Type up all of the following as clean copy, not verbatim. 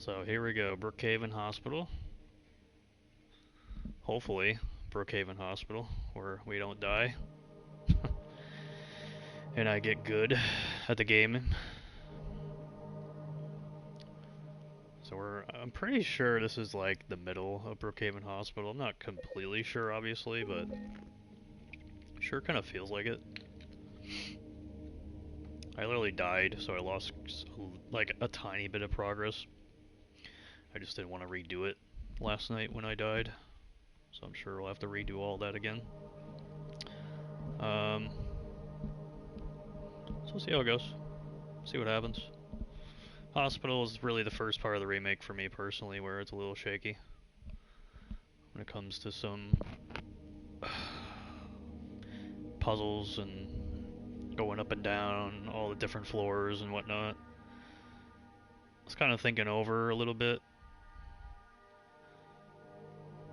So here we go, Brookhaven Hospital. Hopefully, Brookhaven Hospital, where we don't die. And I get good at the game. So I'm pretty sure this is like the middle of Brookhaven Hospital. I'm not completely sure, obviously, but sure kind of feels like it. I literally died, so I lost like a tiny bit of progress. I just didn't want to redo it last night when I died. So I'm sure we'll have to redo all that again. So we'll see how it goes. See what happens. Hospital is really the first part of the remake for me personally, where it's a little shaky when it comes to some puzzles and going up and down all the different floors and whatnot. I was kind of thinking over a little bit,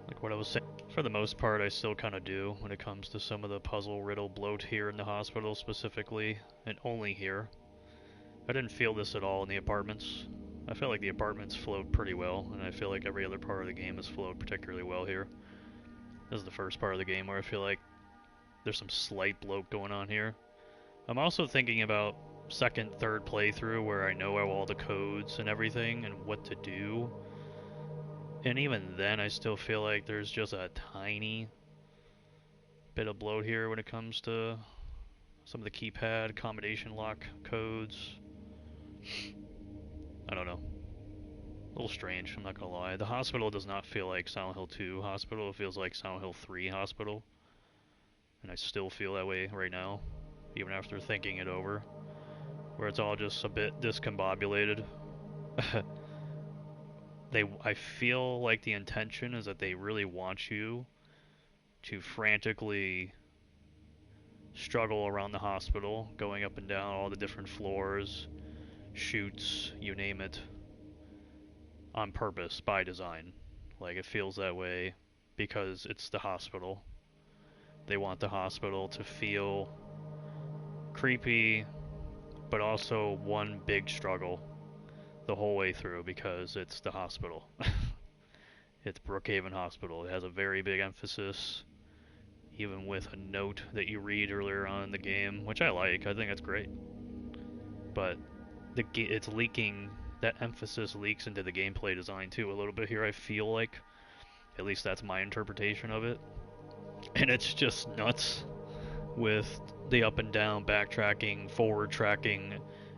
like what I was saying. For the most part, I still kind of do when it comes to some of the puzzle riddle bloat here in the hospital specifically, and only here. I didn't feel this at all in the apartments. I feel like the apartments flowed pretty well, and I feel like every other part of the game has flowed particularly well here. This is the first part of the game where I feel like there's some slight bloat going on here. I'm also thinking about second, third playthrough where I know all the codes and everything and what to do. And even then, I still feel like there's just a tiny bit of bloat here when it comes to some of the keypad combination lock codes. I don't know. A little strange, I'm not gonna lie. The hospital does not feel like Silent Hill 2 Hospital, it feels like Silent Hill 3 Hospital. And I still feel that way right now, even after thinking it over. Where it's all just a bit discombobulated. I feel like the intention is that they really want you to frantically struggle around the hospital, going up and down all the different floors, chutes, you name it, on purpose, by design. Like, it feels that way because it's the hospital. They want the hospital to feel creepy, but also one big struggle the whole way through because it's the hospital. It's Brookhaven Hospital. It has a very big emphasis, even with a note that you read earlier on in the game, which I like. I think that's great. But it's leaking, that emphasis leaks into the gameplay design too a little bit here, I feel like. At least that's my interpretation of it. And it's just nuts with the up and down backtracking, forward tracking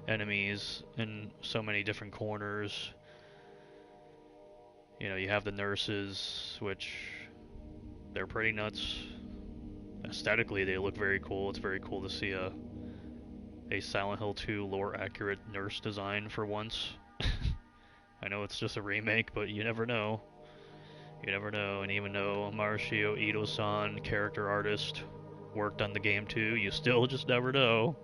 enemies in so many different corners. You know, you have the nurses, which they're pretty nuts. Aesthetically, they look very cool. It's very cool to see a Silent Hill 2 lore accurate nurse design for once. I know it's just a remake, but you never know. You never know, and even though Marshio Ito-san, character artist, worked on the game too, you still just never know.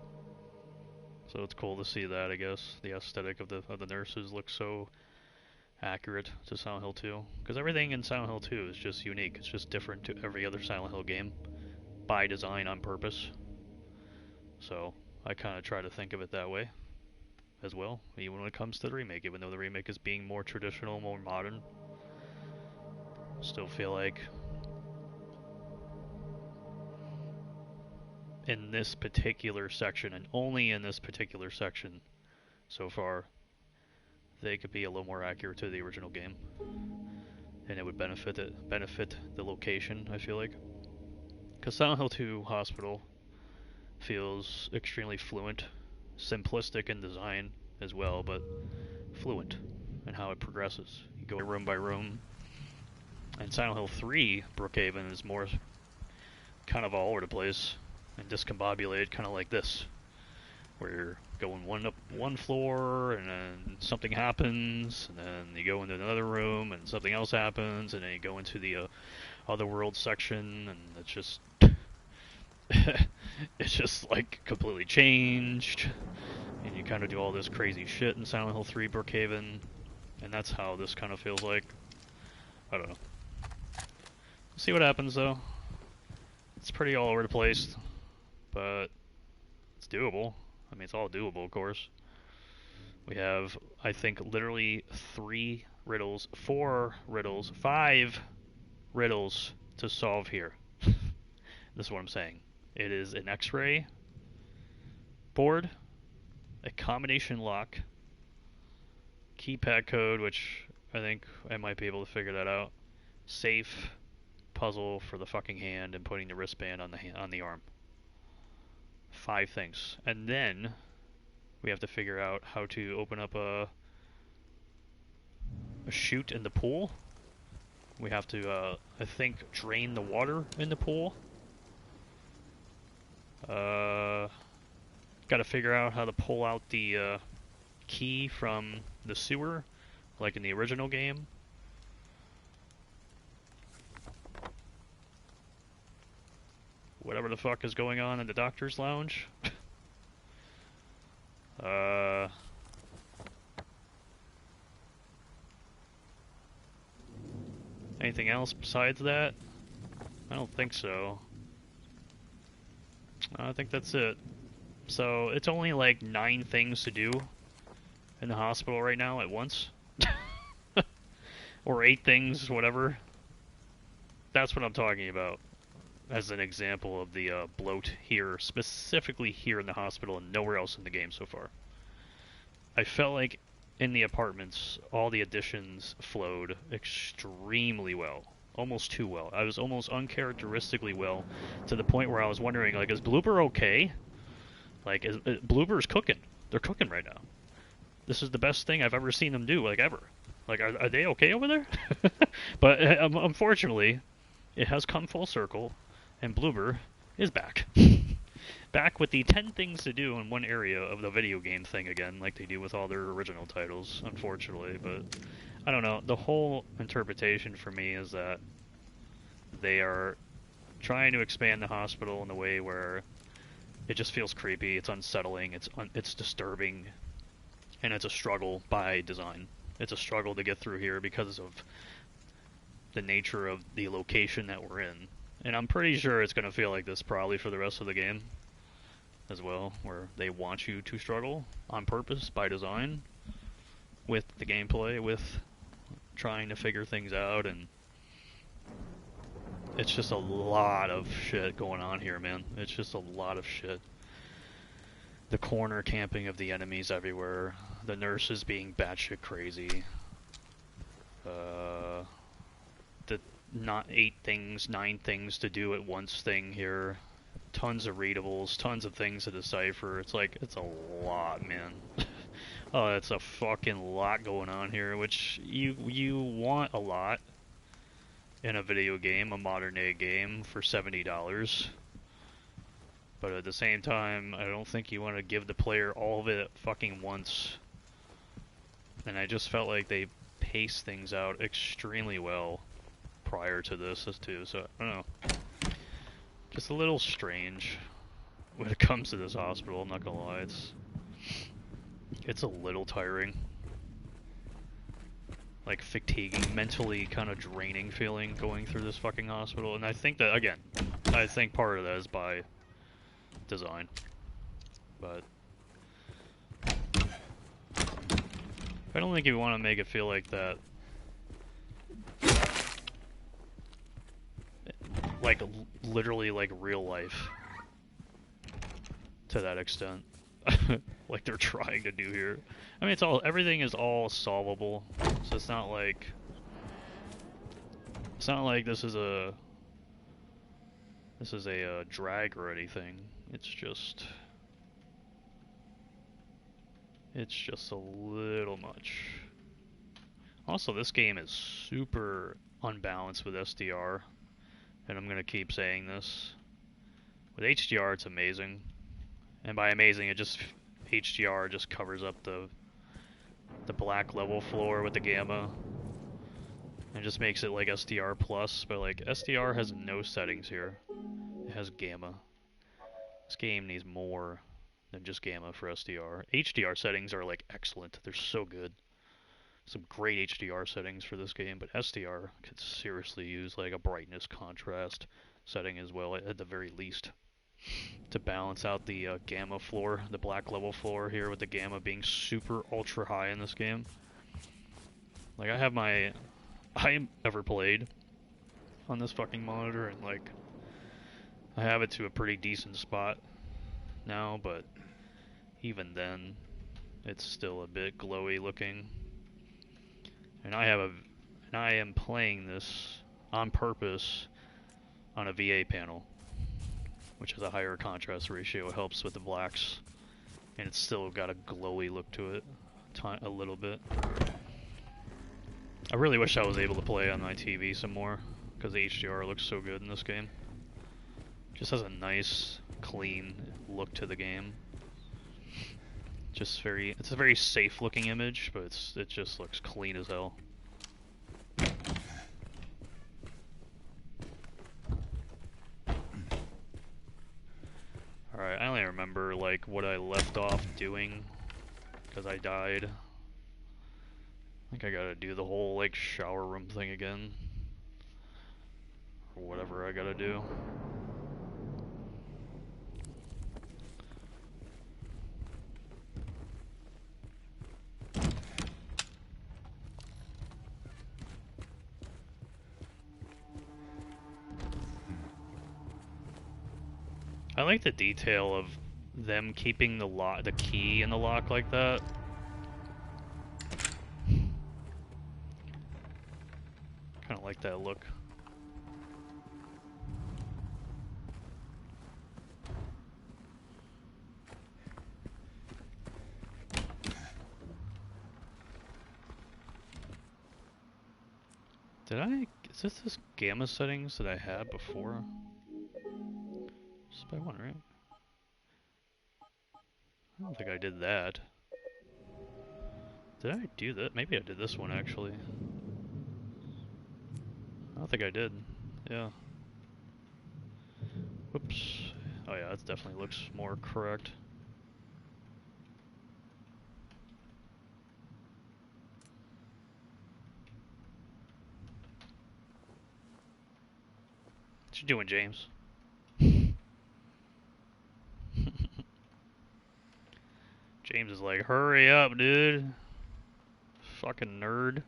So it's cool to see that, I guess. The aesthetic of the nurses looks so accurate to Silent Hill 2. Because everything in Silent Hill 2 is just unique. It's just different to every other Silent Hill game. By design, on purpose. So I kind of try to think of it that way as well, even when it comes to the remake. Even though the remake is being more traditional, more modern, still feel like in this particular section, and only in this particular section so far, they could be a little more accurate to the original game, and it would benefit the location, I feel like. Because Silent Hill 2 Hospital feels extremely fluent, simplistic in design as well, but fluent in how it progresses. You go room by room. And Silent Hill 3 Brookhaven is more kind of all over the place and discombobulated, kind of like this, where you're going up one floor and then something happens, and then you go into another room and something else happens, and then you go into the Otherworld section, and it's just it's just like completely changed, and you kind of do all this crazy shit in Silent Hill 3 Brookhaven, and that's how this kind of feels like. I don't know. We'll see what happens though. It's pretty all over the place, but it's doable. I mean, it's all doable, of course. We have, I think, literally 3 riddles, 4 riddles, 5 riddles to solve here. This is what I'm saying. It is an X-ray board, a combination lock, keypad code, which I think I might be able to figure that out, safe, puzzle for the fucking hand, and putting the wristband on the arm. 5 things. And then we have to figure out how to open up a chute in the pool. We have to, I think, drain the water in the pool. Got to figure out how to pull out the key from the sewer, like in the original game. Whatever the fuck is going on in the doctor's lounge. Anything else besides that? I don't think so. I think that's it. So it's only like 9 things to do in the hospital right now at once. Or 8 things, whatever. That's what I'm talking about as an example of the bloat here, specifically here in the hospital and nowhere else in the game so far. I felt like in the apartments, all the additions flowed extremely well. Almost too well. I was almost uncharacteristically well, to the point where I was wondering, like, is Bloober okay? Like, Bloober's cooking. They're cooking right now. This is the best thing I've ever seen them do, like, ever. Like, are they okay over there? But unfortunately, it has come full circle, and Bloober is back. Back with the 10 things to do in one area of the video game thing again, like they do with all their original titles, unfortunately. But I don't know. The whole interpretation for me is that they are trying to expand the hospital in a way where it just feels creepy, it's unsettling, it's disturbing, and it's a struggle by design. It's a struggle to get through here because of the nature of the location that we're in. And I'm pretty sure it's going to feel like this probably for the rest of the game as well, where they want you to struggle on purpose by design with the gameplay, with trying to figure things out, and it's just a lot of shit going on here, man. It's just a lot of shit. The corner camping of the enemies everywhere, the nurses being batshit crazy, the not 8 things, 9 things to do at once thing here, tons of readables, tons of things to decipher. It's like, it's a lot, man. Oh, it's a fucking lot going on here, which you want a lot in a video game, a modern day game, for $70. But at the same time, I don't think you want to give the player all of it at fucking once. And I just felt like they paced things out extremely well prior to this too, so I don't know. Just a little strange when it comes to this hospital, I'm not gonna lie. It's a little tiring. Like fatiguing, mentally kind of draining feeling going through this fucking hospital. And I think that, again, I think part of that is by design. But I don't think you want to make it feel like that. Like, literally like real life. To that extent. Like they're trying to do here. I mean, everything is all solvable. So it's not like this is a drag or anything. It's just a little much. Also, this game is super unbalanced with SDR, and I'm gonna keep saying this. With HDR, it's amazing, and by amazing, HDR just covers up the black level floor with the gamma, and just makes it like SDR plus. But like SDR has no settings here; it has gamma. This game needs more than just gamma for SDR. HDR settings are like excellent; they're so good. Some great HDR settings for this game, but SDR could seriously use like a brightness contrast setting as well, at the very least. to balance out the gamma floor, the black level floor here, with the gamma being super ultra high in this game. Like, I ever played on this fucking monitor, and like, I have it to a pretty decent spot now, but even then, it's still a bit glowy looking. And I am playing this on purpose on a VA panel, which has a higher contrast ratio. It helps with the blacks, and it's still got a glowy look to it, a little bit. I really wish I was able to play on my TV some more, because the HDR looks so good in this game. Just has a nice, clean look to the game. It's a very safe looking image, but it just looks clean as hell. Alright, I only remember like what I left off doing because I died. I think I gotta do the whole like shower room thing again. Or whatever I gotta do. I like the detail of them keeping the key in the lock like that. Kind of like that look. Is this gamma settings that I had before? Just by one, right? I don't think I did that. Did I do that? Maybe I did this one actually. I don't think I did. Yeah. Whoops. Oh yeah, that definitely looks more correct. What you doing, James? James is like, hurry up, dude. Fucking nerd.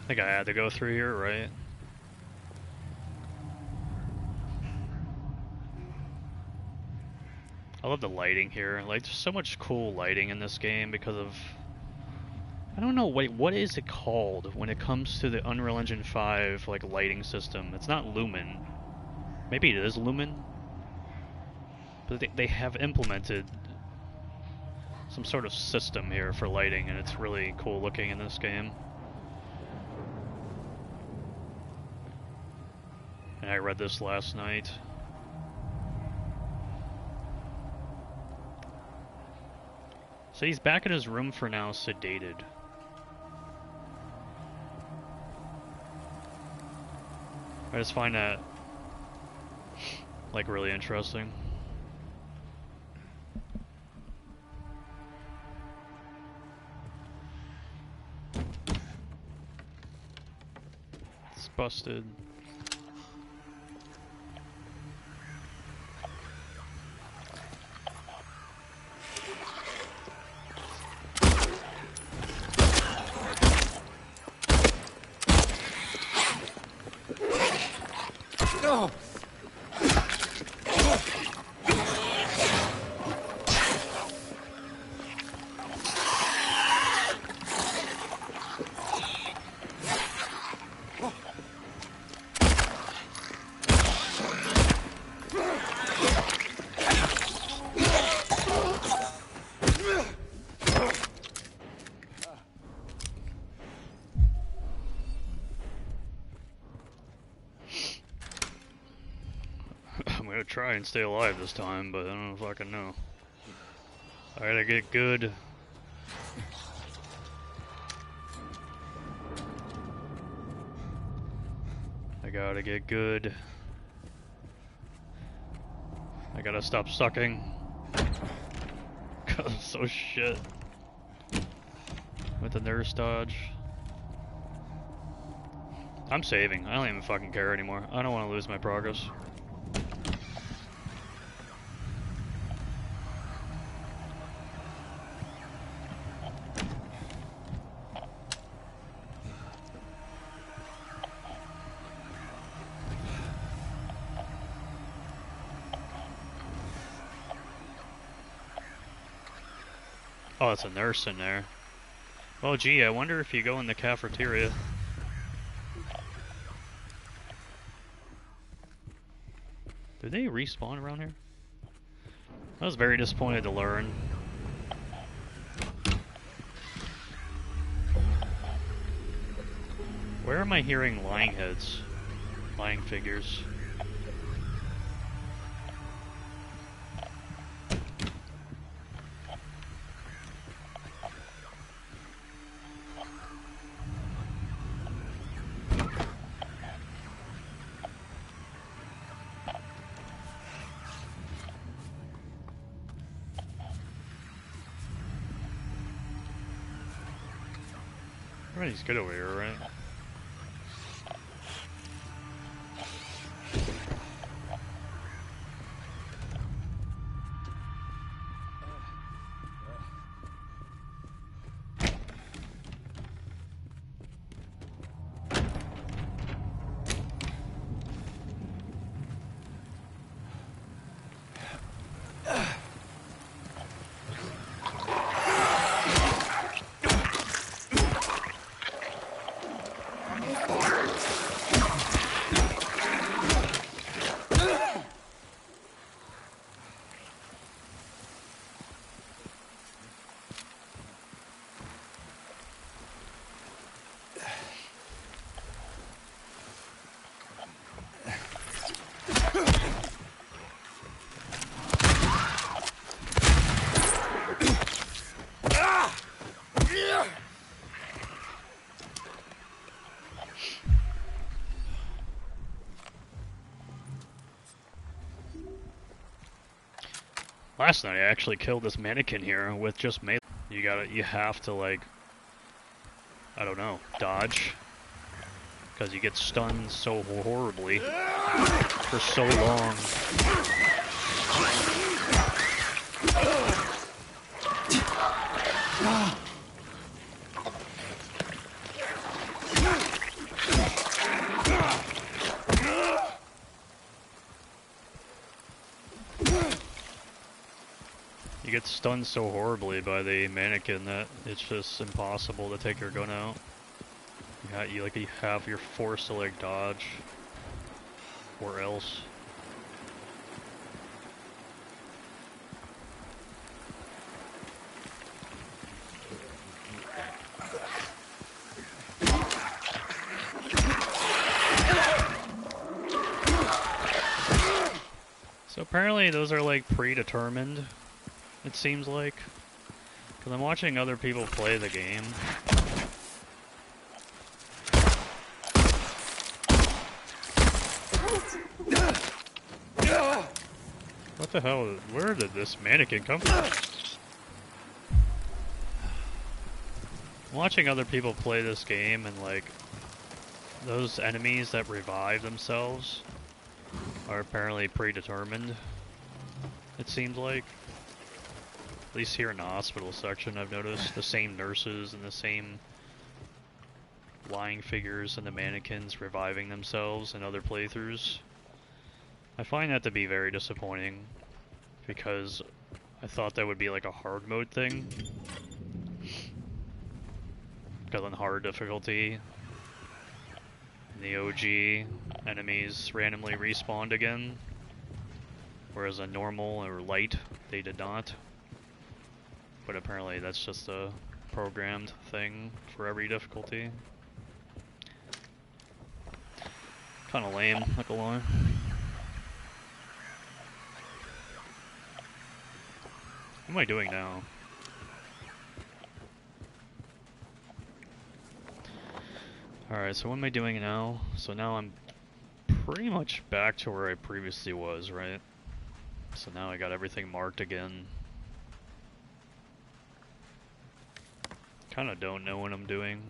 I think I had to go through here, right? I love the lighting here. Like, there's so much cool lighting in this game because of... I don't know, wait, what is it called when it comes to the Unreal Engine 5, like, lighting system? It's not Lumen. Maybe it is Lumen? But they have implemented some sort of system here for lighting, and it's really cool looking in this game. And I read this last night. So he's back in his room for now, sedated. I just find that, like, really interesting. It's busted. No! and stay alive this time, but I don't fucking know. I gotta get good. I gotta get good. I gotta stop sucking. Cause I'm so shit. With the nurse dodge. I'm saving. I don't even fucking care anymore. I don't want to lose my progress. Oh, it's a nurse in there. Oh, gee, I wonder if you go in the cafeteria. Did they respawn around here? I was very disappointed to learn. Where am I hearing lying heads? Lying figures. Everybody's good over here, right? Last night I actually killed this mannequin here with just melee. You have to like, I don't know, dodge. Because you get stunned so horribly for so long. You get stunned so horribly by the mannequin that it's just impossible to take your gun out. You have your forced to like dodge, or else. So apparently those are like predetermined. It seems like, because I'm watching other people play the game. What the hell? Where did this mannequin come from? I'm watching other people play this game, and like, those enemies that revive themselves are apparently predetermined. It seems like. At least here in the hospital section, I've noticed the same nurses and the same lying figures and the mannequins reviving themselves in other playthroughs. I find that to be very disappointing, because I thought that would be like a hard mode thing. Because on hard difficulty, in the OG, enemies randomly respawned again, whereas on normal or light, they did not. But apparently that's just a programmed thing for every difficulty. Kinda lame, not gonna lie. What am I doing now? Alright, so what am I doing now? So now I'm pretty much back to where I previously was, right? So now I got everything marked again. Kinda don't know what I'm doing.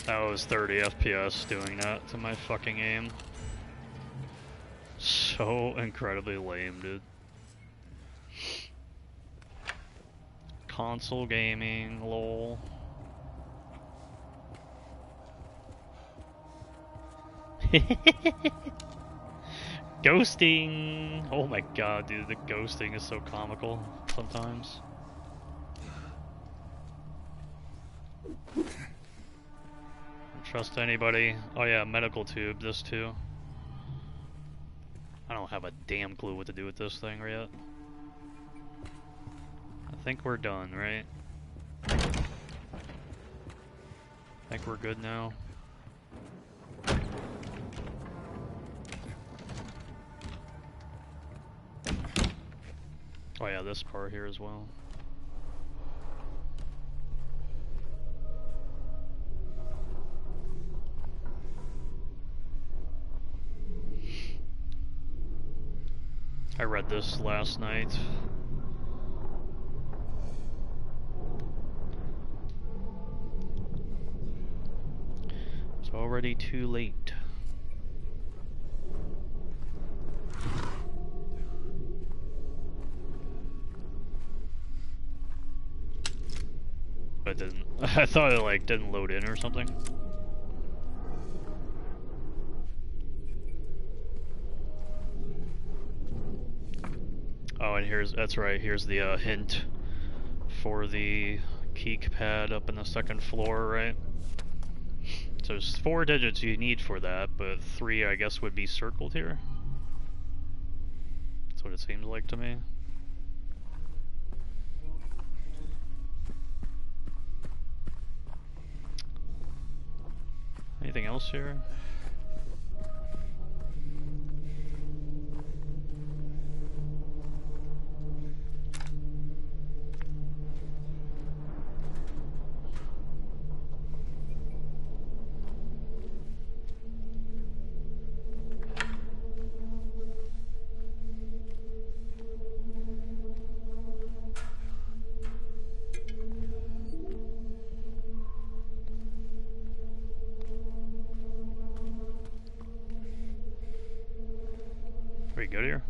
That was 30 FPS doing that to my fucking aim. So incredibly lame, dude. Console gaming, lol. Ghosting! Oh my god, dude, the ghosting is so comical sometimes. Don't trust anybody. Oh yeah, medical tube, this too. I don't have a damn clue what to do with this thing yet. I think we're done, right? I think we're good now. Oh yeah, this part here as well. I read this last night. It's already too late. But it didn't. I thought it like didn't load in or something. Oh, and that's right, here's the hint for the keypad up in the second floor, right? So there's 4 digits you need for that, but 3 I guess would be circled here. That's what it seems like to me. Anything else here? We good here?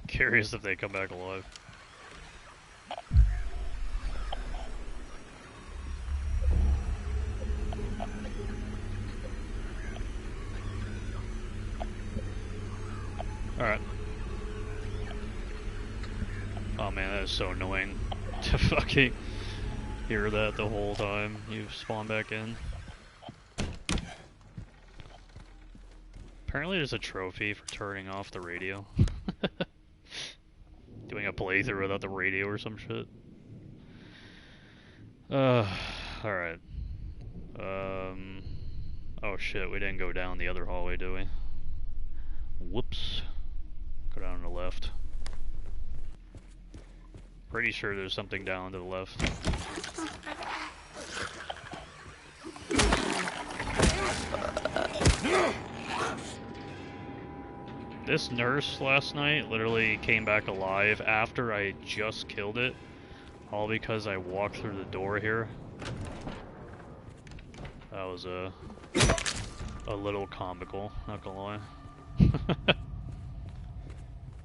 Curious if they come back alive. Alright. Oh man, that is so annoying to fucking hear that the whole time you spawn back in. Apparently there's a trophy for turning off the radio. Doing a playthrough without the radio or some shit. Alright. Oh shit, we didn't go down the other hallway, do we? Whoops. Go down to the left. Pretty sure there's something down to the left. This nurse last night literally came back alive after I just killed it. All because I walked through the door here. That was a little comical, not gonna lie.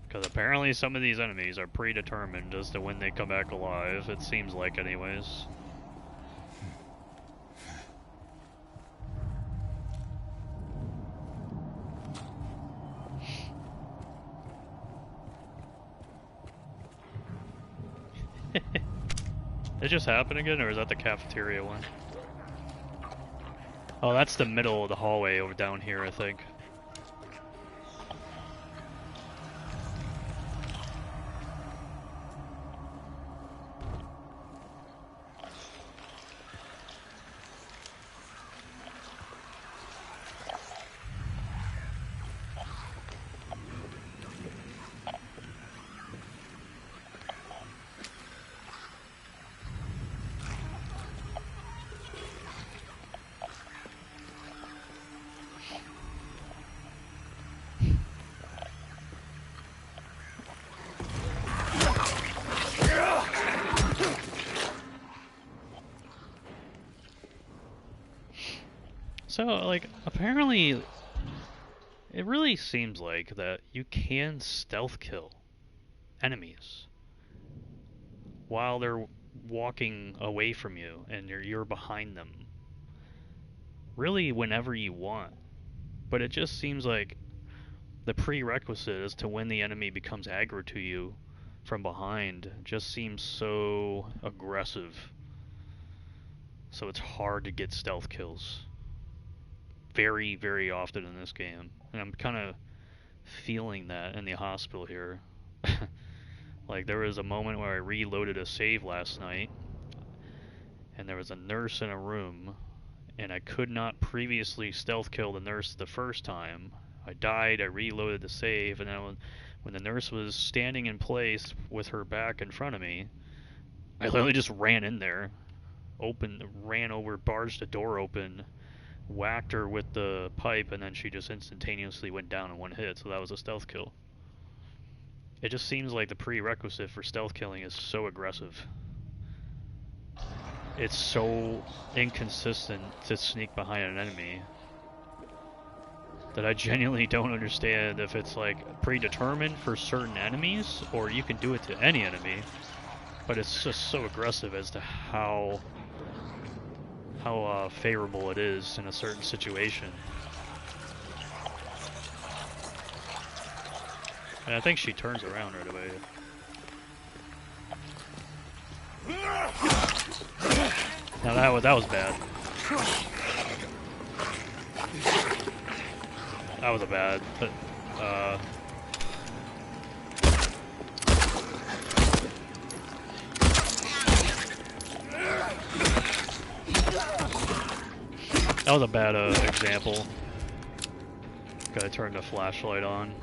Because apparently some of these enemies are predetermined as to when they come back alive, it seems like anyways. Did it just happen again, or is that the cafeteria one? Oh, that's the middle of the hallway over down here, I think. So, like, apparently, it really seems like that you can stealth kill enemies while they're walking away from you and you're behind them. Really, whenever you want. But it just seems like the prerequisite as to when the enemy becomes aggro to you from behind just seems so aggressive. So it's hard to get stealth kills. Very, very often in this game. And I'm kind of feeling that in the hospital here. Like, there was a moment where I reloaded a save last night, and there was a nurse in a room, and I could not previously stealth kill the nurse the first time. I died, I reloaded the save, and then when the nurse was standing in place with her back in front of me, I literally just ran in there, ran over, barged the door open, whacked her with the pipe, and then she just instantaneously went down in one hit, so that was a stealth kill. It just seems like the prerequisite for stealth killing is so aggressive. It's so inconsistent to sneak behind an enemy that I genuinely don't understand if it's like predetermined for certain enemies or you can do it to any enemy, but it's just so aggressive as to how favorable it is in a certain situation. And I think she turns around right away. Now that was bad. That was a bad, but that was a bad example. Gotta turn the flashlight on.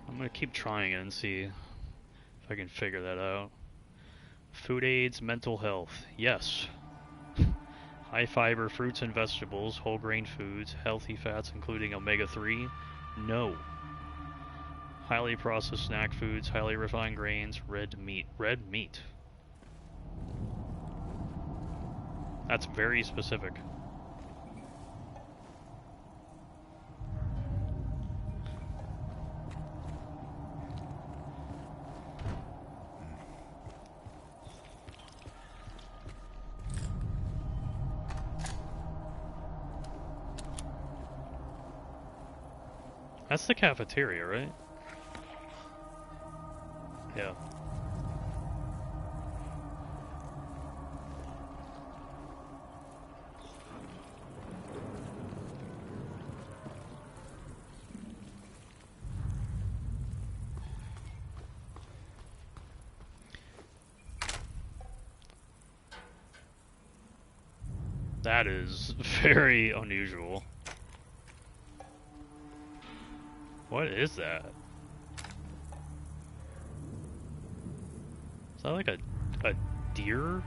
I'm gonna keep trying it and see if I can figure that out. Food aids, mental health. Yes. High fiber fruits and vegetables, whole grain foods, healthy fats including omega-3. No. Highly processed snack foods, highly refined grains, red meat. Red meat. That's very specific. That's the cafeteria, right? Yeah. That is very unusual. What is that? Is that like a deer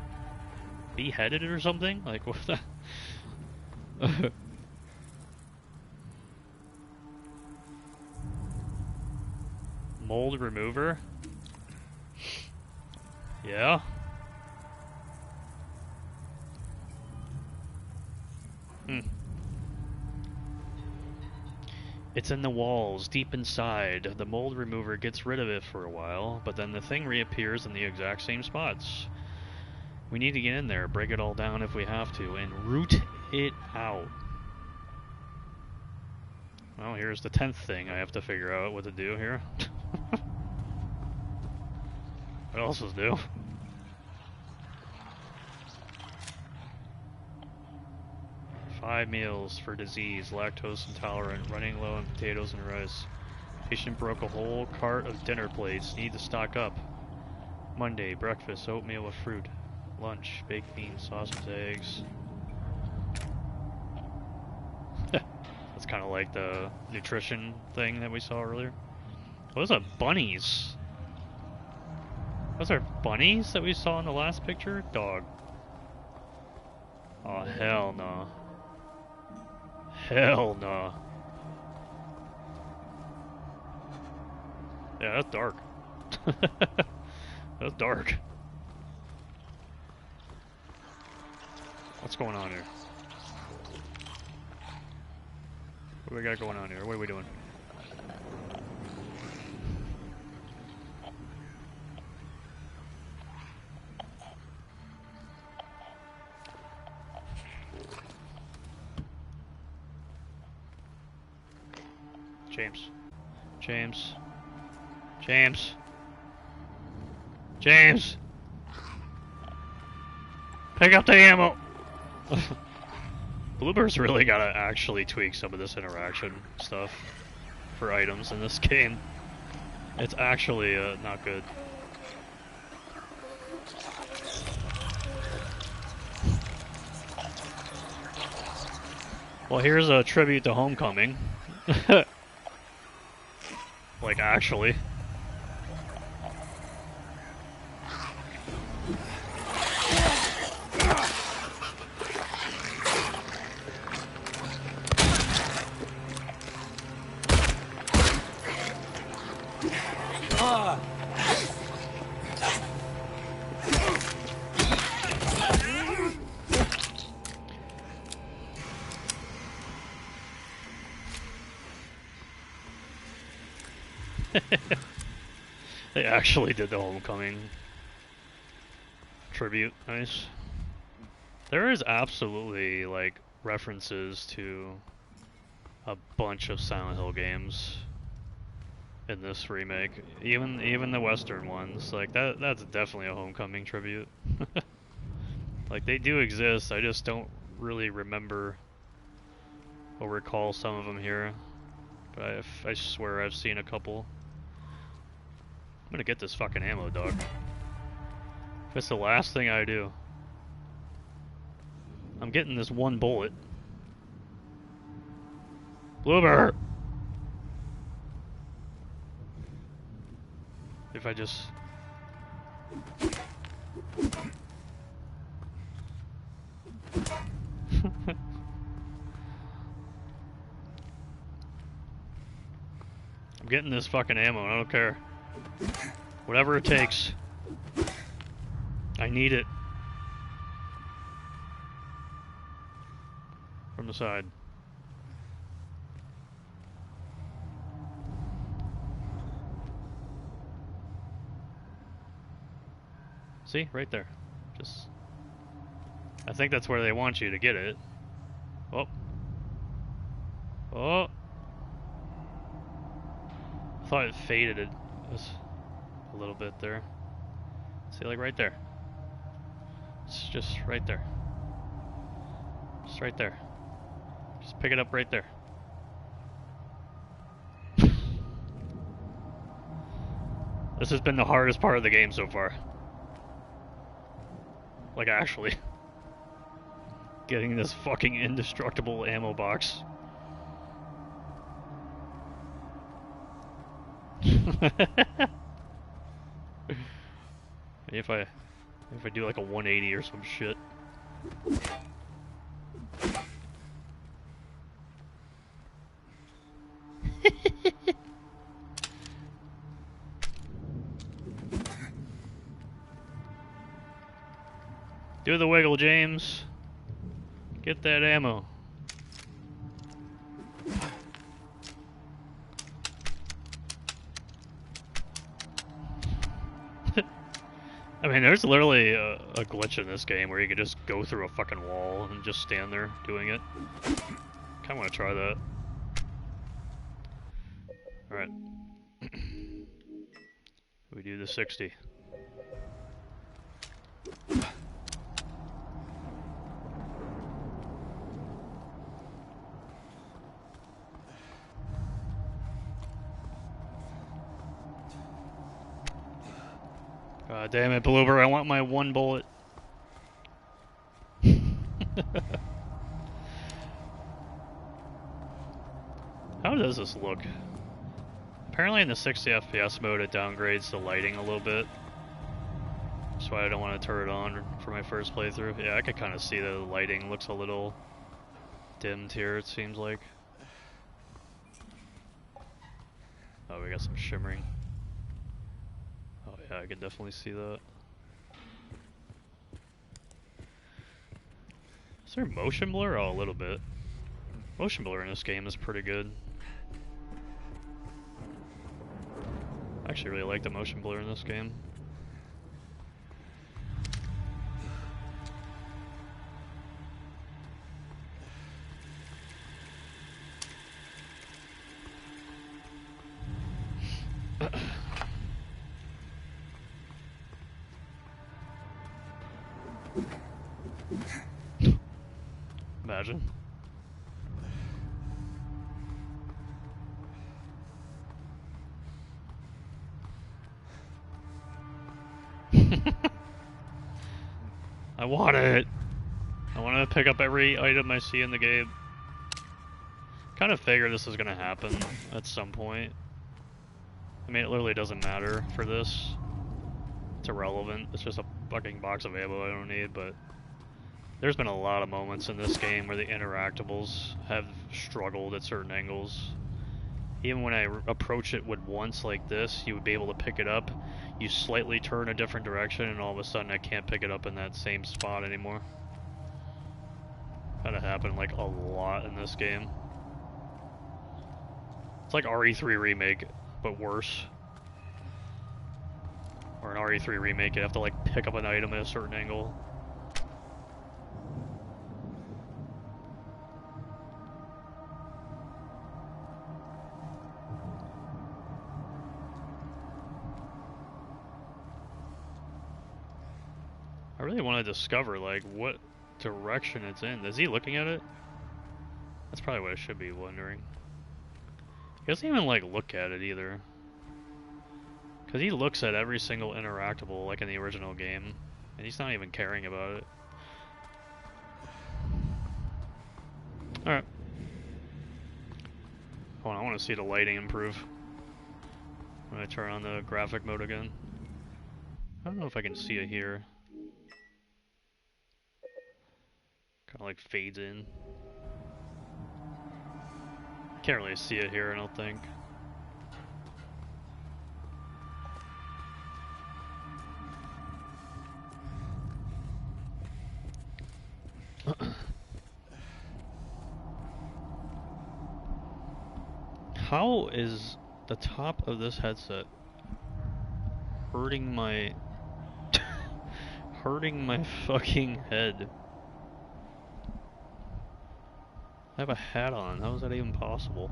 beheaded or something? Like, what the? Mold remover? Yeah. Hmm. It's in the walls, deep inside. The mold remover gets rid of it for a while, but then the thing reappears in the exact same spots. We need to get in there, break it all down if we have to, and root it out. Well, here's the 10th thing I have to figure out what to do here. What else is new? Five meals for disease, lactose intolerant, running low on potatoes and rice. Patient broke a whole cart of dinner plates, need to stock up. Monday, breakfast, oatmeal with fruit. Lunch, baked beans, sausage, eggs. That's kind of like the nutrition thing that we saw earlier. Those are bunnies. Those are bunnies that we saw in the last picture? Dog. Oh, hell no. Hell no. Yeah, that's dark. That's dark. What's going on here? What do we got going on here? What are we doing? James. James. James. James! Pick up the ammo! Bloober's really gotta actually tweak some of this interaction stuff for items in this game. It's actually not good. Well, here's a tribute to Homecoming. Like, actually. They actually did the Homecoming tribute. Nice. There is absolutely, like, references to a bunch of Silent Hill games in this remake. Even the Western ones. Like, that's definitely a Homecoming tribute. Like, they do exist, I just don't really remember or recall some of them here. But I swear I've seen a couple. I'm gonna get this fucking ammo, dog. If it's the last thing I do. I'm getting this one bullet. Bloober! If I just... I'm getting this fucking ammo, I don't care. Whatever it takes. I need it. From the side. See? Right there. Just... I think that's where they want you to get it. Oh. Oh. I thought it faded it a little bit there. See, like right there. It's just right there. Just right there. Just pick it up right there. This has been the hardest part of the game so far. Like, actually. Getting this fucking indestructible ammo box. If I do like a 180 or some shit. Do the wiggle, James. Get that ammo. I mean, there's literally a glitch in this game where you can just go through a fucking wall and just stand there doing it. Kinda wanna try that. Alright. We do the 60. God damn it, Bloober, I want my one bullet. How does this look? Apparently in the 60 FPS mode it downgrades the lighting a little bit. That's why I don't want to turn it on for my first playthrough. Yeah, I could kind of see that the lighting looks a little dimmed here, it seems like. Oh, we got some shimmering. Oh yeah, I can definitely see that. Is there motion blur? Oh, a little bit. Motion blur in this game is pretty good. I actually really like the motion blur in this game. Imagine. I want it! I want to pick up every item I see in the game. Kind of figured this was gonna happen at some point. I mean, it literally doesn't matter for this. It's irrelevant. It's just a fucking box of ammo I don't need, but there's been a lot of moments in this game where the interactables have struggled at certain angles. Even when I approach it with once like this, you would be able to pick it up. You slightly turn a different direction and all of a sudden I can't pick it up in that same spot anymore. That happened like a lot in this game. It's like RE3 Remake, but worse. Or an RE3 Remake, you have to like pick up an item at a certain angle. I really want to discover like what direction it's in. Is he looking at it? That's probably what I should be wondering. He doesn't even like look at it either. Because he looks at every single interactable like in the original game. And he's not even caring about it. Alright. Hold on, I want to see the lighting improve. When I turn on the graphic mode again. I don't know if I can see it here. Kind of like fades in. Can't really see it here, I don't think. How is the top of this headset hurting my hurting my fucking head? I have a hat on. How is that even possible?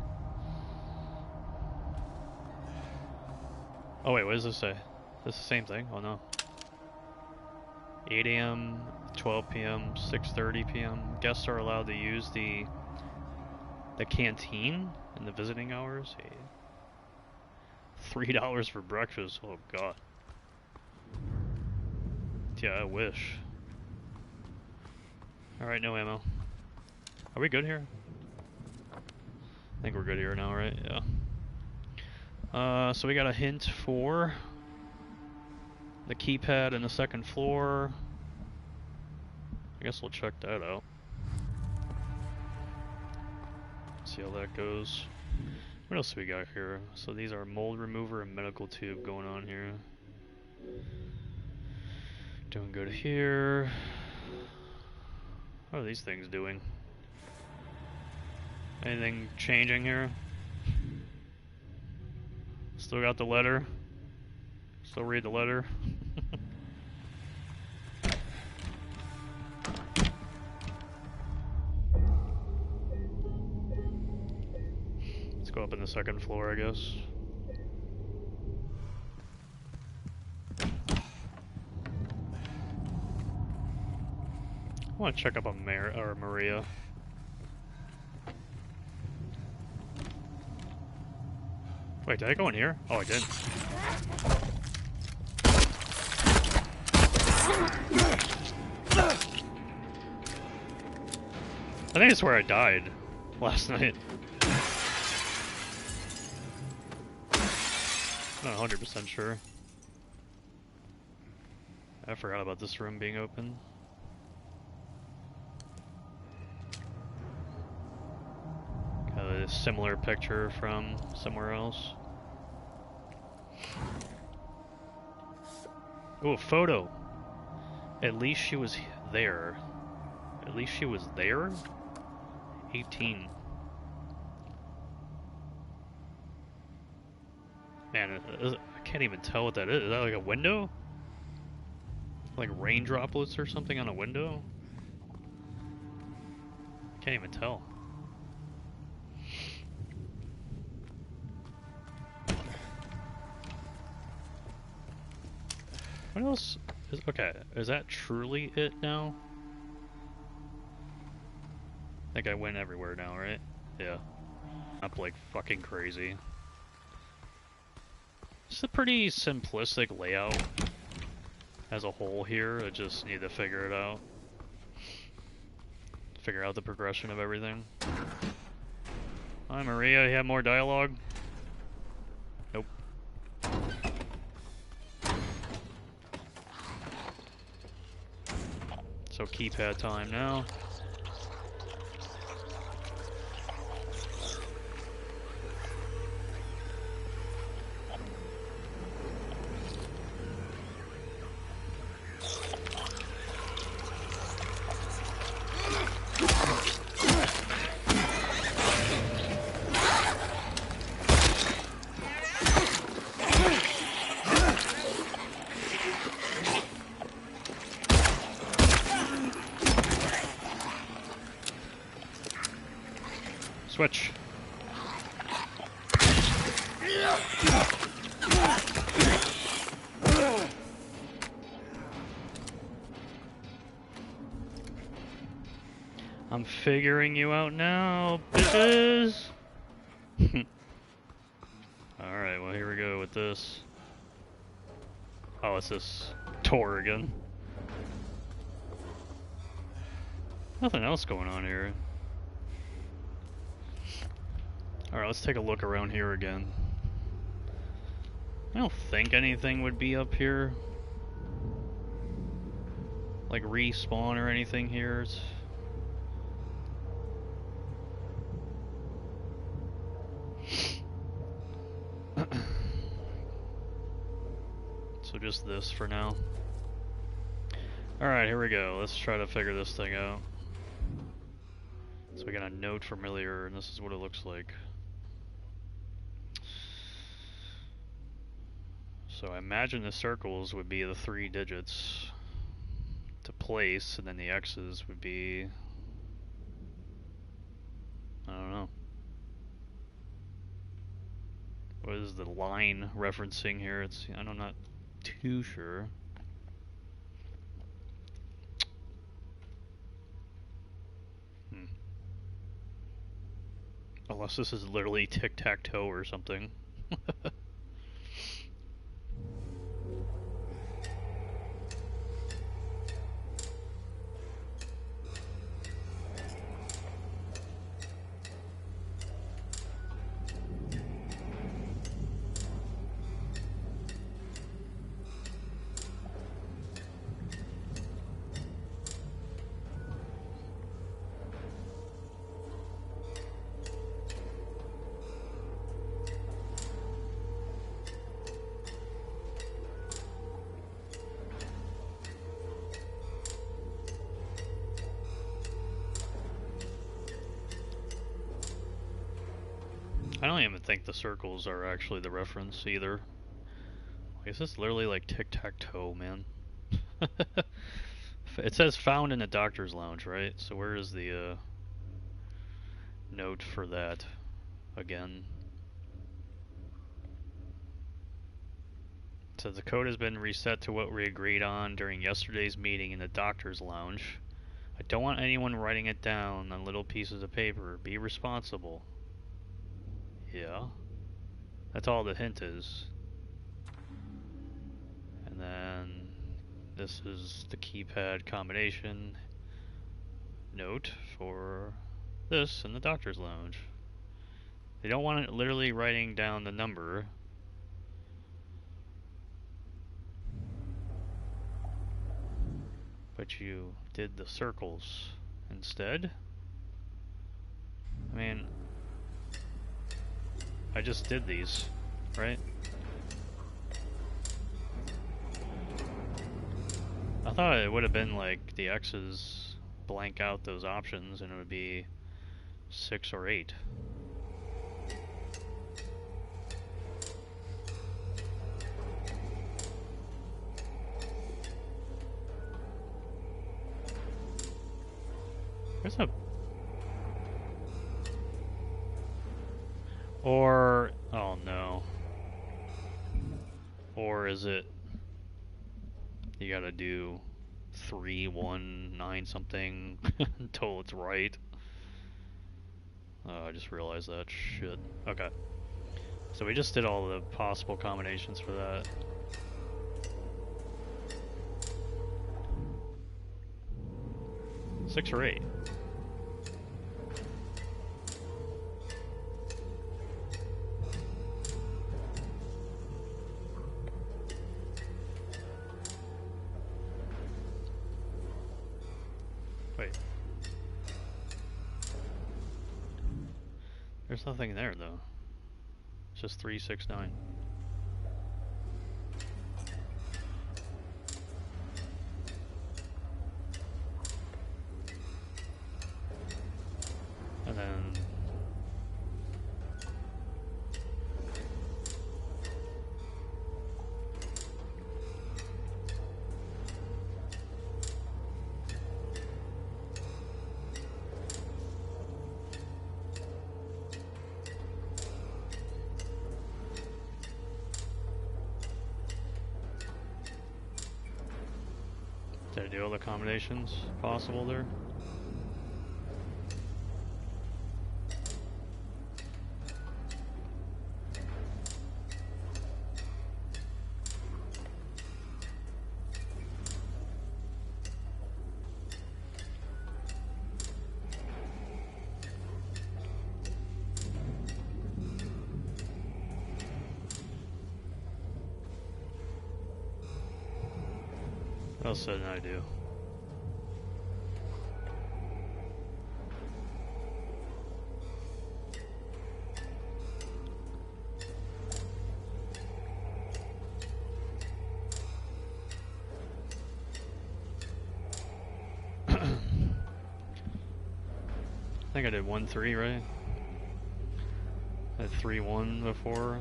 Oh wait, what does this say? Is this the same thing? Oh no. 8 a.m., 12 p.m., 6:30 p.m. Guests are allowed to use the canteen in the visiting hours. Hey. $3 for breakfast. Oh god. Yeah, I wish. Alright, no ammo. Are we good here? I think we're good here now, right? Yeah. So we got a hint for the keypad in the second floor. I guess we'll check that out. See how that goes. What else do we got here? So these are mold remover and medical tube going on here. Doing good here. What are these things doing? Anything changing here? Still got the letter. Still read the letter. go up in the second floor, I guess. I want to check up on Maria. Wait, did I go in here? Oh, I did. I think it's where I died last night. Not 100% sure. I forgot about this room being open. Got a similar picture from somewhere else. Oh, a photo! At least she was there. At least she was there? 18. Man, I can't even tell what that is. Is that like a window? Like rain droplets or something on a window? Can't even tell. What else? Okay, is that truly it now? I think I went everywhere now, right? Yeah. Up like fucking crazy. It's a pretty simplistic layout as a whole here. I just need to figure it out. Figure out the progression of everything. Hi Maria, you have more dialogue? Nope. So keypad time now. Switch. I'm figuring you out now, bitches! Alright, well here we go with this. Oh, it's this tour again. Nothing else going on here. Alright, let's take a look around here again. I don't think anything would be up here. Like respawn or anything here. So just this for now. Alright, here we go. Let's try to figure this thing out. So we got a note familiar, and this is what it looks like. So I imagine the circles would be the 3 digits to place, and then the X's would be... I don't know. What is the line referencing here? I'm not too sure. Unless this is literally tic-tac-toe or something. I don't even think the circles are actually the reference either. I guess it's literally like tic-tac-toe, man. It says found in the doctor's lounge, right? So where is the note for that again? So the code has been reset to what we agreed on during yesterday's meeting in the doctor's lounge. I don't want anyone writing it down on little pieces of paper. Be responsible. Yeah. That's all the hint is. And then this is the keypad combination note for this in the doctor's lounge. They don't want it literally writing down the number. But you did the circles instead. I mean, I just did these, right? I thought it would have been like the X's blank out those options and it would be 6 or 8. There's a... Or... Oh no. Or is it... You gotta do 3, 1, 9 something until it's right. Oh, I just realized that. Shit. Okay. So we just did all the possible combinations for that. Six or 8. Wait. There's nothing there though. It's just 3, 6, 9. And then did I do all the combinations possible there? What else did I do? I think I did 1, 3, right? I had 3, 1 before.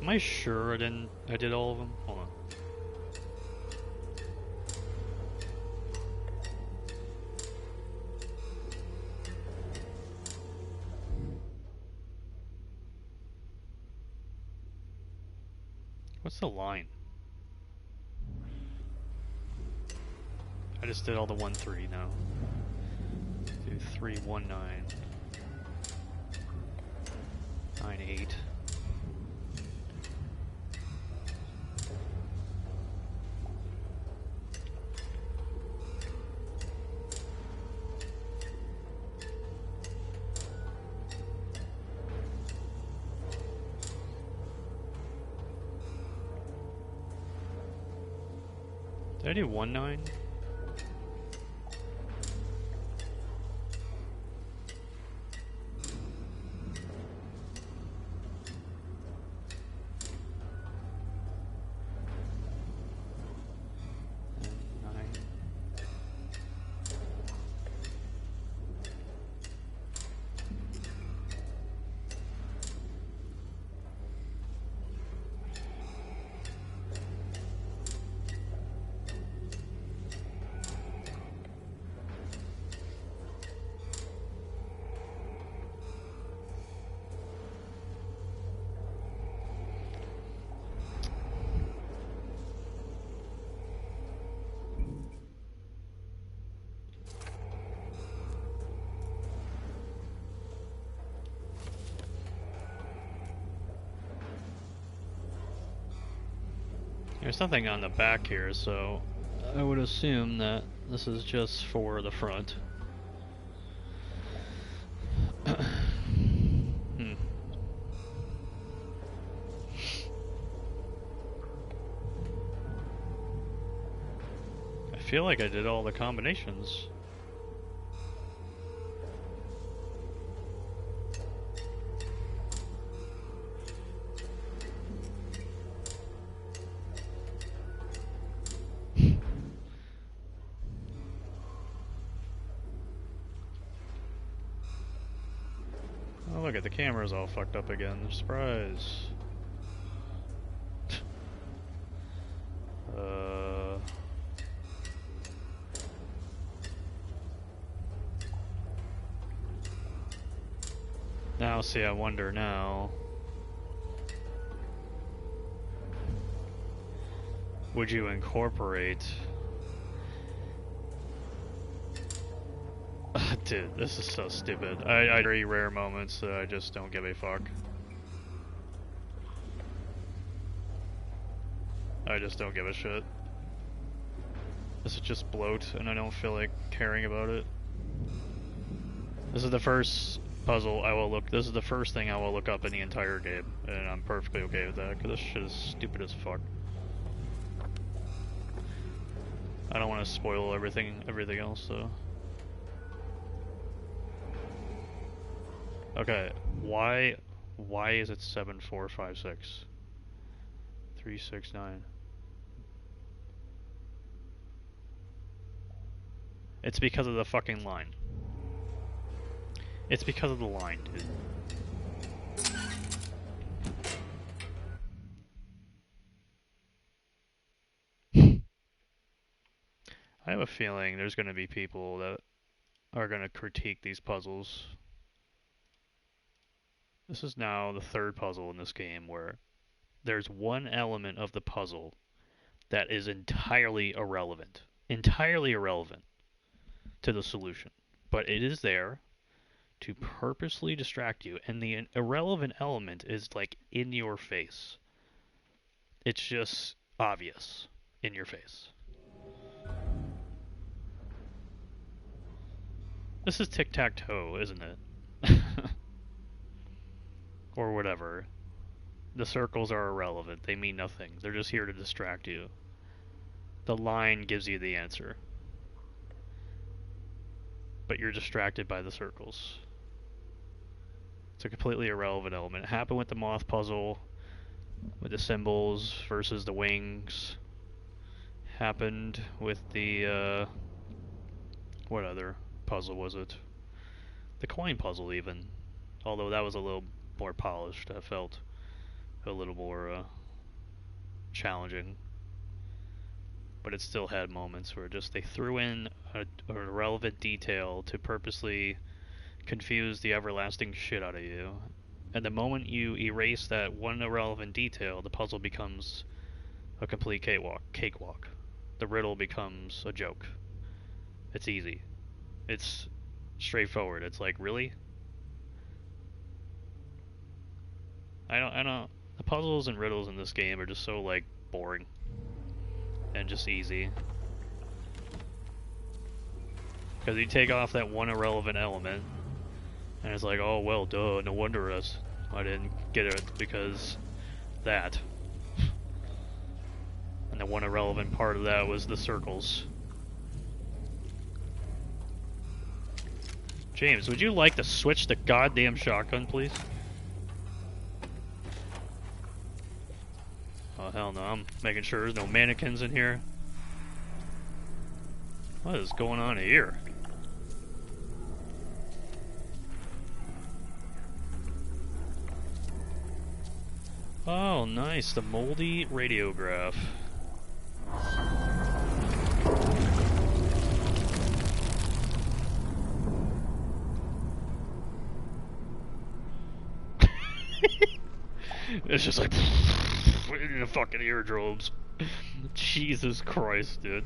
Am I sure I did all of them? Hold on. What's the line? I just did all the 1, 3 now. Do 3, 1, 9. 9, 8. Did I do 1, 9? There's nothing on the back here, so I would assume that this is just for the front. I feel like I did all the combinations. Oh, look at the camera's all fucked up again. Surprise. Now, see, I wonder now. Would you incorporate... Dude, this is so stupid. I very rare moments that I just don't give a fuck. I just don't give a shit. This is just bloat, and I don't feel like caring about it. This is the first puzzle I will look. This is the first thing I will look up in the entire game, and I'm perfectly okay with that, because this shit is stupid as fuck. I don't want to spoil everything else, though. Okay, why is it 7456? 369. It's because of the fucking line. It's because of the line, dude. I have a feeling there's gonna be people that are gonna critique these puzzles. This is now the third puzzle in this game where there's one element of the puzzle that is entirely irrelevant. Entirely irrelevant to the solution. But it is there to purposely distract you, and the irrelevant element is like in your face. It's just obvious in your face. This is tic-tac-toe, isn't it? Or whatever. The circles are irrelevant. They mean nothing. They're just here to distract you. The line gives you the answer. But you're distracted by the circles. It's a completely irrelevant element. It happened with the moth puzzle, with the symbols versus the wings. Happened with the, what other puzzle was it? The coin puzzle, even. Although that was a little more polished. I felt a little more challenging. But it still had moments where just they threw in a irrelevant detail to purposely confuse the everlasting shit out of you. And the moment you erase that one irrelevant detail, the puzzle becomes a complete cakewalk. The riddle becomes a joke. It's easy. It's straightforward. It's like, really? I don't. The puzzles and riddles in this game are just so, like, boring. And just easy. Because you take off that one irrelevant element, and it's like, oh, well, duh, no wonder I didn't get it, because that. And the one irrelevant part of that was the circles. James, would you like to switch the goddamn shotgun, please? Oh, hell no, I'm making sure there's no mannequins in here. What is going on here? Oh, nice, the moldy radiograph. It's just like in the fucking eardrums. Jesus Christ, dude.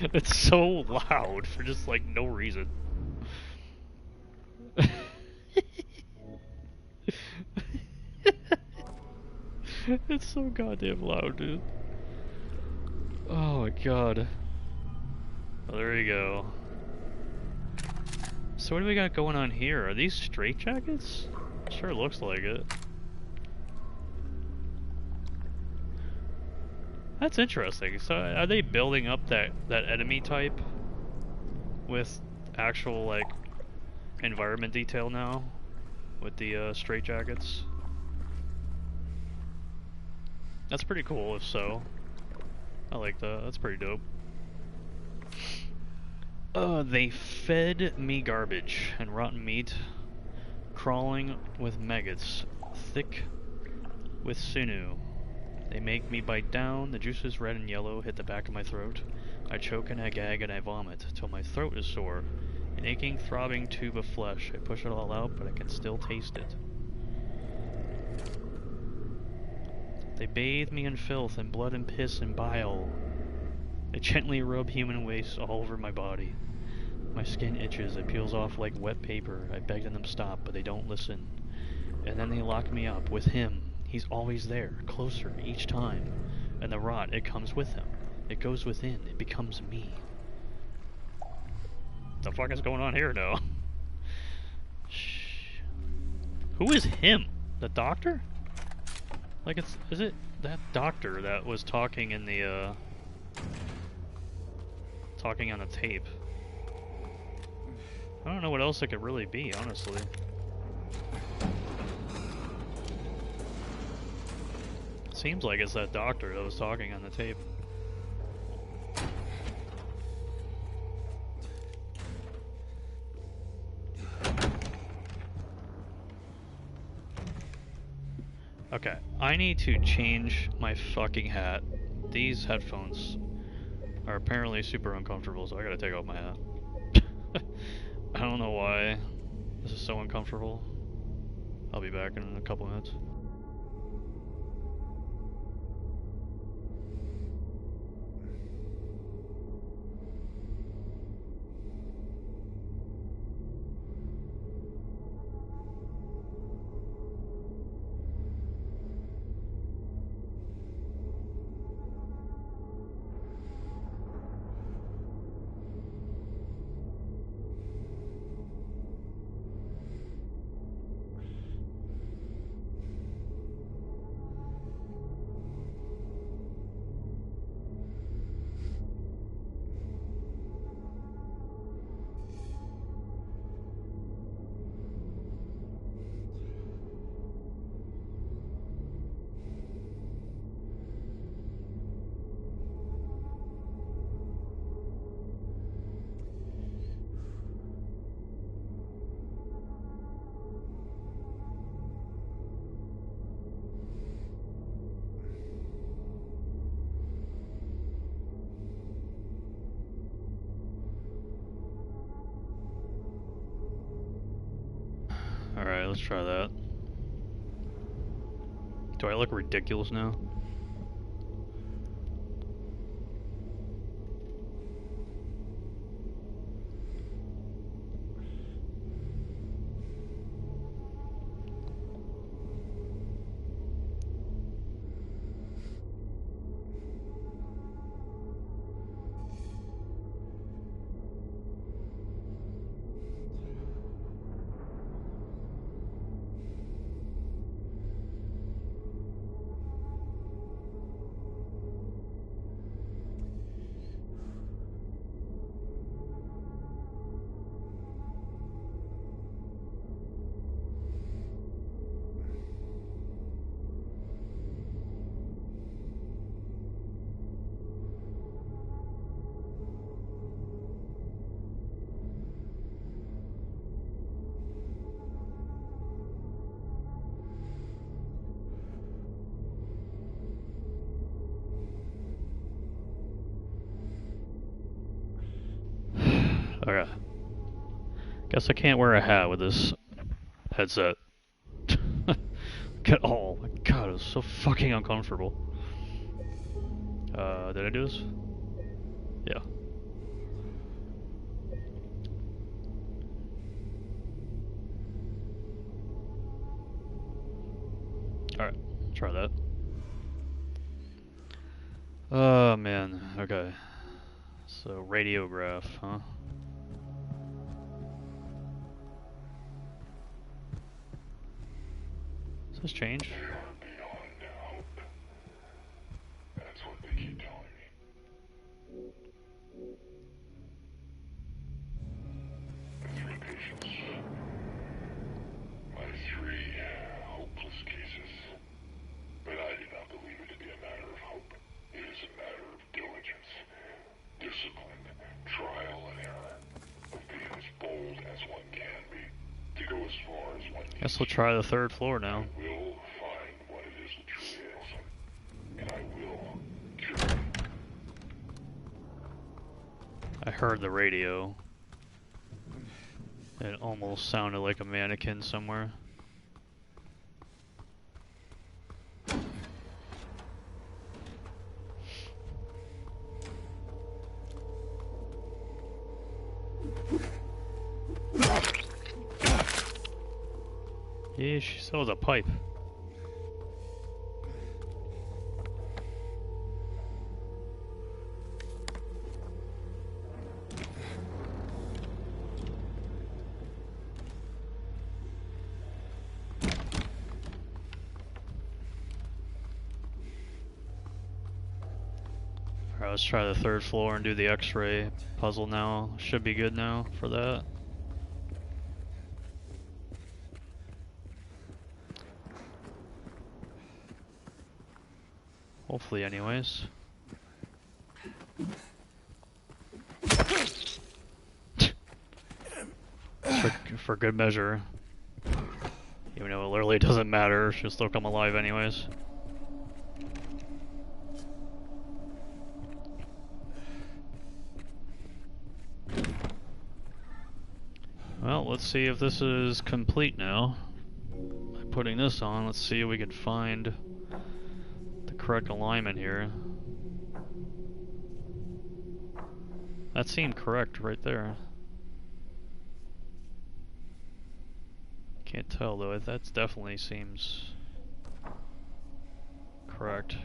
It's so loud for just like no reason. It's so goddamn loud, dude. Oh my god. Well, there you go. So what do we got going on here? Are these straitjackets? Sure looks like it. That's interesting. So are they building up that enemy type with actual like environment detail now with the straitjackets? That's pretty cool if so. I like that. That's pretty dope. They fed me garbage and rotten meat, crawling with maggots, thick with sinew. They make me bite down, the juices red and yellow hit the back of my throat. I choke and I gag and I vomit, till my throat is sore. An aching, throbbing tube of flesh. I push it all out, but I can still taste it. They bathe me in filth and blood and piss and bile. They gently rub human waste all over my body. My skin itches, it peels off like wet paper. I beg them to stop, but they don't listen. And then they lock me up with him. He's always there, closer each time. And the rot, it comes with him. It goes within, it becomes me. The fuck is going on here now? Shh. Who is him? The doctor? Like is it that doctor that was talking in the, talking on the tape? I don't know what else it could really be, honestly. Seems like it's that doctor that was talking on the tape. Okay, I need to change my fucking hat. These headphones are apparently super uncomfortable, so I gotta take off my hat. I don't know why this is so uncomfortable. I'll be back in a couple minutes. Alright, let's try that. Do I look ridiculous now? Okay. Guess I can't wear a hat with this headset. At all. My god, it was so fucking uncomfortable. Did I do this? Yeah. Alright, try that. Oh man, okay. So radiograph, huh? Does this change? That's what they keep telling me. The 3 patients. My 3 hopeless cases. But I do not believe it to be a matter of hope. It is a matter of diligence, discipline, trial and error, of being as bold as one can be, to go as far as one needs. Guess we'll try the 3rd floor now. I will find what it is that truly ails him, and I will cure him. I heard the radio. It almost sounded like a mannequin somewhere. Yeah, she sells a pipe. Alright, let's try the 3rd floor and do the X-ray puzzle now. Should be good now for that. Hopefully, anyways. for good measure. Even though it literally doesn't matter, she'll still come alive anyways. Well, let's see if this is complete now. By putting this on, let's see if we can find the correct alignment here. That seemed correct right there. Can't tell though, that definitely seems correct.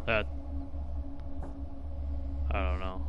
That, I don't know.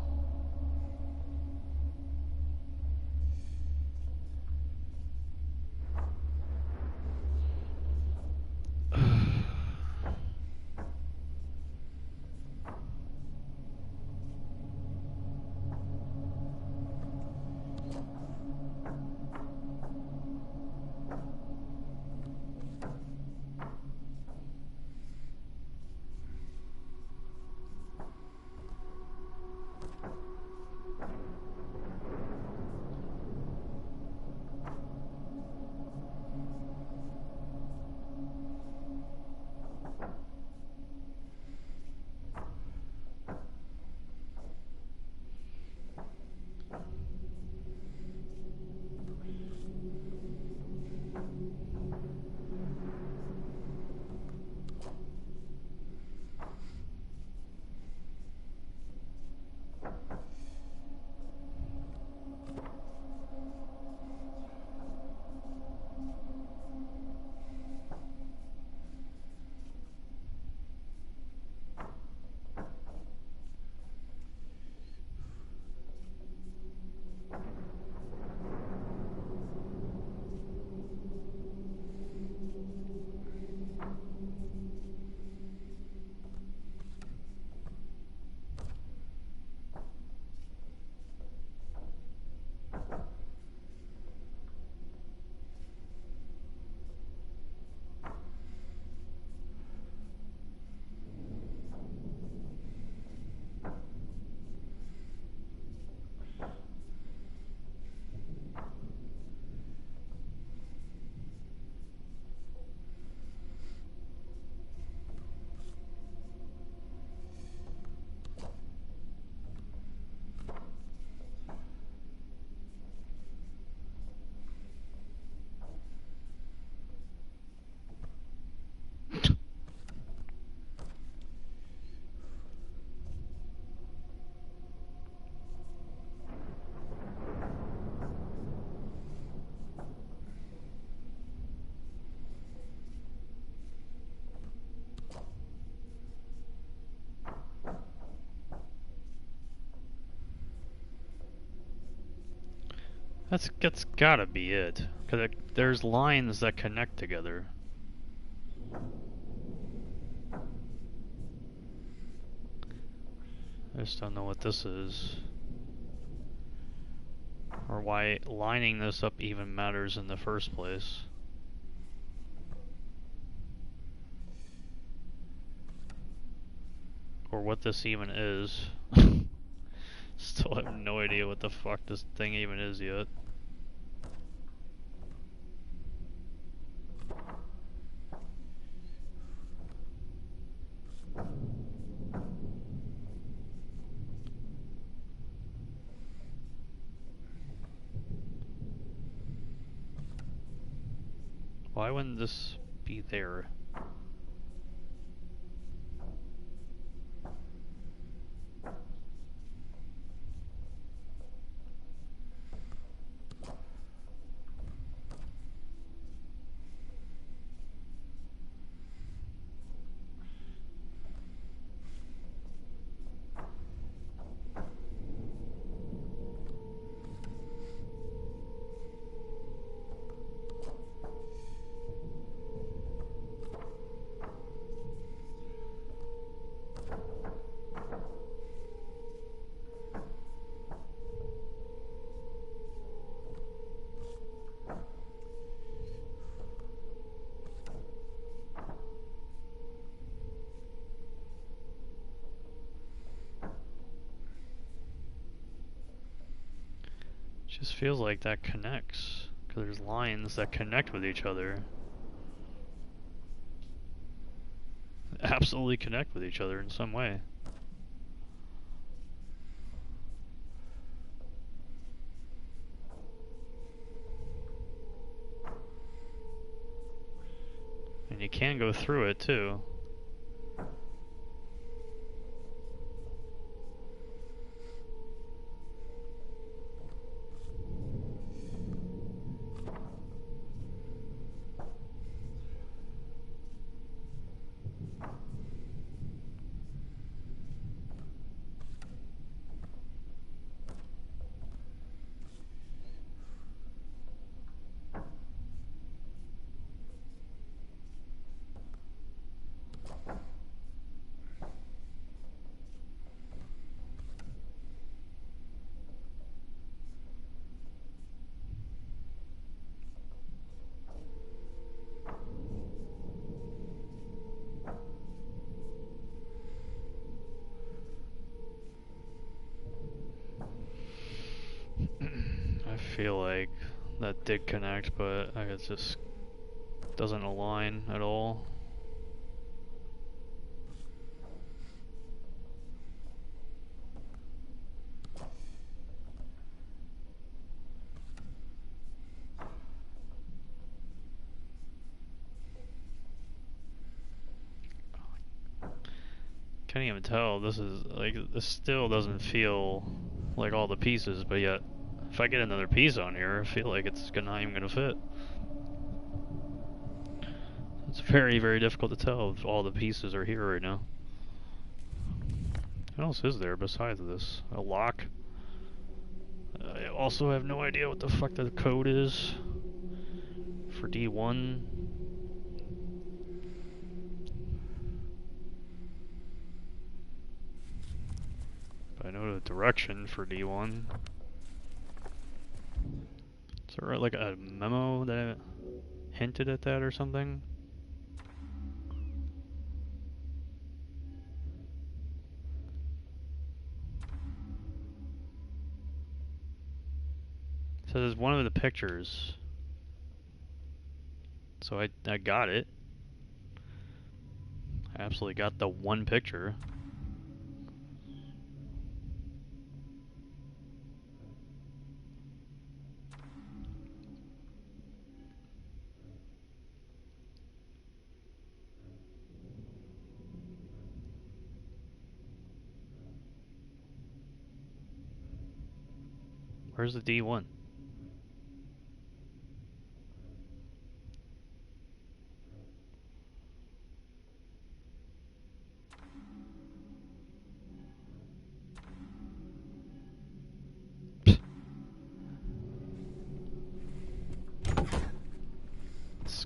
That's gotta be it. Cause there's lines that connect together. I just don't know what this is. Or why lining this up even matters in the first place. Or what this even is. Still have no idea what the fuck this thing even is yet. Why wouldn't this be there? Just feels like that connects. Because there's lines that connect with each other. Absolutely connect with each other in some way. And you can go through it too. I feel like that did connect, but it just doesn't align at all. Can't even tell. This is like, this still doesn't feel like all the pieces, but yet if I get another piece on here, I feel like it's not even gonna fit. It's very, very difficult to tell if all the pieces are here right now. What else is there besides this? A lock? I also have no idea what the fuck the code is for D1. But I know the direction for D1. Is there like a memo that hinted at that or something? So there's one of the pictures. So I got it. I absolutely got the one picture. Where's the D1?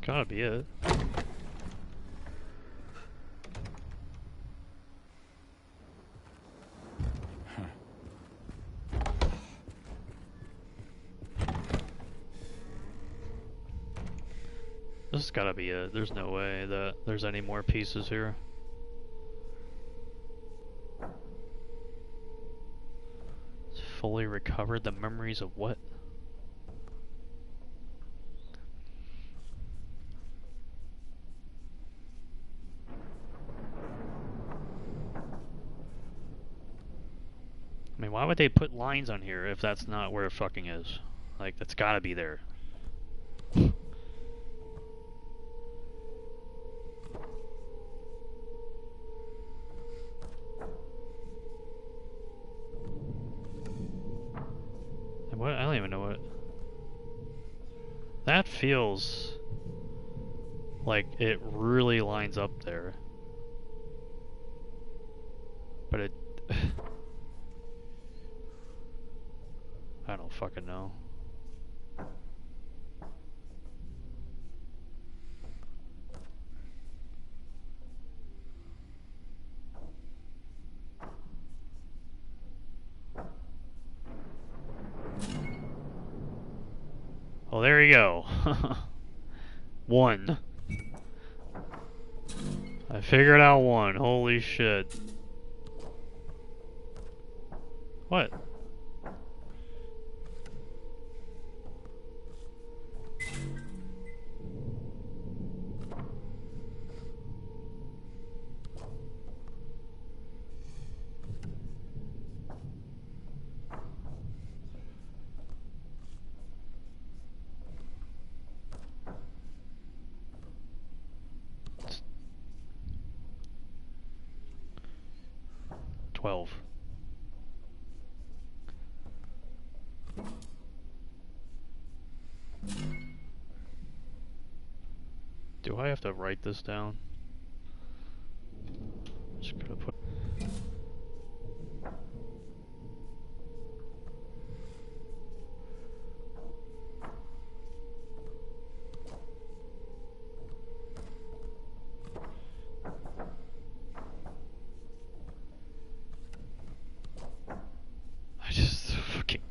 gotta be it. This has gotta be it. There's no way that there's any more pieces here. It's fully recovered the memories of what? I mean, why would they put lines on here if that's not where it fucking is? Like, that's gotta be there. What? I don't even know what. That feels like it really lines up there. But it... I don't fucking know. Well, there you go. One. I figured out one. Holy shit. What? Do I have to write this down? Just gonna put...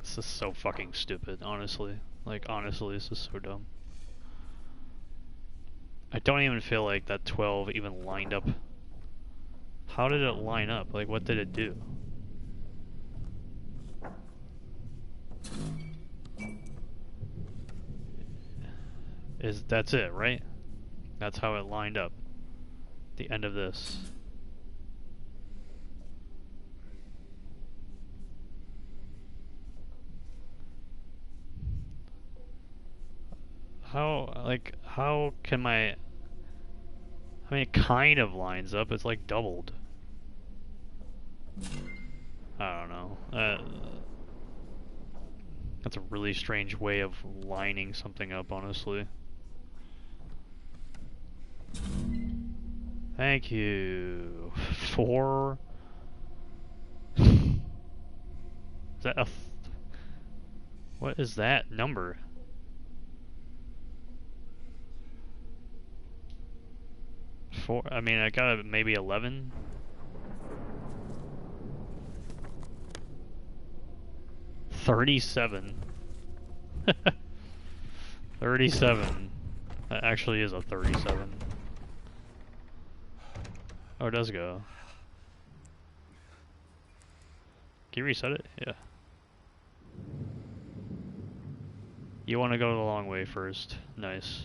This is so fucking stupid, honestly. Like, honestly, this is so dumb. I don't even feel like that 12 even lined up. How did it line up? Like, what did it do? That's it, right? That's how it lined up. The end of this. How can my... I mean, it kind of lines up. It's like doubled. I don't know. That's a really strange way of lining something up, honestly. Thank you. 4. Is that a... What is that number? 4. I mean, I got maybe 11. 37. 37. That actually is a 37. Oh, it does go. Can you reset it? Yeah. You want to go the long way first. Nice.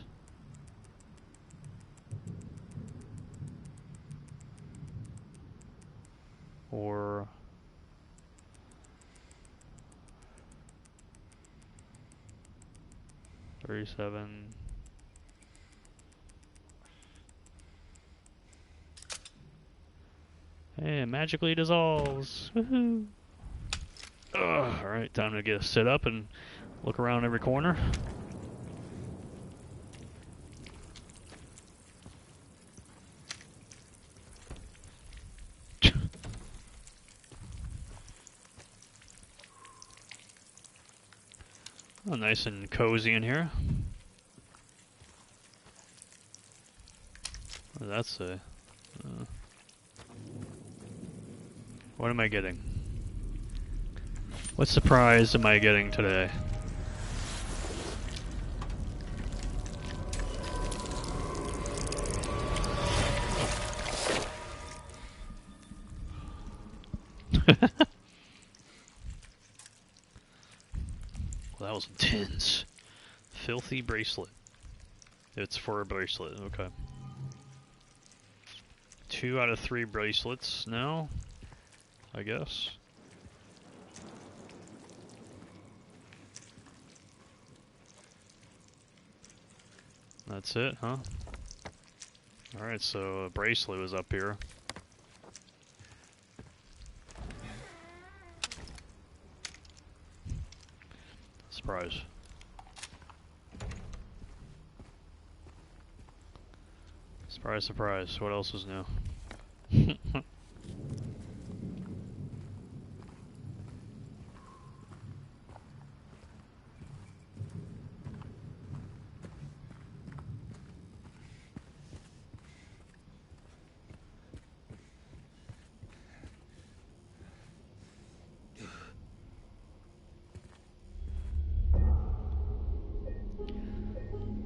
Or... $37. Hey, it magically dissolves. Woohoo! Alright, time to get sit up and look around every corner. Oh, nice and cozy in here. What did that say? What am I getting? What surprise am I getting today? Well, that was intense. Filthy bracelet. It's for a bracelet, okay. 2 out of 3 bracelets now, I guess. That's it, huh? Alright, so a bracelet was up here. Surprise. Surprise, surprise. What else is new?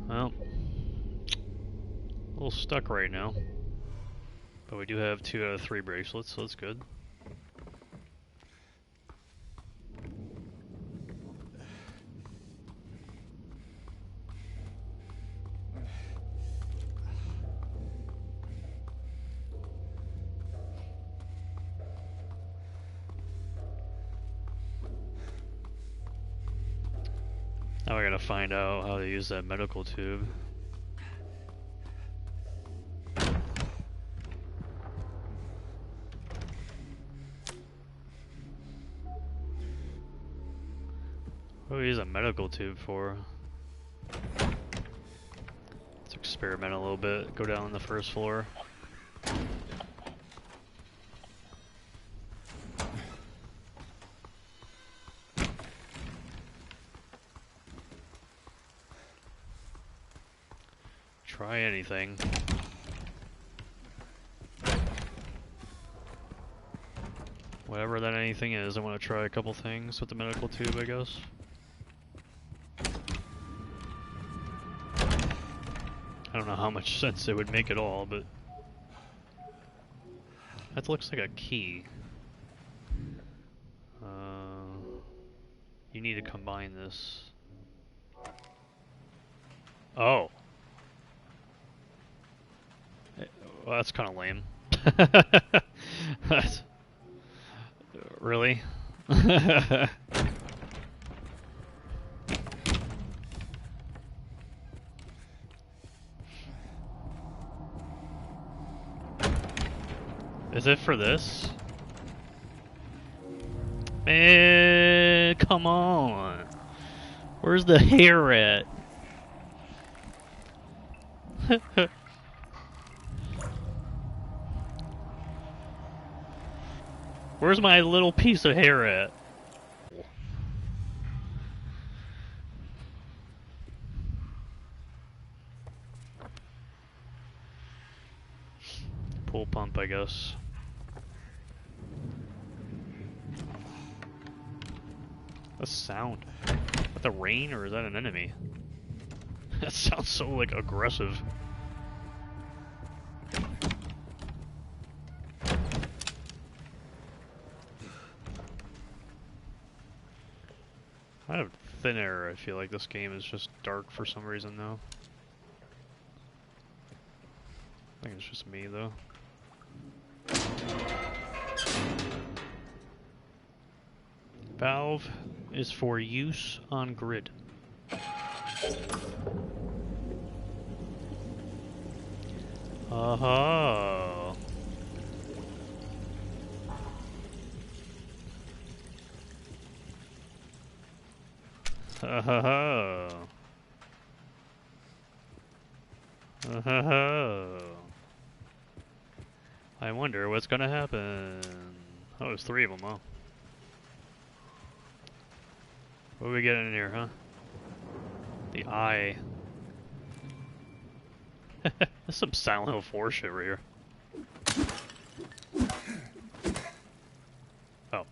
Well, a little stuck right now. But we do have 2 out of 3 bracelets, so that's good. Now I gotta find out how to use that medical tube. What do we use a medical tube for? Let's experiment a little bit. Go down on the first floor. Try anything. Whatever that anything is, I want to try a couple things with the medical tube, I guess. I don't know how much sense it would make at all, but... That looks like a key. You need to combine this. Oh. Well, that's kind of lame. That's... Really? Is it for this? Man, come on. Where's the hair at? Where's my little piece of hair at? Pull pump, I guess. What's sound? Is that the rain or is that an enemy? That sounds so like aggressive. I have thin air. I feel like this game is just dark for some reason though. I think it's just me though. Valve is for use on grid. Oh. Oh. I wonder what's gonna happen. Oh, there's 3 of them, huh? What do we get in here, huh? The eye. There's some Silent Hill 4 shit right here. Oh.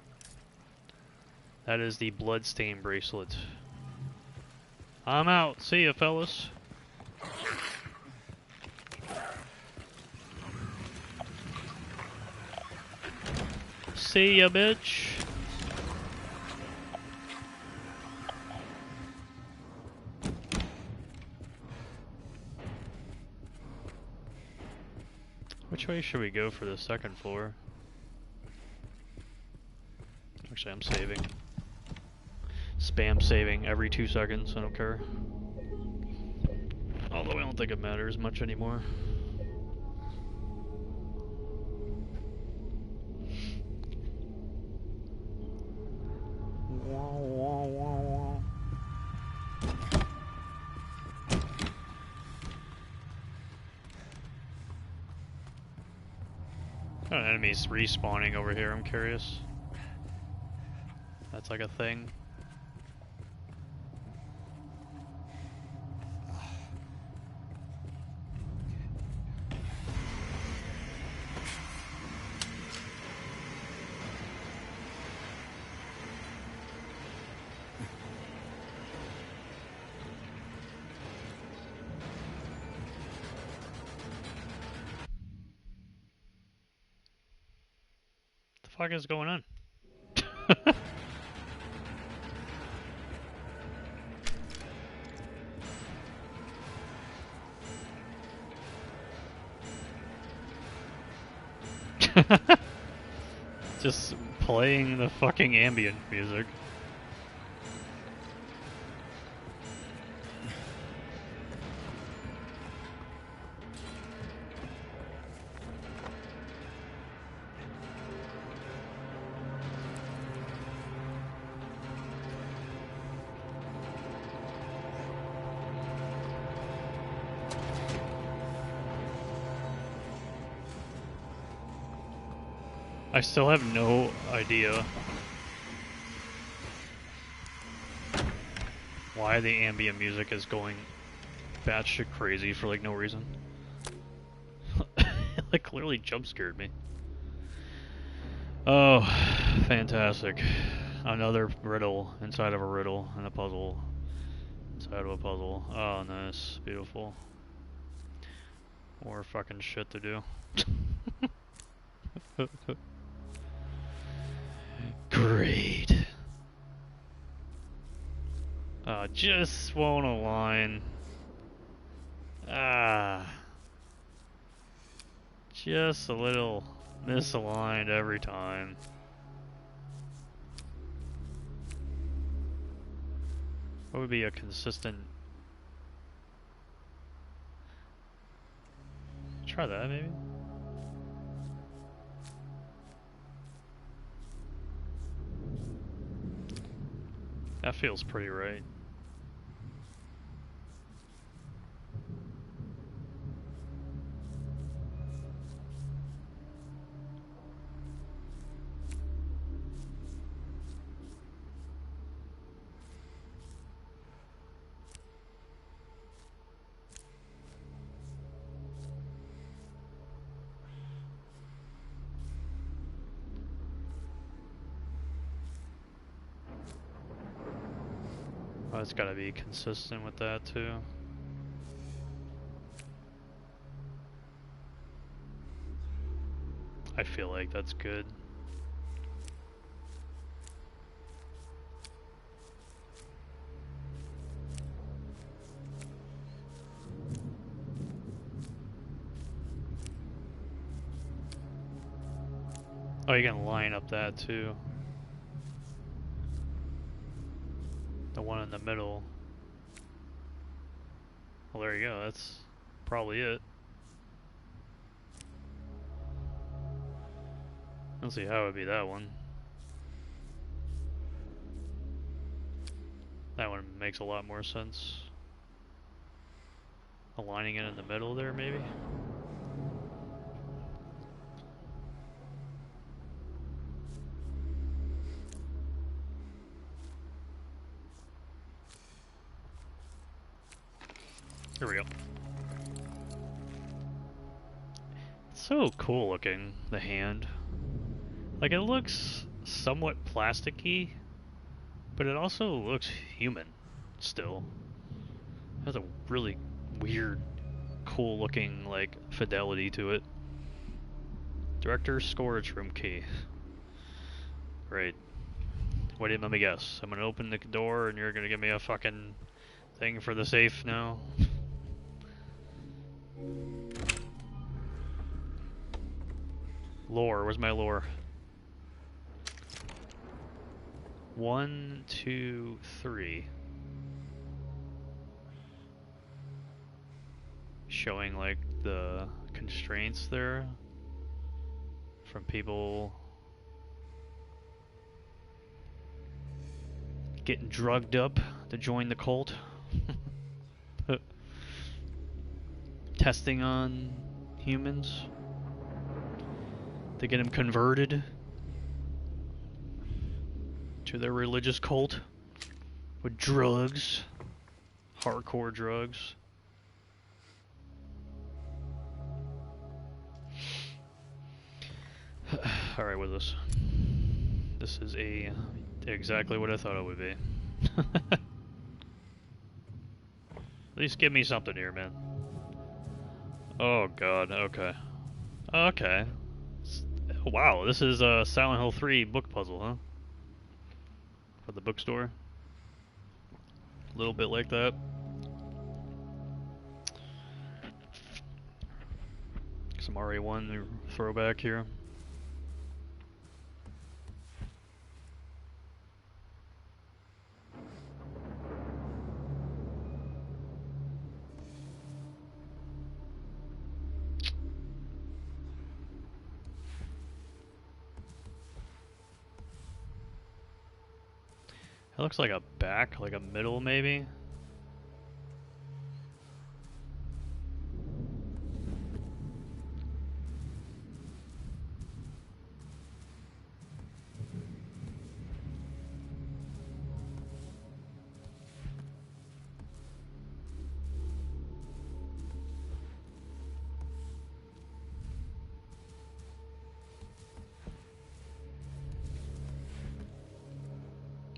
That is the bloodstain bracelet. I'm out. See ya, fellas. See ya, bitch. Which way should we go for the second floor? Actually, I'm saving. Spam saving every 2 seconds, I don't care. Although I don't think it matters much anymore. Oh, enemies respawning over here, I'm curious. That's like a thing. What the fuck is going on? Just playing the fucking ambient music. I still have no idea why the ambient music is going batshit crazy for like no reason. It like clearly jump scared me. Oh, fantastic. Another riddle inside of a riddle and a puzzle inside of a puzzle. Oh, nice. Beautiful. More fucking shit to do. Great. Just won't align. Just a little misaligned every time. What would be a consistent... Try that, maybe? That feels pretty right. Oh, it's gotta be consistent with that too. I feel like that's good. Oh, you can line up that too. The one in the middle. Well, there you go. That's probably it. I don't see how it would be that one. That one makes a lot more sense. Aligning it in the middle there, maybe? Here we go. so cool looking, the hand. Like, it looks somewhat plasticky, but it also looks human still. It has a really weird, cool looking, like, fidelity to it. Director's storage room key. Right. Wait, let me guess. I'm gonna open the door and you're gonna give me a fucking thing for the safe now? Lore, where's my lore? 1, 2, 3. Showing like the constraints there from people getting drugged up to join the cult. Testing on humans to get them converted to their religious cult with drugs, hardcore drugs. Alright, with this. This is exactly what I thought it would be. At least give me something here, man. Oh god, okay. Okay. Wow, this is a Silent Hill 3 book puzzle, huh? For the bookstore. A little bit like that. Some RA1 throwback here. It looks like a back, like a middle maybe.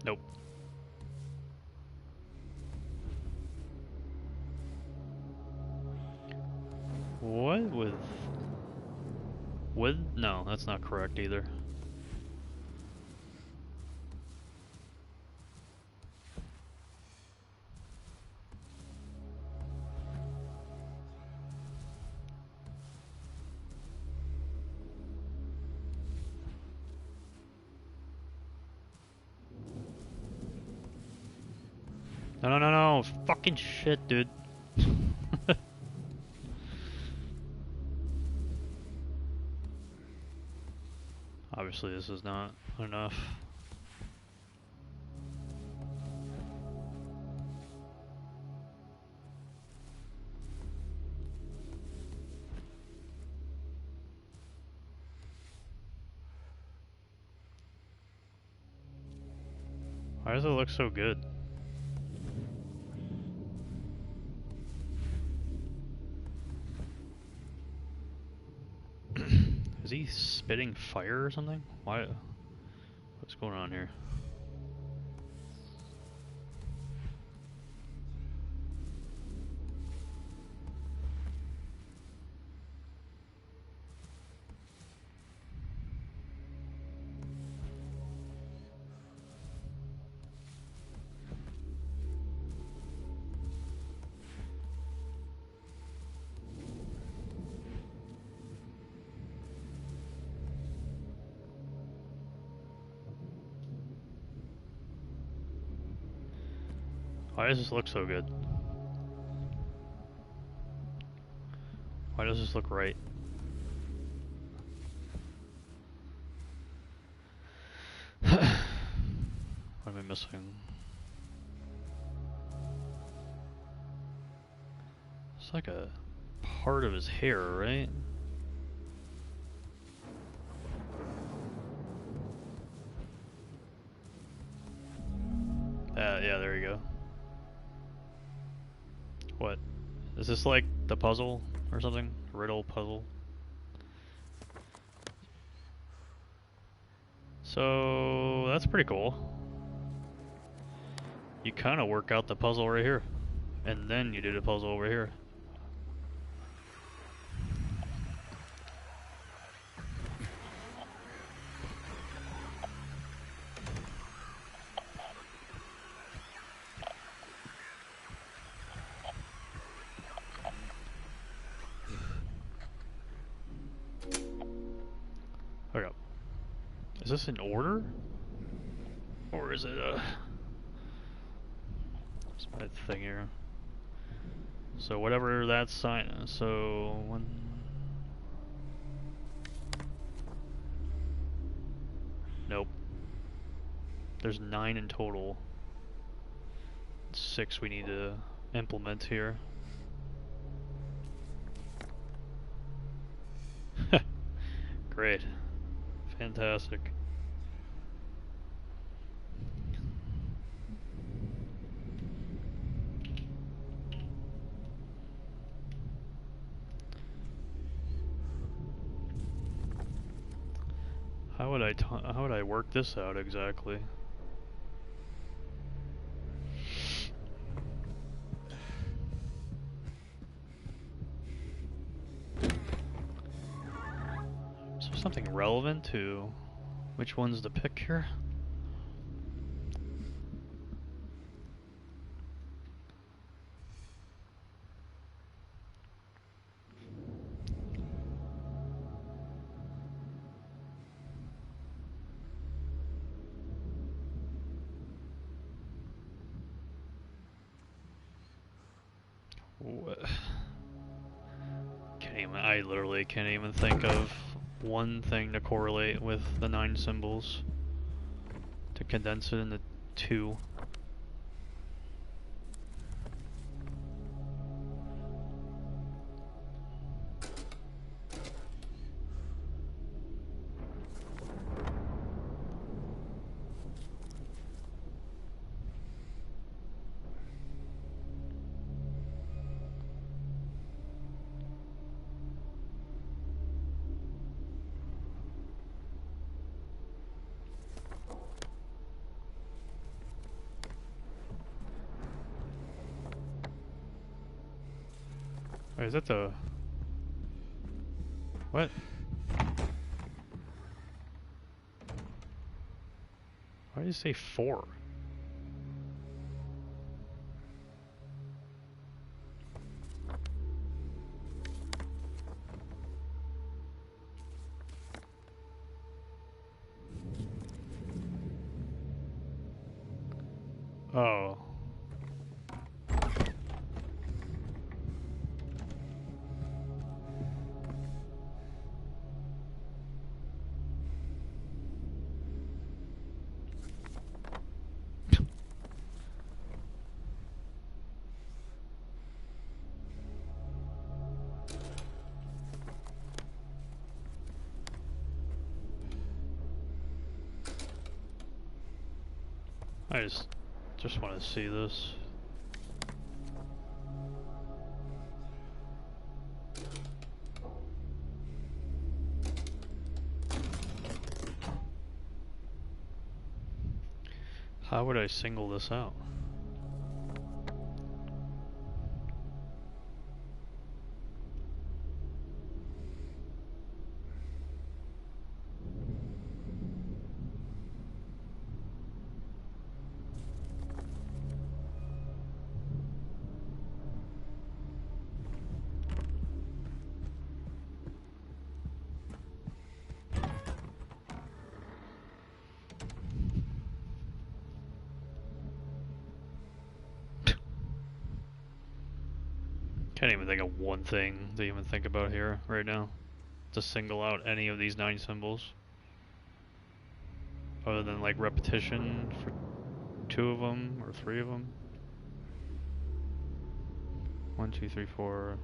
Nope. What with... No, that's not correct either. No, no, no, no. Fucking shit, dude. Obviously, this is not enough. Why does it look so good? Is he spitting fire or something? Why? What's going on here? Why does this look so good? Why does this look right? What am I missing? It's like a part of his hair, right? Yeah, there you go. What? Is this like the puzzle or something? Riddle puzzle? So that's pretty cool. You kind of work out the puzzle right here, and then you do the puzzle over here. Okay. Is this in order? Or is it a... What's my thing here? So whatever that sign is, so... One... Nope. There's 9 in total. 6 we need to implement here. Great. Fantastic. How would I work this out exactly? Is there something relevant to which one's to pick here? I literally can't even think of one thing to correlate with the 9 symbols to condense it into 2. Wait, is that the... What? Why do you say 4? Oh. I just want to see this. How would I single this out? Can't even think of one thing to even think about here right now to single out any of these 9 symbols. Other than like repetition for 2 of them or 3 of them. 1, 2, 3, 4.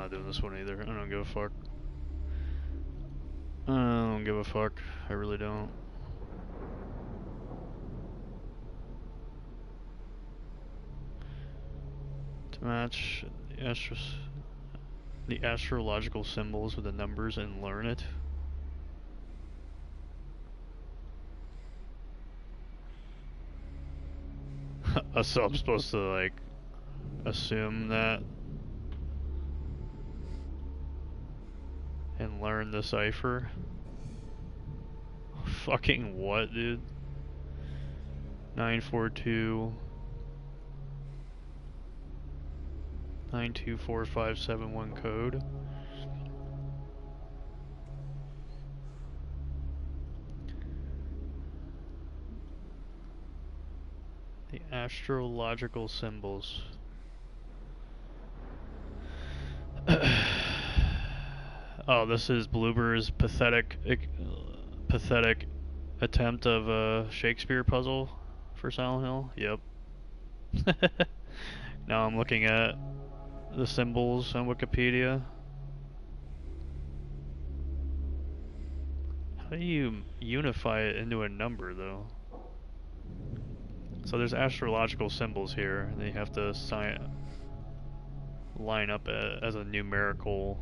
not doing this one either. I don't give a fuck. I don't give a fuck. I really don't. To match the astrological symbols with the numbers and learn it. So I'm supposed to like assume that and learn the cipher? Fucking what, dude? 942 924571 code. The astrological symbols. Oh, this is Bloober's pathetic attempt of a Shakespeare puzzle for Silent Hill. Yep. Now I'm looking at the symbols on Wikipedia. How do you unify it into a number, though? So there's astrological symbols here, and they have to line up as a numerical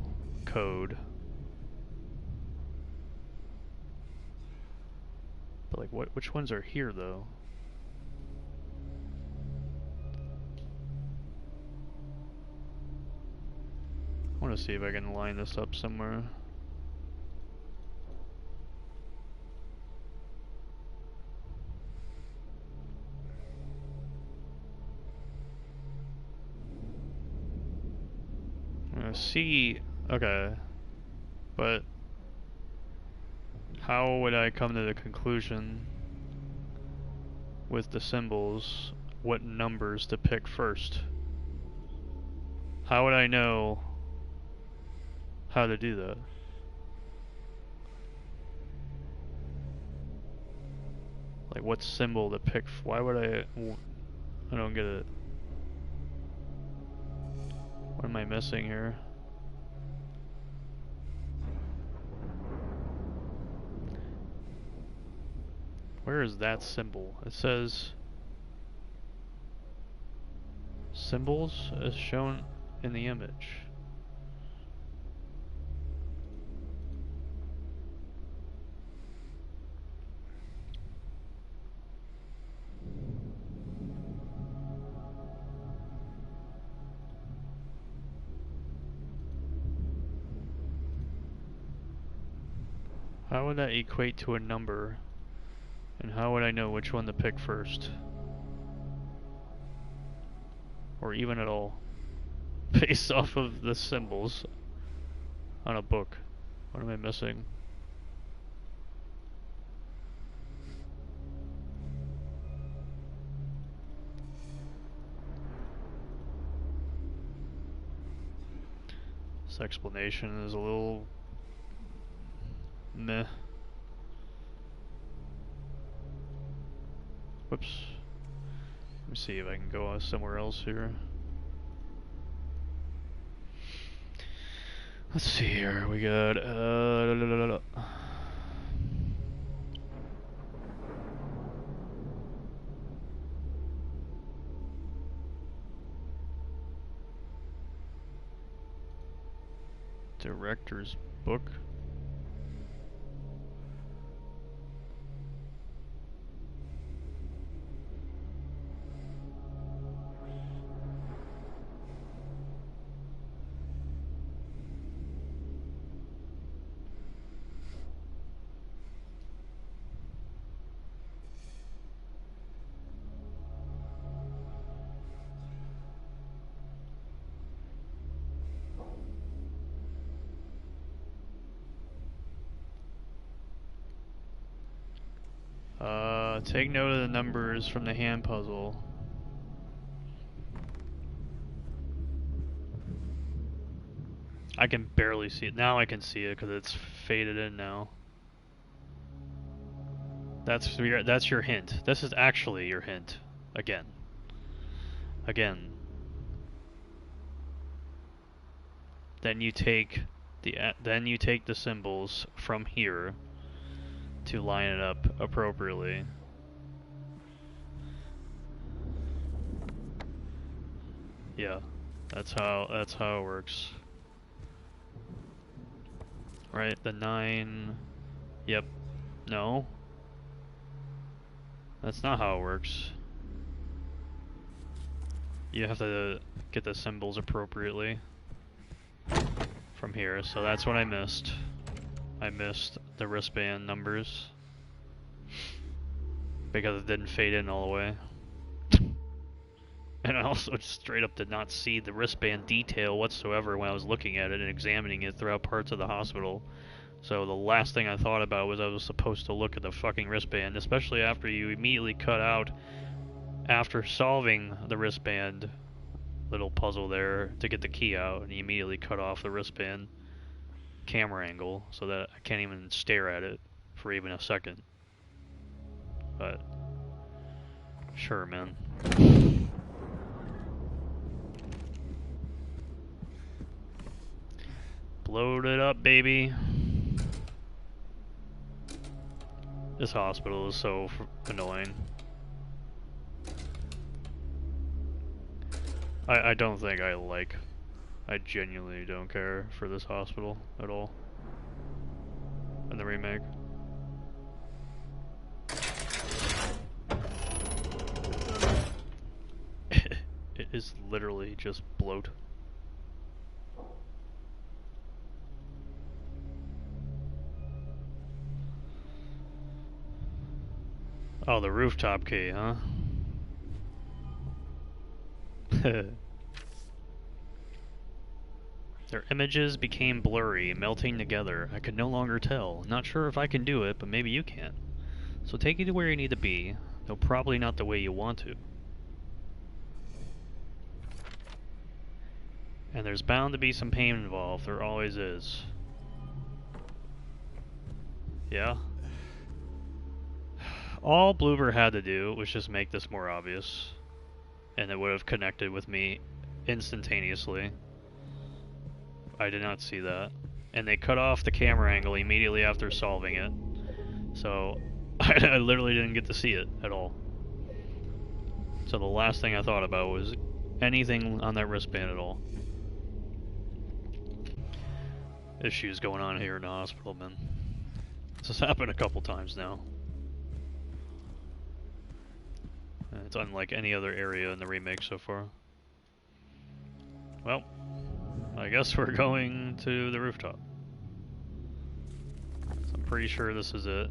code. But like, which ones are here, though? I want to see if I can line this up somewhere. C, okay, but how would I come to the conclusion with the symbols what numbers to pick first? How would I know how to do that? Like what symbol to pick? Why would I don't get it. What am I missing here? Where is that symbol? It says symbols as shown in the image. How would that equate to a number? And how would I know which one to pick first? Or even at all? Based off of the symbols on a book. What am I missing? This explanation is a little meh. Whoops. Let me see if I can go somewhere else here. Let's see here. We got director's book. Take note of the numbers from the hand puzzle. I can barely see it. Now I can see it because it's faded in now. That's your hint. This is actually your hint. Again. Then you take the symbols from here to line it up appropriately. Yeah, that's how it works. Right, the 9. Yep. No. That's not how it works. You have to get the symbols appropriately from here, so that's what I missed. I missed the wristband numbers because it didn't fade in all the way. And I also just straight up did not see the wristband detail whatsoever when I was looking at it and examining it throughout parts of the hospital. So the last thing I thought about was I was supposed to look at the fucking wristband, especially after you immediately cut out after solving the wristband little puzzle there to get the key out, and you immediately cut off the wristband camera angle so that I can't even stare at it for even a second. But sure, man. Load it up, baby. This hospital is so annoying. I don't think I genuinely don't care for this hospital at all in the remake. It is literally just bloat. Oh, the rooftop key, huh? Their images became blurry, melting together. I could no longer tell. Not sure if I can do it, but maybe you can. So take you to where you need to be, though probably not the way you want to. And there's bound to be some pain involved, there always is. Yeah? All Bloober had to do was just make this more obvious, and it would have connected with me instantaneously. I did not see that. And they cut off the camera angle immediately after solving it, so I literally didn't get to see it at all. So the last thing I thought about was anything on that wristband at all. Issues going on here in the hospital, man. This has happened a couple times now. It's unlike any other area in the remake so far. Well, I guess we're going to the rooftop. So I'm pretty sure this is it.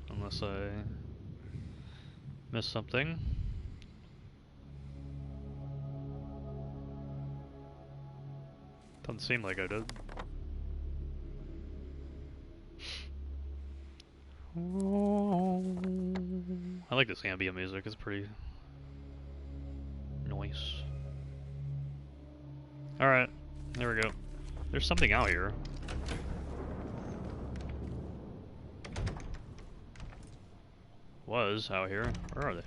Unless I missed something. Doesn't seem like I did. I like this ambient music, it's pretty nice. Alright, there we go. There's something out here. Was out here. Where are they?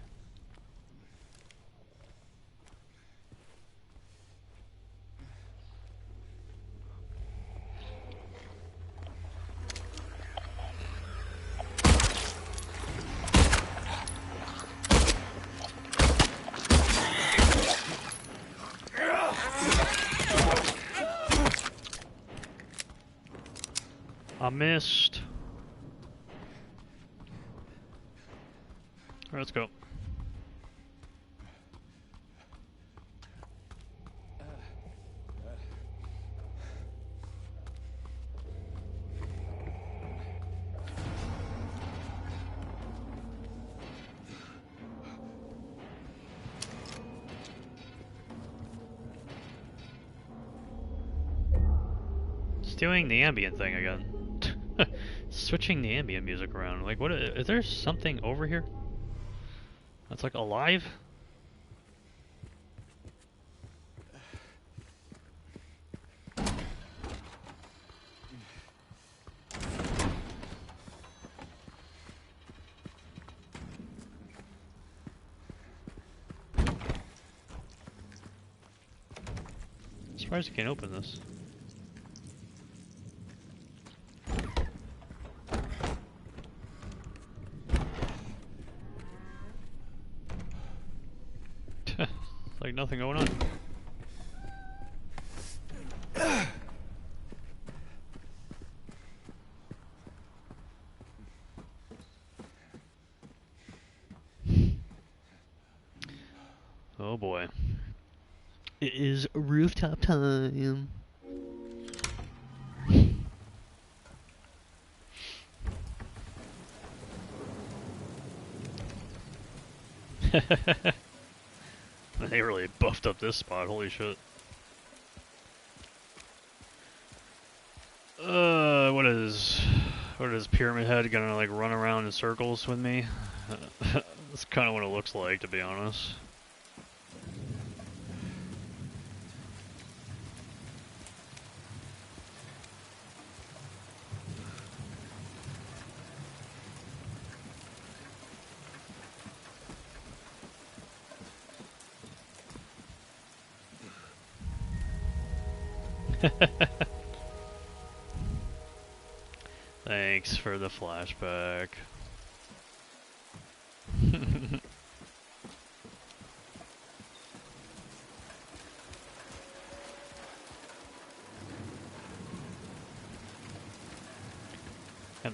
I missed. Alright, let's go. It's doing the ambient thing again. Switching the ambient music around. Like, what? Is there something over here that's like alive? I'm surprised you can't open this. Like nothing going on. Oh boy. It is rooftop time. They really buffed up this spot, holy shit. What is Pyramid Head gonna like run around in circles with me? That's kinda what it looks like, to be honest. Thanks for the flashback. And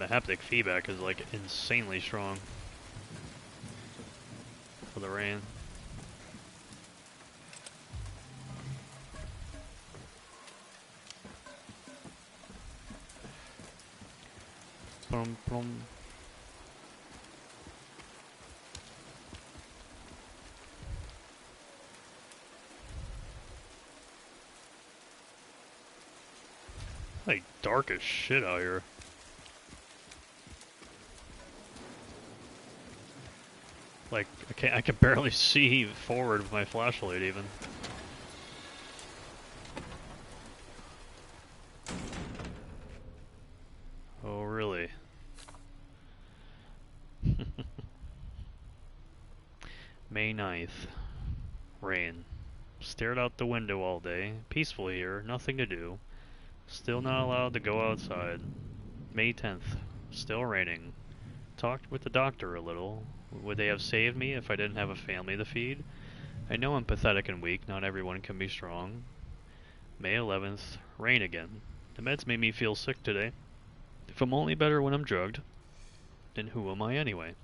the haptic feedback is like insanely strong for the rain. Plum, plum. Like dark as shit out here. Like I can barely see forward with my flashlight even. Oh really? May 9th. Rain. Stared out the window all day. Peaceful here, nothing to do. Still not allowed to go outside. May 10th. Still raining. Talked with the doctor a little. Would they have saved me if I didn't have a family to feed? I know I'm pathetic and weak, not everyone can be strong. May 11th. Rain again. The meds made me feel sick today. If I'm only better when I'm drugged, then who am I anyway?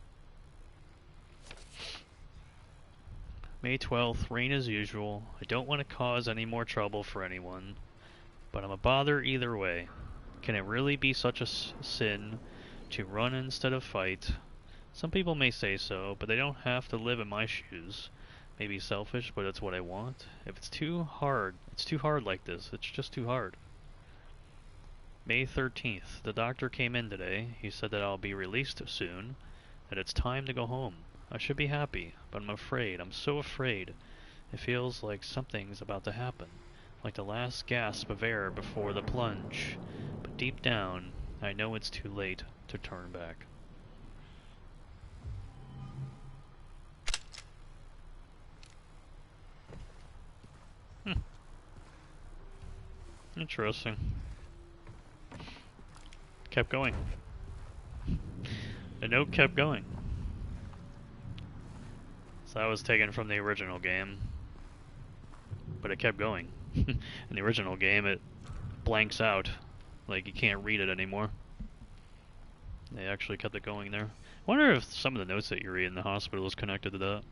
May 12th, rain as usual. I don't want to cause any more trouble for anyone, but I'm a bother either way. Can it really be such a sin to run instead of fight? Some people may say so, but they don't have to live in my shoes. Maybe selfish, but it's what I want. If it's too hard like this. It's just too hard. May 13th, the doctor came in today. He said that I'll be released soon, that it's time to go home. I should be happy, but I'm afraid. I'm so afraid. It feels like something's about to happen, like the last gasp of air before the plunge. But deep down, I know it's too late to turn back. Interesting. Kept going. The note kept going. So that was taken from the original game, but it kept going. In the original game, it blanks out, like you can't read it anymore. They actually kept it going there. I wonder if some of the notes that you read in the hospital is connected to that.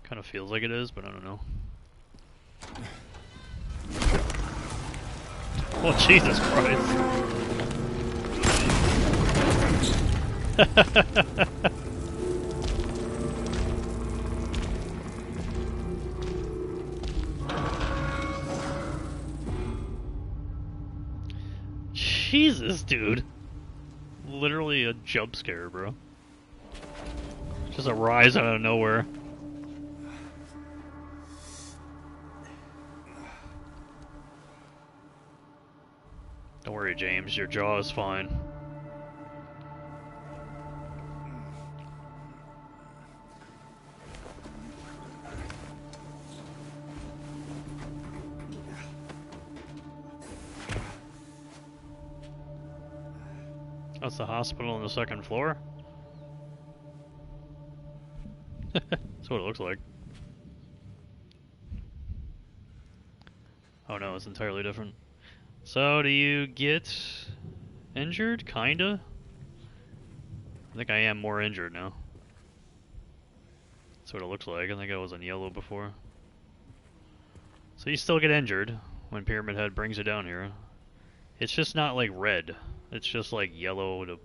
Kind of feels like it is, but I don't know. Oh, Jesus Christ. Jesus, dude. Literally a jump scare, bro. Just a rise out of nowhere. Don't worry, James. Your jaw is fine. That's the hospital on the second floor? So what it looks like. Oh no, it's entirely different. So, do you get injured? Kinda? I think I am more injured now. That's what it looks like. I think I was in yellow before. So you still get injured when Pyramid Head brings you down here. It's just not like red. It's just like yellow to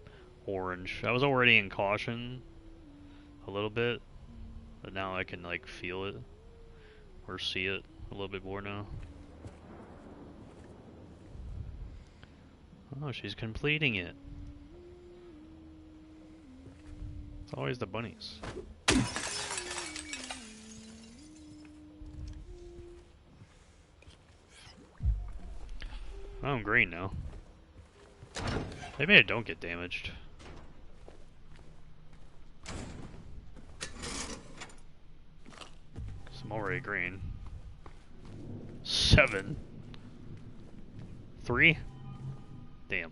orange. I was already in caution a little bit, but now I can like feel it or see it a little bit more now. Oh, she's completing it. It's always the bunnies. Oh, I'm green now. Maybe I don't get damaged. Cause I'm already green. 7. 3? Damn.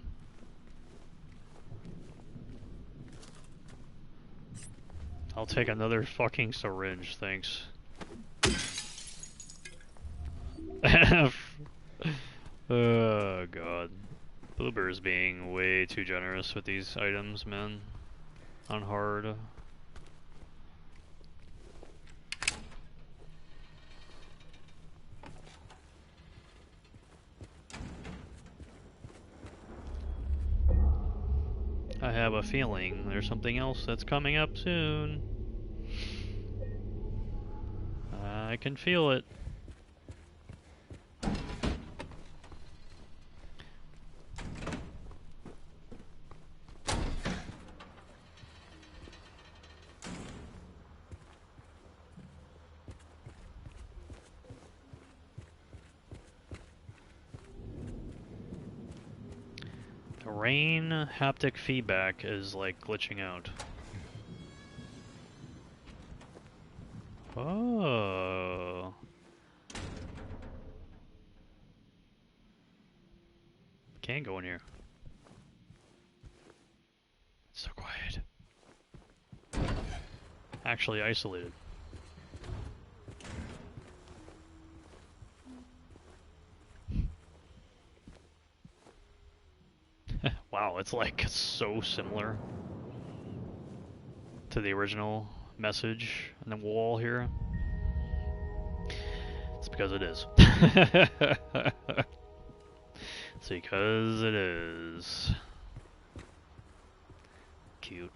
I'll take another fucking syringe, thanks. Oh god. Bloober is being way too generous with these items, man. On hard. I have a feeling there's something else that's coming up soon. I can feel it. Rain haptic feedback is like glitching out. Oh. Can't go in here. It's so quiet. Actually isolated. Wow, it's like so similar to the original message on the wall here. It's because it is. It's because it is. Cute.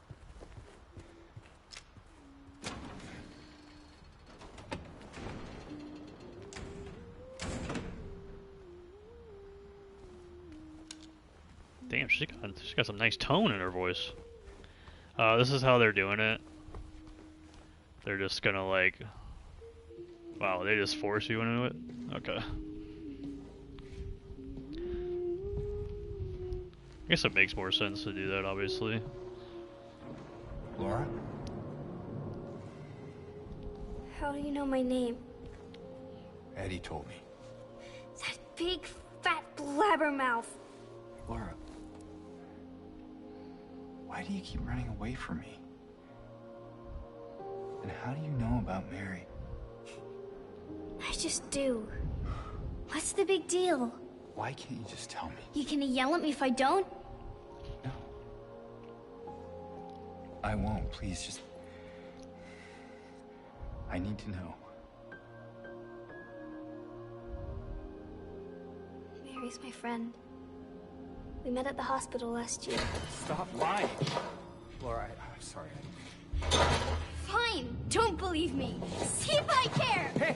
Damn, she's got some nice tone in her voice. This is how they're doing it. They're just gonna like... Wow, they just force you into it? Okay. I guess it makes more sense to do that, obviously. Laura? How do you know my name? Eddie told me. That big, fat blabbermouth. Laura, why do you keep running away from me? And how do you know about Mary? I just do. What's the big deal? Why can't you just tell me? You gonna yell at me if I don't? No. I won't, please, just... I need to know. Mary's my friend. We met at the hospital last year. Stop lying! Laura, I'm sorry. Fine! Don't believe me! See if I care! Hey!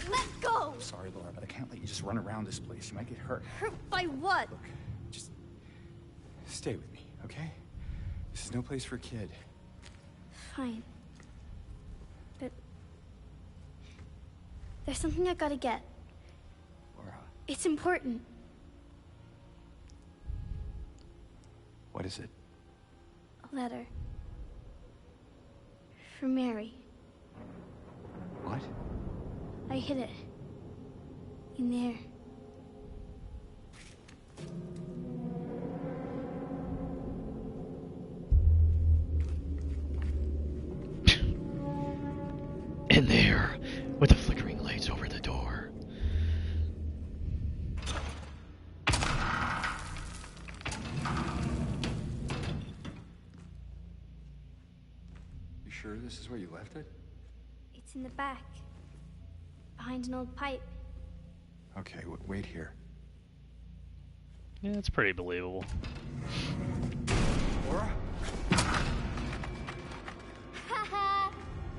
Let go! I'm sorry, Laura, but I can't let you just run around this place. You might get hurt. Hurt by what? Look, just stay with me, okay? This is no place for a kid. Fine. But... there's something I gotta get. Laura. It's important. What is it? A letter. For Mary. What? I hid it. In there. in there with the flickering lights over the door. You sure this is where you left it? It's in the back. Behind an old pipe. Okay, wait here. Yeah, it's pretty believable. Laura? Haha!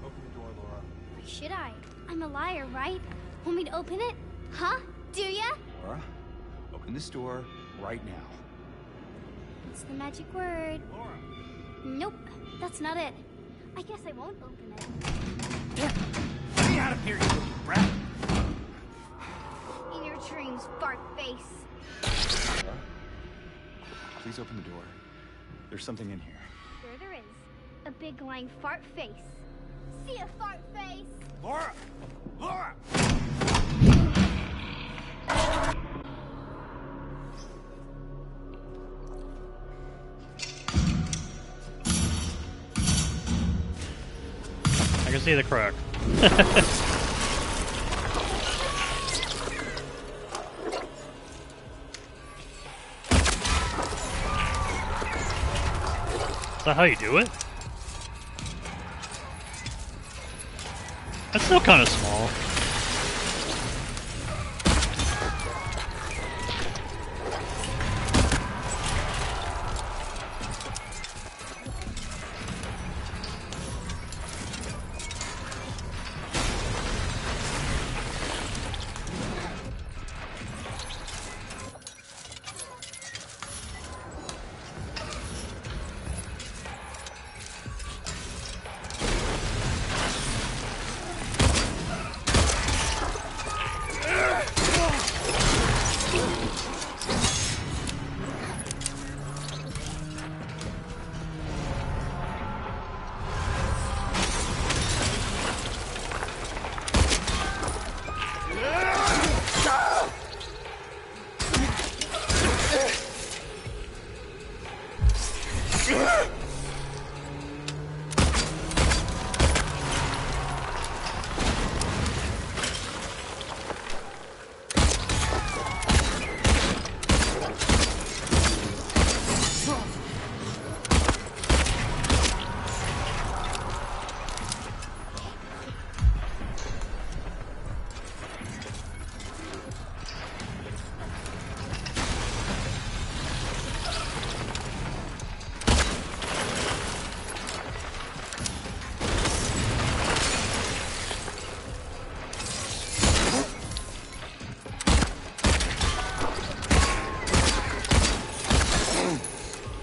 Open the door, Laura. Why should I? I'm a liar, right? Want me to open it? Huh? Do ya? Laura, open this door right now. What's the magic word? Laura! Nope, that's not it. I guess I won't open it. Get me out of here, you little brat! In your dreams, fart face. Laura, please open the door. There's something in here. Sure there is. A big lying fart face. See ya, fart face! Laura! Laura! I can see the crack. Is that how you do it? That's still kind of small.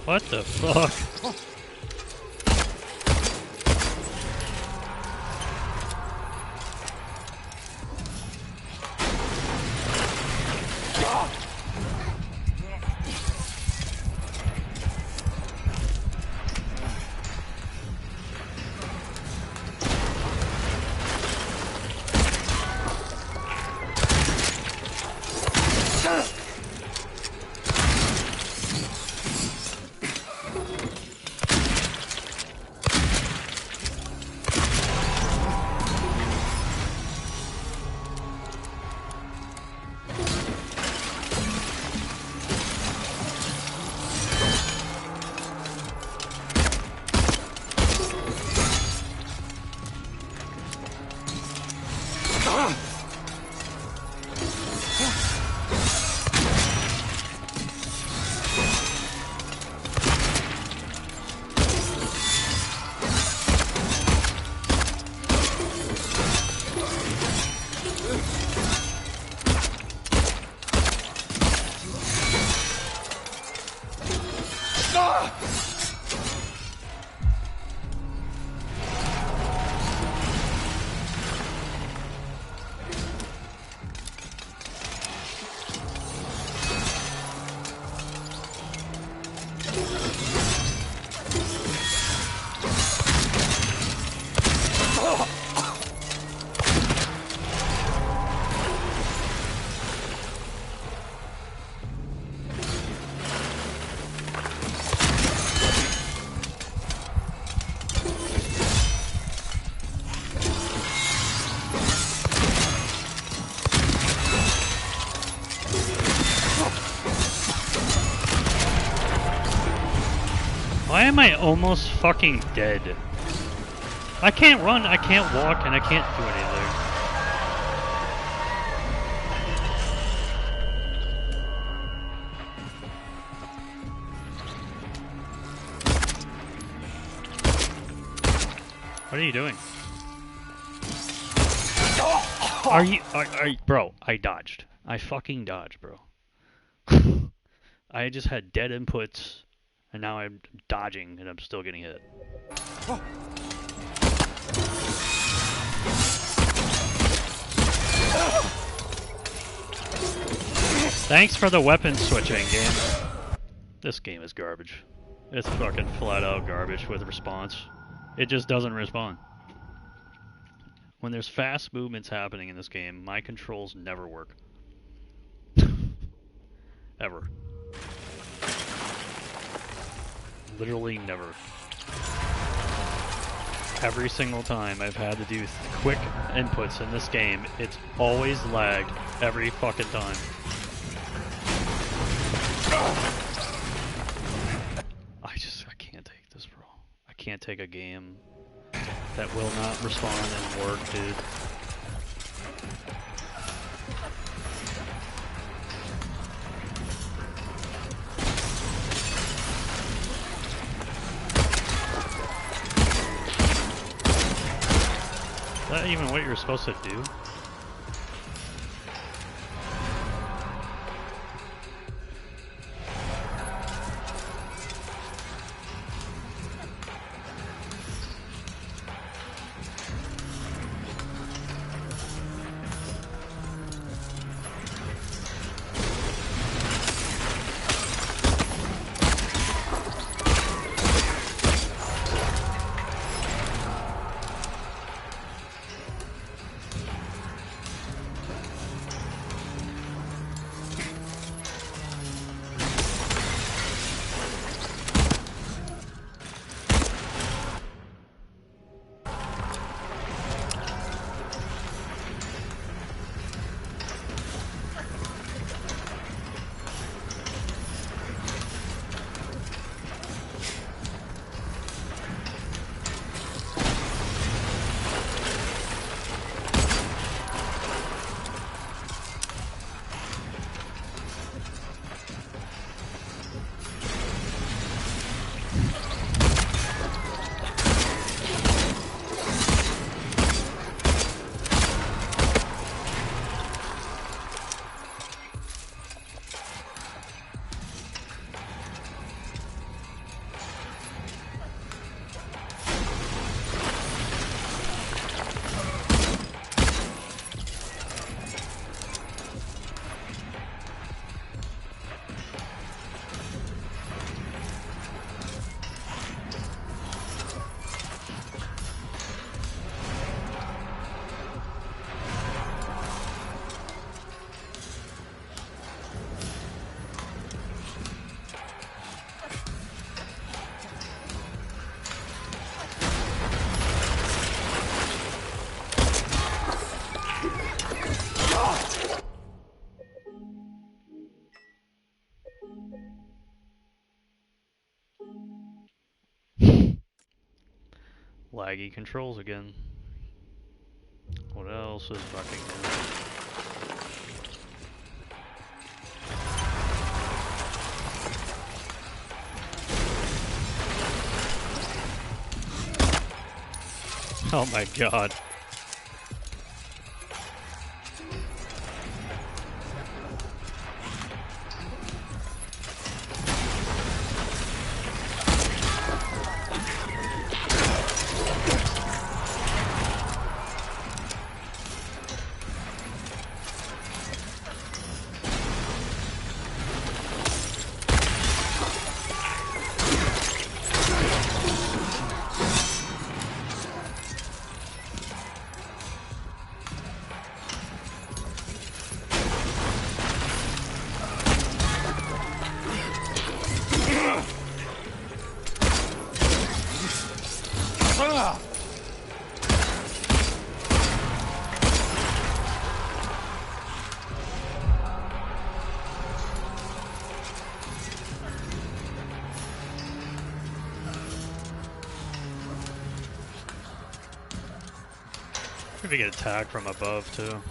What the fuck? Why am I almost fucking dead? I can't run, I can't walk, and I can't do anything. What are you doing? Are you, bro, I dodged. I fucking dodged, bro. I just had dead inputs, and now I'm dodging, and I'm still getting hit. Thanks for the weapon switching, game. This game is garbage. It's fucking flat out garbage with response. It just doesn't respond. When there's fast movements happening in this game, my controls never work. Ever. Literally never. Every single time I've had to do quick inputs in this game, it's always lagged every fucking time. I can't take this, bro. I can't take a game that will not respond and work, dude. Is that even what you're supposed to do? Laggy controls again. What else is fucking new? Oh my god. If you get attacked from above too.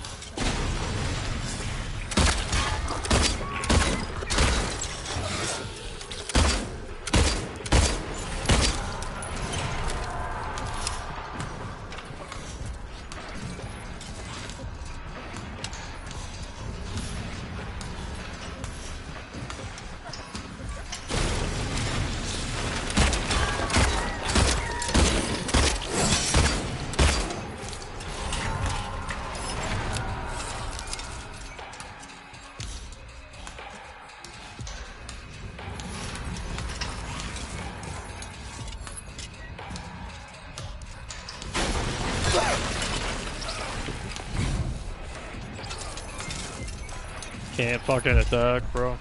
Can't fucking attack, bro.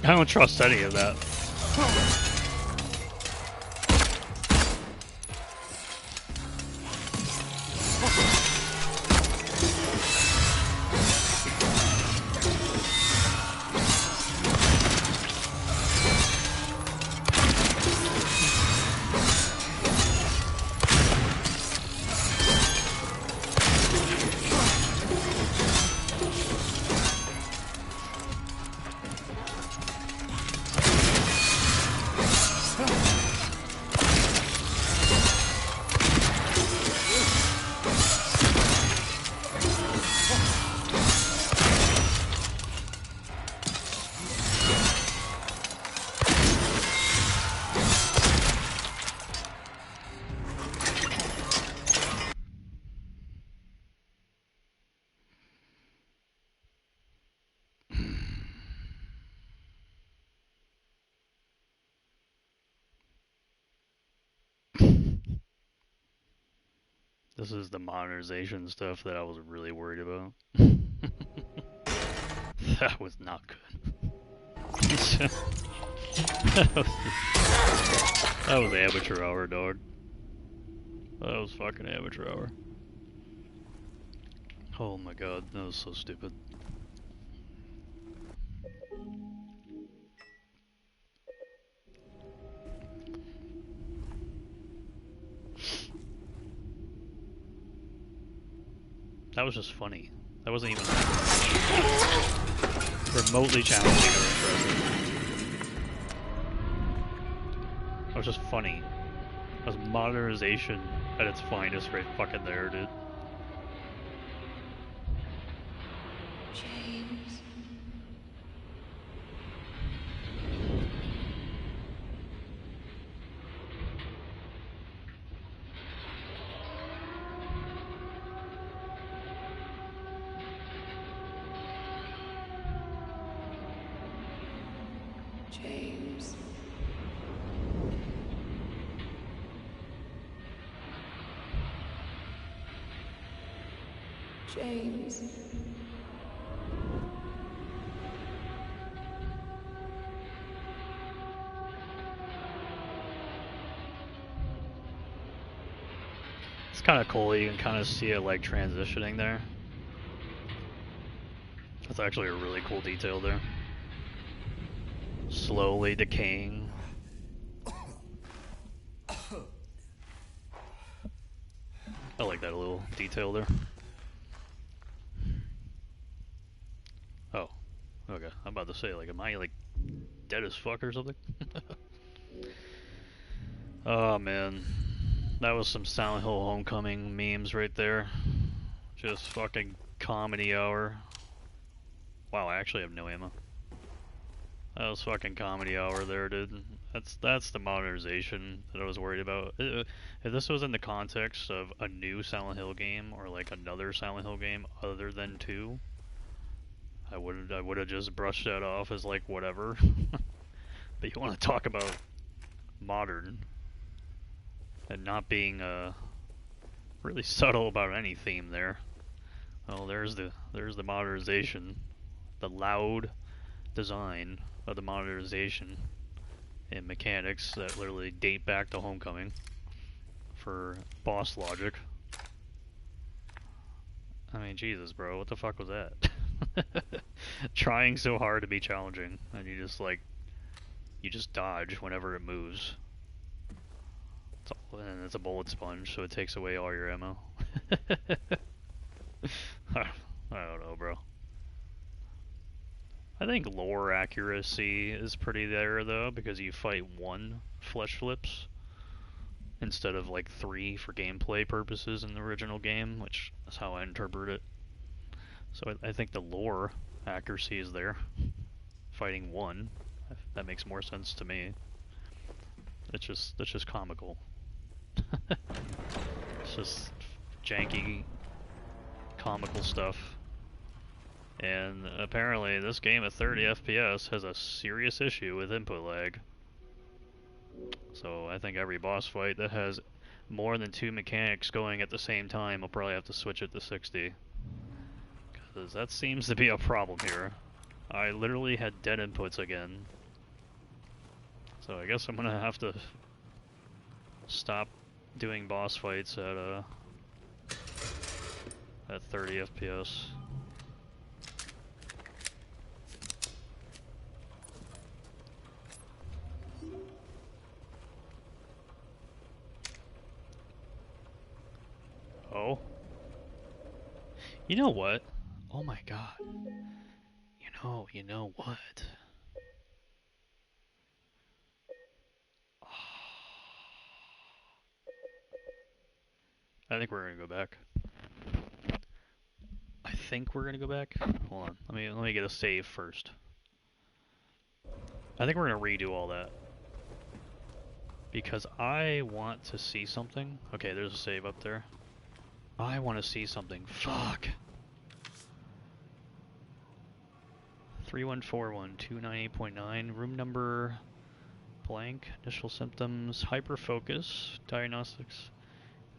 I don't trust any of that. This is the modernization stuff that I was really worried about. That was not good. That was amateur hour, dog. That was fucking amateur hour. Oh my god, that was so stupid. That was just funny. That wasn't even remotely challenging or impressive. That was just funny. That was modernization at its finest right fucking there, dude. James. James. It's kind of cool. You can kind of see it like transitioning there. That's actually a really cool detail there. Slowly decaying. I like that little detail there. Oh, okay. I'm about to say, like, am I like dead as fuck or something? Oh man, that was some Silent Hill Homecoming memes right there. Just fucking comedy hour. Wow, I actually have no ammo. That was fucking comedy hour there, dude. That's the modernization that I was worried about. If this was in the context of a new Silent Hill game or like another Silent Hill game other than 2, I would have just brushed that off as like whatever. But you want to talk about modern and not being really subtle about any theme there. Well, there's the modernization, the loud design of the modernization and mechanics that literally date back to Homecoming for boss logic. I mean, Jesus, bro, what the fuck was that? Trying so hard to be challenging, and you just dodge whenever it moves. And it's a bullet sponge, so it takes away all your ammo. I don't know, bro. I think lore accuracy is pretty there, though, because you fight 1 flesh flips instead of like 3 for gameplay purposes in the original game, which is how I interpret it. So I think the lore accuracy is there. Fighting 1, that makes more sense to me. It's just comical. It's just janky, comical stuff. And apparently this game at 30 FPS has a serious issue with input lag. So I think every boss fight that has more than 2 mechanics going at the same time will probably have to switch it to 60. Because that seems to be a problem here. I literally had dead inputs again. So I guess I'm gonna have to stop doing boss fights at 30 FPS. Oh. You know what? Oh my god. You know what? I think we're gonna go back. I think we're gonna go back. Hold on. Let me get a save first. I think we're gonna redo all that. Because I want to see something. Okay, there's a save up there. I want to see something. Fuck. 3141298.9. Room number blank. Initial symptoms. Hyperfocus. Diagnostics.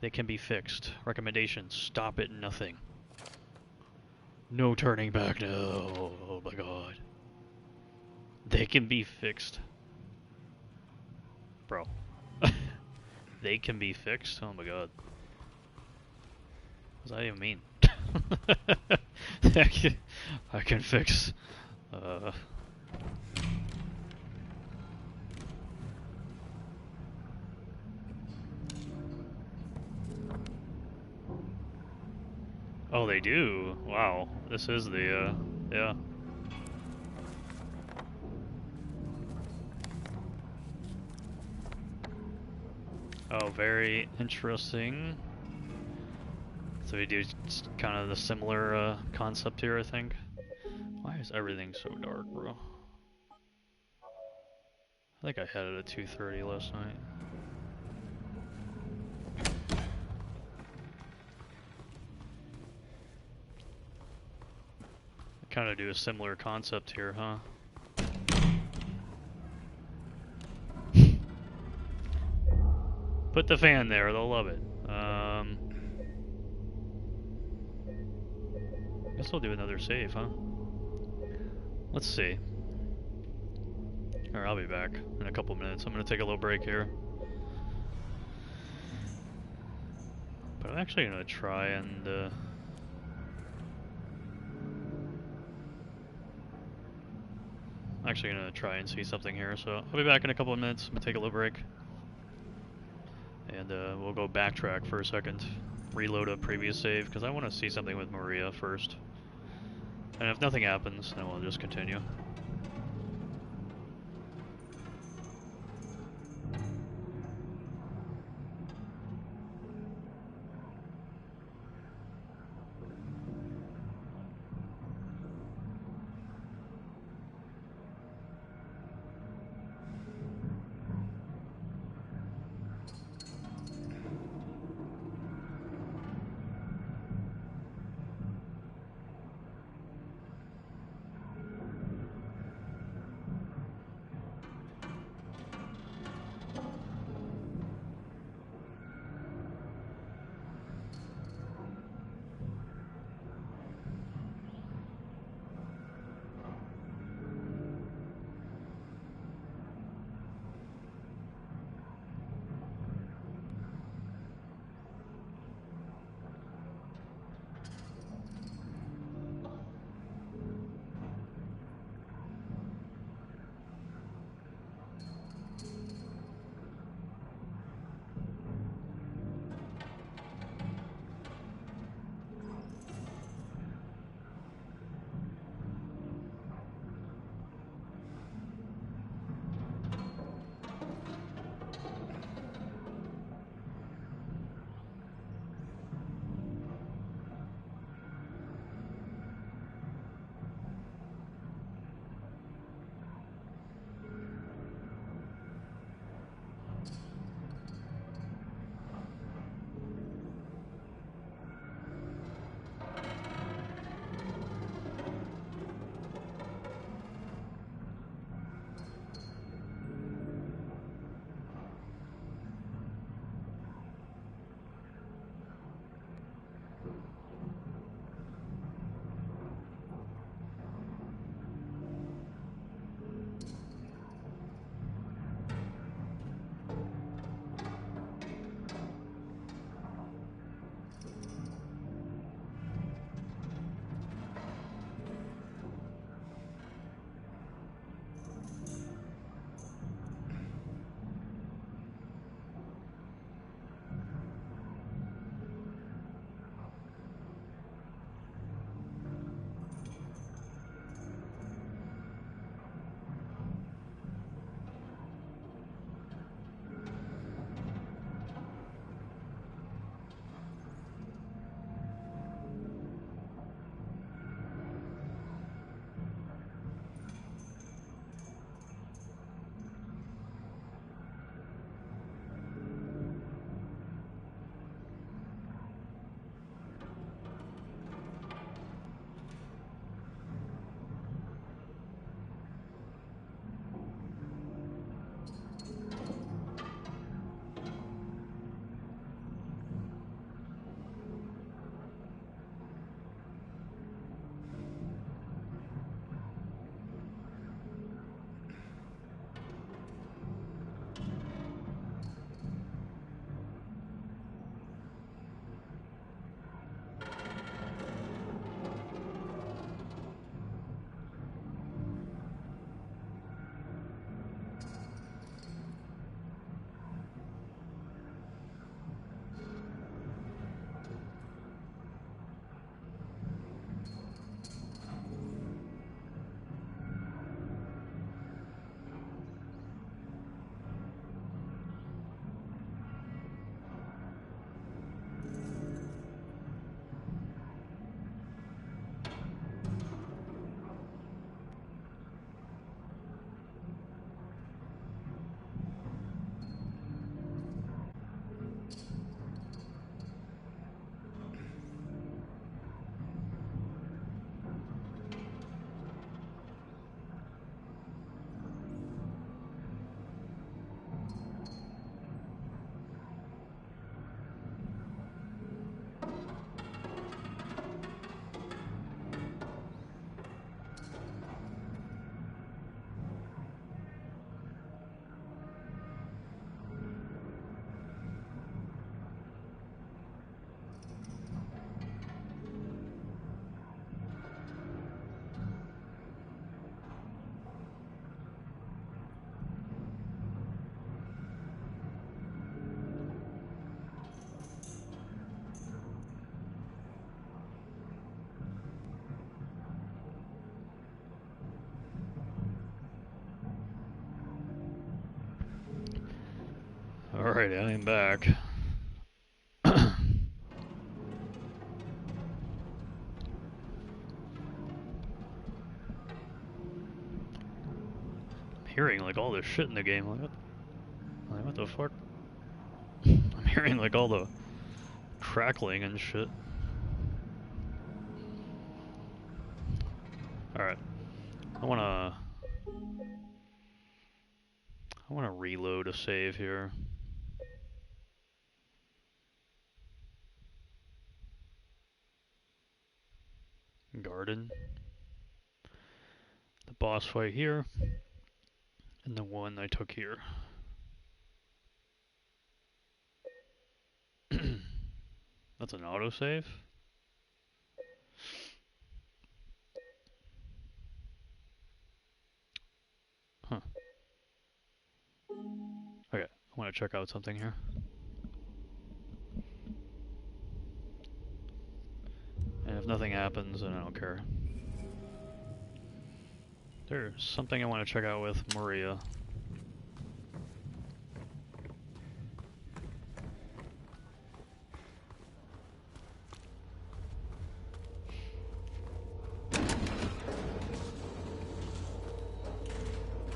They can be fixed. Recommendations. Stop at nothing. No turning back now. Oh my god. They can be fixed. Bro. They can be fixed? Oh my god. What does that even mean? I can fix. Oh, they do? Wow. This is the, yeah. Oh, very interesting. So we do kind of the similar concept here, I think. Why is everything so dark, bro? I think I had it at 2:30 last night. Kind of do a similar concept here, huh? Put the fan there, they'll love it. Guess I'll do another save, huh? Let's see. Or I'll be back in a couple minutes. I'm gonna take a little break here. But I'm actually gonna try and see something here. So I'll be back in a couple of minutes. I'm gonna take a little break. And we'll go backtrack for a second. Reload a previous save, because I want to see something with Maria first. And if nothing happens, then we'll just continue. Alright, I am back. Hearing like all this shit in the game. Like what the fuck? I'm hearing like all the crackling and shit. Alright. I wanna reload a save here. Garden. The boss fight here. And the one I took here. That's an autosave? Huh. Okay, I want to check out something here. And if nothing happens, then I don't care. There's something I want to check out with Maria.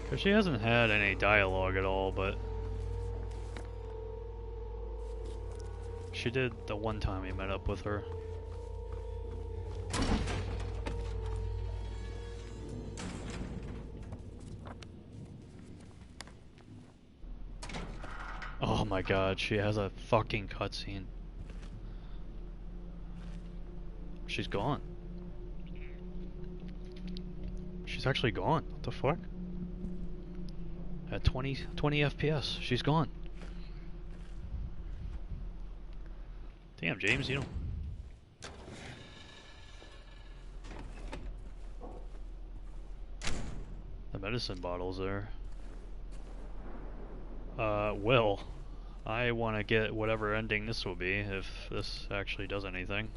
Because she hasn't had any dialogue at all, but she did the one time we met up with her. Oh my god, she has a fucking cutscene. She's gone. She's actually gone. What the fuck? At 20 FPS, she's gone. Damn, James, you know. The medicine bottle's there. Well, I want to get whatever ending this will be, if this actually does anything.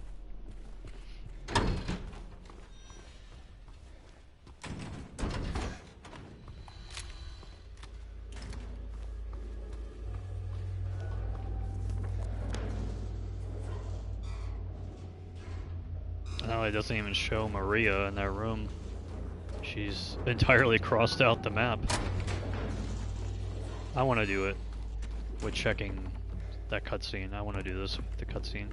No, it doesn't even show Maria in that room. She's entirely crossed out the map. I want to do it with checking that cutscene. I want to do this with the cutscene.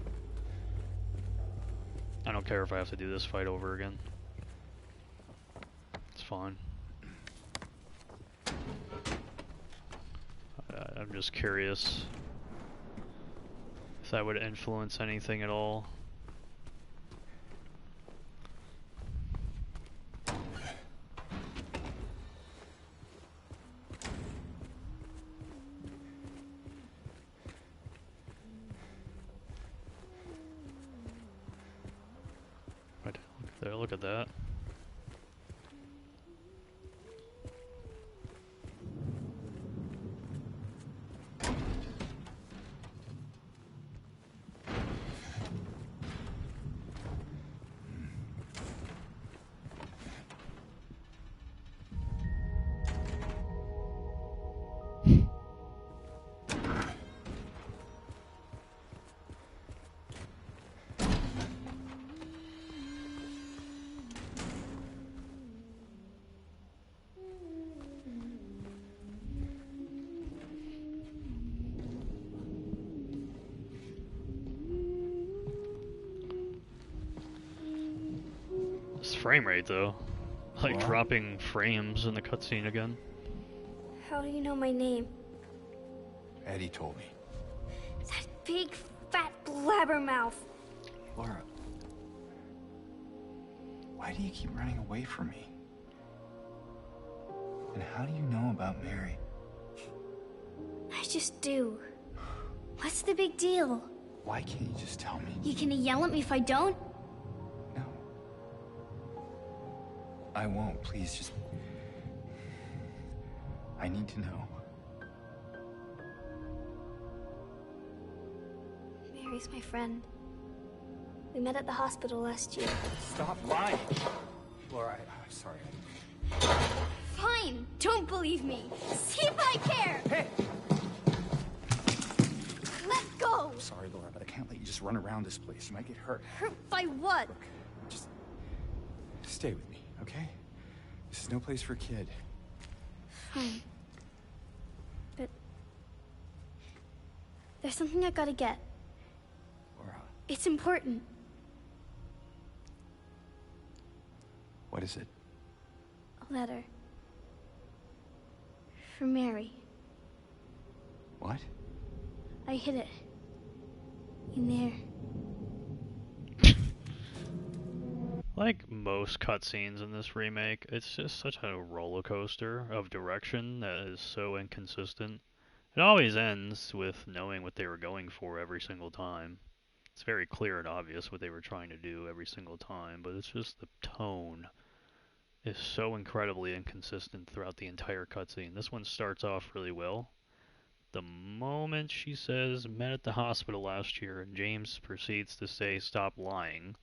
I don't care if I have to do this fight over again. It's fine. I'm just curious if that would influence anything at all. Right there, look at that. Frame rate though, like What? dropping frames in the cutscene again. How do you know my name? Eddie told me. That big, fat blabbermouth. Laura, why do you keep running away from me? And how do you know about Mary? I just do. What's the big deal? Why can't you just tell me? You gonna yell at me if I don't? No. I won't. Please, just... I need to know. Mary's my friend. We met at the hospital last year. Stop lying. Laura, I'm sorry. Fine, don't believe me. See if I care. Hey! sorry, Laura, but I can't let you just run around this place. You might get hurt. Hurt by what? Look, just stay with me, okay? This is no place for a kid. Fine. But there's something I gotta get. Laura, It's important. what is it? A letter. From Mary. What? I hid it. In there. Like most cutscenes in this remake, it's just such a roller coaster of direction that is so inconsistent. It always ends with knowing what they were going for every single time. It's very clear and obvious what they were trying to do every single time, but it's just the tone is so incredibly inconsistent throughout the entire cutscene. This one starts off really well. The moment she says, met at the hospital last year, and James proceeds to say, stop lying,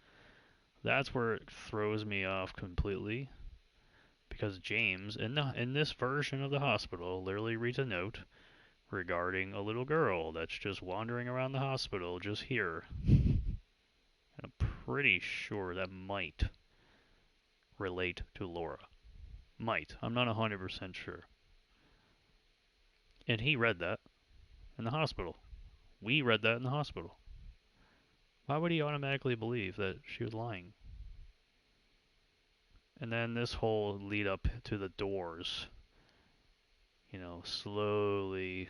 that's where it throws me off completely. Because James, in this version of the hospital, literally reads a note regarding a little girl that's just wandering around the hospital just here. And I'm pretty sure that might relate to Laura. Might. I'm not 100% sure. And he read that in the hospital. We read that in the hospital. Why would he automatically believe that she was lying? And then this whole lead up to the doors, you know, slowly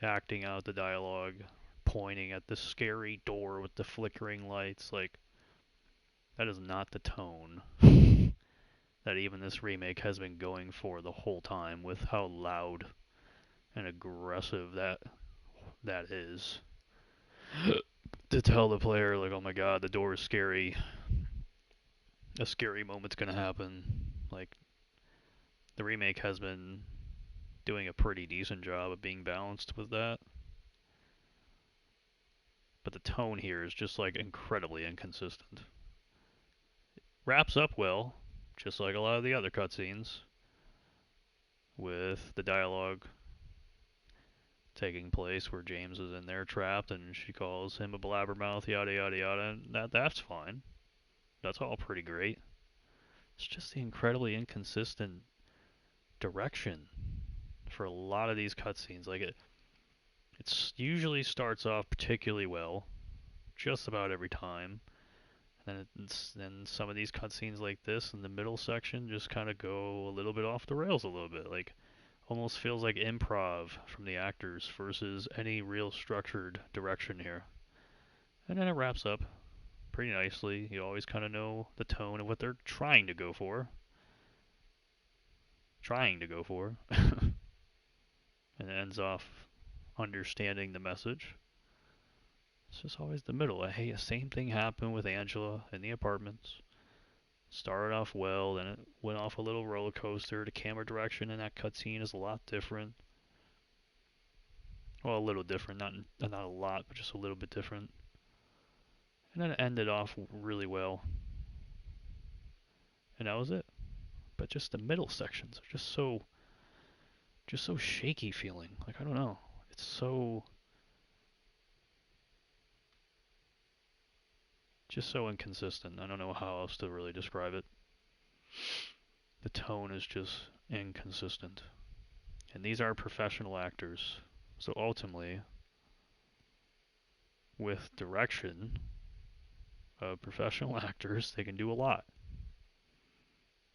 acting out the dialogue, pointing at the scary door with the flickering lights, like, that is not the tone that even this remake has been going for the whole time, with how loud and aggressive that is. To tell the player, like, oh my god, the door is scary. A scary moment's gonna happen. Like, the remake has been doing a pretty decent job of being balanced with that. But the tone here is just, like, incredibly inconsistent. It wraps up well, just like a lot of the other cutscenes, with the dialogue taking place where James is in there trapped and she calls him a blabbermouth, yada yada yada, and that's fine. That's all pretty great. It's just the incredibly inconsistent direction for a lot of these cutscenes. Like, it usually starts off particularly well, just about every time. And then some of these cutscenes like this in the middle section just kind of go a little bit off the rails a little bit. Like, almost feels like improv from the actors versus any real structured direction here. And then it wraps up pretty nicely. You always kind of know the tone of what they're trying to go for. And it ends off understanding the message. It's just always the middle. Hey, the same thing happened with Angela in the apartments. Started off well, then it went off a little roller coaster. The camera direction in that cutscene is a lot different. Well, a little different, not a lot, but just a little bit different. And then it ended off really well. And that was it. But just the middle sections are just so shaky feeling. Like, I don't know. It's so just so inconsistent. I don't know how else to really describe it. The tone is just inconsistent. And these are professional actors. So ultimately, with direction of professional actors, they can do a lot.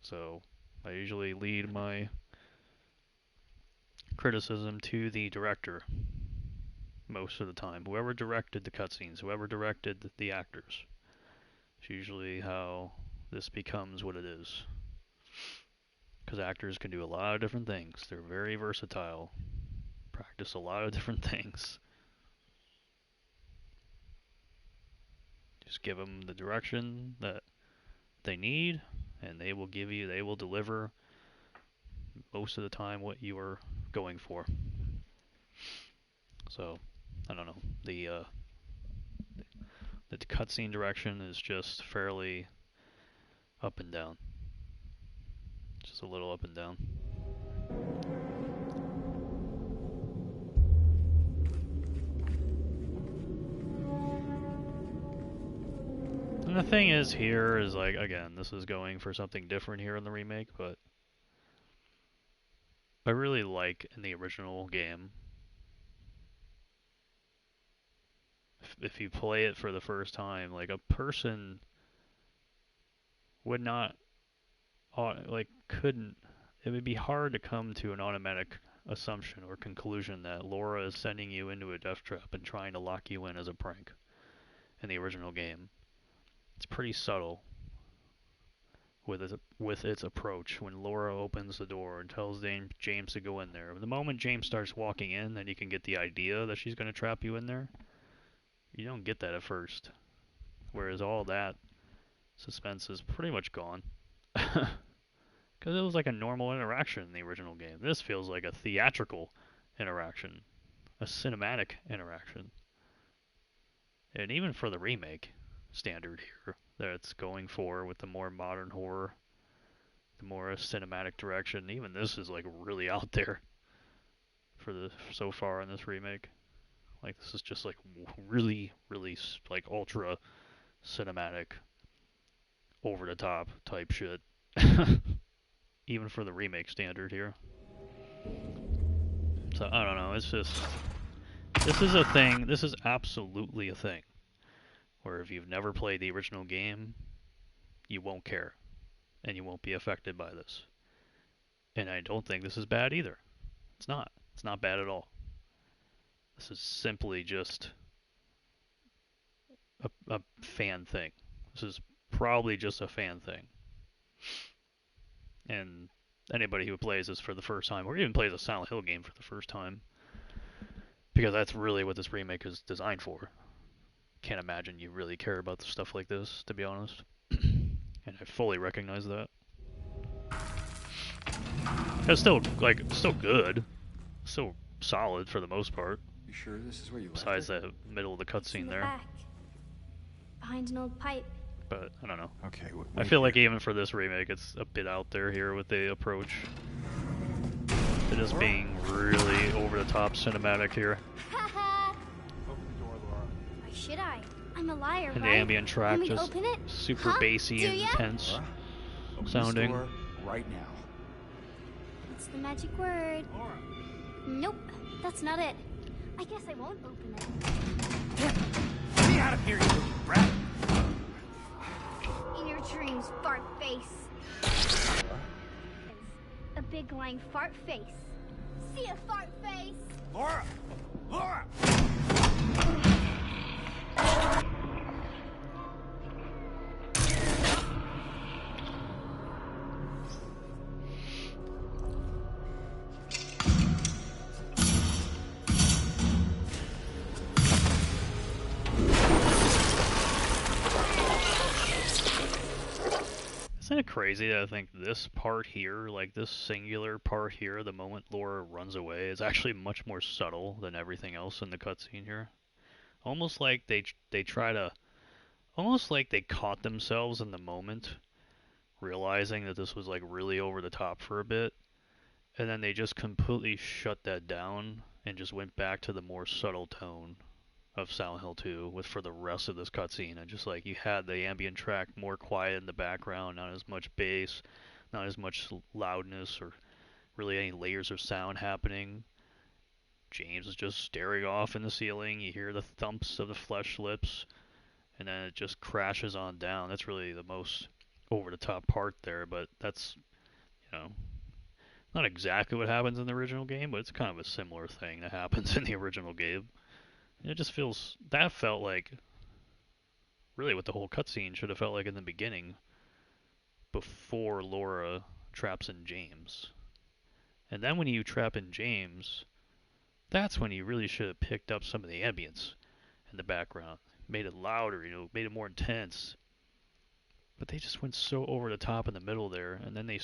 So I usually lead my criticism to the director most of the time. Whoever directed the cutscenes, whoever directed the actors. It's usually how this becomes what it is. Because actors can do a lot of different things. They're very versatile. Practice a lot of different things. Just give them the direction that they need, and they will deliver most of the time what you are going for. So, I don't know. The cutscene direction is just fairly up and down. Just a little up and down. And the thing is here is like, again, this is going for something different here in the remake, but I really like in the original game, if you play it for the first time, like a person would not, like couldn't, it would be hard to come to an automatic assumption or conclusion that Laura is sending you into a death trap and trying to lock you in as a prank in the original game. It's pretty subtle with its approach when Laura opens the door and tells James to go in there. The moment James starts walking in, then you can get the idea that she's going to trap you in there. You don't get that at first. Whereas all that suspense is pretty much gone. Because it was like a normal interaction in the original game. This feels like a theatrical interaction. A cinematic interaction. And even for the remake standard here, that it's going for with the more modern horror, the more cinematic direction. Even this is like really out there for the so far in this remake. Like this is just like really like ultra cinematic, over the top type shit. Even for the remake standard here. So I don't know, it's just, this is a thing, this is absolutely a thing. Where if you've never played the original game, you won't care. And you won't be affected by this. And I don't think this is bad either. It's not. It's not bad at all. This is simply just a fan thing. This is probably just a fan thing. And anybody who plays this for the first time, or even plays a Silent Hill game for the first time, because that's really what this remake is designed for. Can't imagine you really care about the stuff like this, to be honest. And I fully recognize that. It's still, like, still good. Still solid for the most part. You sure this is where you left Besides it? the middle of the cutscene there. Back, behind an old pipe. But, I don't know. Okay, I feel like even for this remake, it's a bit out there here with the approach. It is being really over-the-top cinematic here. Haha! Open the door, Laura. Why should I? I'm a liar, And right? the ambient track Can we just open it? super Huh? bassy Do and ya? intense Laura, open sounding. this door right now. What's the magic word? Laura. Nope, that's not it. I guess I won't open it. Get me out of here, you little brat! In your dreams, fart face. A big lying fart face. See a fart face? Laura! Laura! Isn't it crazy that I think this part here, like this singular part here, the moment Laura runs away, is actually much more subtle than everything else in the cutscene here? Almost like they try to, almost like they caught themselves in the moment, realizing that this was like really over the top for a bit, and then they just completely shut that down and just went back to the more subtle tone of Silent Hill 2 with for the rest of this cutscene. And just like you had the ambient track more quiet in the background, not as much bass, not as much loudness or really any layers of sound happening. James is just staring off in the ceiling. You hear the thumps of the flesh lips, and then it just crashes on down. That's really the most over the top part there, but that's, you know, not exactly what happens in the original game, but it's kind of a similar thing that happens in the original game. It just feels, that felt like really what the whole cutscene should have felt like in the beginning, before Laura traps in James. And then when you trap in James, that's when you really should have picked up some of the ambience in the background, made it louder, you know, made it more intense. But they just went so over the top in the middle there, and then they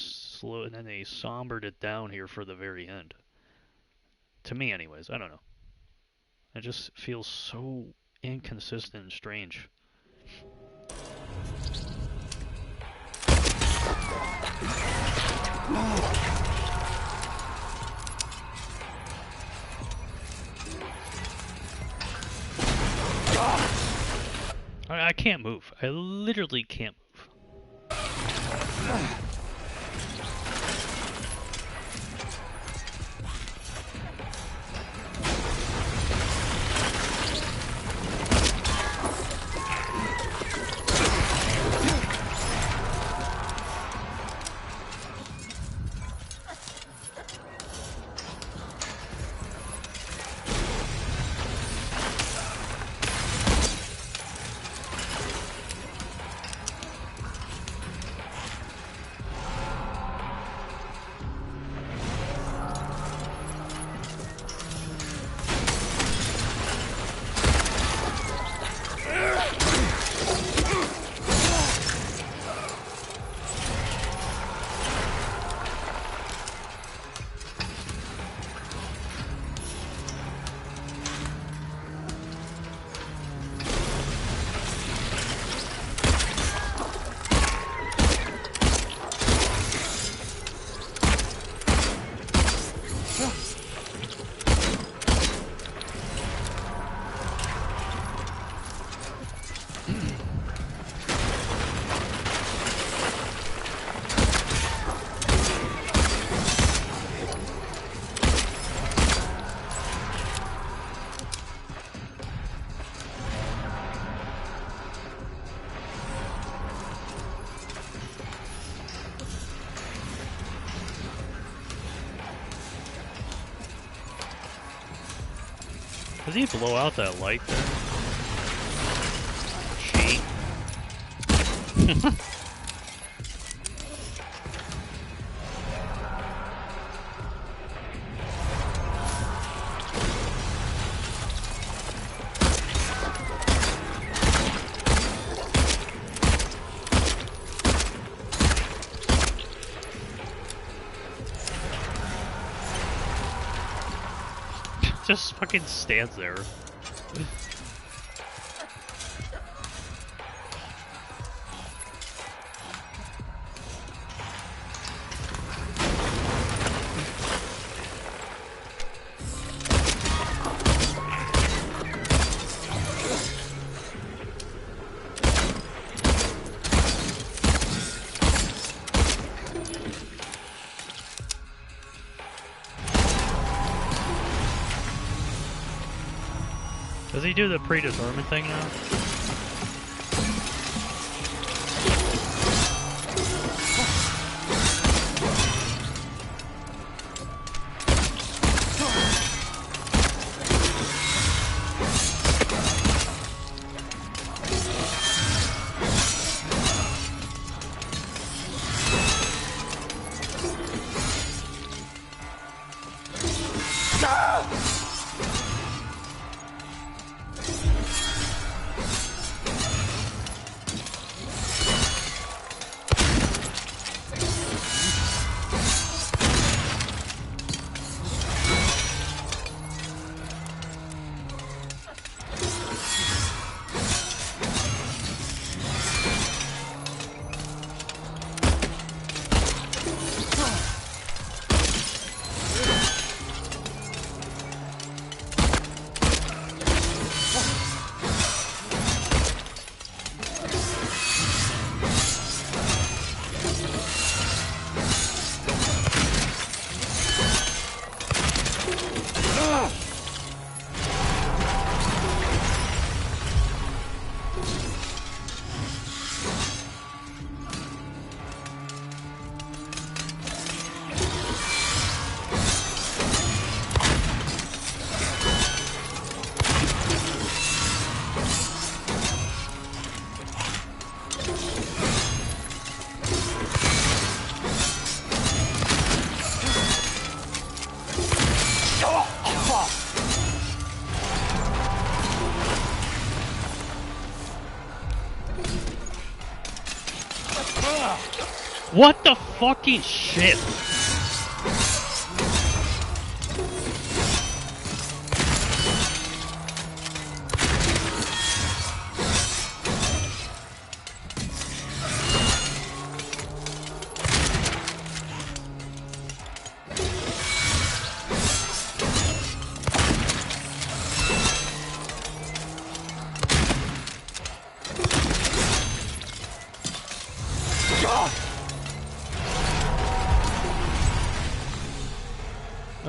sombered it down here for the very end. To me, anyways, I don't know. It just feels so inconsistent and strange. I can't move. I literally can't move. Does he blow out that light there? Cheat. Just fucking stands there. Does he do the predetermined thing now? What the fucking shit?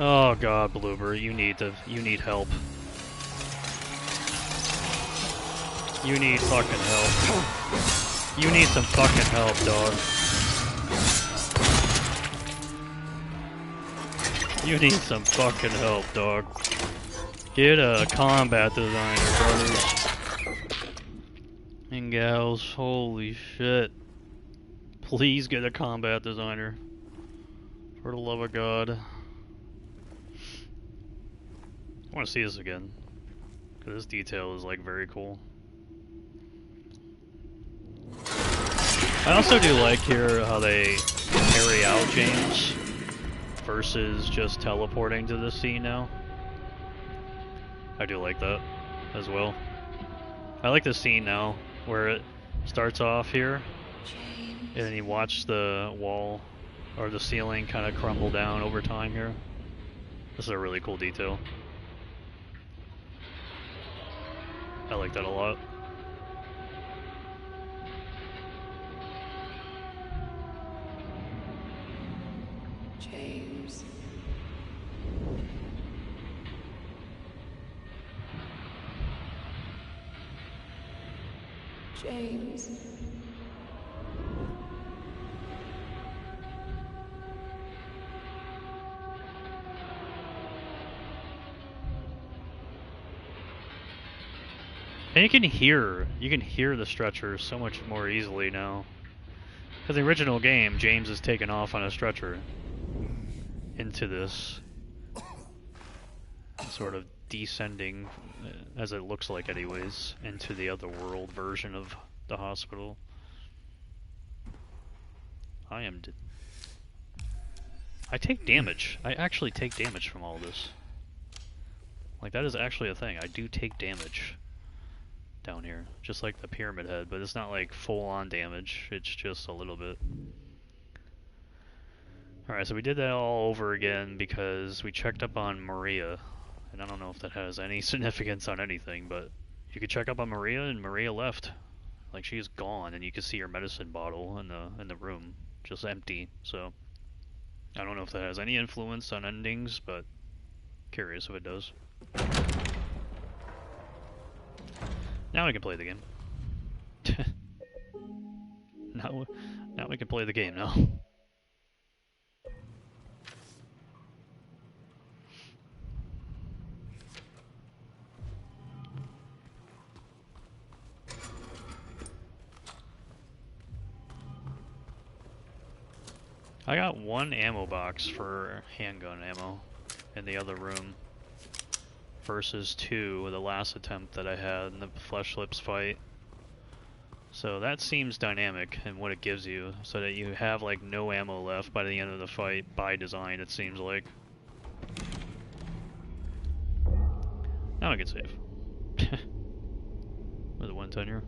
Oh god, Bloober, you need help. You need fucking help. You need some fucking help, dog. You need some fucking help, dog. Get a combat designer, brothers and gals. Holy shit. Please get a combat designer. For the love of God. I want to see this again. Because this detail is like very cool. I also do like here how they carry out James versus just teleporting to the scene now. I do like that as well. I like the scene now where it starts off here and then you watch the wall or the ceiling kind of crumble down over time here. This is a really cool detail. I like that a lot. James. James. And you can hear the stretcher so much more easily now. Because the original game, James is taken off on a stretcher into this sort of descending, as it looks like anyways, into the Otherworld version of the hospital. I take damage. I actually take damage from all this. Like, that is actually a thing. I do take damage down here, just like the pyramid head, but it's not like full-on damage, it's just a little bit. Alright, so we did that all over again because we checked up on Maria, and I don't know if that has any significance on anything, but you could check up on Maria, and Maria left. Like, she's gone, and you can see her medicine bottle in the room, just empty, so I don't know if that has any influence on endings, but curious if it does. Now we can play the game. now we can play the game now. I got one ammo box for handgun ammo in the other room. Versus 2, the last attempt that I had in the Flesh Lips fight. So that seems dynamic in what it gives you, so that you have like no ammo left by the end of the fight, by design it seems like. Now I can save. With a 110 here.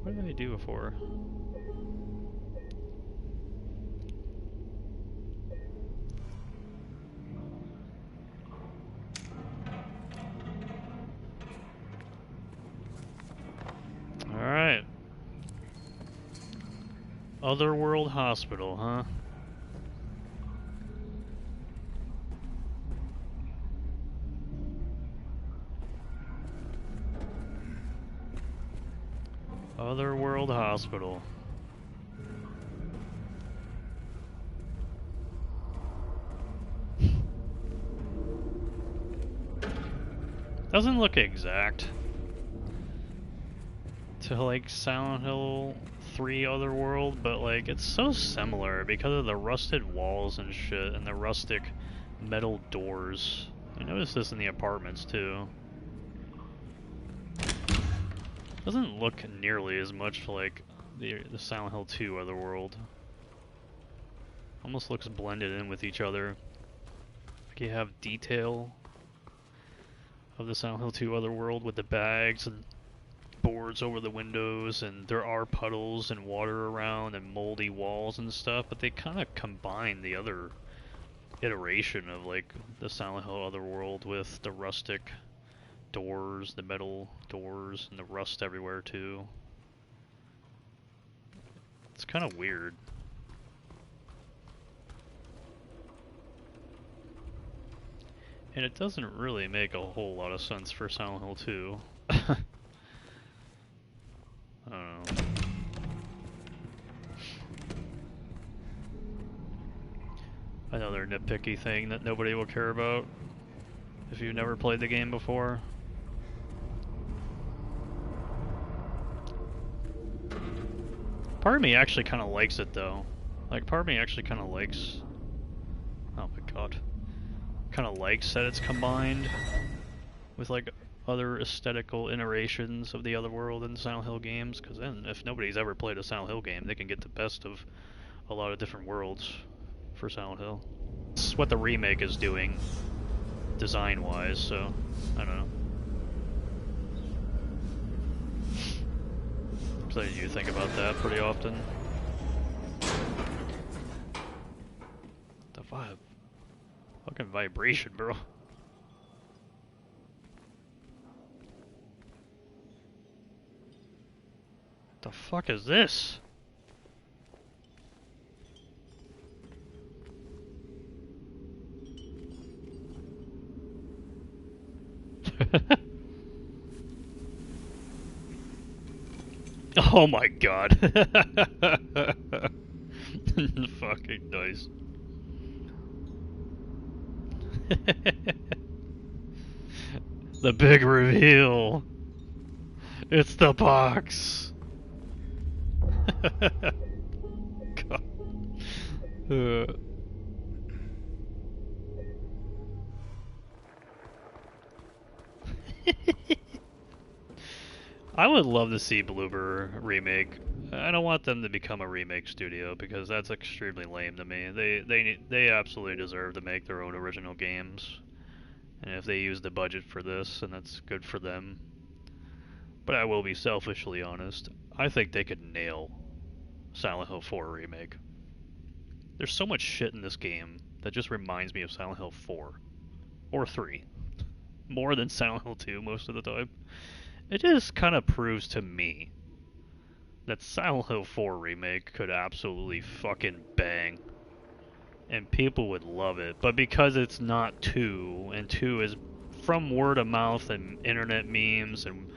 What did I do before? Alright. Otherworld Hospital, huh? Otherworld Hospital. Doesn't look exact to like Silent Hill 3 Otherworld, but like it's so similar because of the rusted walls and shit and the rustic metal doors. I noticed this in the apartments too. Doesn't look nearly as much like the Silent Hill 2 Otherworld. Almost looks blended in with each other. Like you have detail of the Silent Hill 2 Otherworld with the bags and boards over the windows, and there are puddles and water around and moldy walls and stuff, but they kind of combine the other iteration of like the Silent Hill Otherworld with the rustic doors, the metal doors, and the rust everywhere too. It's kind of weird. And it doesn't really make a whole lot of sense for Silent Hill 2. I don't know. Another nitpicky thing that nobody will care about if you've never played the game before. Part of me actually kind of likes it though. Like, part of me actually kind of likes... Oh my god. Kind of likes that it's combined with like other aesthetical iterations of the Otherworld and Silent Hill games, because then if nobody's ever played a Silent Hill game, they can get the best of a lot of different worlds for Silent Hill. It's what the remake is doing design-wise, so I don't know. So you think about that pretty often. The vibe. Fucking vibration, bro. The fuck is this? Oh my god. Fucking nice. The big reveal. It's the box. God. I would love to see Bloober remake. I don't want them to become a remake studio because that's extremely lame to me. They absolutely deserve to make their own original games. And if they use the budget for this, then that's good for them. But I will be selfishly honest. I think they could nail Silent Hill 4 remake. There's so much shit in this game that just reminds me of Silent Hill 4 or 3. More than Silent Hill 2 most of the time. It just kind of proves to me that Silent Hill 4 remake could absolutely fucking bang. And people would love it. But because it's not 2, and 2 is from word of mouth and internet memes and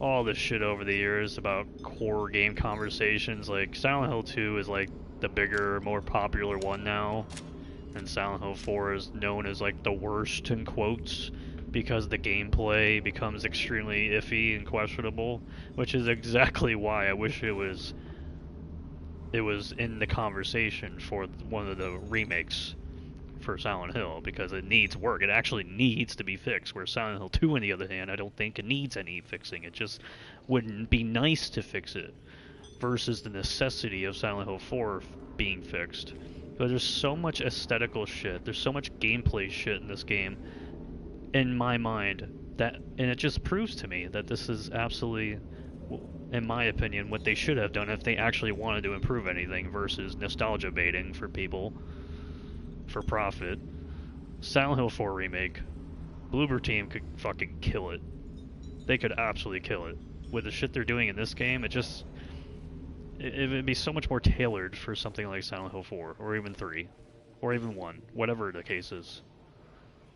all this shit over the years about core game conversations, like Silent Hill 2 is like the bigger, more popular one now. And Silent Hill 4 is known as like the worst in quotes, because the gameplay becomes extremely iffy and questionable, which is exactly why I wish it was in the conversation for one of the remakes for Silent Hill, because it needs work. It actually needs to be fixed, where Silent Hill 2, on the other hand, I don't think it needs any fixing. It just wouldn't be nice to fix it, versus the necessity of Silent Hill 4 being fixed. But there's so much aesthetical shit, there's so much gameplay shit in this game, in my mind, and it just proves to me that this is absolutely, in my opinion, what they should have done if they actually wanted to improve anything, versus nostalgia baiting for people for profit. Silent Hill 4 remake, Bloober Team could fucking kill it. They could absolutely kill it. With the shit they're doing in this game, it would be so much more tailored for something like Silent Hill 4, or even 3, or even 1, whatever the case is.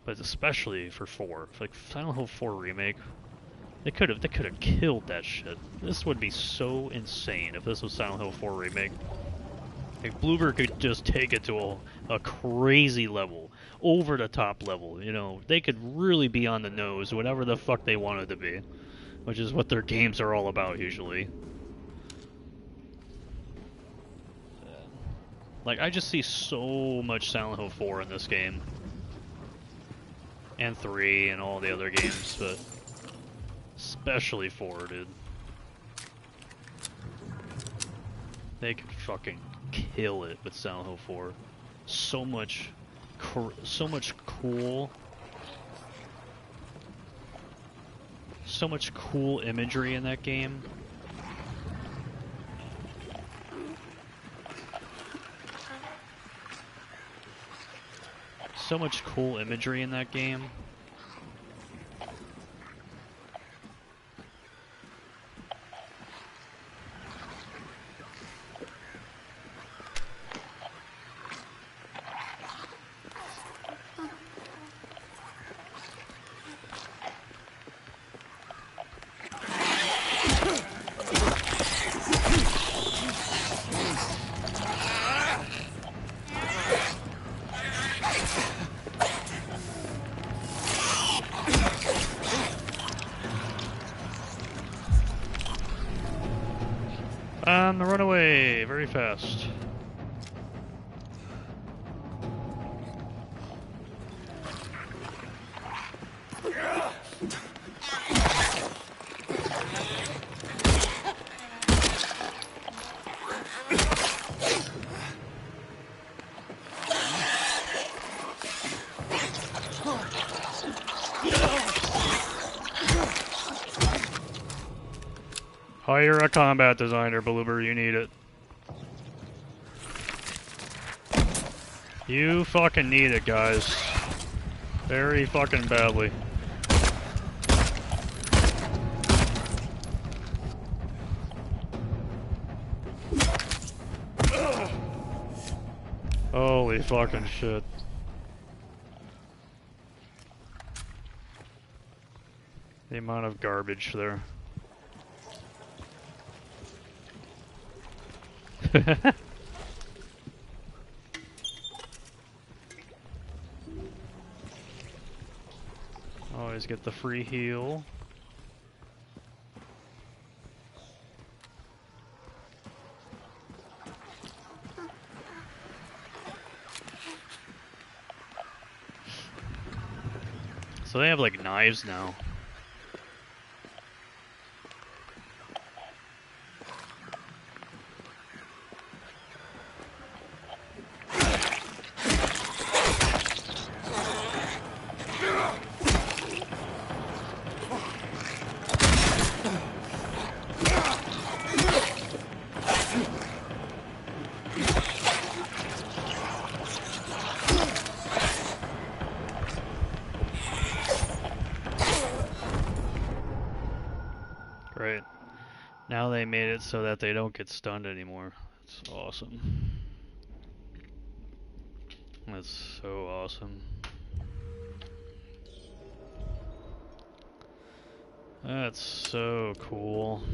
But especially for 4, like Silent Hill 4 remake, they could have killed that shit. This would be so insane if this was Silent Hill 4 remake. Like, Bloober could just take it to a crazy level, over the top level. You know, they could really be on the nose, whatever the fuck they wanted to be, which is what their games are all about usually. Like, I just see so much Silent Hill 4 in this game. And 3 and all the other games, but especially 4, dude. They could fucking kill it with Silent Hill 4. So much cool imagery in that game. So much cool imagery in that game. Run away very fast. Hire a combat designer, Bloober, you need it. You fucking need it, guys. Very fucking badly. Holy fucking shit. The amount of garbage there. Always get the free heal. So they have like knives now. Great. Now they made it so that they don't get stunned anymore. That's awesome. That's so awesome. That's so cool.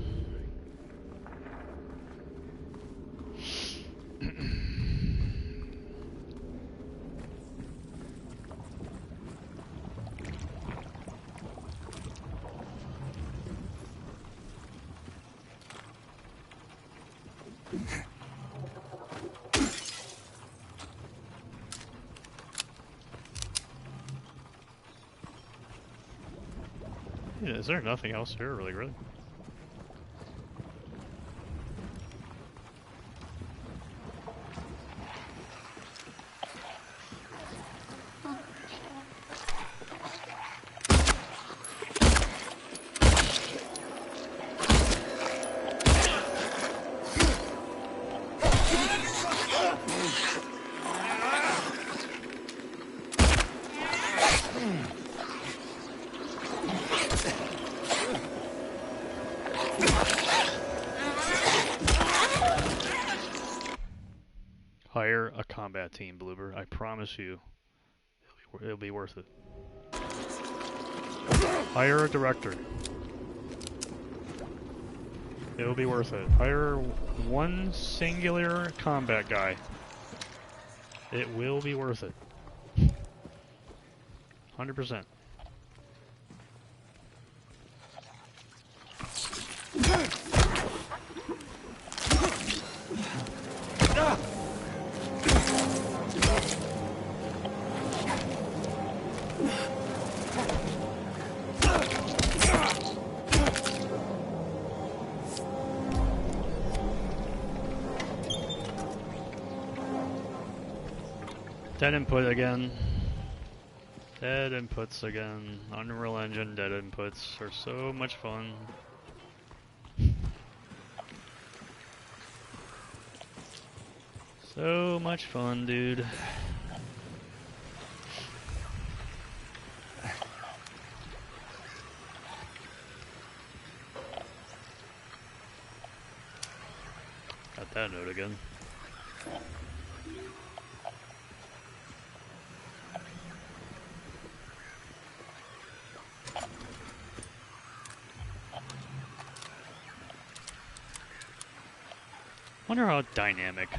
Yeah, is there nothing else here, really? Hire a combat team, Bloober. I promise you, it'll be worth it. Hire a director. It'll be worth it. Hire one singular combat guy. It will be worth it. 100%. Dead input again. Dead inputs again. Unreal Engine dead inputs are so much fun. So much fun, dude. Got that note again. Wonder how dynamic.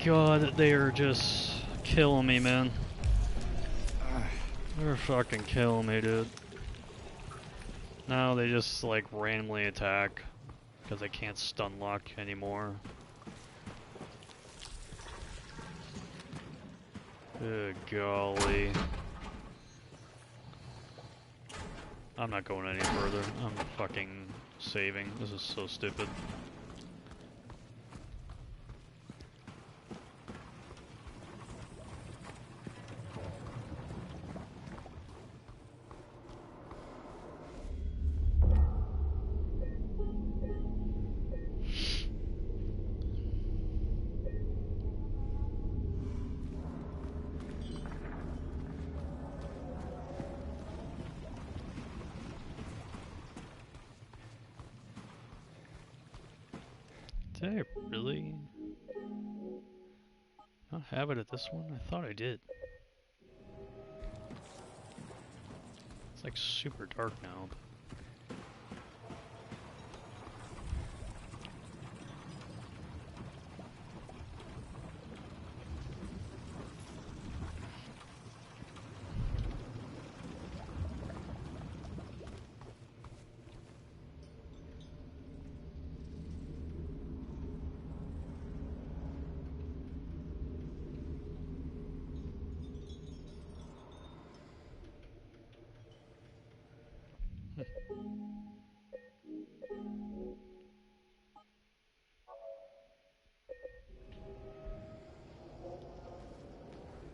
god, they are just killing me, man. They're fucking killing me, dude. Now they just like randomly attack because I can't stun lock anymore. Good golly. I'm not going any further. I'm fucking saving. This is so stupid. Did I really not have it at this one? I thought I did. It's like super dark now.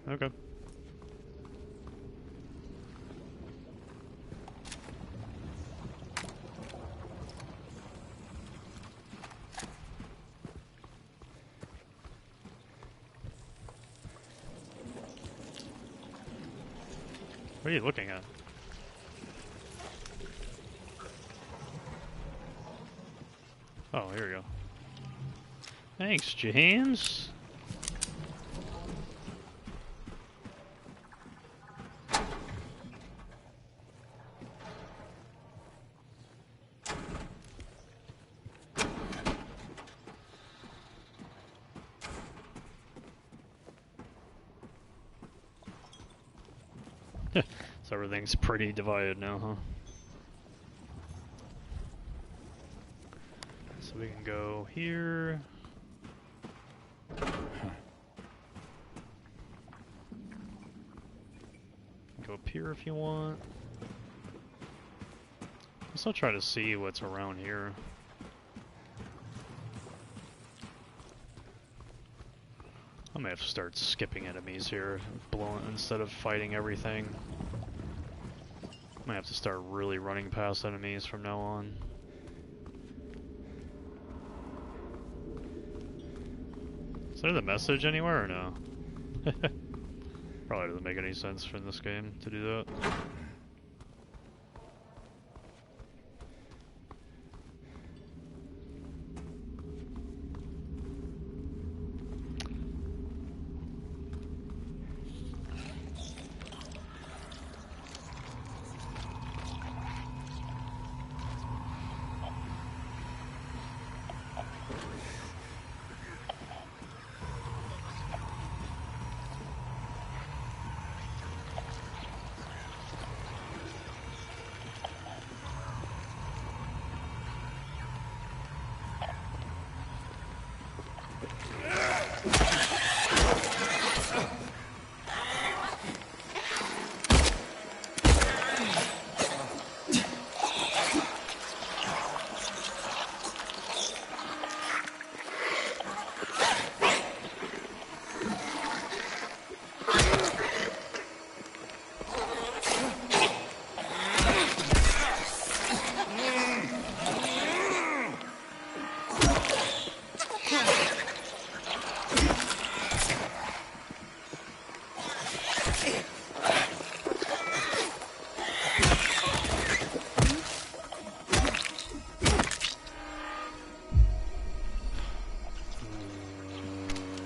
Okay. What are you looking at? Oh, here we go. Thanks, James. So everything's pretty divided now, huh? So we can go here. Go up here if you want. I'll still try to see what's around here. I may have to start skipping enemies here, blowing instead of fighting everything. I might have to start really running past enemies from now on. Is there the message anywhere or no? Probably doesn't make any sense for this game to do that.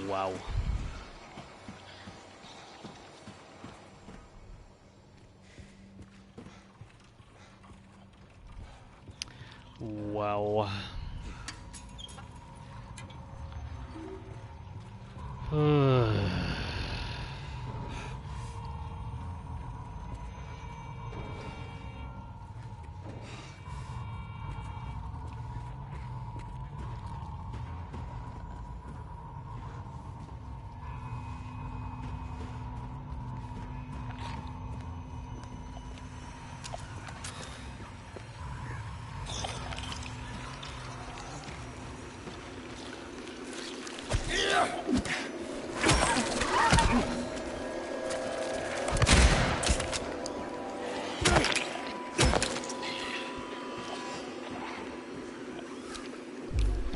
Wow. Wow.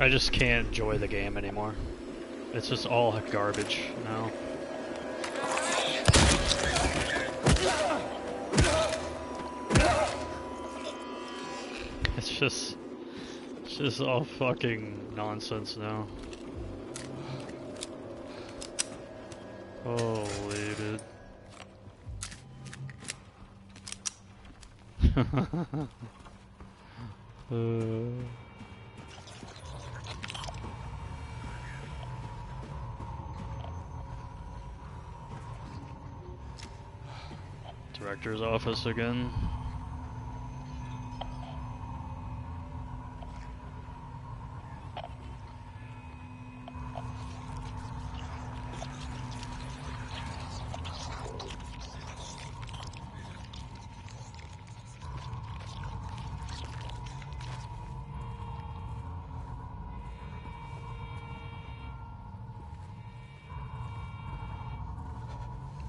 I just can't enjoy the game anymore. It's just all garbage now. It's just all fucking nonsense now. Holy dude. Director's office again.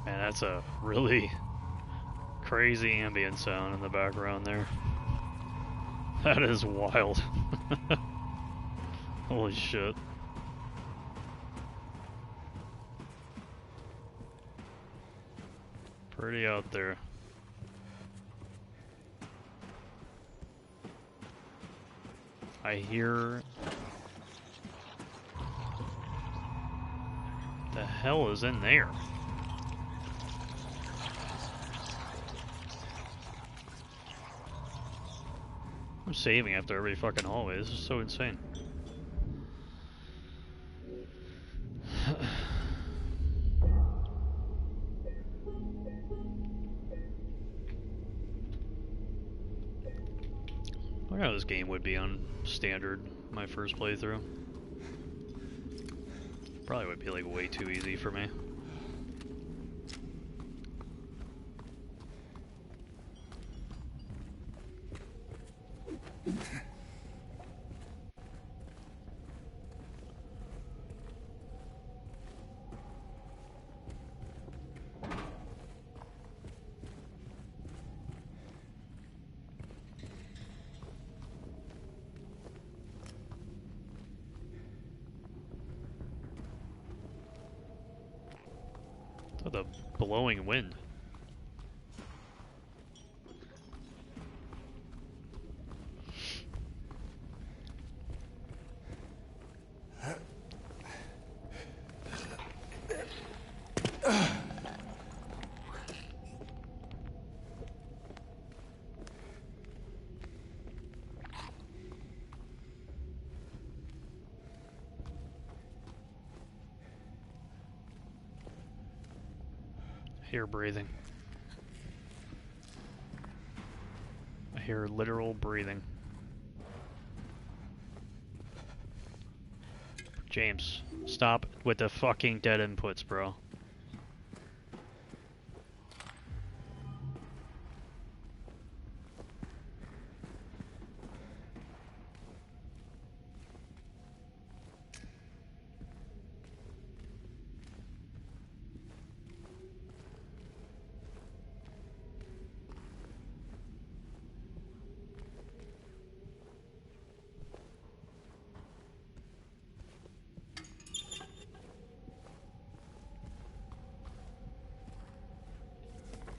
Man, that's a really crazy ambient sound in the background there. That is wild. Holy shit. Pretty out there. I hear... The hell is in there? I'm saving after every fucking hallway. This is so insane. I wonder how this game would be on standard my first playthrough. Probably would be like way too easy for me. Oh, the blowing wind. Hear breathing. I hear literal breathing. James, stop with the fucking dead inputs, bro.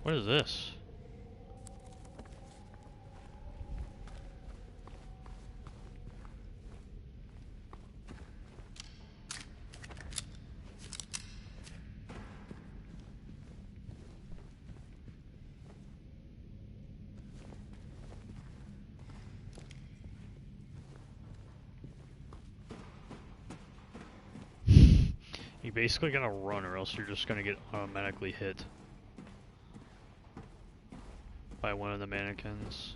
What is this? You're basically gonna run or else you're just gonna get automatically hit by one of the mannequins.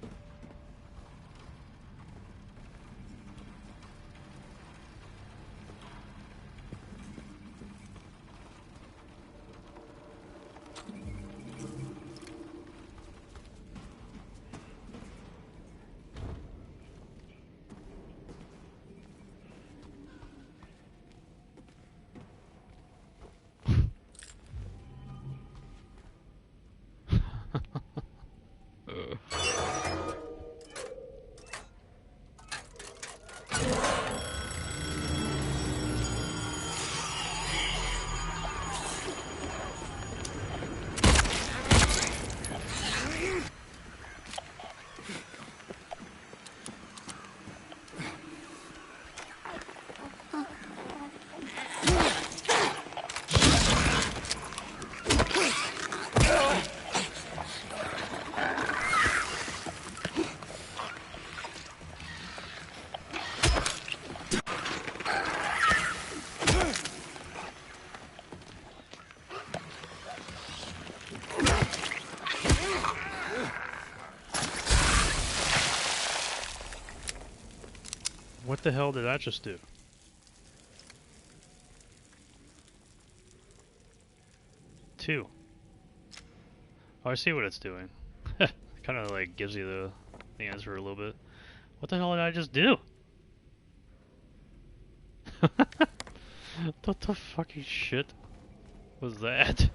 the hell did that just do? Two. Oh, I see what it's doing. Kind of like gives you the answer a little bit. What the hell did I just do? What the fucking shit was that?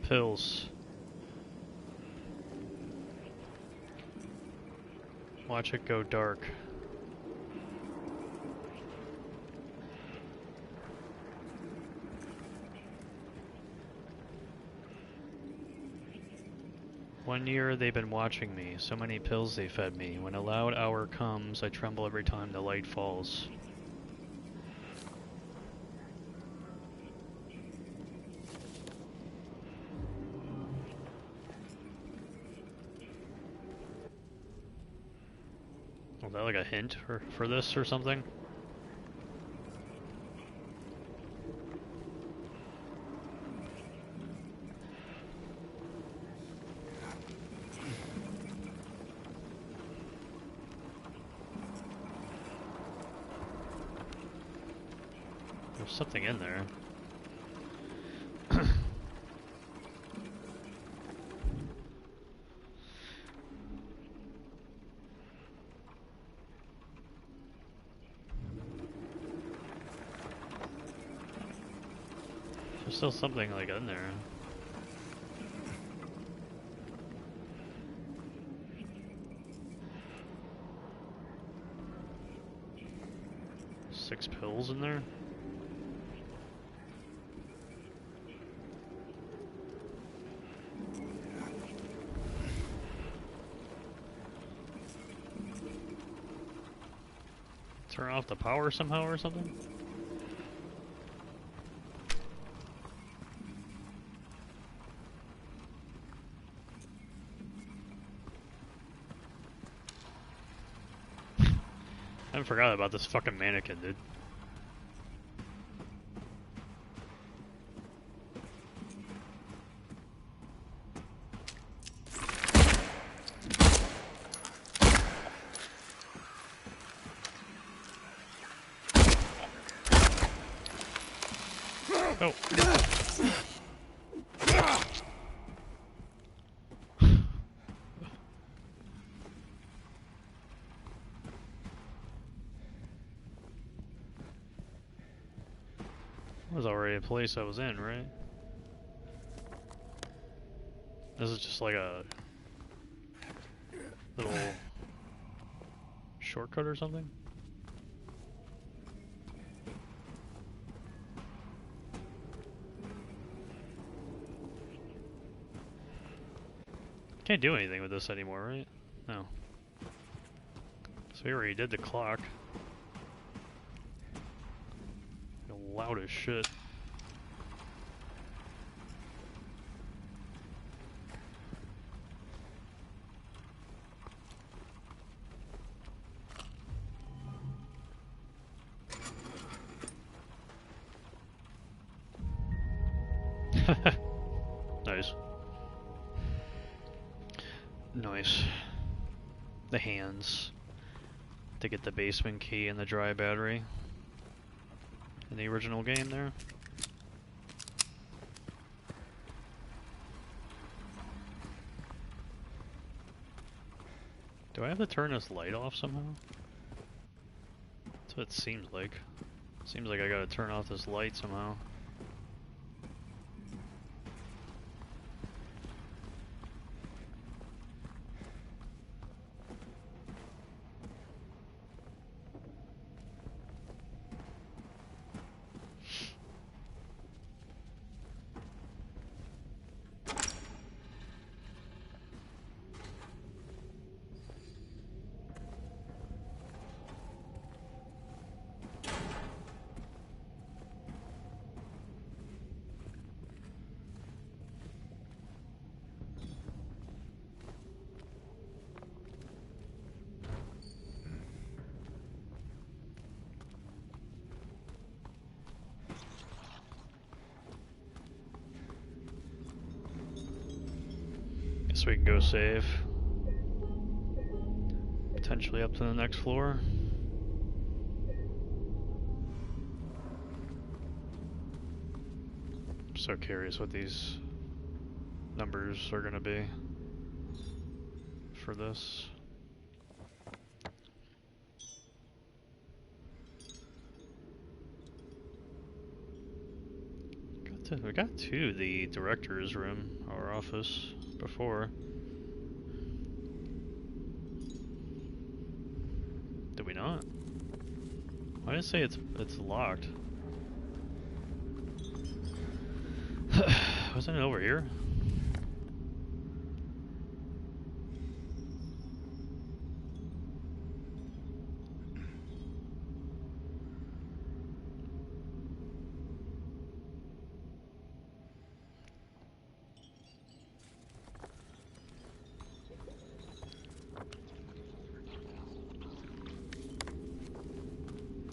Pills. Watch it go dark. One year they've been watching me, so many pills they fed me. When a loud hour comes, I tremble every time the light falls. Was that like a hint for this or something? There's something in there. There's still something like in there. Six pills in there? Turn off the power somehow or something? I forgot about this fucking mannequin, dude. Oh. Was already a place I was in, right? This is just like a little shortcut or something? Can't do anything with this anymore, right? No. So we already did the clock. Loud as shit. Nice. Nice. The hands to get the basement key and the dry battery in the original game there. Do I have to turn this light off somehow? That's what it seems like. Seems like I gotta turn off this light somehow. so we can go save. Potentially up to the next floor. I'm so curious what these numbers are gonna be for this. We got to the director's room, or office, before. Did we not? Why did it say it's locked? Wasn't it over here?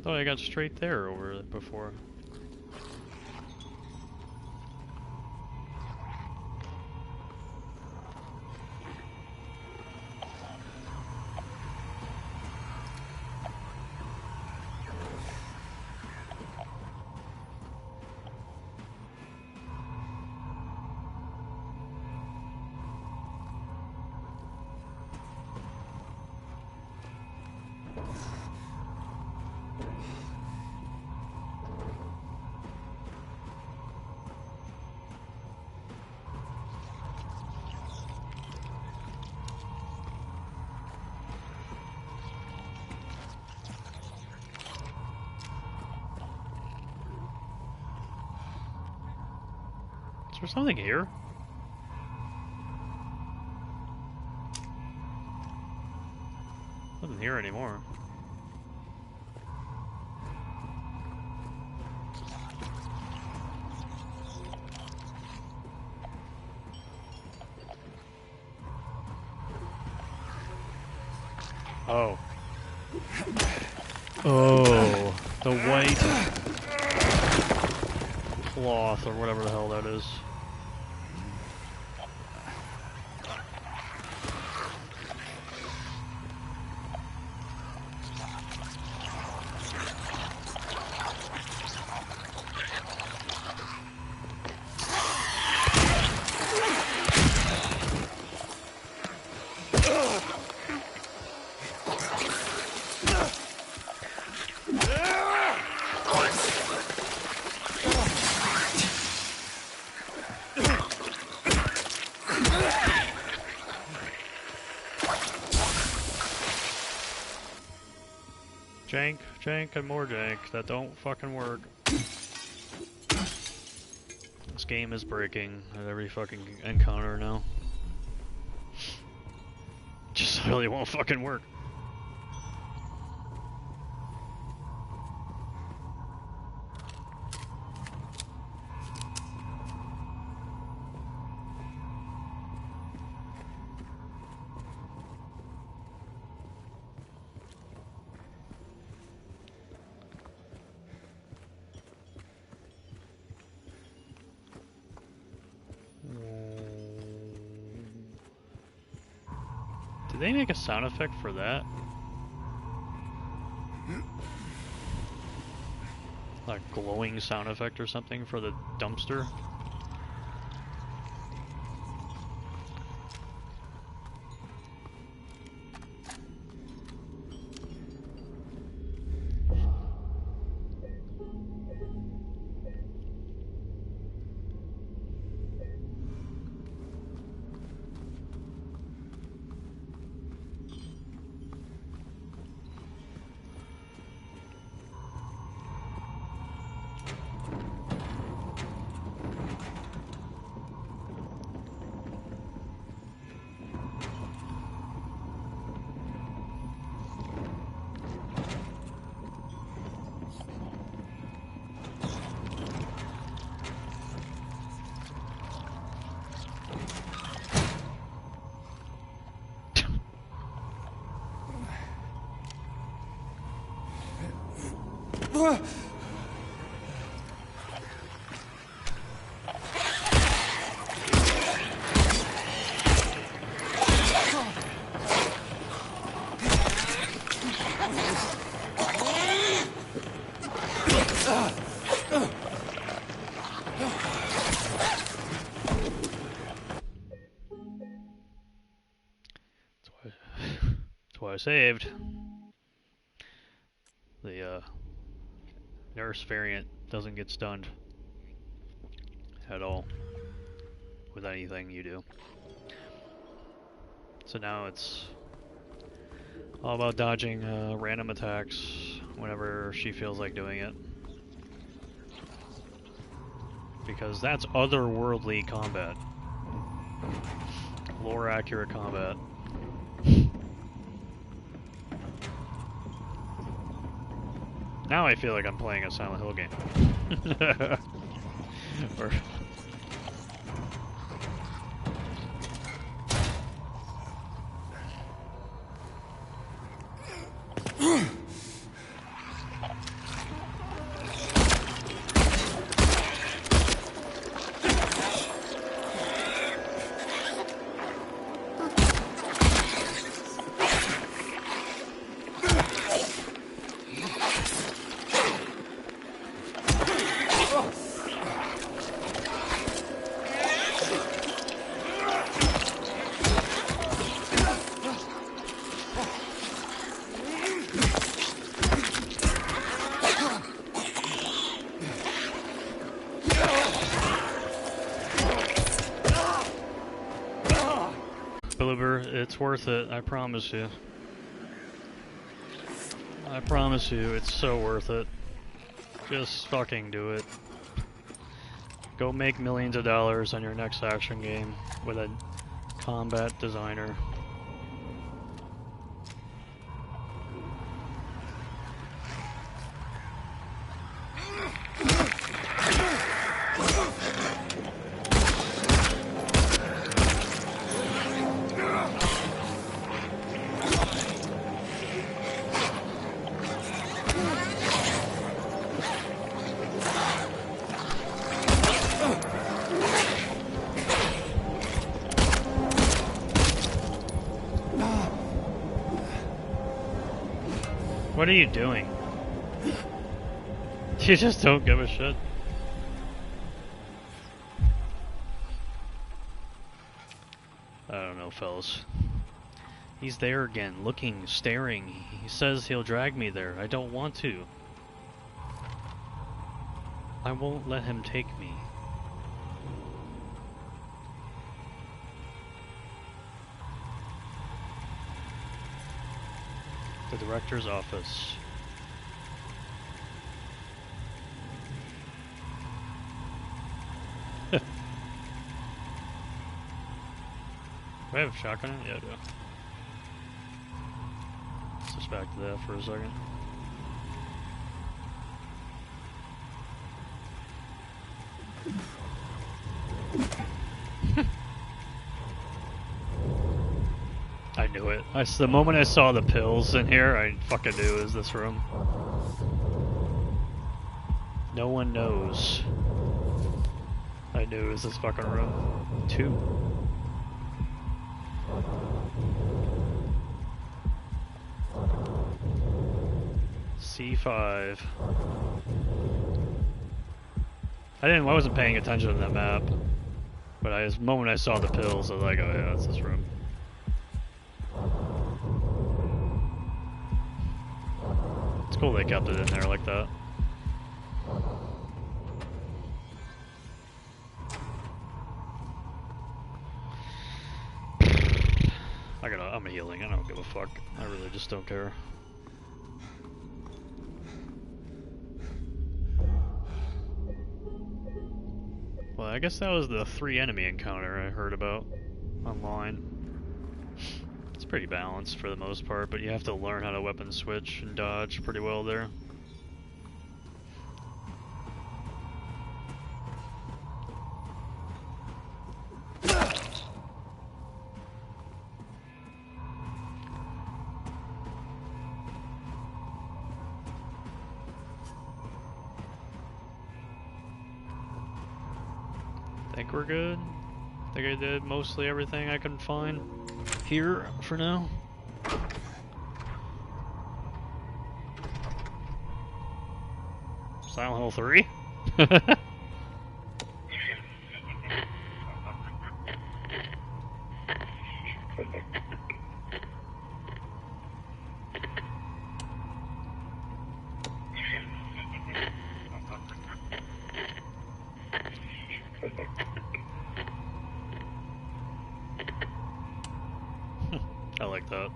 Oh, I got straight there over before. Is there something here? Nothing here anymore. Oh. Oh, the white cloth or whatever the hell that is. Jank, jank, and more jank that don't fucking work. This game is breaking at every fucking encounter now. Just really won't fucking work. Did they make a sound effect for that? Like glowing sound effect or something for the dumpster? That's why I saved. The nurse variant doesn't get stunned at all with anything you do. So now it's all about dodging random attacks whenever she feels like doing it. Because that's otherworldly combat. Lore accurate combat. Now I feel like I'm playing a Silent Hill game. Or Bloober, it's worth it, I promise you. I promise you, it's so worth it. Just fucking do it. Go make millions of dollars on your next action game with a combat designer. What are you doing? You just don't give a shit. I don't know, fellas. He's there again, looking, staring. He says he'll drag me there. I don't want to. I won't let him take me. The director's office. Do I have a shotgun? Yeah, I do. Switch back to that for a second. I knew it. The moment I saw the pills in here, I fucking knew it was this room. No one knows. I knew it was this fucking room. 2. C5. I wasn't paying attention to that map. But the moment I saw the pills, I was like, oh yeah, that's this room. It's cool they kept it in there like that. I'm healing, I don't give a fuck. I really just don't care. Well, I guess that was the 3 enemy encounter I heard about online. It's pretty balanced for the most part, but you have to learn how to weapon switch and dodge pretty well there. I think we're good. I think I did mostly everything I can find here for now. Silent Hill 3? I like that.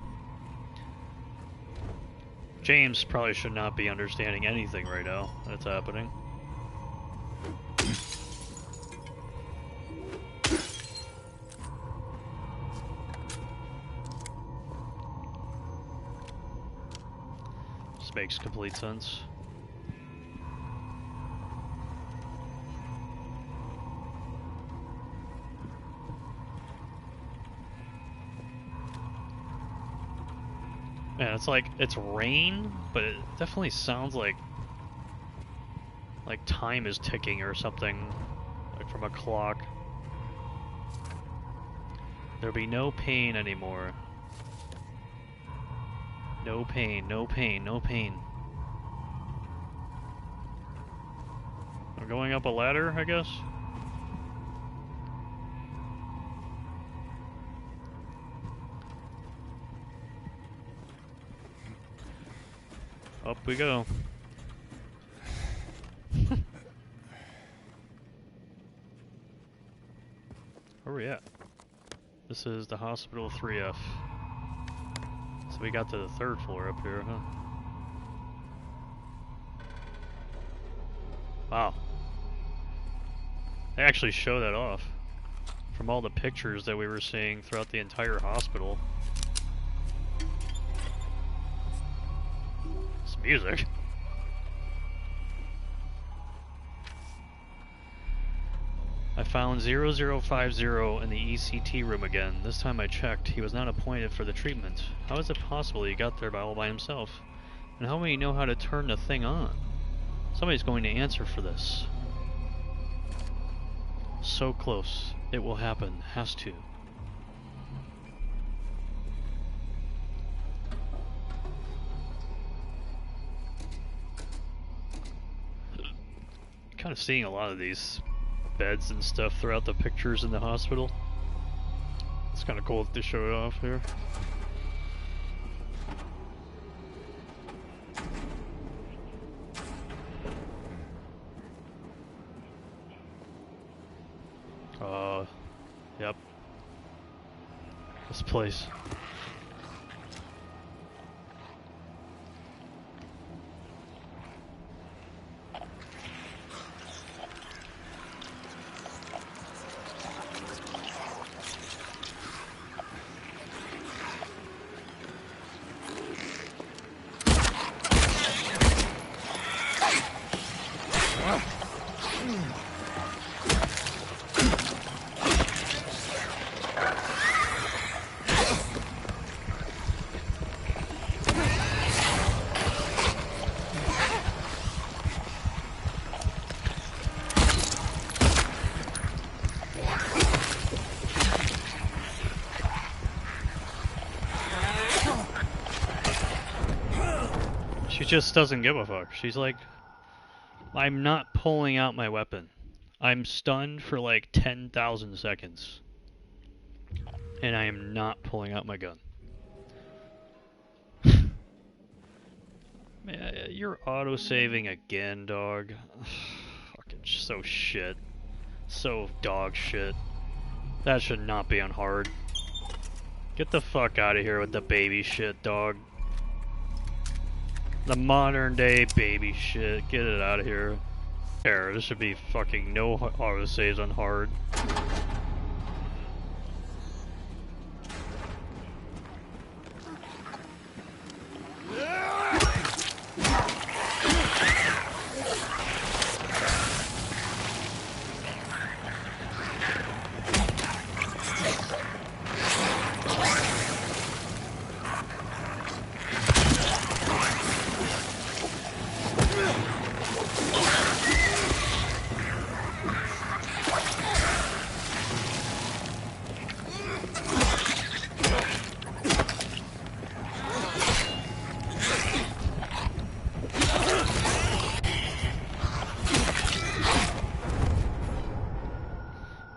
James probably should not be understanding anything right now that's happening. This makes complete sense. Yeah, it's like, it's rain, but it definitely sounds like time is ticking or something, like from a clock. There'll be no pain anymore. No pain, no pain, no pain. I'm going up a ladder, I guess? Up we go. Where are we at? This is the hospital 3F. So we got to the 3rd floor up here, huh? Wow. They actually show that off. From all the pictures that we were seeing throughout the entire hospital. This music. I found 0050 in the ECT room again. This time I checked. He was not appointed for the treatment. How is it possible he got there all by himself? And how will he know how to turn the thing on? Somebody's going to answer for this. So close. It will happen. Has to. Kind of seeing a lot of these beds and stuff throughout the pictures in the hospital. It's kind of cool to show it off here. Yep. This place. She just doesn't give a fuck. She's like, I'm not pulling out my weapon. I'm stunned for like 10,000 seconds. And I am not pulling out my gun. Man, you're auto-saving again, dog. Fucking so shit. So dog shit. That should not be on hard. Get the fuck out of here with the baby shit, dog. The modern day baby shit. Get it out of here. There, this should be fucking no auto-saves on hard.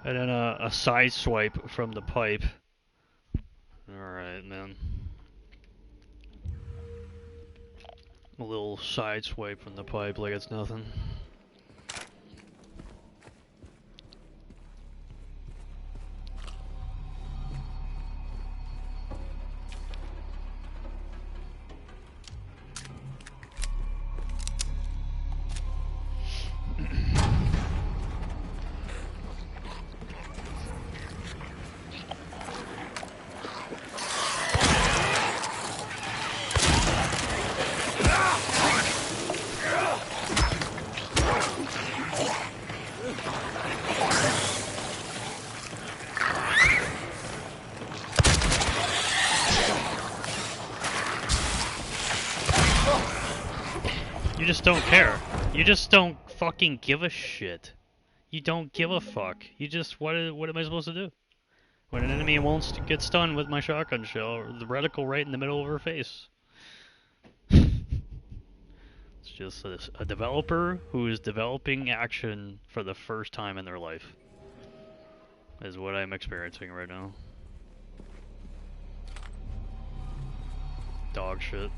And then a side swipe from the pipe. Alright, man. A little side swipe from the pipe like it's nothing. You just don't care. You just don't fucking give a shit. You don't give a fuck. You just, what am I supposed to do? When an enemy won't get stunned with my shotgun shell, or the reticle right in the middle of her face. It's just a developer who is developing action for the first time in their life. Is what I'm experiencing right now. Dog shit.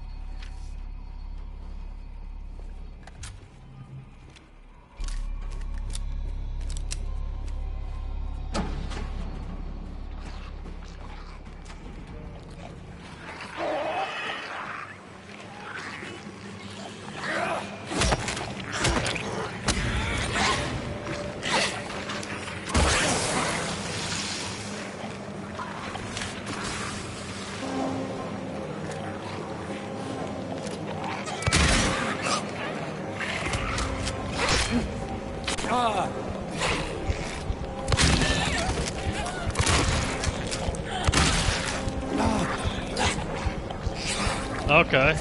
Okay.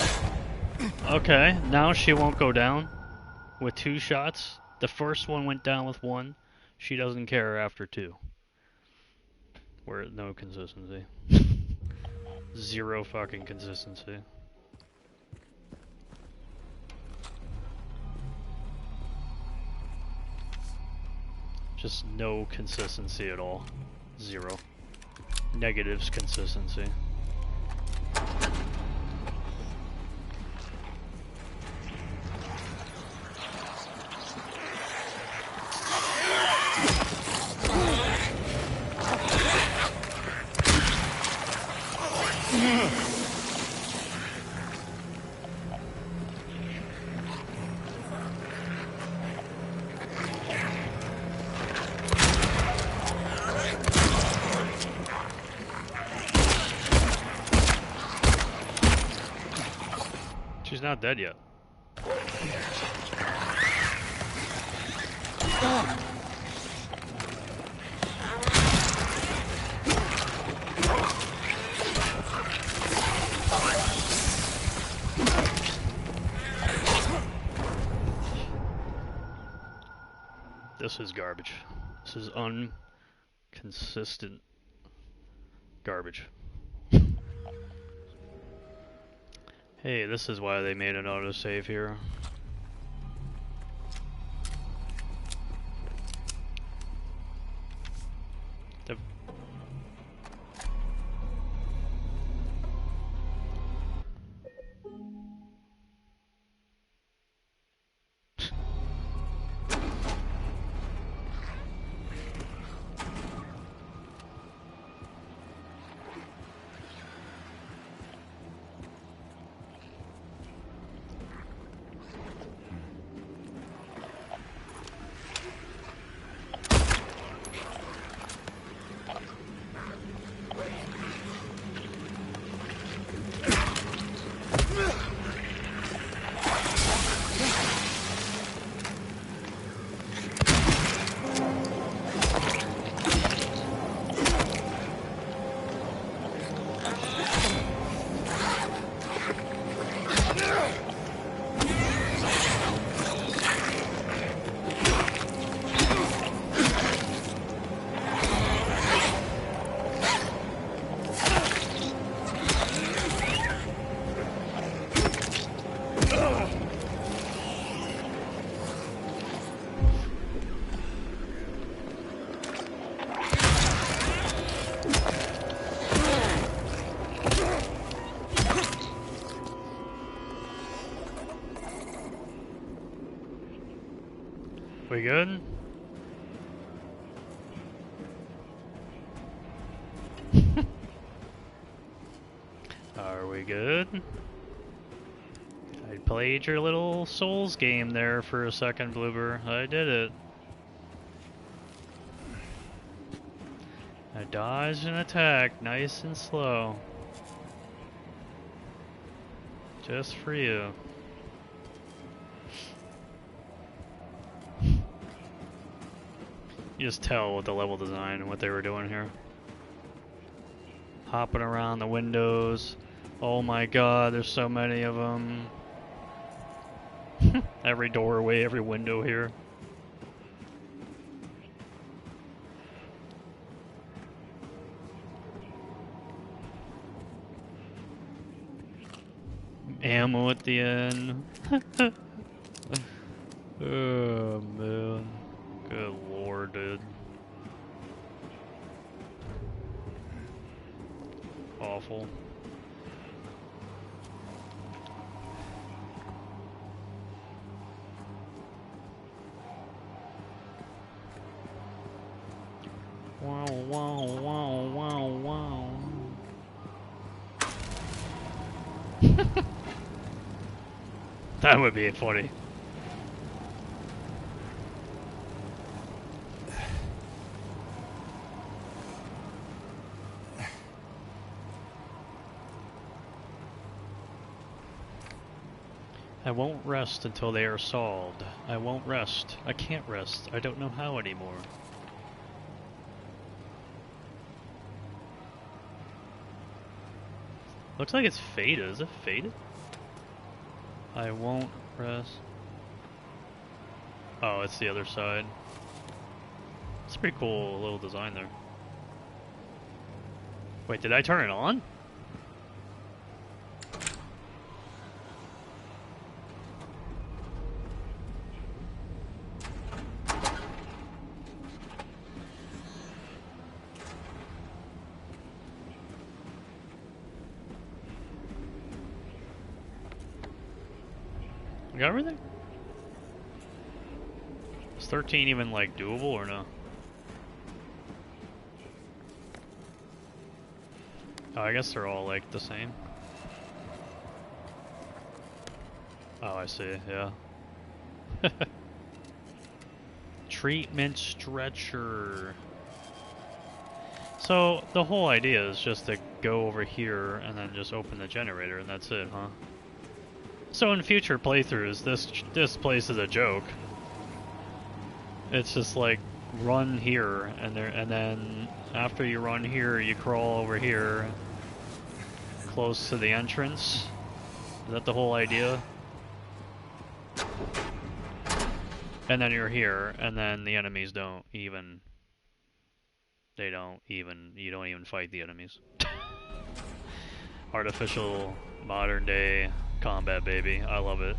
Okay, now she won't go down with 2 shots. The first one went down with 1. She doesn't care after 2. We're at no consistency. 0 fucking consistency. Just no consistency at all. 0. Negatives consistency. She's not dead yet. This is garbage. This is inconsistent garbage. Hey, this is why they made an autosave here. The We good? Are we good? I played your little Souls game there for a second, Bloober. I did it. I dodged and attacked, nice and slow. Just for you. You just tell with the level design and what they were doing here. Hopping around the windows. Oh my god, there's so many of them. Every doorway, every window here. Ammo at the end. Oh man. Good lord, dude. Awful. Wow, wow, wow, wow, wow. That would be funny. I won't rest until they are solved. I won't rest. I can't rest. I don't know how anymore. Looks like it's faded. Is it faded? I won't rest. Oh, it's the other side. It's a pretty cool little design there. Wait, did I turn it on? You got everything? Is 13 even like doable or no? Oh, I guess they're all like the same. Oh, I see, yeah. Treatment stretcher. So the whole idea is just to go over here and then just open the generator and that's it, huh? So in future playthroughs, this place is a joke. It's just like run here and then after you run here, you crawl over here, close to the entrance. Is that the whole idea? And then you're here, and then the enemies don't even. You don't even fight the enemies. Artificial, modern day combat, baby. I love it.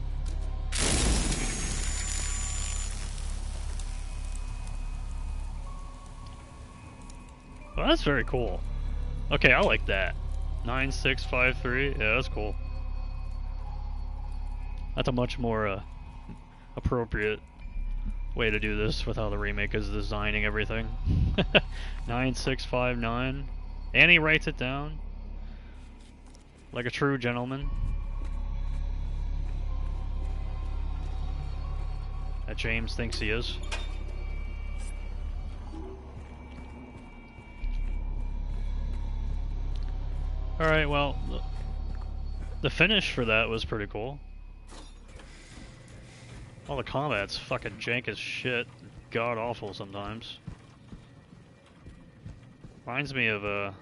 Well, that's very cool. Okay, I like that. 9653. Yeah, that's cool. That's a much more appropriate way to do this with how the remake is designing everything. 9659. And he writes it down like a true gentleman. That James thinks he is. Alright, well, the finish for that was pretty cool. All the combat's fucking jank as shit. God awful sometimes. Reminds me of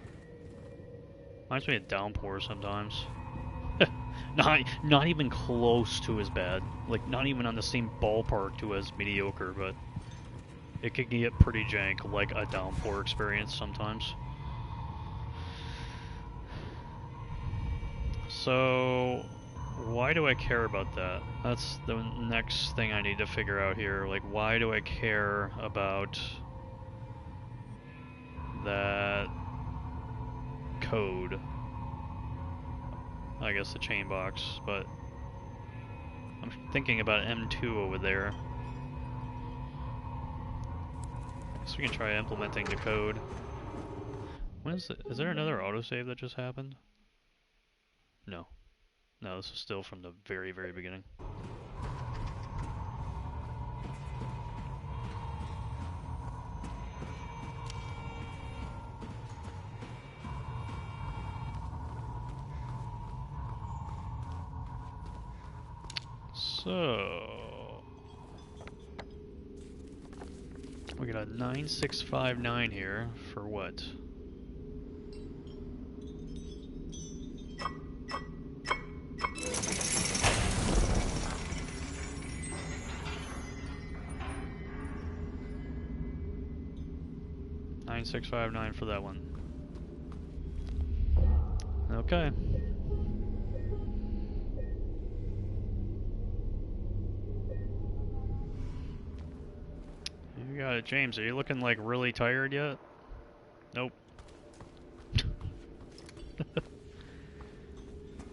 Downpour sometimes. Not even close to as bad. Like not even on the same ballpark to as mediocre, but it can get pretty jank like a Downpour experience sometimes. So why do I care about that? That's the next thing I need to figure out here. Like, why do I care about that code? I guess the chain box, but I'm thinking about M2 over there. So we can try implementing the code. When is it? Is there another autosave that just happened? No. No, this is still from the very, very beginning. So we got a 9659 here for what? 9659 for that one. Okay. You got it, James. Are you looking like really tired yet? Nope.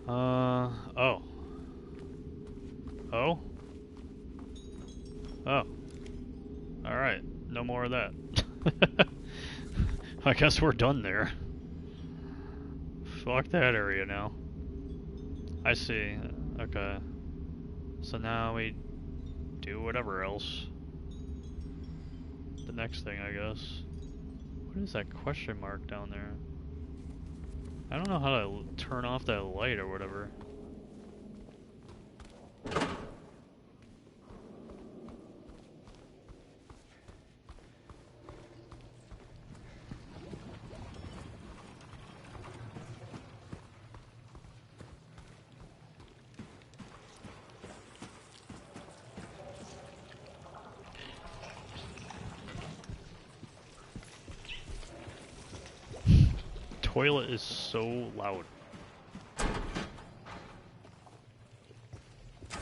Oh. Oh? Oh. Alright. No more of that. I guess we're done there. Fuck that area now. I see. Okay. So now we do whatever else. The next thing, I guess. What is that question mark down there? I don't know how to turn off that light or whatever. Toilet is so loud.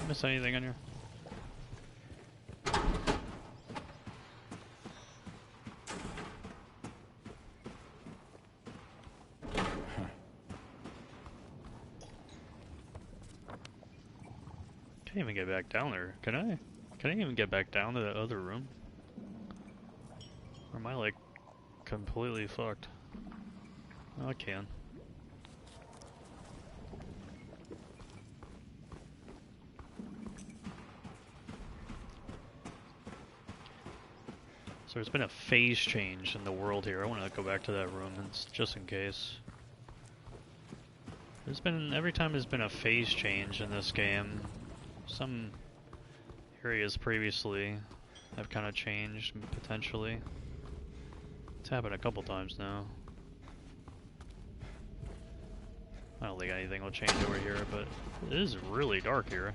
Miss anything in here? Can't even get back down there. Can I? Can I even get back down to that other room? Or am I like completely fucked? Oh, I can. So there's been a phase change in the world here. I want to go back to that room just in case. There's been, every time there's been a phase change in this game, some areas previously have kind of changed, potentially. It's happened a couple times now. I don't think anything will change over here, but it is really dark here.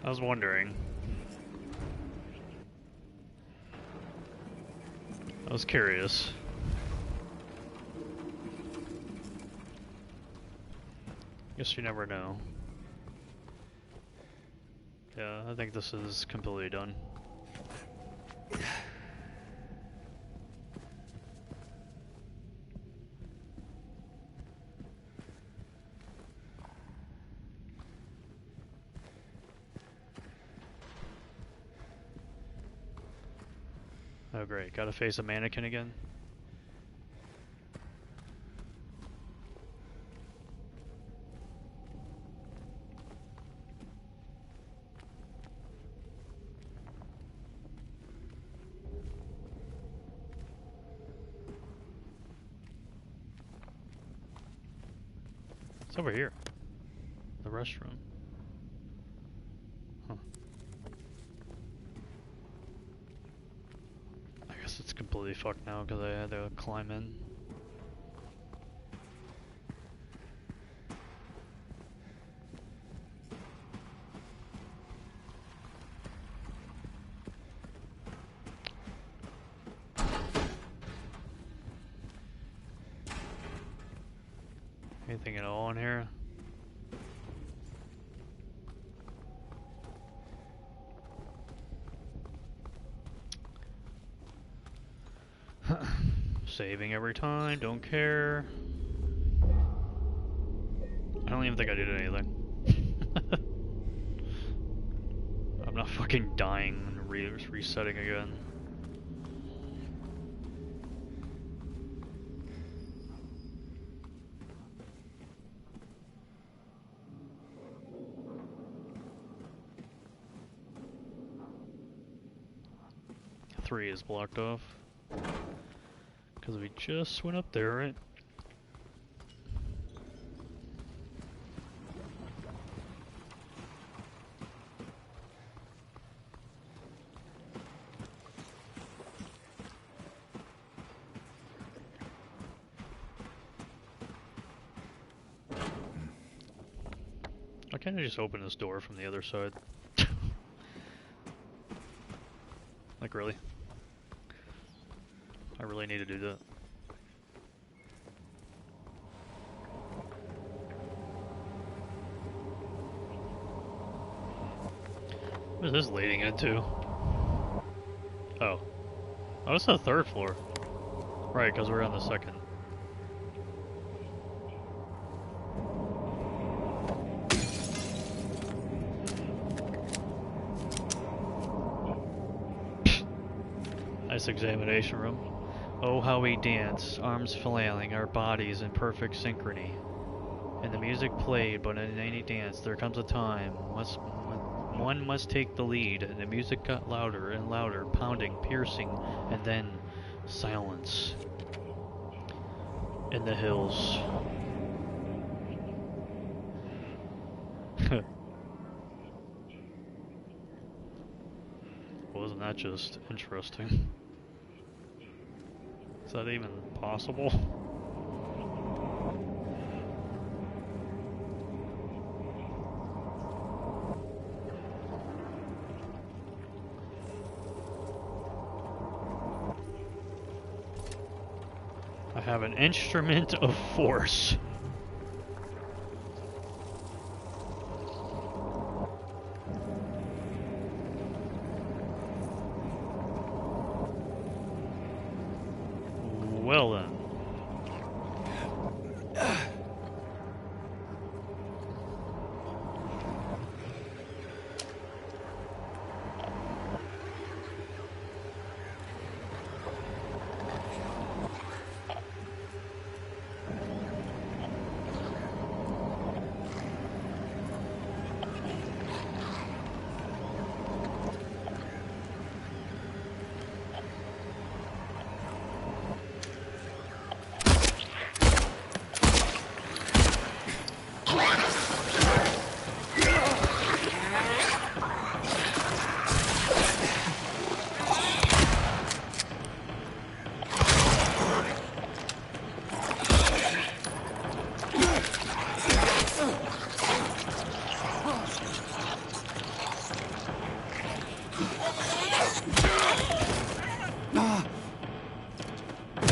I was wondering. I was curious. Guess you never know. Yeah, I think this is completely done. Oh great, gotta face a mannequin again? It's over here. The restroom. Huh. I guess it's completely fucked now because I had to climb in. Anything at all in here? Saving every time, don't care. I don't even think I did anything. I'm not fucking dying and resetting again. Three is blocked off. Because we just went up there, right? Why can't I just open this door from the other side? Like, really? I really need to do that. What is this leading into? Oh. Oh, it's the third floor. Right, because we're on the second. Nice examination room. Oh, how we dance, arms flailing, our bodies in perfect synchrony. And the music played, but in any dance there comes a time one must take the lead, and the music got louder and louder, pounding, piercing, and then silence. In the hills. Wasn't that just interesting? Is that even possible? I have an instrument of force. Well then.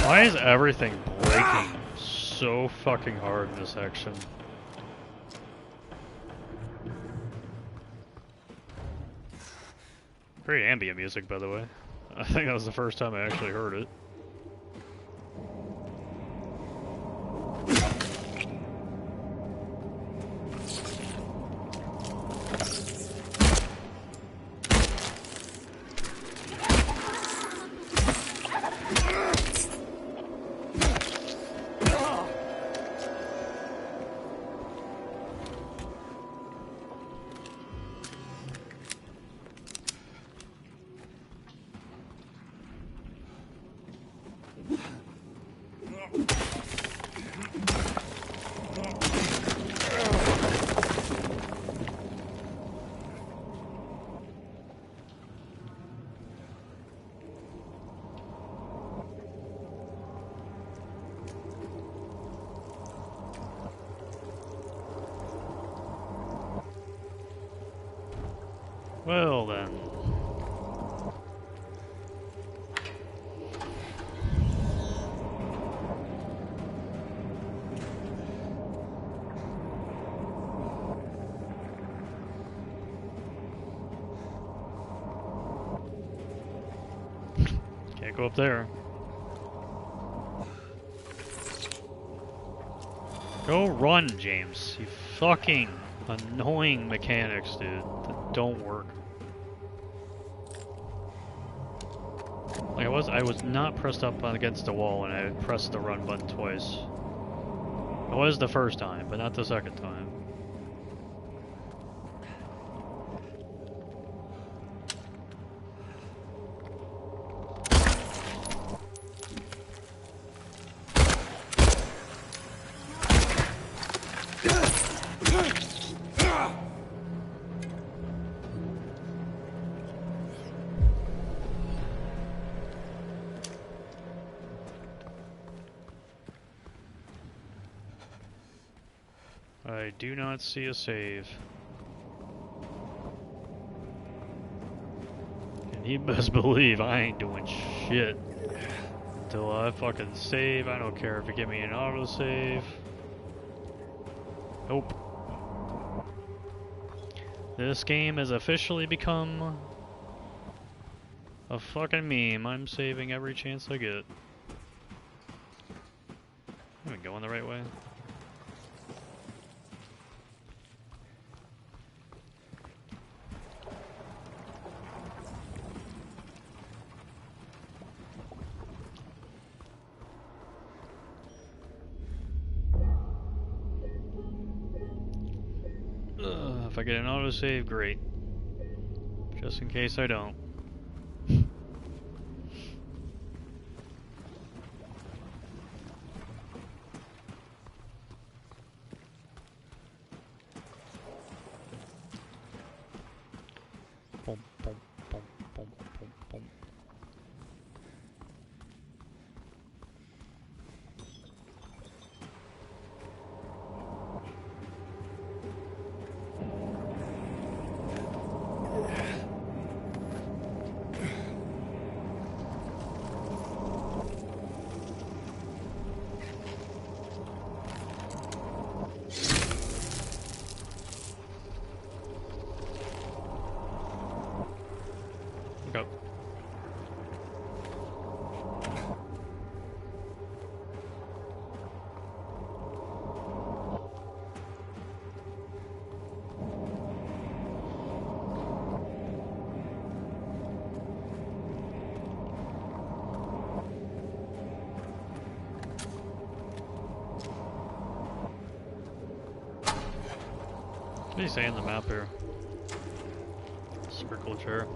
Why is everything breaking so fucking hard in this section? Great ambient music, by the way. I think that was the first time I actually heard it. Well then. Can't go up there. Go run, James. You fucking annoying mechanics, dude, that don't work. Like I was not pressed up against the wall and I pressed the run button twice. It was the first time, but not the second time. I do not see a save. And you best believe I ain't doing shit until I fucking save. I don't care if you give me an autosave. Nope. This game has officially become a fucking meme. I'm saving every chance I get. Am I going the right way? If I get an autosave, great. Just in case I don't. Boom, boom, boom, boom, boom, boom. Go. What do you say in the map here? Circle chair.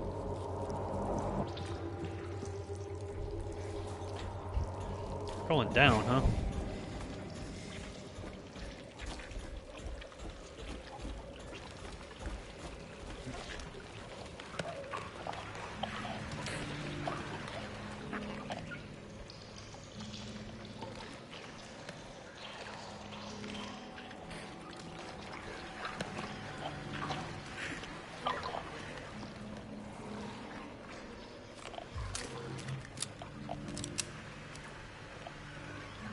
Going down, huh?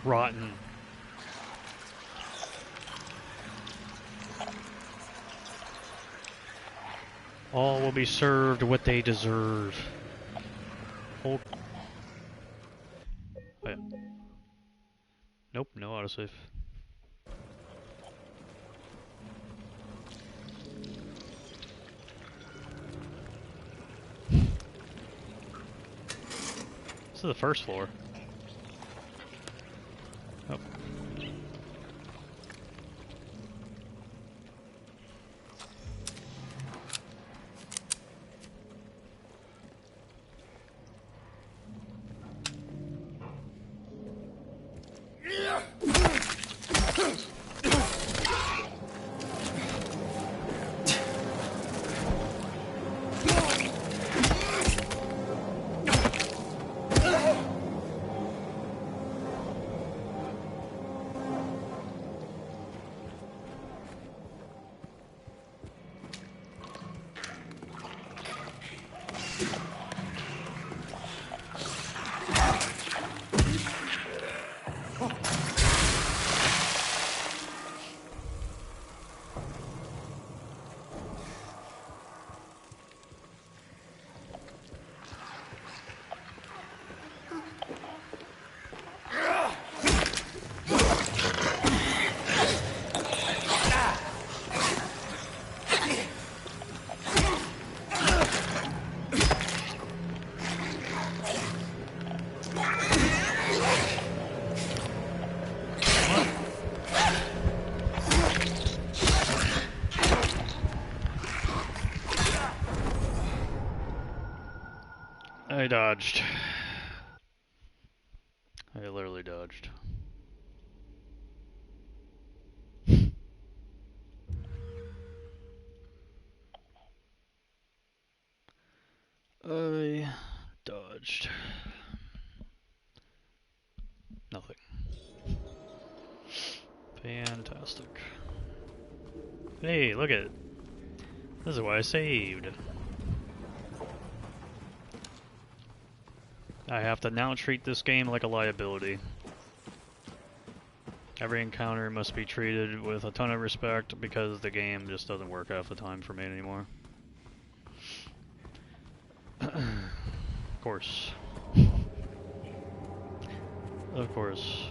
Rotten. All will be served what they deserve. Hold. Oh, yeah. Nope, no autosave. This is the first floor. Oh. I dodged. I literally dodged. I dodged. Nothing. Fantastic. Hey, look at it. This is why I saved. I have to now treat this game like a liability. Every encounter must be treated with a ton of respect because the game just doesn't work half the time for me anymore. Of course. Of course.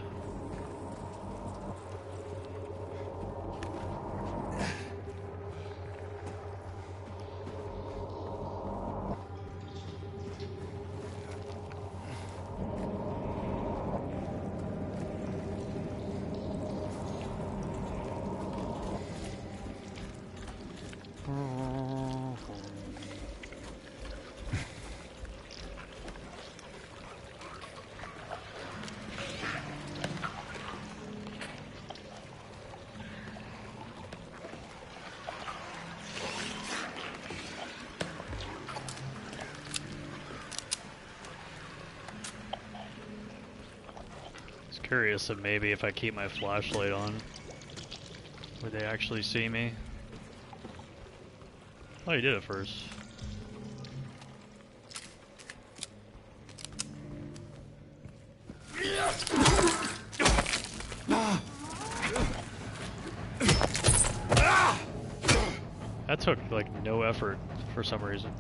Curious if maybe if I keep my flashlight on, would they actually see me? Oh, you did it first. That took like no effort for some reason.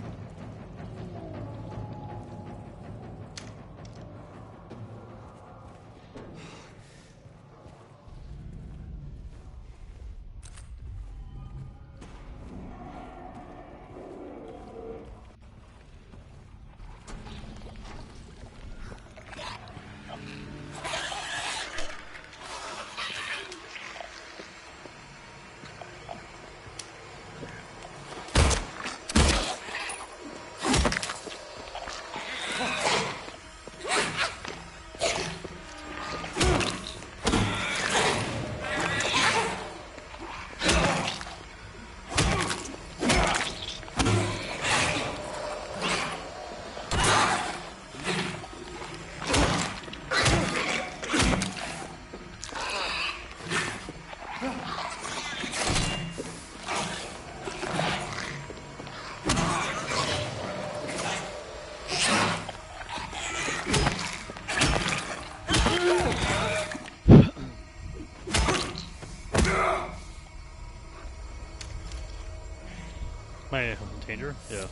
My danger? Yeah.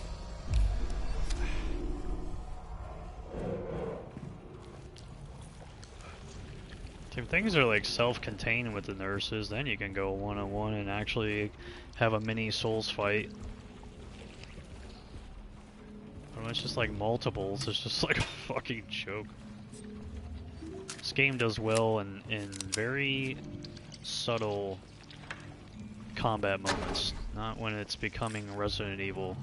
If things are like self-contained with the nurses, then you can go one-on-one and actually have a mini Souls fight. But when it's just like multiples, it's just like a fucking joke. This game does well in very subtle combat moments, not when it's becoming Resident Evil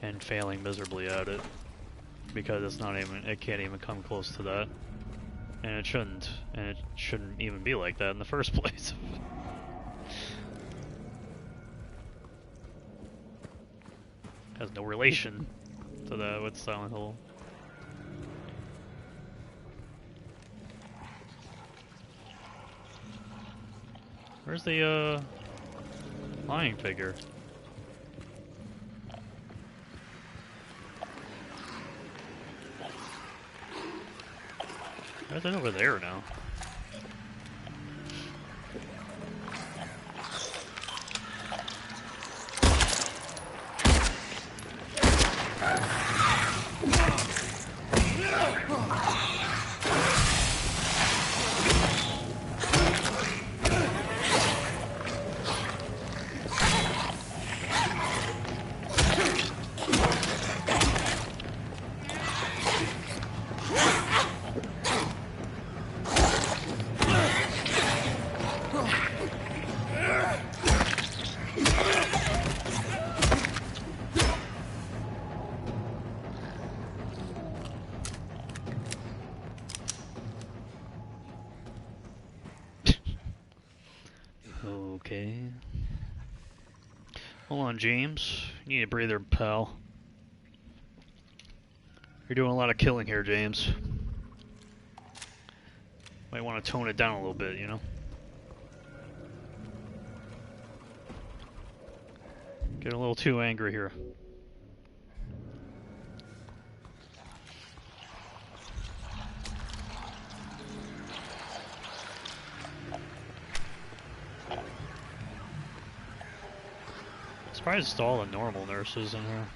and failing miserably at it, because it can't even come close to that, and it shouldn't even be like that in the first place. Has no relation to that with Silent Hill. Where's the, flying figure? Where's it over there now? Hold on, James. You need a breather, pal. You're doing a lot of killing here, James. Might want to tone it down a little bit, you know? Getting a little too angry here. Surprised it's all the normal nurses in here.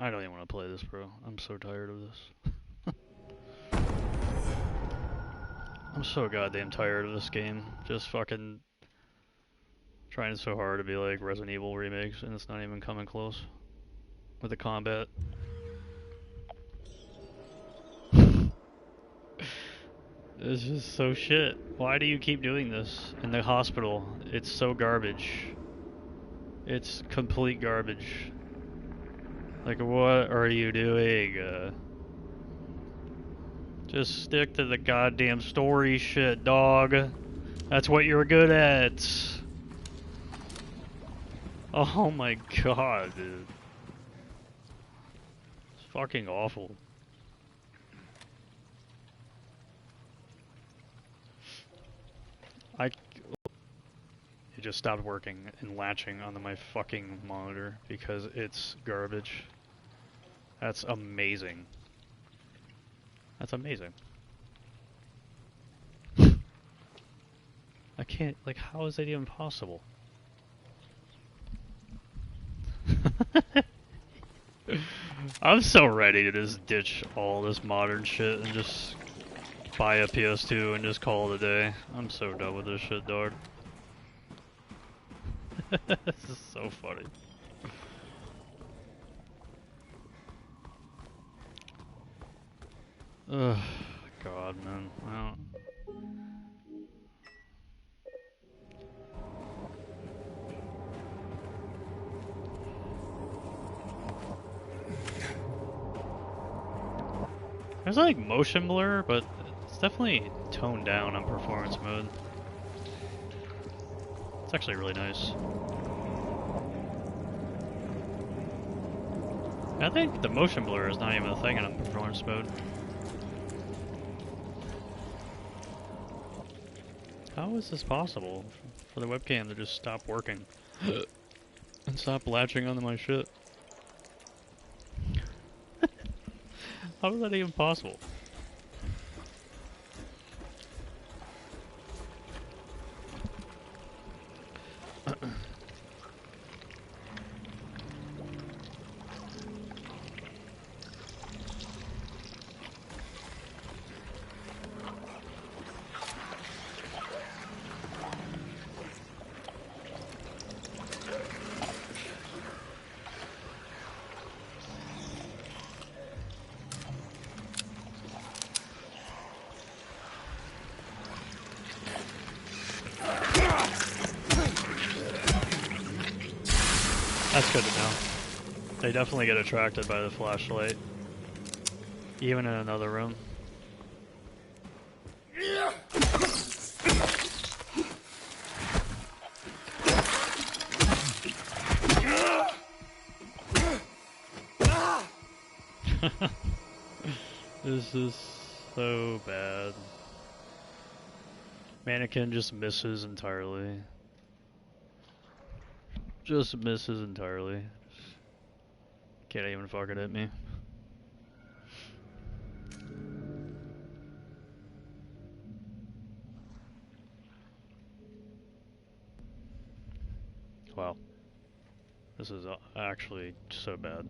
I don't even want to play this, bro. I'm so tired of this. I'm so goddamn tired of this game. Just fucking trying so hard to be like Resident Evil remakes, and it's not even coming close with the combat. This is so shit. Why do you keep doing this in the hospital? It's so garbage. It's complete garbage. Like, what are you doing? Just stick to the goddamn story shit, dog. That's what you're good at. Oh my god, dude. It's fucking awful. It just stopped working and latching onto my fucking monitor because it's garbage. That's amazing. That's amazing. I can't, like, how is that even possible? I'm so ready to just ditch all this modern shit and just buy a PS2 and just call it a day. I'm so done with this shit, dog. This is so funny. Ugh, God, man. I don't... There's like motion blur, but it's definitely toned down on performance mode. It's actually really nice. I think the motion blur is not even a thing in performance mode. How is this possible for the webcam to just stop working and stop latching onto my shit? How is that even possible? That's good to know. They definitely get attracted by the flashlight. Even in another room. This is So bad. Mannequin just misses entirely. Just misses entirely. Can't even fucking hit me. Wow. This is actually so bad.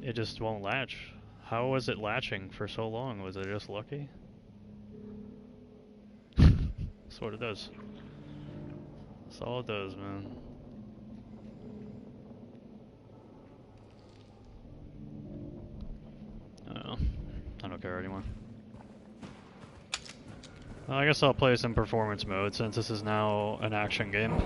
It just won't latch. How was it latching for so long? Was it just lucky? That's what it does. That's all it does, man. I don't care anymore. Well, I guess I'll play some performance mode since this is now an action game.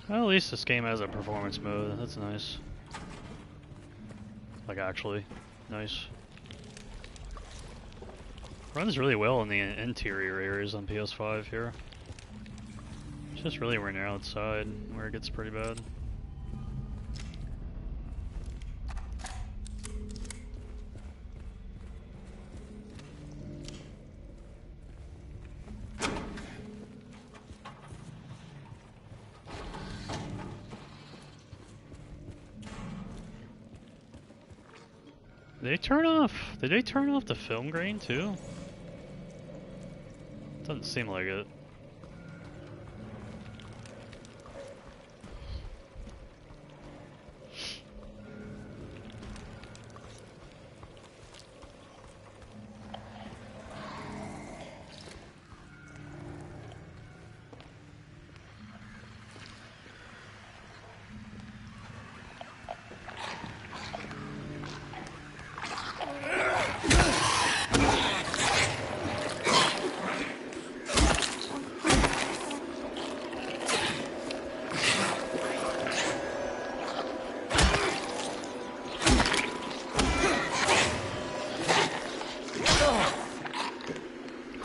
Well, at least this game has a performance mode. That's nice. Like, actually, nice. Runs really well in the interior areas on PS5 here. It's just really when you're outside where it gets pretty bad. Did they turn off the film grain too? Doesn't seem like it.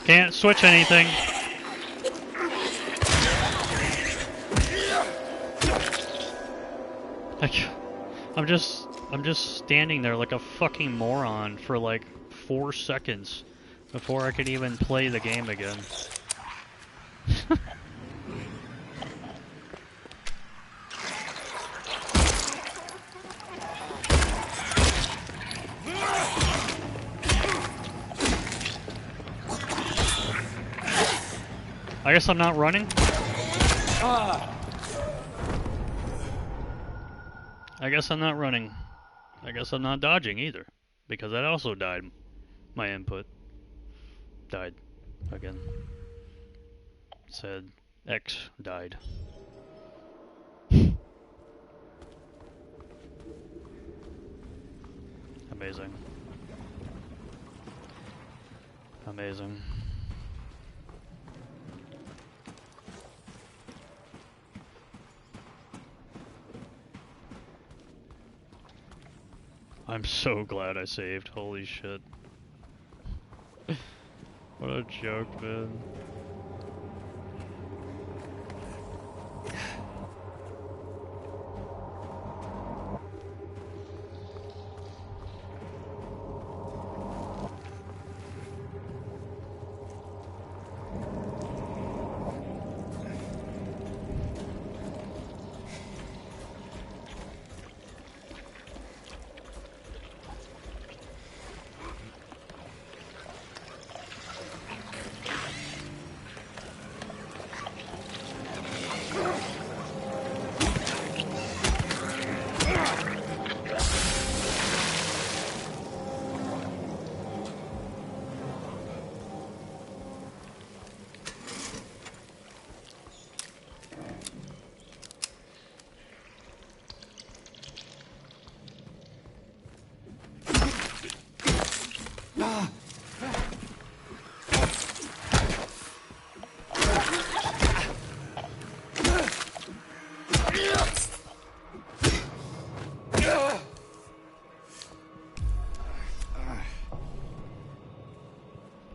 Can't switch anything. Like, I'm just standing there like a fucking moron for like 4 seconds before I could even play the game again. I guess I'm not running. I guess I'm not running. I guess I'm not dodging either, because that also died. My input died again. Said X died. Amazing. Amazing. I'm so glad I saved. Holy shit. What a joke, man.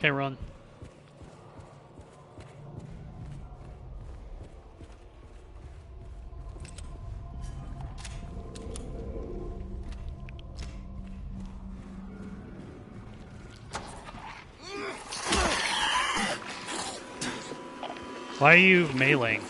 Okay, run. Why are you meleeing?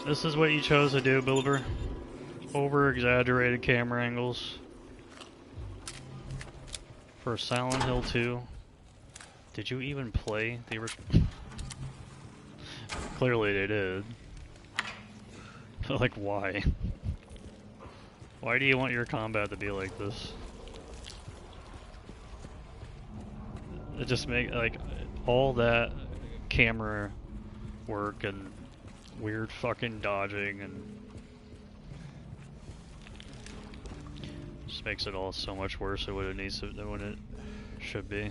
This is what you chose to do, Bloober. Over-exaggerated camera angles. For Silent Hill 2. Did you even play the original? Clearly they did. Like, why? Why do you want your combat to be like this? It just make like all that camera work and weird fucking dodging and just makes it all so much worse than what it needs to, than what it should be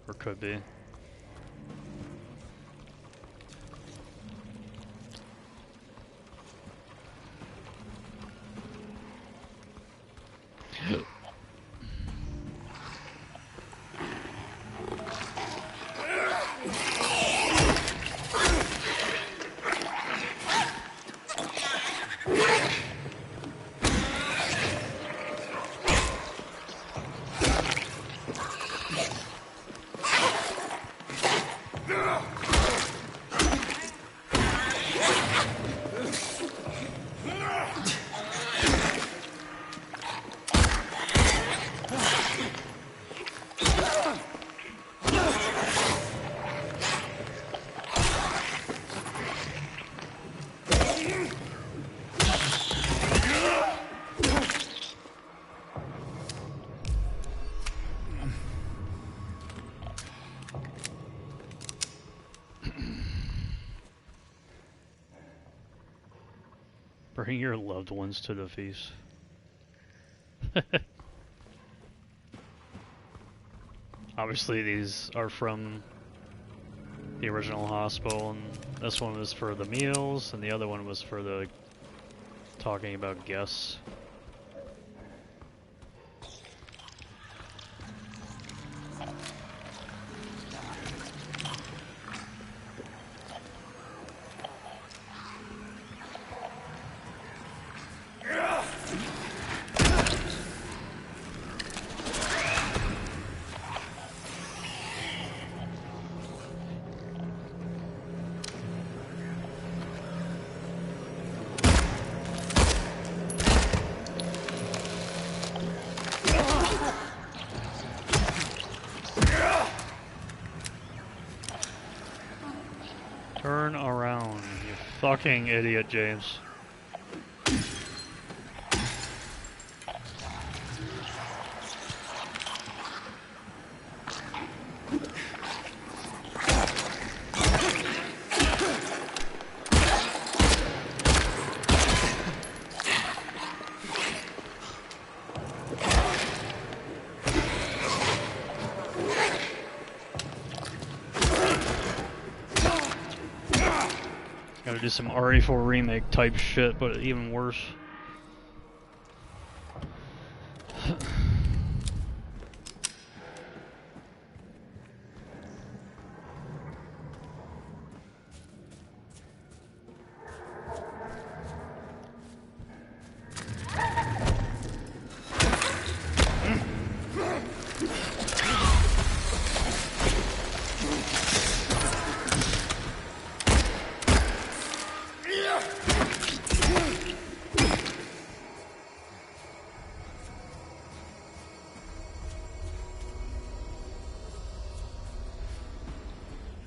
or could be. Bring your loved ones to the feast. Obviously these are from the original hospital, and this one was for the meals, and the other one was for the talking about guests. Turn around, you fucking idiot, James. Gotta do some RE4 remake type shit, but even worse.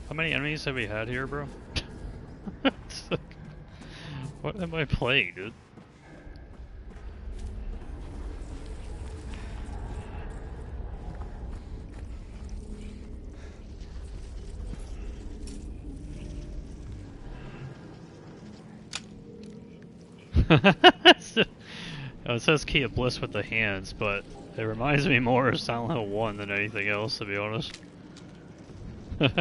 How many enemies have we had here, bro? What am I playing, dude? It says Key of Bliss with the hands, but it reminds me more of Silent Hill 1 than anything else, to be honest. This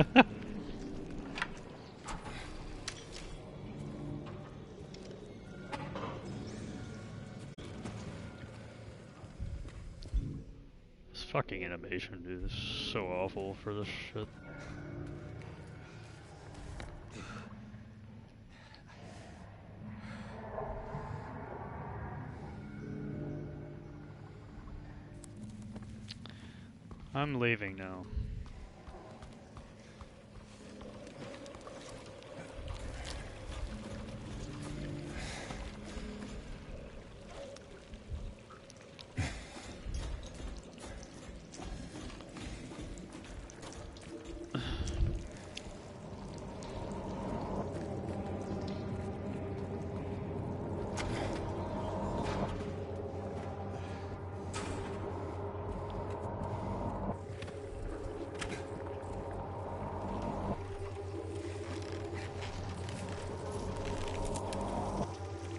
fucking animation, dude, is so awful for this shit. I'm leaving now.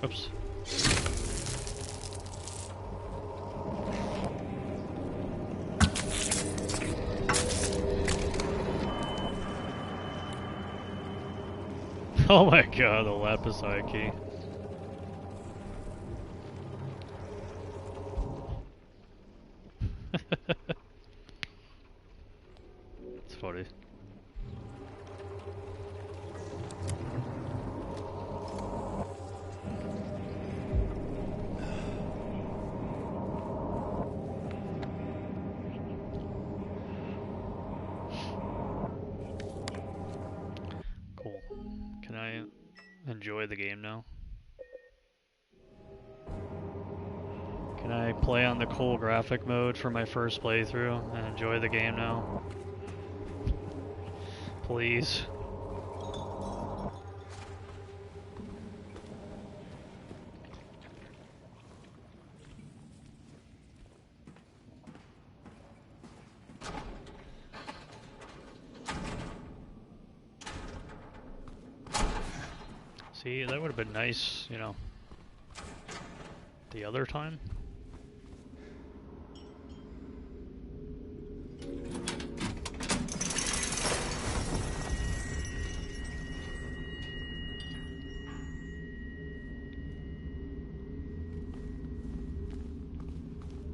Oops. Oh my god, the lapis key. It's funny. Cool. Can I enjoy the game now? Can I play on the cool graphic mode for my first playthrough and enjoy the game now? Please. See, that would have been nice, you know, the other time.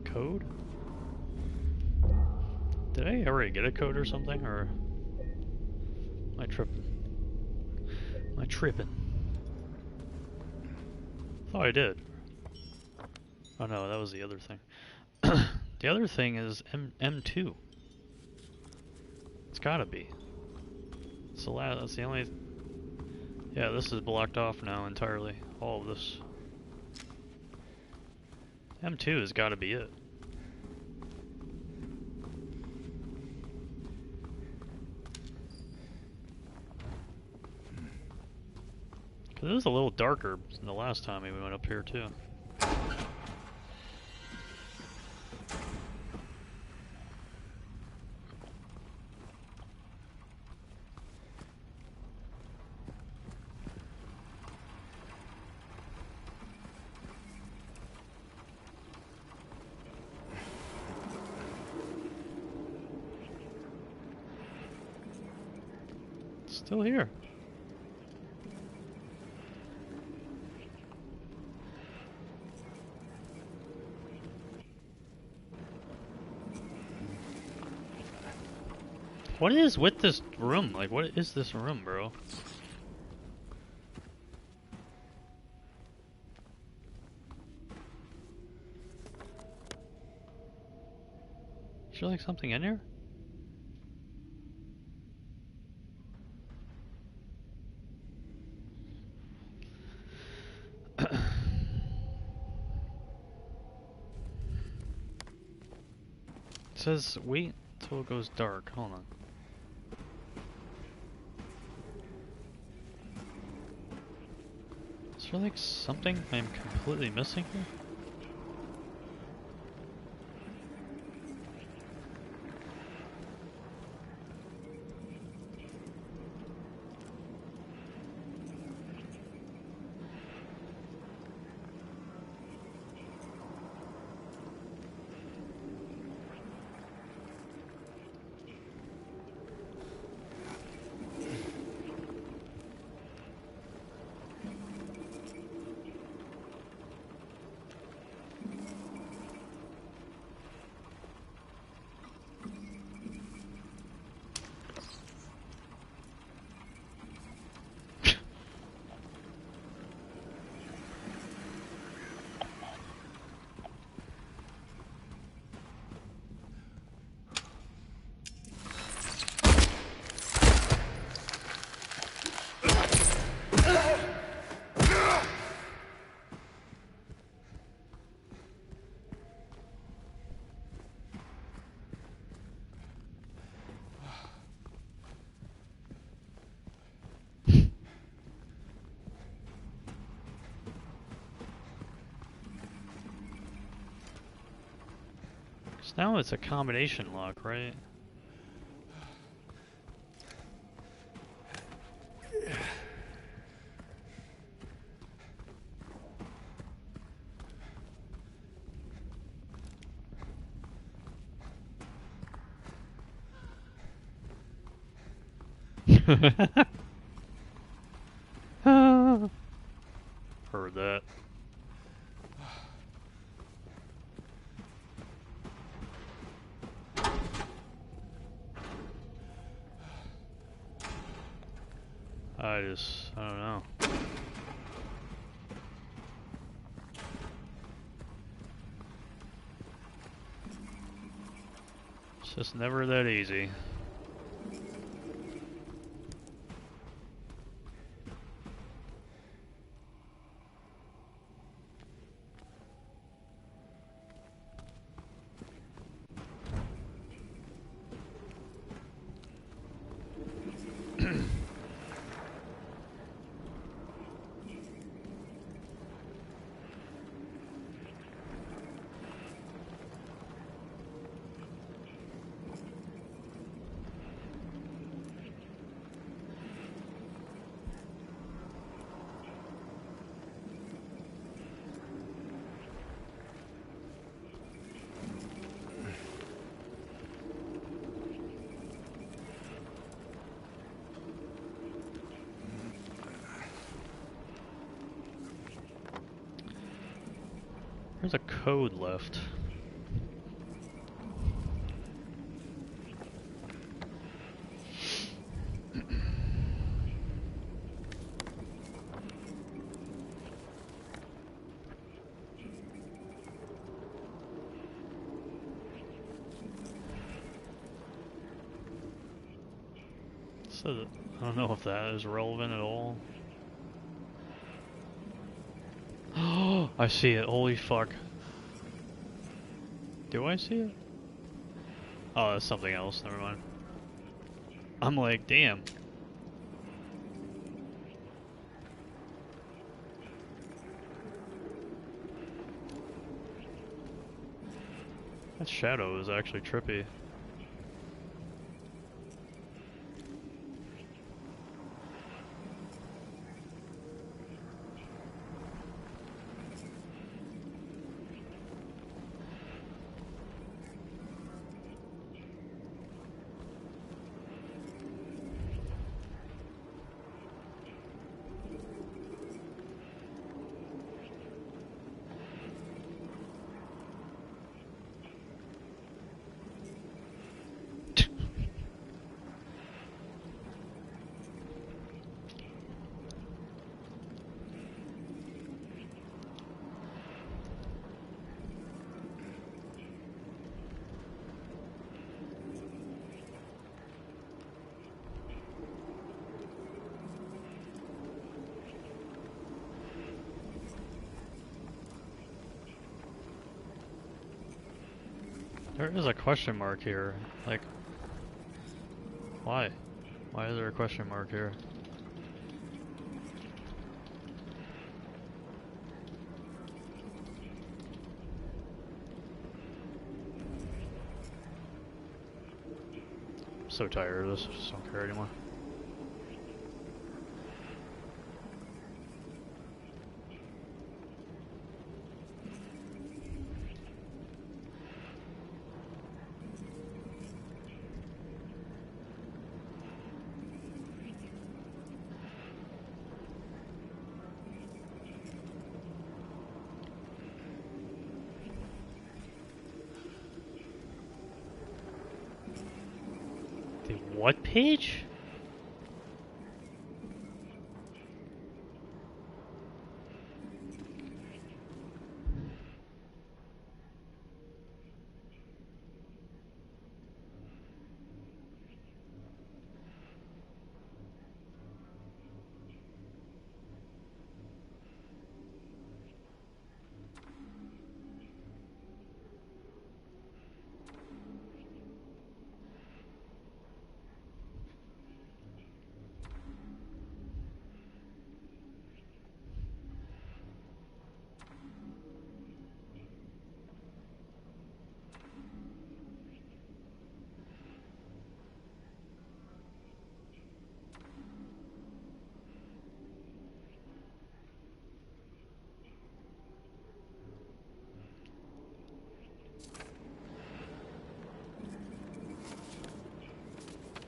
Code? Did I already get a code or something, or am I tripping? Am I tripping? Thought I did. Oh no, that was the other thing. The other thing is M2. It's gotta be. It's the last. That's the only. Yeah, this is blocked off now entirely. All of this. M2 has gotta be it. Cause it was a little darker than the last time we went up here too. It's still here. What is with this room? Like, what is this room, bro? Is there like something in here? It says wait until it goes dark. Hold on. there like something I'm completely missing here? So now it's a combination lock, right? Heard that. I don't know. It's just never that easy. There's a code left. So, I don't know if that is relevant at all. Oh, I see it. Holy fuck. Do I see it? Oh, that's something else. Never mind. I'm like, damn. That shadow is actually trippy. There is a question mark here. Like, why? Why is there a question mark here? So tired of this, I just don't care anymore. The what page?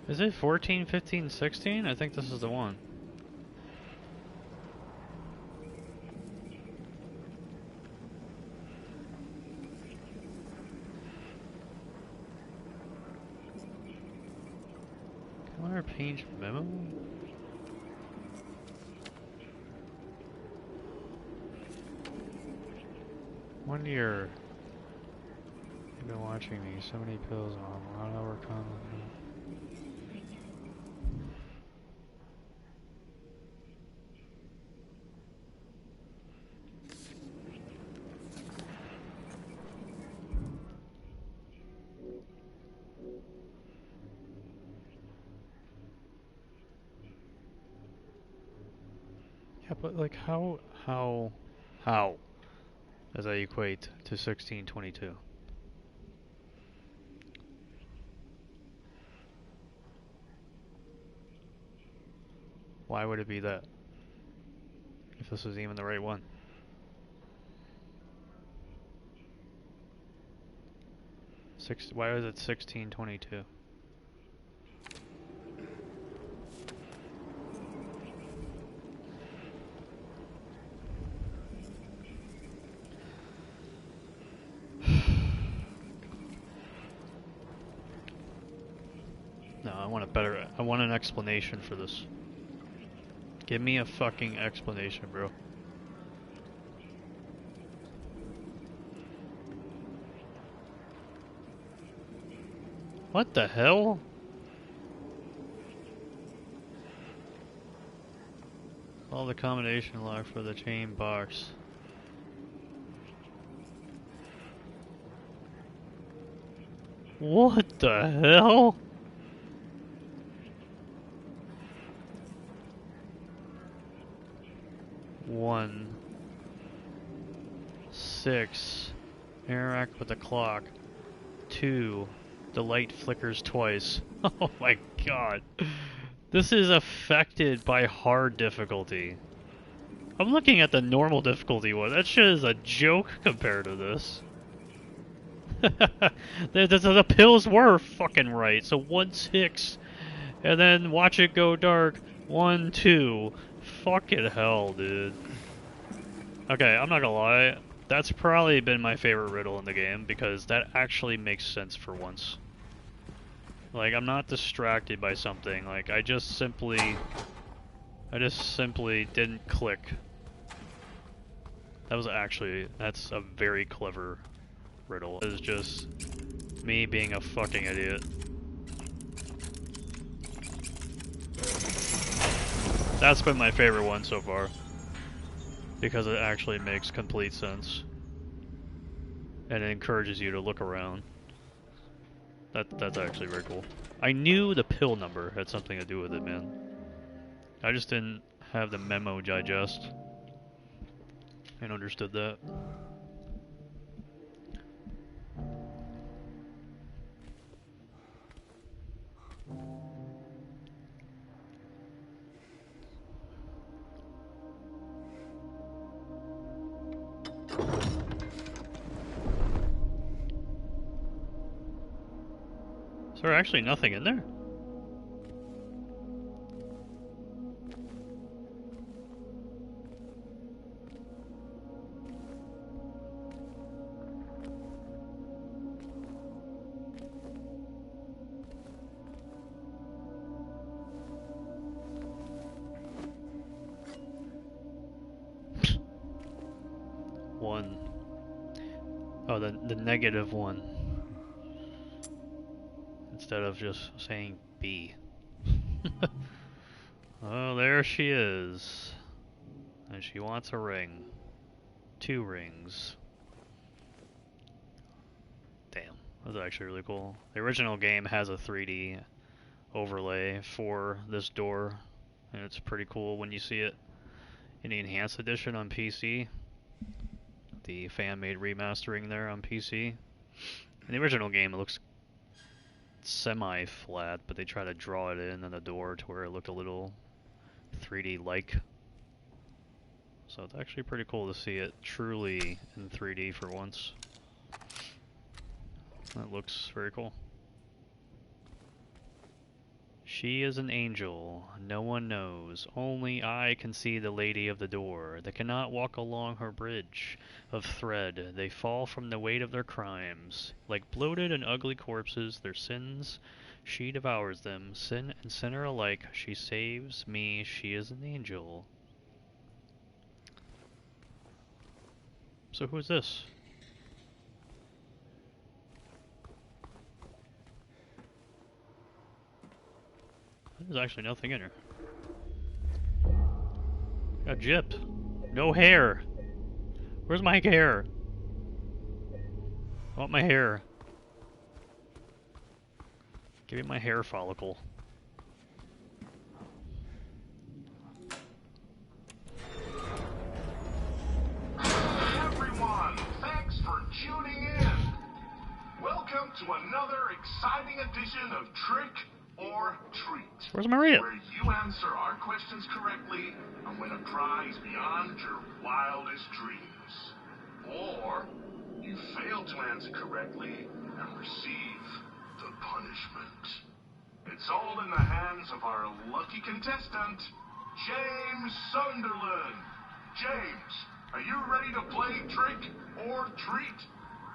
Is it 14, 15, 16? I think this is the one. Color page memo? One year. You've been watching me. So many pills on. I'll overcome. Yeah, but like how does that equate to 1622? Why would it be that? If this is even the right one. Why is it 1622? No, I want an explanation for this. Give me a fucking explanation, bro. What the hell? All the combination lock for the chain box. What the hell? One. 6. Interact with the clock. 2. The light flickers twice. Oh my god. This is affected by hard difficulty. I'm looking at the normal difficulty one. That shit is a joke compared to this. The pills were fucking right. So 1, 6. And then watch it go dark. 1, 2. Fucking hell, dude. Okay, I'm not gonna lie. That's probably been my favorite riddle in the game because that actually makes sense for once. Like, I'm not distracted by something. Like, I just simply didn't click. That's a very clever riddle. It is just me being a fucking idiot. That's been my favorite one so far. Because it actually makes complete sense. And it encourages you to look around. That's actually very cool. I knew the pill number had something to do with it, man. I just didn't have the memo digest. And understood that. there actually nothing in there? One. Oh, the negative one. Instead of just saying B. Oh, there she is. And she wants a ring. 2 rings. Damn, that's actually really cool. The original game has a 3D overlay for this door, and it's pretty cool when you see it in the enhanced edition on PC. The fan-made remastering there on PC. In the original game, it looks semi-flat, but they try to draw it in on the door to where it looked a little 3D-like. So it's actually pretty cool to see it truly in 3D for once. That looks very cool. She is an angel, no one knows. Only I can see the lady of the door. They cannot walk along her bridge of thread. They fall from the weight of their crimes. Like bloated and ugly corpses, their sins, she devours them. Sin and sinner alike, she saves me. She is an angel. So who is this? There's actually nothing in her. Got gypped. No hair. Where's my hair? I want my hair. Give me my hair follicle. Everyone, thanks for tuning in. Welcome to another exciting edition of Trick or Treat. Where's Maria? Where you answer our questions correctly and win a prize beyond your wildest dreams. Or you fail to answer correctly and receive the punishment. It's all in the hands of our lucky contestant, James Sunderland. James, are you ready to play Trick or Treat?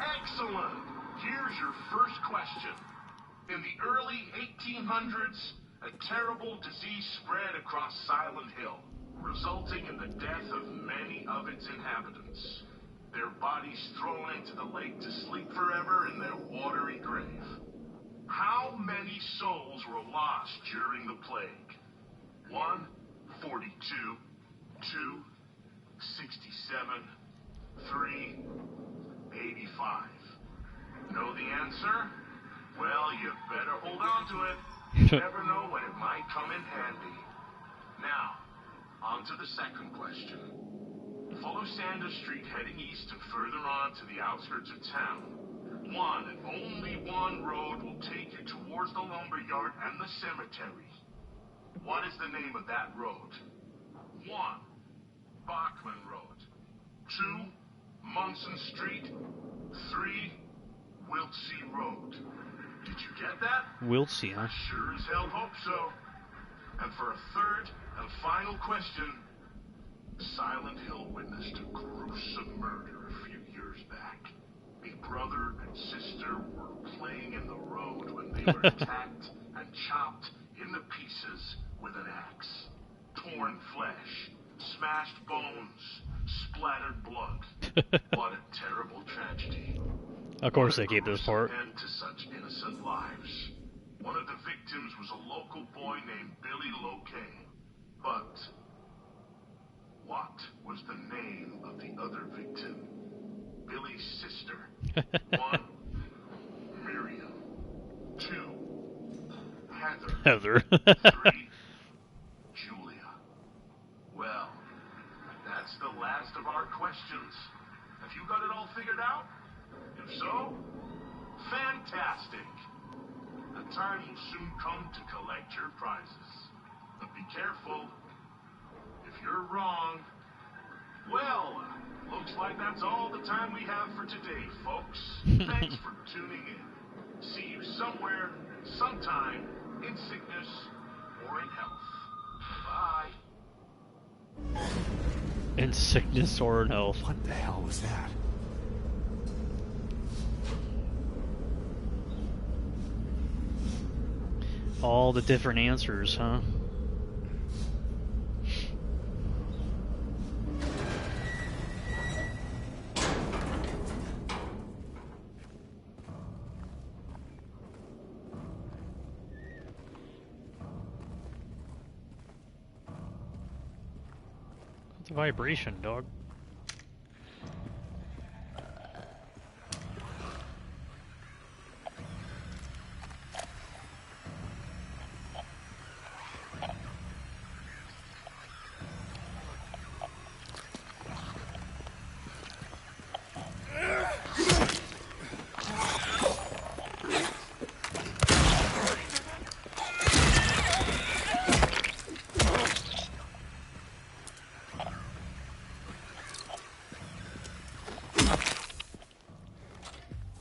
Excellent. Here's your first question. In the early 1800s, a terrible disease spread across Silent Hill, resulting in the death of many of its inhabitants. Their bodies thrown into the lake to sleep forever in their watery grave. How many souls were lost during the plague? 1, 42, 2, 67, 3, 85. Know the answer? Well, you better hold on to it. You never know when it might come in handy. Now, on to the second question. Follow Sanders Street heading east and further on to the outskirts of town. One and only one road will take you towards the lumberyard and the cemetery. What is the name of that road? 1, Bachman Road. 2, Munson Street. 3, Wiltsey Road. Did you get that? Wiltsey, huh? I sure as hell hope so. And for a third and final question, Silent Hill witnessed a gruesome murder a few years back. A brother and sister were playing in the road when they were attacked and chopped into pieces with an axe. Torn flesh, smashed bones, splattered blood. What a terrible tragedy. Of course they keep this part. End to such innocent lives. One of the victims was a local boy named Billy Loquet. But what was the name of the other victim? Billy's sister. 1, Miriam. 2, Heather. Heather. 3, Julia. Well, that's the last of our questions. Have you got it all figured out? If so, fantastic. The time will soon come to collect your prizes. But be careful. If you're wrong, well, looks like that's all the time we have for today, folks. Thanks for tuning in. See you somewhere sometime in sickness or in health. Bye. In sickness or in health. What the hell was that? All the different answers, huh? It's a vibration, dog.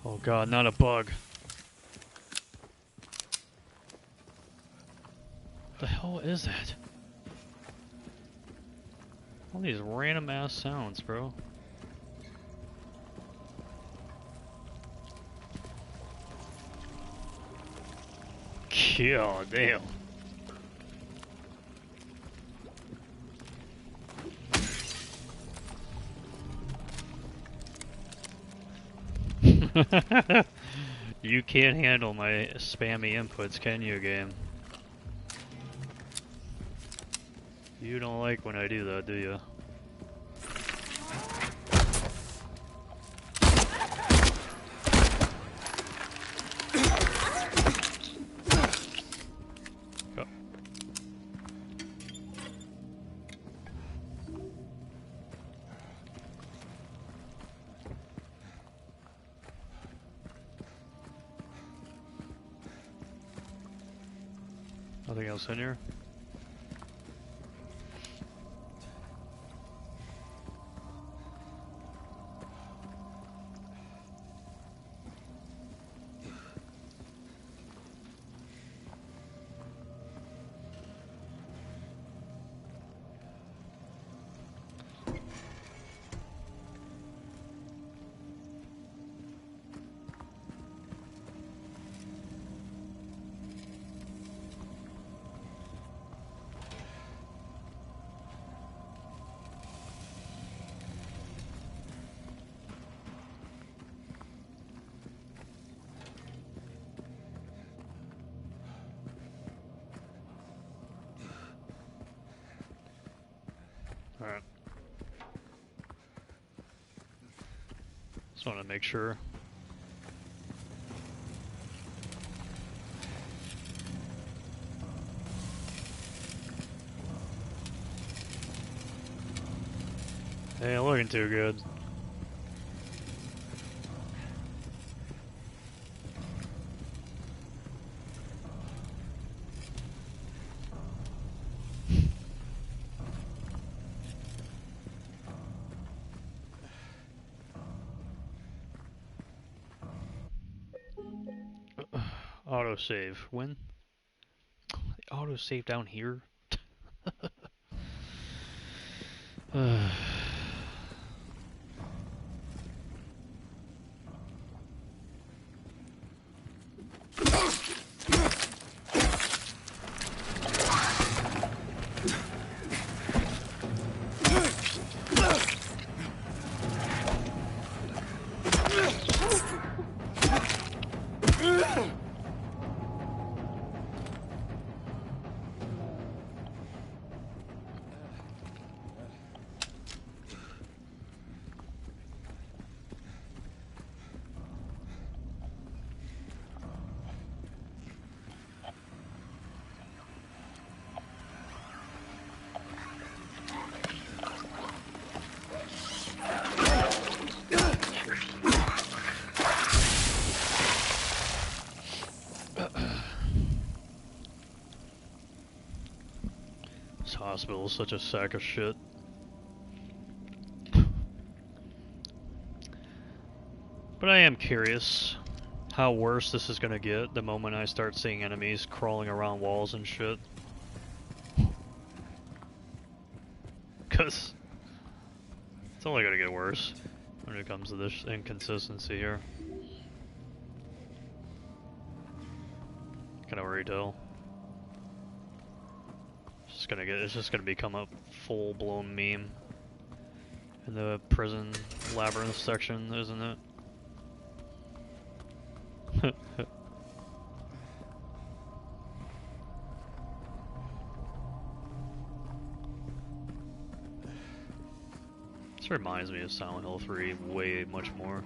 Oh god, not a bug. What the hell is that? All these random ass sounds, bro. God damn. You can't handle my spammy inputs, can you, game? You don't like when I do that, do you? Go. Nothing else in here? Alright. Just want to make sure. Ain't looking too good. Autosave. When? Autosave down here? This hospital is such a sack of shit. But I am curious how worse this is gonna get the moment I start seeing enemies crawling around walls and shit. Cause it's only gonna get worse when it comes to this inconsistency here. Can already tell. It's just gonna become a full-blown meme in the prison labyrinth section, isn't it? This reminds me of Silent Hill 3 way much more.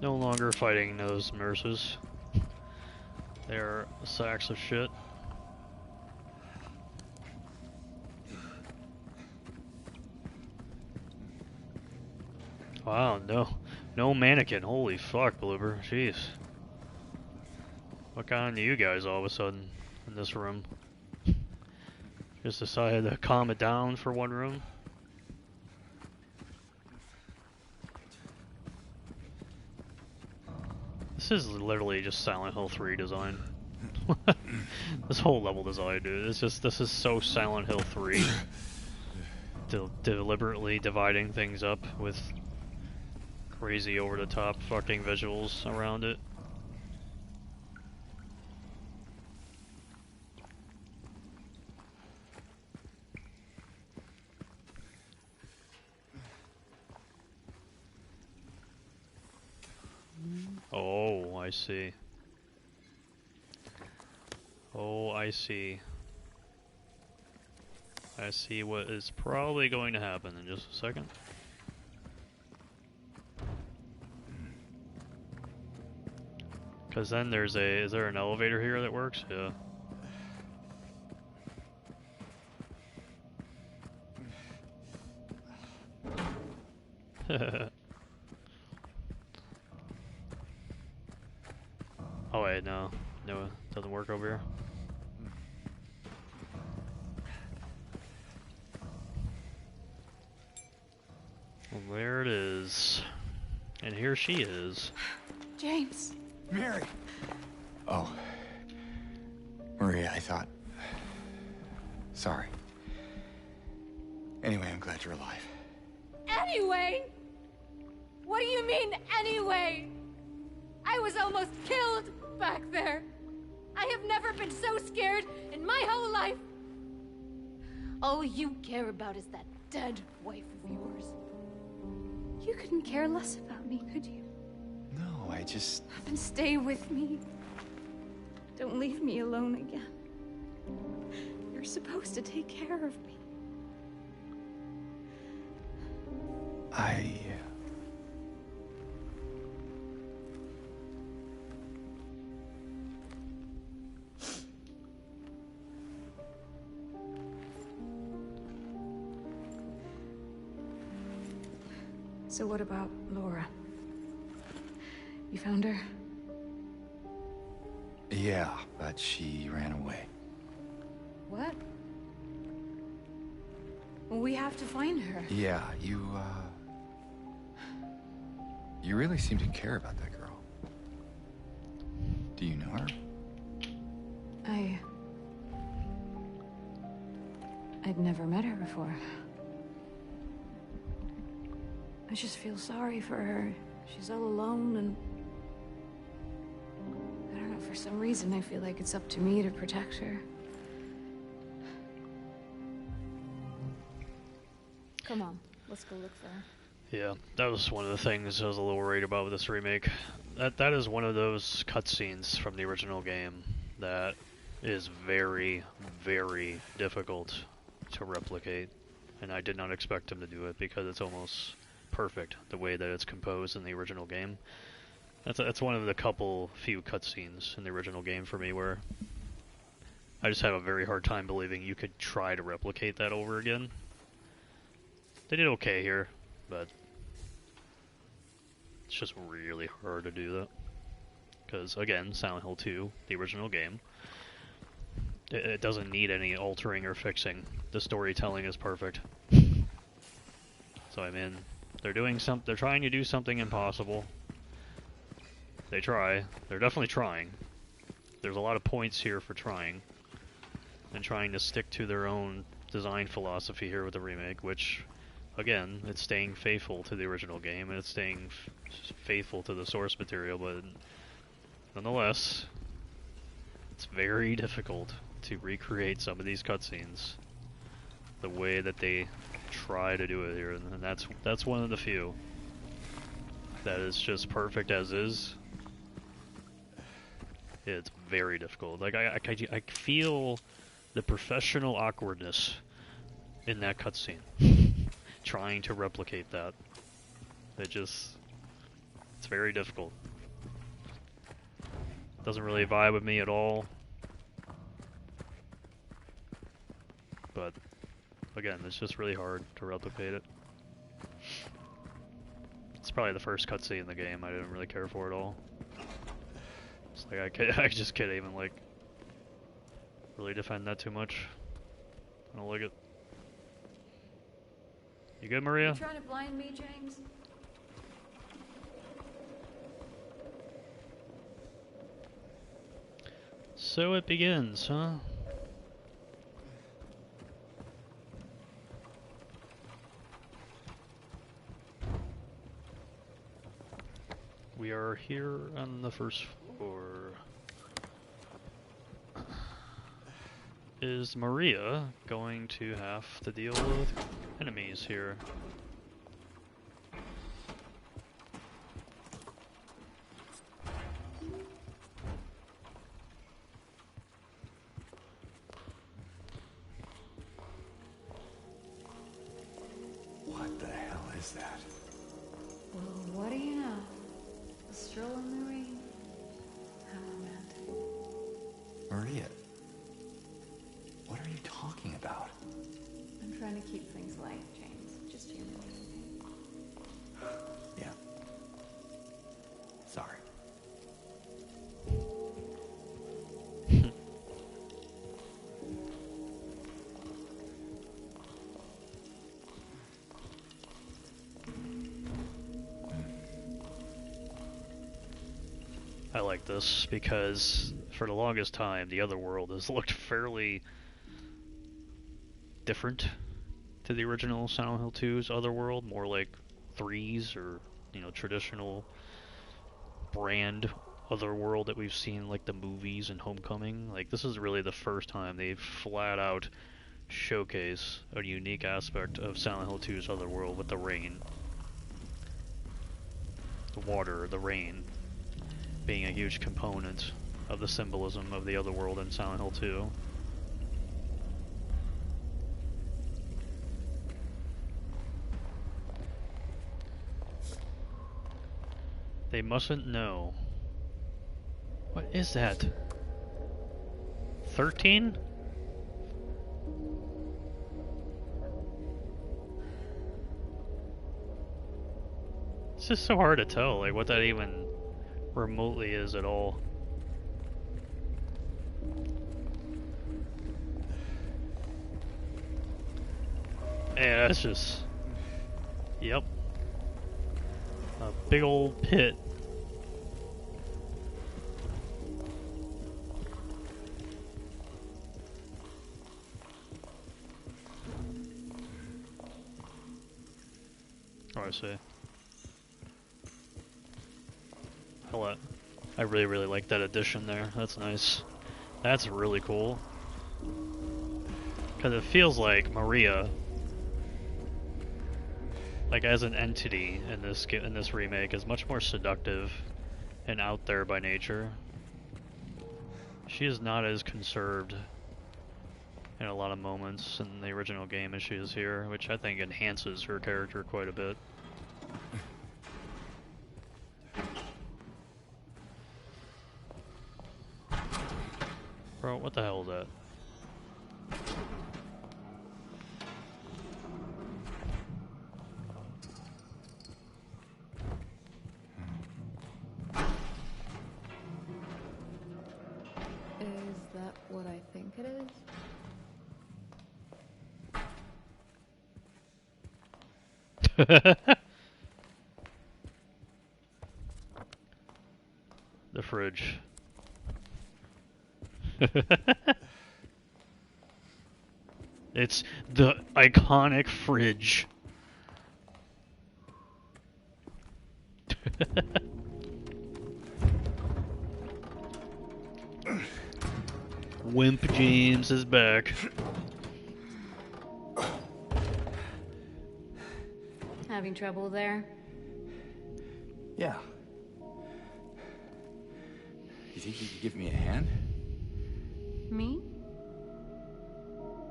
No longer fighting those nurses. They're sacks of shit. Wow, no mannequin. Holy fuck, Bloober. Jeez. What got into you guys all of a sudden in this room? Just decided to calm it down for one room? This is literally just Silent Hill 3 design. This whole level design, dude. This is so Silent Hill 3. Deliberately dividing things up with crazy over-the-top fucking visuals around it. Oh, I see. Oh, I see. I see what is probably going to happen in just a second. Cause then is there an elevator here that works? Yeah. Oh wait, no, it doesn't work over here. Well, there it is, and here she is. James. Mary! Oh. Maria, I thought... Sorry. Anyway, I'm glad you're alive. Anyway? What do you mean, anyway? I was almost killed back there. I have never been so scared in my whole life. All you care about is that dead wife of yours. You couldn't care less about me, could you? No, I just... Then stay with me. Don't leave me alone again. You're supposed to take care of me. So what about Laura? You found her? Yeah, but she ran away. What? Well, we have to find her. Yeah, you really seem to care about that girl. Do you know her? I'd never met her before. I just feel sorry for her. She's all alone and... I don't know, for some reason I feel like it's up to me to protect her. Come on, let's go look for her. Yeah, that was one of the things I was a little worried about with this remake. That is one of those cutscenes from the original game that is very, very difficult to replicate, and I did not expect him to do it because it's almost perfect the way that it's composed in the original game. That's one of the few cutscenes in the original game for me where I just have a very hard time believing you could try to replicate that over again. They did okay here, but it's just really hard to do that. Because, again, Silent Hill 2, the original game, it doesn't need any altering or fixing. The storytelling is perfect. So, I mean, they're trying to do something impossible. They try. They're definitely trying. There's a lot of points here for trying. And trying to stick to their own design philosophy here with the remake, which, again, it's staying faithful to the original game, and it's staying faithful to the source material, but nonetheless, it's very difficult to recreate some of these cutscenes the way that they try to do it here, and that's one of the few that is just perfect as is. It's very difficult. Like I feel the professional awkwardness in that cutscene, trying to replicate that. It's very difficult. Doesn't really vibe with me at all. But again, it's just really hard to replicate it. It's probably the first cutscene in the game I didn't really care for at all. It's like I just can't even like really defend that too much. I don't like it. You good, Maria? You trying to blind me, James? So it begins, huh? We are here on the first floor. Is Maria going to have to deal with enemies here? What the hell is that? Well, what do you know? A stroll in the rain. How romantic. Maria, what are you talking about? I'm trying to keep things light, James. Just human. Yeah. Sorry. I like this because for the longest time the Otherworld has looked fairly different to the original Silent Hill 2's Otherworld, more like 3's or, you know, traditional brand Otherworld that we've seen like the movies and Homecoming. Like, this is really the first time they've flat out showcase a unique aspect of Silent Hill 2's Otherworld with the rain. The water, the rain, being a huge component of the symbolism of the Otherworld in Silent Hill 2. They mustn't know. What is that? 13? It's just so hard to tell, like, what that even remotely is at all. Yeah, that's just... Yep. A big old pit. Oh, I see. I really like that addition there. That's nice. That's really cool. Because it feels like Maria, like as an entity in this remake, is much more seductive and out there by nature. She is not as conserved in a lot of moments in the original game as she is here, which I think enhances her character quite a bit. Bro, what the hell is that? Is that what I think it is? The fridge. It's the iconic fridge. Wimp James is back. Having trouble there? Yeah. You think you could give me a hand? Me?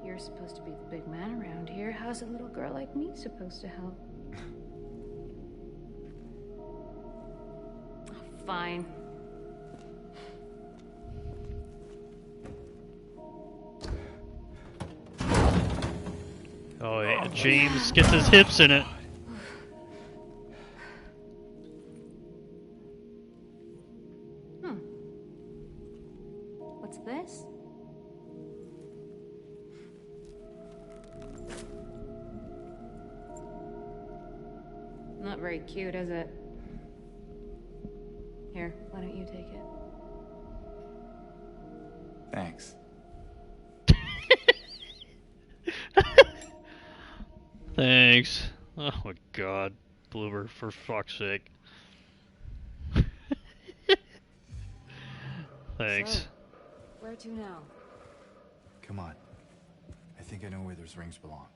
You're supposed to be the big man around here. How's a little girl like me supposed to help? Fine. Oh, yeah, James gets his hips in it. What's this? Not very cute, is it? Here, why don't you take it? Thanks. Thanks. Oh my god. Bloober, for fuck's sake. Thanks. So, where to now? Come on. I think I know where those rings belong.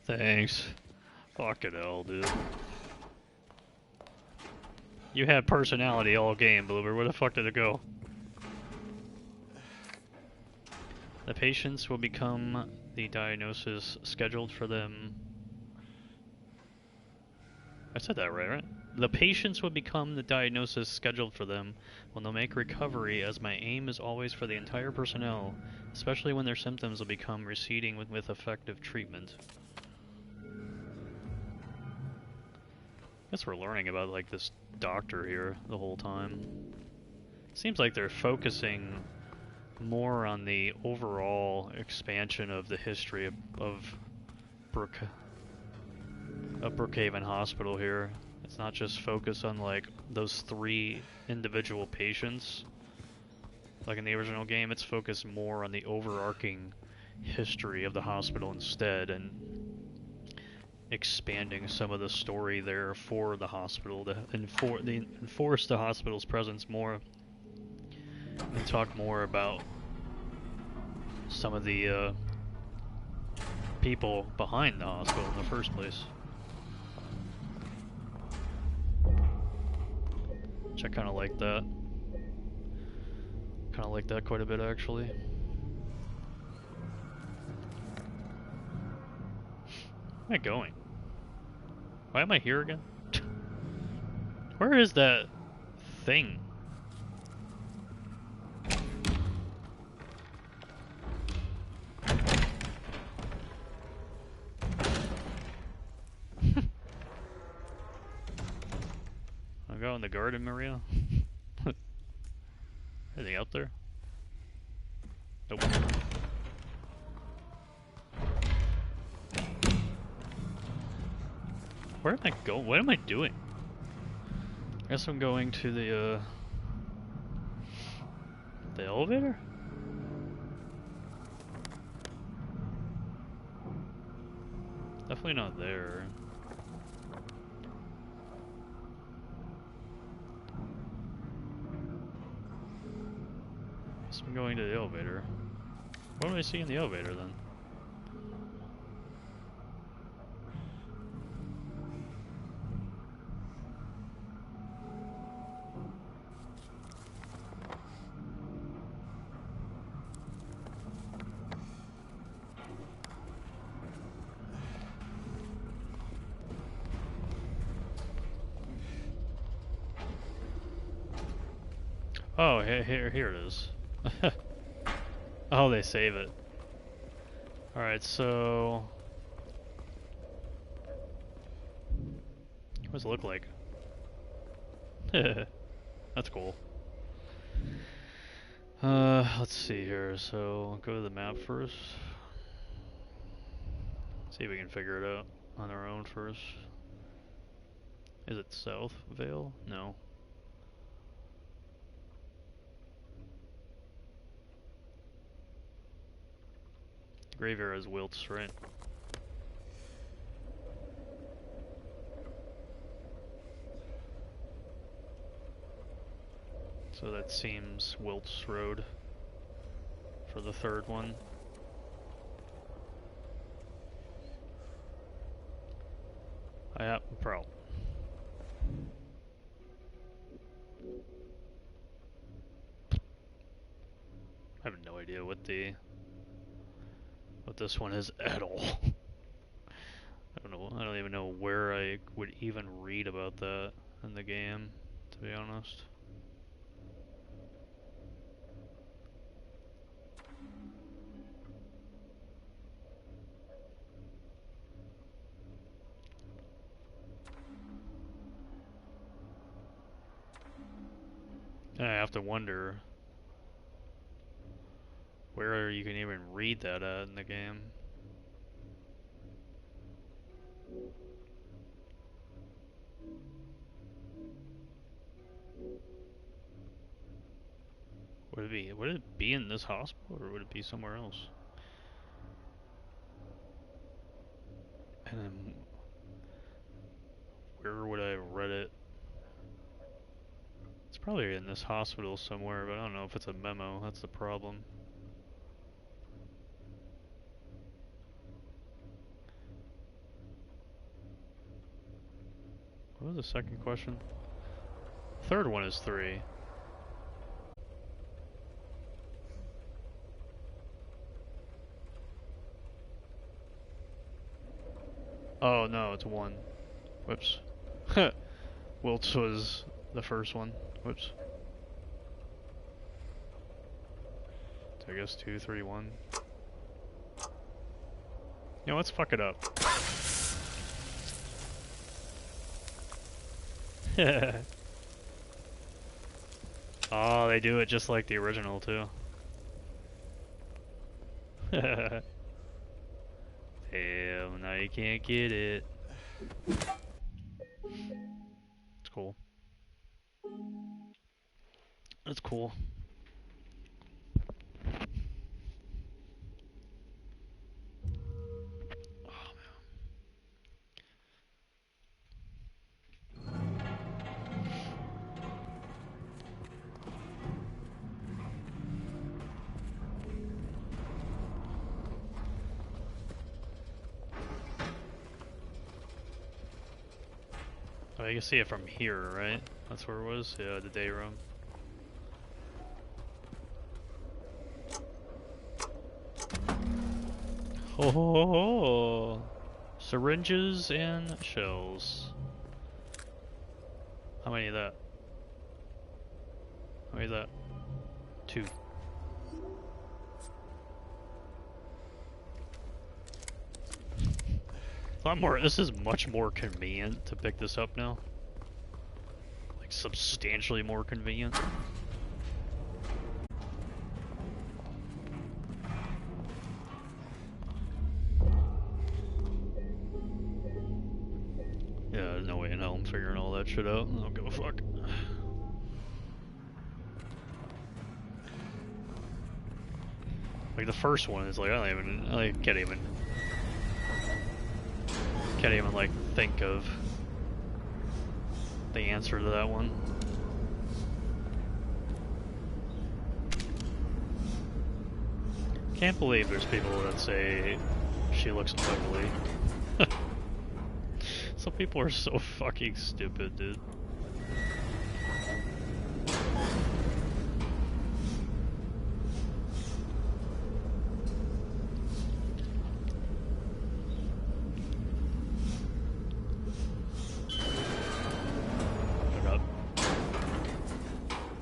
Thanks. Fucking hell, dude. You had personality all game, Bloober. Where the fuck did it go? The patients will become the diagnosis scheduled for them. I said that right? The patients will become the diagnosis scheduled for them when they'll make recovery, as my aim is always for the entire personnel, especially when their symptoms will become receding with effective treatment. I guess we're learning about like this doctor here the whole time. Seems like they're focusing more on the overall expansion of the history of Brookhaven Hospital here. It's not just focused on like those 3 individual patients like in the original game. It's focused more on the overarching history of the hospital instead, and expanding some of the story there for the hospital to enforce the hospital's presence more and talk more about some of the people behind the hospital in the first place. Which I kind of like that. Kind of like that quite a bit, actually. Where am I going? Why am I here again? Where is that thing? I'll go in the garden, Maria. Anything out there? Nope. Where am I going? What am I doing? I guess I'm going to the elevator? Definitely not there. Guess I'm going to the elevator. What do I see in the elevator then? Oh, here it is. Oh, they save it. Alright, so... What does it look like? That's cool. Let's see here. So, go to the map first. See if we can figure it out on our own first. Is it South Vale? No. Graveyard is Wilts, right? So that seems Wilts Road for the third one. Yeah, pro. I have no idea what this one is at all. I don't know. I don't even know where I would even read about that in the game, to be honest. I have to wonder where you can even read that at in the game. Would it be in this hospital, or would it be somewhere else? And then where would I have read it? It's probably in this hospital somewhere, but I don't know if it's a memo. That's the problem. What was the second question? Third one is 3. Oh no, it's 1. Whoops. Wilts was the first one. Whoops. So I guess 2, 3, 1. You know, let's fuck it up. Oh, they do it just like the original too. Damn, now you can't get it. It's cool. That's cool. Oh, you can see it from here, right? That's where it was? Yeah, the day room. Oh, syringes and shells. How many of that? How many is that? 2. A lot more. This is much more convenient to pick this up now. Like substantially more convenient. Yeah, there's no way in hell I'm figuring all that shit out. I don't give a fuck. Like the first one is like I can't even like think of the answer to that one. Can't believe there's people that say she looks ugly. Some people are so fucking stupid, dude.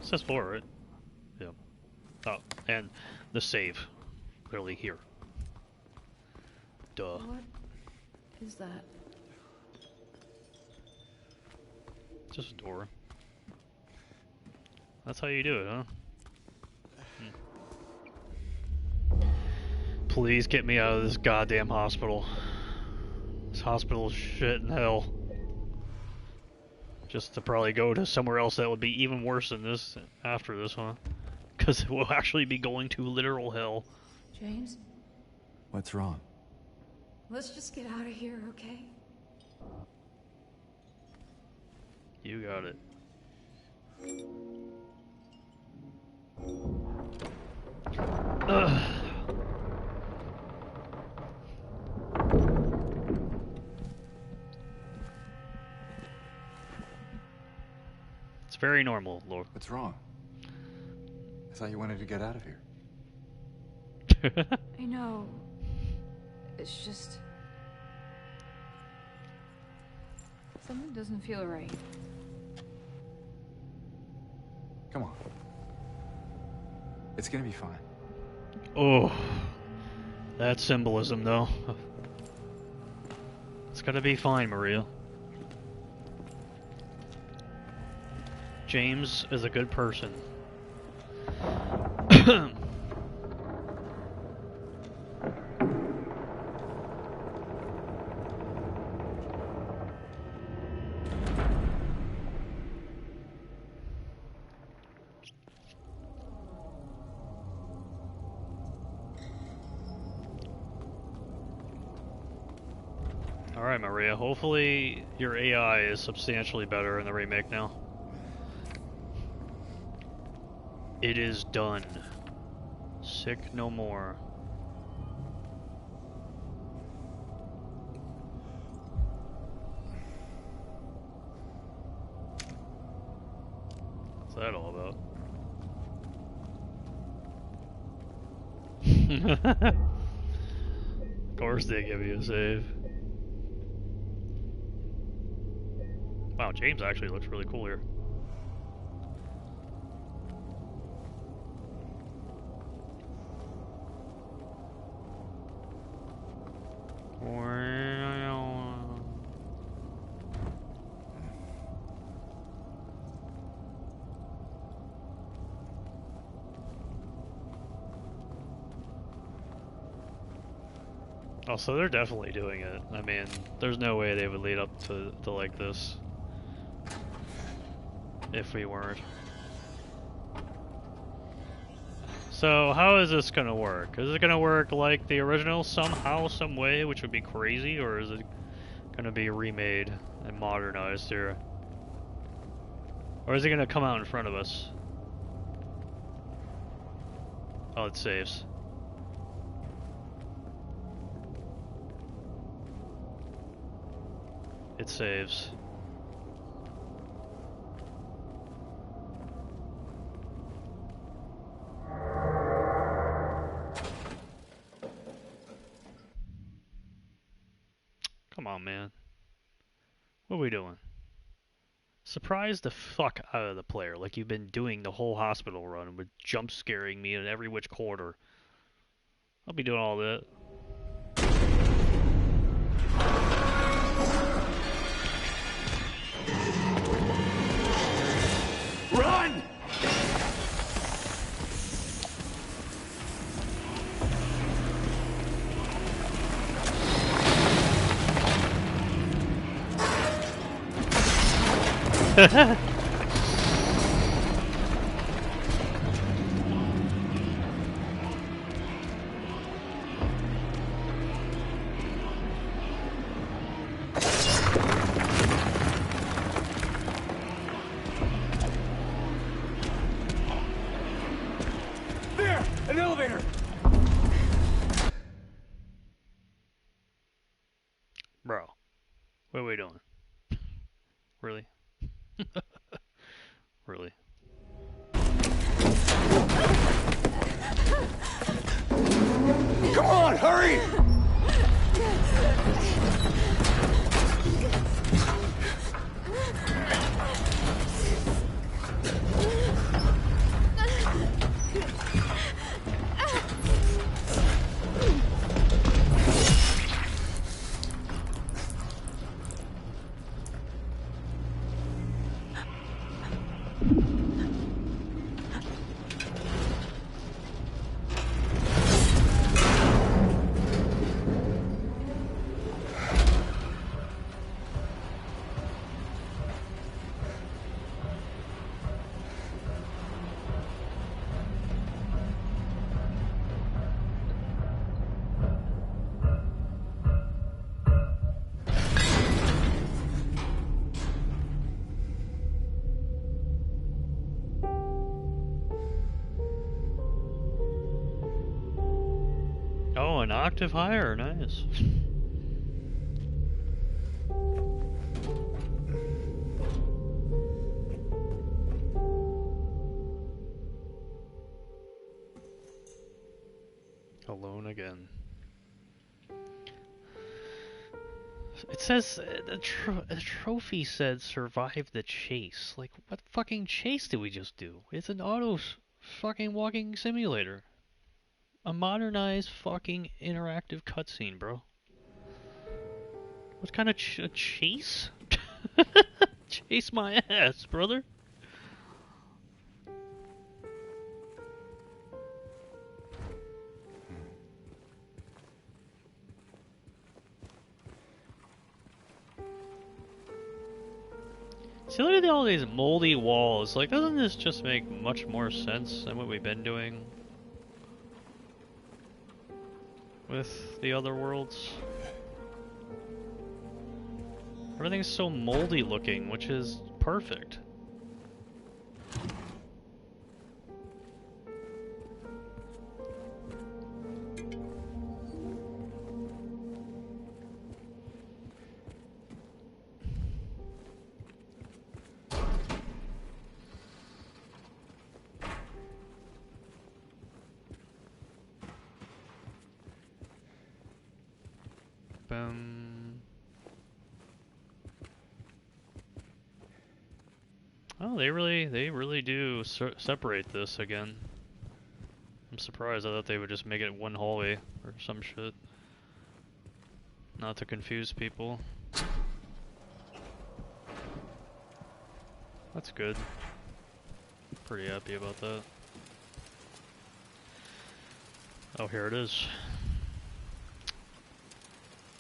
It says 4, right? And the save. Clearly here. Duh. What is that? Just a door. That's how you do it, huh? Please get me out of this goddamn hospital. This hospital is shit in hell. Just to probably go to somewhere else that would be even worse than this after this, huh? Because it will actually be going to literal hell. James? What's wrong? Let's just get out of here, okay? You got it. Ugh. It's very normal, Lord. What's wrong? I thought you wanted to get out of here. I know. It's just... something doesn't feel right. Come on. It's gonna be fine. Oh, that symbolism, though. It's gonna be fine, Maria. James is a good person. Alright, Maria, hopefully your AI is substantially better in the remake now. It is done. Sick no more. What's that all about? Of course they give you a save. Wow, James actually looks really cool here. Oh, so they're definitely doing it. I mean, there's no way they would lead up to like this if we weren't. So how is this gonna work? Is it gonna work like the original somehow, some way, which would be crazy, or is it gonna be remade and modernized here? Or is it gonna come out in front of us? Oh, it saves. It saves. Come on, man. What are we doing? Surprise the fuck out of the player, like you've been doing the whole hospital run with jump scaring me in every which quarter. I'll be doing all that. Run! There! An elevator! Bro, what are we doing? Really? Really? Come on, hurry! an octave higher, nice. Alone again. It says the trophy said survive the chase. Like, what fucking chase did we just do? It's an fucking walking simulator. A modernized fucking interactive cutscene, bro. What kind of chase? Chase my ass, brother. See, look at all these moldy walls. Like, doesn't this just make much more sense than what we've been doing with the other worlds? Everything's so moldy looking, which is perfect. Oh, they really do separate this again. I'm surprised. I thought they would just make it one hallway or some shit. Not to confuse people. That's good. Pretty happy about that. Oh, here it is.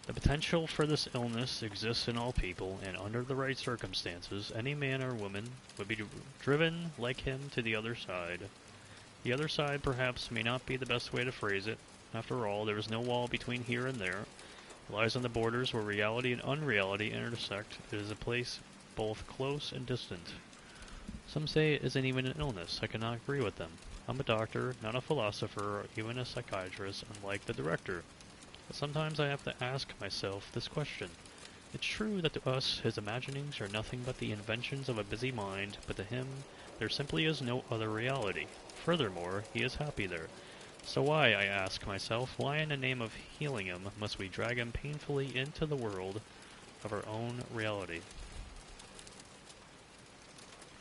The potential for this illness exists in all people, and under the right circumstances, any man or woman would be driven like him to the other side. The other side perhaps may not be the best way to phrase it. After all, there is no wall between here and there. It lies on the borders where reality and unreality intersect. It is a place both close and distant. Some say it isn't even an illness. I cannot agree with them. I'm a doctor, not a philosopher, or even a psychiatrist, unlike the director. But sometimes I have to ask myself this question. It's true that to us, his imaginings are nothing but the inventions of a busy mind, but to him, there simply is no other reality. Furthermore, he is happy there. So why, I ask myself, why in the name of healing him must we drag him painfully into the world of our own reality?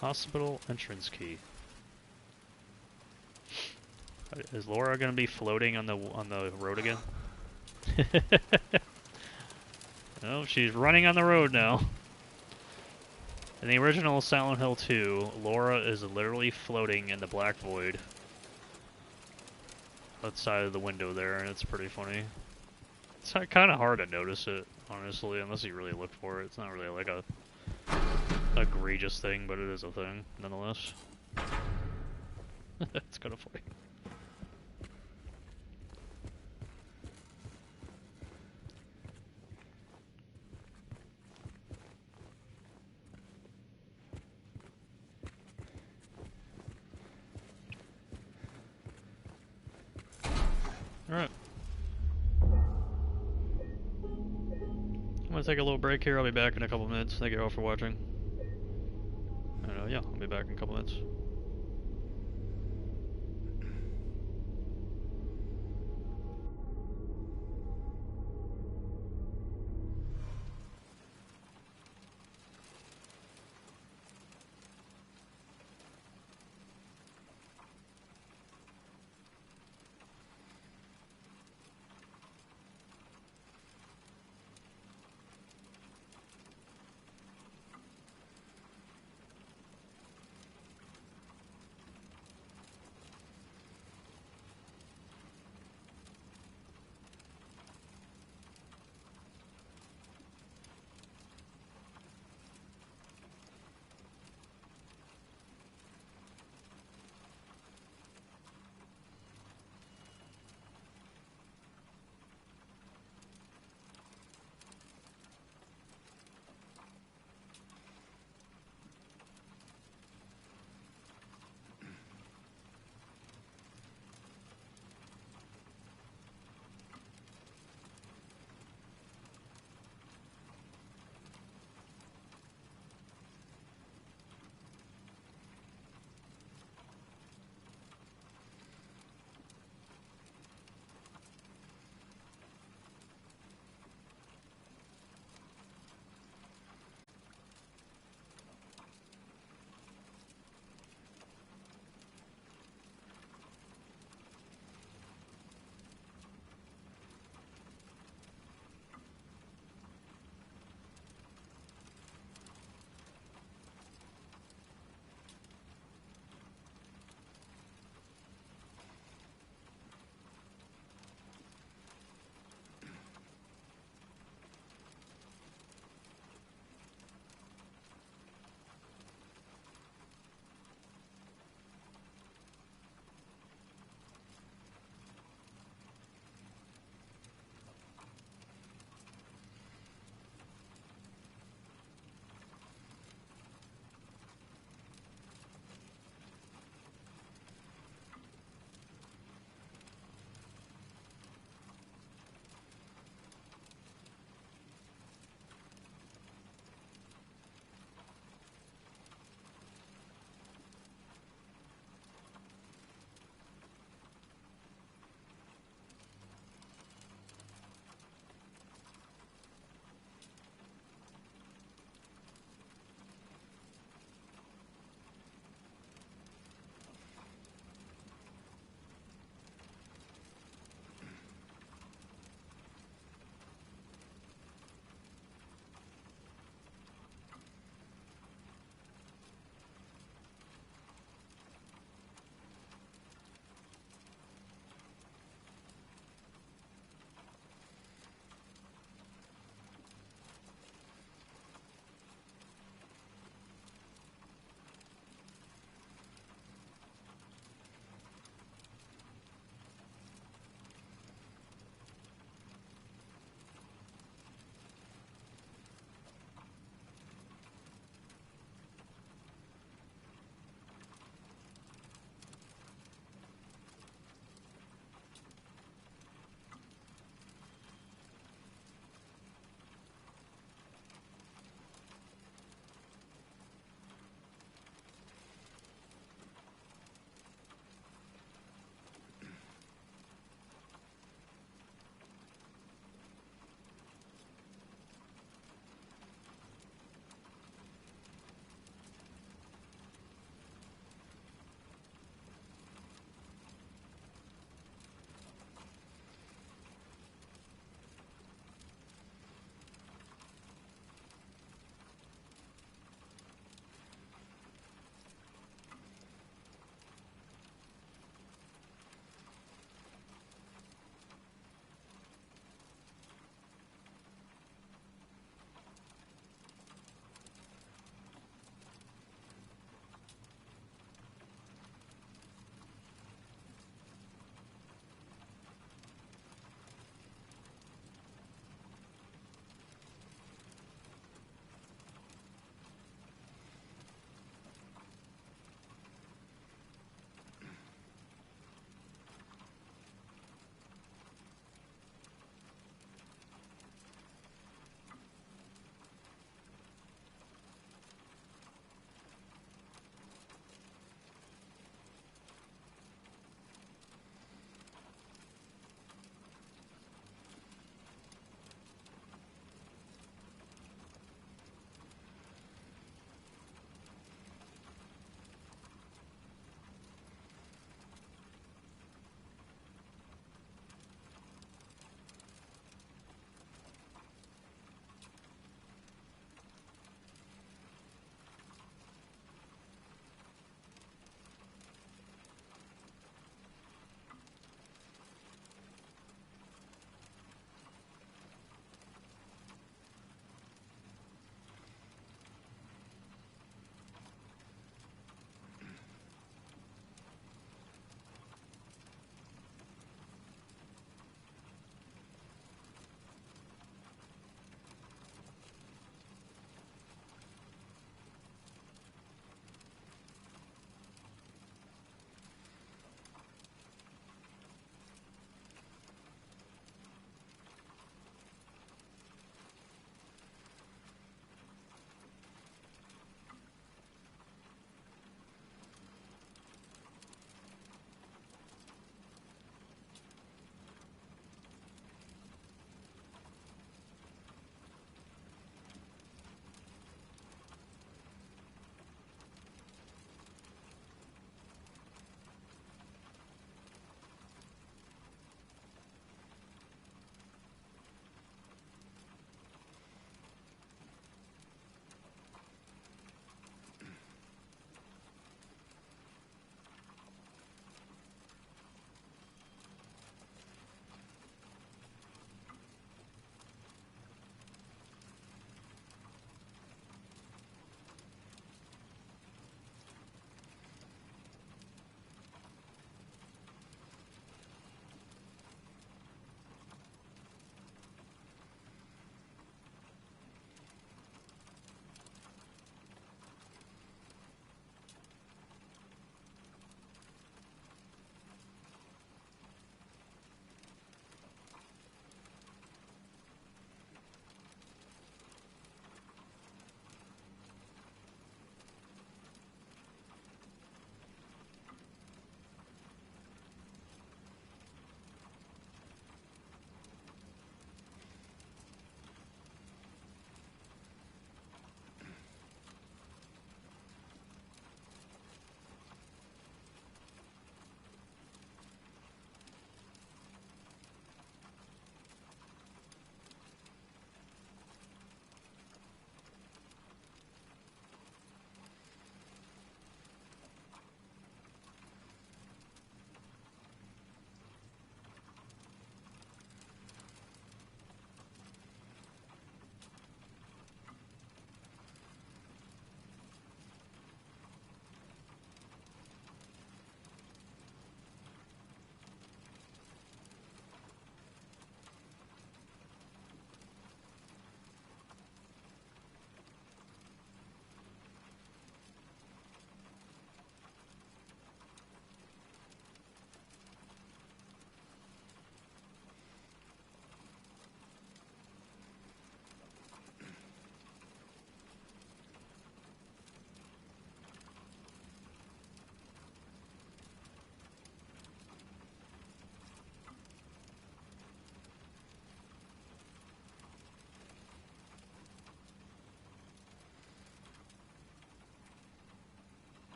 Hospital entrance key. Is Laura gonna be floating on the road again? Oh, she's running on the road now. In the original Silent Hill 2, Laura is literally floating in the black void outside of the window there, and it's pretty funny. It's kind of hard to notice it, honestly, unless you really look for it. It's not really like a egregious thing, but it is a thing, nonetheless. It's kind of funny. Alright. I'm gonna take a little break here. I'll be back in a couple minutes. Thank you all for watching. And yeah, I'll be back in a couple minutes.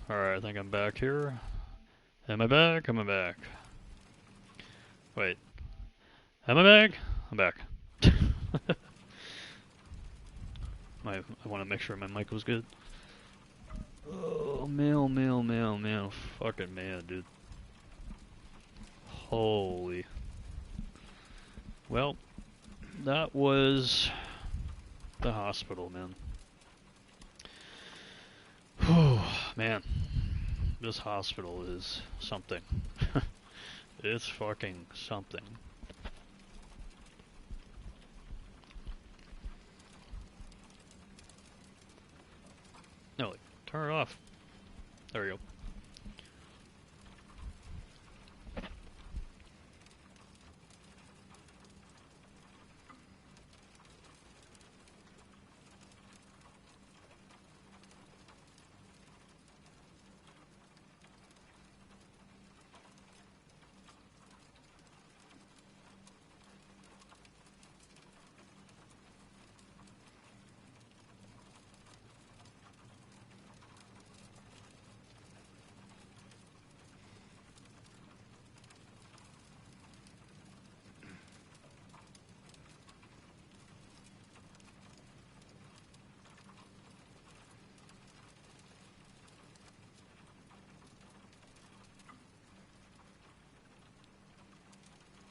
Alright, I think I'm back here. Am I back? Am I back? Wait. Am I back? I'm back. I want to make sure my mic was good. Oh, mail. Fucking man, dude. Holy. Well, that was the hospital, man. Whew, man. This hospital is something. It's fucking something. No, turn it off. There we go.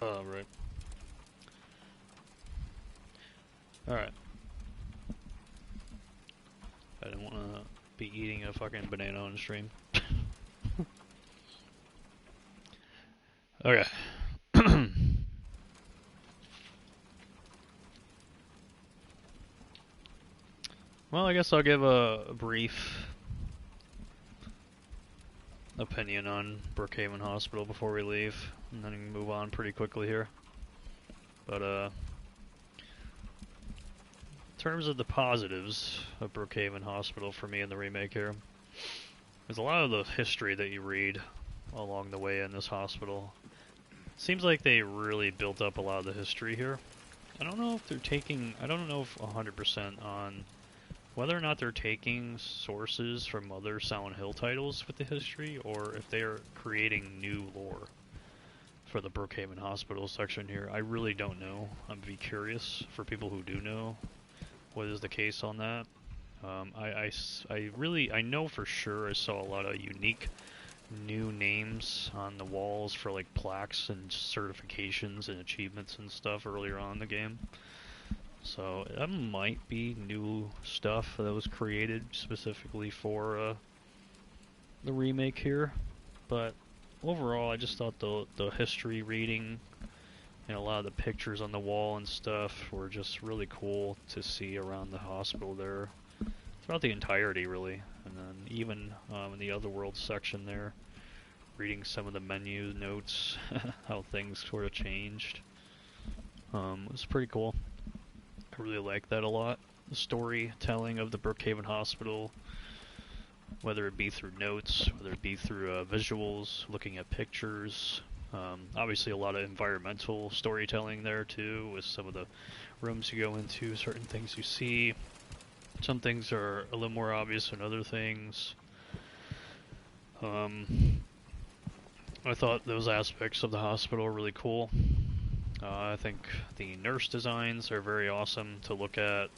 Right. Alright. I didn't want to be eating a fucking banana on stream. Okay. Well, I guess I'll give a brief opinion on Brookhaven Hospital before we leave, and then move on pretty quickly here. But, in terms of the positives of Brookhaven Hospital for me in the remake here, there's a lot of the history that you read along the way in this hospital. Seems like they really built up a lot of the history here. I don't know if they're taking, I don't know if 100% on whether or not they're taking sources from other Silent Hill titles with the history, or if they are creating new lore for the Brookhaven Hospital section here. I really don't know. I'd be curious for people who do know what is the case on that. I know for sure I saw a lot of unique new names on the walls for like plaques and certifications and achievements and stuff earlier on in the game. So that might be new stuff that was created specifically for the remake here. But overall, I just thought the history reading and a lot of the pictures on the wall and stuff were just really cool to see around the hospital there throughout the entirety, really. And then even in the Otherworld section there, reading some of the menu notes, how things sort of changed. It was pretty cool. I really like that a lot. The storytelling of the Brookhaven Hospital, whether it be through notes, whether it be through visuals, looking at pictures. Obviously a lot of environmental storytelling there too, with some of the rooms you go into, certain things you see. Some things are a little more obvious than other things. I thought those aspects of the hospital were really cool. I think the nurse designs are very awesome to look at,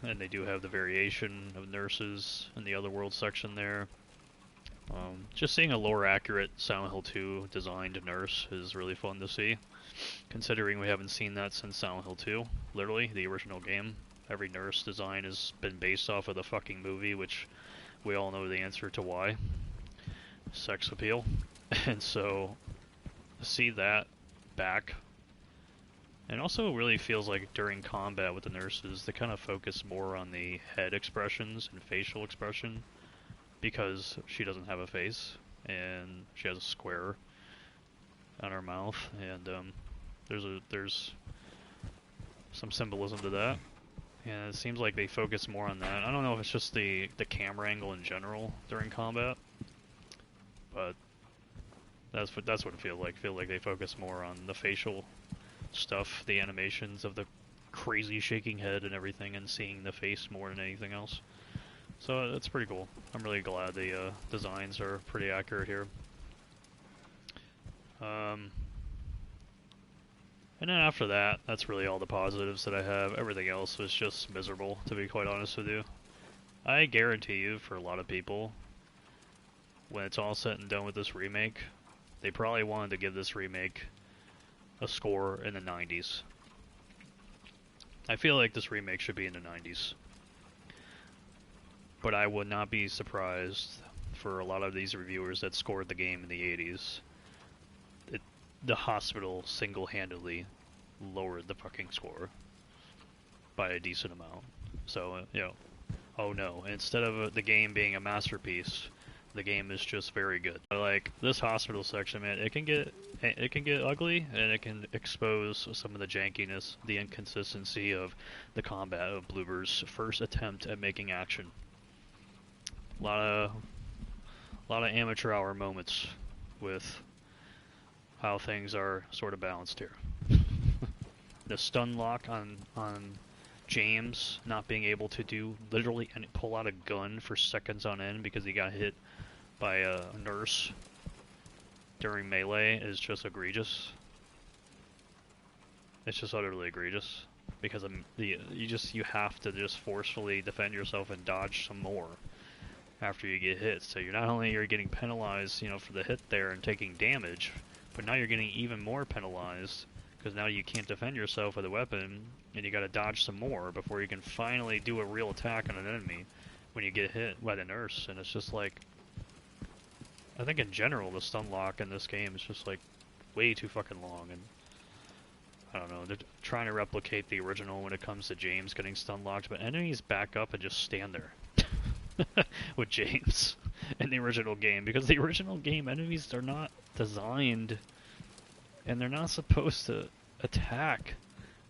and they do have the variation of nurses in the Otherworld section there. Just seeing a lower accurate Silent Hill 2 designed nurse is really fun to see, considering we haven't seen that since Silent Hill 2, literally, the original game. Every nurse design has been based off of the fucking movie, which we all know the answer to why. Sex appeal. And so, to see that back. And also it really feels like during combat with the nurses, they kind of focus more on the head expressions and facial expression, because she doesn't have a face, and she has a square on her mouth, and there's some symbolism to that. And it seems like they focus more on that. I don't know if it's just the camera angle in general during combat, but that's what it feels like. I feel like they focus more on the facial stuff, the animations of the crazy shaking head and everything, and seeing the face more than anything else. So that's pretty cool. I'm really glad the designs are pretty accurate here. And then after that, that's really all the positives that I have. Everything else was just miserable, to be quite honest with you. I guarantee you, for a lot of people, when it's all said and done with this remake, they probably wanted to give this remake a score in the 90s. I feel like this remake should be in the 90s. But I would not be surprised for a lot of these reviewers that scored the game in the 80s. The hospital single-handedly lowered the fucking score by a decent amount. So, you know, oh no, instead of the game being a masterpiece, the game is just very good. Like, this hospital section, man, it can get ugly, and it can expose some of the jankiness, the inconsistency of the combat of Bloober's first attempt at making action. A lot of amateur hour moments with how things are sort of balanced here. The stun lock on James not being able to do literally and pull out a gun for seconds on end because he got hit by a nurse during melee is just egregious. It's just utterly egregious because you have to just forcefully defend yourself and dodge some more after you get hit. So you're not only you're getting penalized, you know, for the hit there and taking damage, but now you're getting even more penalized because now you can't defend yourself with a weapon and you gotta dodge some more before you can finally do a real attack on an enemy when you get hit by the nurse. And it's just like, I think in general the stun lock in this game is just like way too fucking long, and I don't know, they're trying to replicate the original when it comes to James getting stun locked, but enemies back up and just stand there with James in the original game, because the original game enemies are not designed and they're not supposed to attack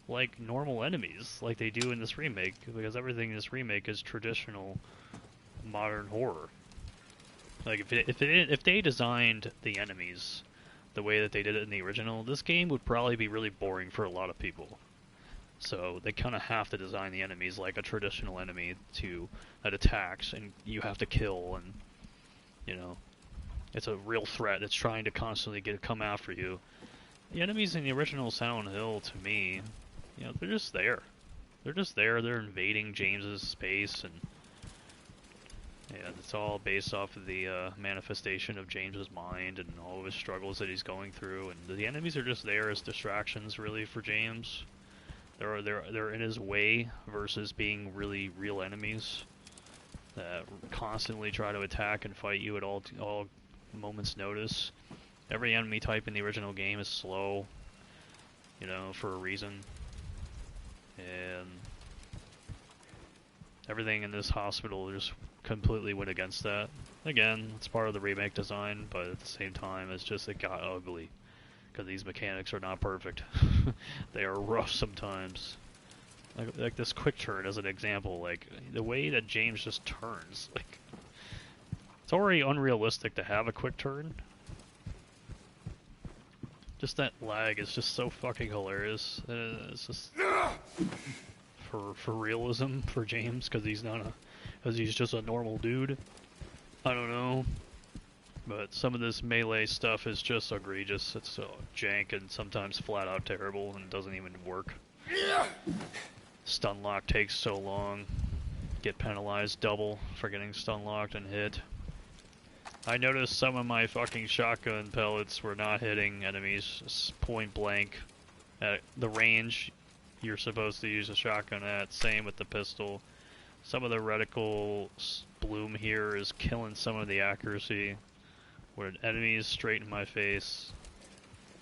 like normal enemies like they do in this remake, because everything in this remake is traditional modern horror. Like if they designed the enemies the way that they did it in the original, this game would probably be really boring for a lot of people. So they kind of have to design the enemies like a traditional enemy that attacks and you have to kill, and you know, it's a real threat. It's trying to constantly come after you. The enemies in the original Silent Hill, to me, you know, they're just there. They're just there. They're invading James's space, and yeah, it's all based off of the manifestation of James's mind and all of his struggles that he's going through. And the enemies are just there as distractions, really, for James. They're in his way versus being really real enemies that constantly try to attack and fight you at all moments' notice. Every enemy type in the original game is slow, you know, for a reason. And everything in this hospital just completely went against that. Again, it's part of the remake design, but at the same time, it's just, it got ugly. Because these mechanics are not perfect. They are rough sometimes. Like this quick turn as an example, like, the way that James just turns, like, it's already unrealistic to have a quick turn. Just that lag is just so fucking hilarious. It's just for realism for James, because he's just a normal dude. I don't know, but some of this melee stuff is just egregious. It's so jank and sometimes flat out terrible and doesn't even work. Stun lock takes so long. Get penalized double for getting stun locked and hit. I noticed some of my fucking shotgun pellets were not hitting enemies point blank at the range you're supposed to use a shotgun at. Same with the pistol. Some of the reticle bloom here is killing some of the accuracy where enemies straight in my face.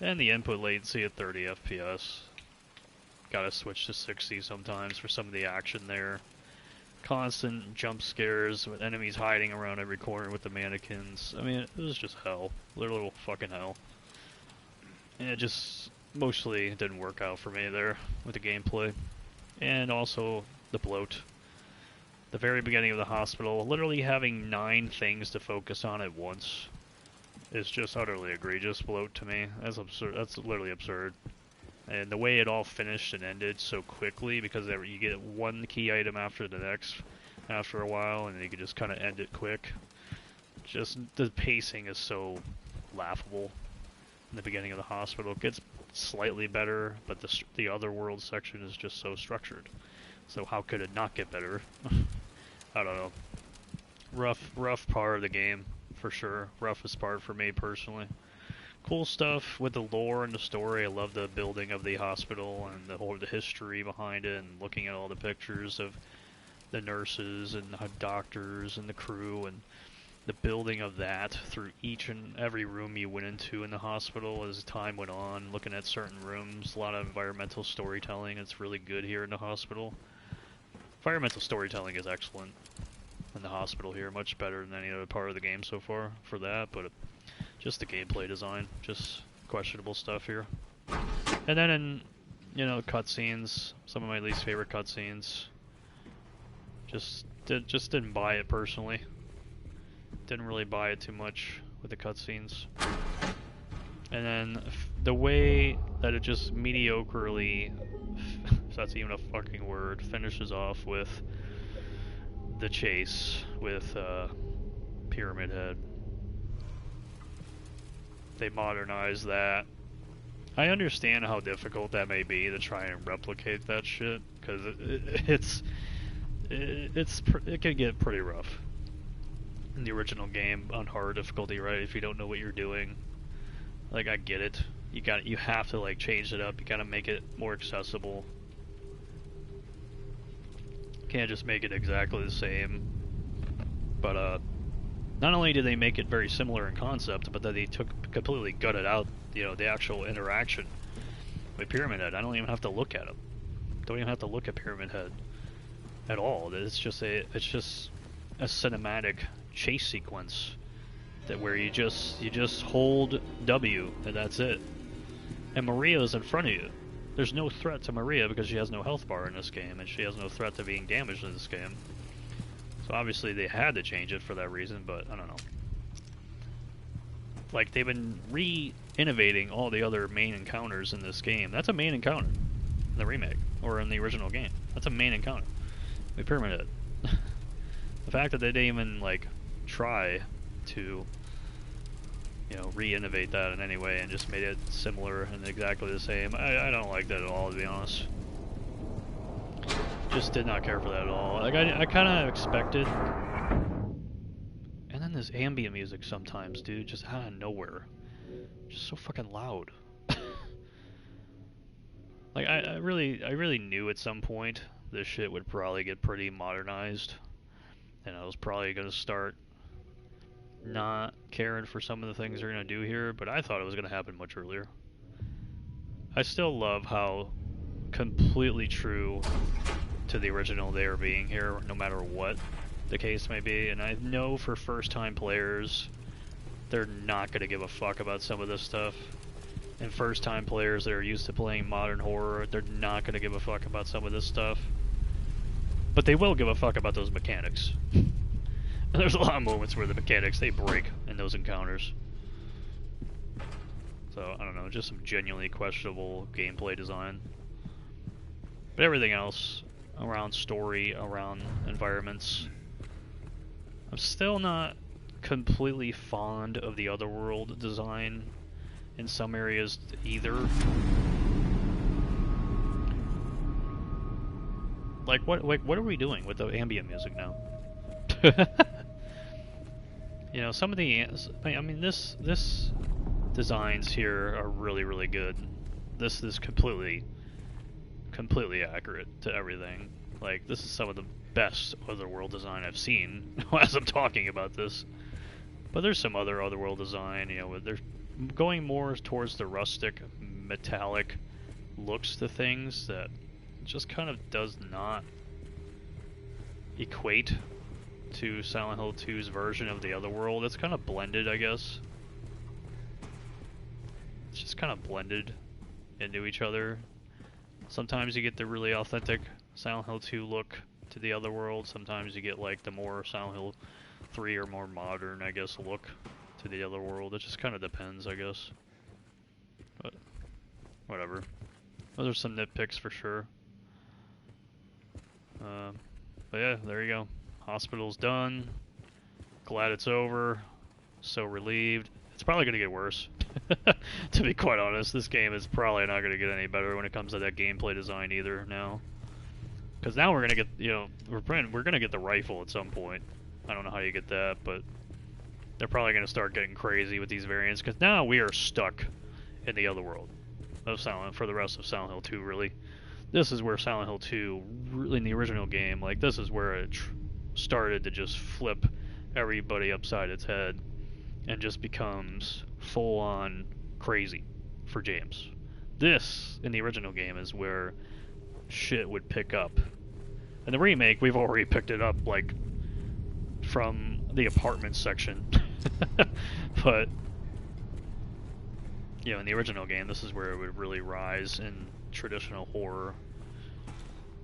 And the input latency at 30 FPS. Gotta switch to 60 sometimes for some of the action there. Constant jump scares with enemies hiding around every corner with the mannequins. I mean, it was just hell. Literal fucking hell. And it just mostly didn't work out for me there with the gameplay. And also the bloat. The very beginning of the hospital, literally having 9 things to focus on at once is just utterly egregious bloat to me. That's absurd. That's literally absurd. And the way it all finished and ended so quickly, because you get one key item after the next after a while, and you can just kind of end it quick. Just the pacing is so laughable. In the beginning of the hospital, it gets slightly better, but the Otherworld section is just so structured. So how could it not get better? I don't know. Rough part of the game, for sure. Roughest part for me personally. Cool stuff with the lore and the story. I love the building of the hospital and the history behind it, and looking at all the pictures of the nurses and the doctors and the crew, and the building of that through each and every room you went into in the hospital as time went on, looking at certain rooms. A lot of environmental storytelling. It's really good here in the hospital. Environmental storytelling is excellent in the hospital here, much better than any other part of the game so far for that, but just the gameplay design, just questionable stuff here. And then in, you know, cutscenes, some of my least favorite cutscenes. Just didn't buy it personally. Didn't really buy it too much with the cutscenes. And then the way that it just mediocrely, if that's even a fucking word, finishes off with the chase with Pyramid Head. They modernized that. I understand how difficult that may be to try and replicate that shit, because it can get pretty rough in the original game on hard difficulty, right? If you don't know what you're doing, like, I get it. You have to like change it up. You gotta make it more accessible. Can't just make it exactly the same. But not only did they make it very similar in concept, but that they completely gutted out, you know, the actual interaction with Pyramid Head. I don't even have to look at him. Don't even have to look at Pyramid Head at all. It's just a cinematic chase sequence that where you just hold W and that's it. And Maria's in front of you. There's no threat to Maria because she has no health bar in this game, and she has no threat to being damaged in this game. So obviously they had to change it for that reason, but I don't know. Like, they've been re-innovating all the other main encounters in this game. That's a main encounter in the remake, or in the original game. That's a main encounter with Pyramid Head. The fact that they didn't even, like, try to, you know, re-innovate that in any way and just made it similar and exactly the same, I don't like that at all, to be honest. Just did not care for that at all. Like, I kind of expected. And then this ambient music sometimes, dude, just out of nowhere. Just so fucking loud. Like, I really knew at some point this shit would probably get pretty modernized. And I was probably going to start not caring for some of the things they're going to do here, but I thought it was going to happen much earlier. I still love how completely true to the original they are being here, no matter what the case may be, and I know for first-time players, they're not going to give a fuck about some of this stuff. And first-time players that are used to playing modern horror, they're not going to give a fuck about some of this stuff. But they will give a fuck about those mechanics. And there's a lot of moments where the mechanics, they break in those encounters. So, I don't know, just some genuinely questionable gameplay design. But everything else, around story, around environments, I'm still not completely fond of the Otherworld design in some areas either. Like, what are we doing with the ambient music now? You know, some of the, I mean, this designs here are really good. This is completely accurate to everything. Like, this is some of the best Otherworld design I've seen as I'm talking about this. But there's some other Otherworld design, you know, they're going more towards the rustic, metallic looks to things that just kind of does not equate to Silent Hill 2's version of the Otherworld. It's kind of blended, I guess. It's just kind of blended into each other. Sometimes you get the really authentic Silent Hill 2 look to the Otherworld. Sometimes you get like the more Silent Hill 3 or more modern, I guess, look to the Otherworld. It just kind of depends, I guess. But whatever. Those are some nitpicks for sure. But yeah, there you go. Hospital's done. Glad it's over. So relieved. It's probably going to get worse. To be quite honest, this game is probably not going to get any better when it comes to that gameplay design either now. Because now we're going to get, you know, we're going to get the rifle at some point. I don't know how you get that, but they're probably going to start getting crazy with these variants. Because now we are stuck in the Otherworld of Silent for the rest of Silent Hill 2, really. This is where Silent Hill 2, really in the original game, like, this is where it started to just flip everybody upside its head and just becomes full-on crazy for James. This, in the original game, is where shit would pick up. In the remake, we've already picked it up, like, from the apartment section. But, you know, in the original game, this is where it would really rise in traditional horror.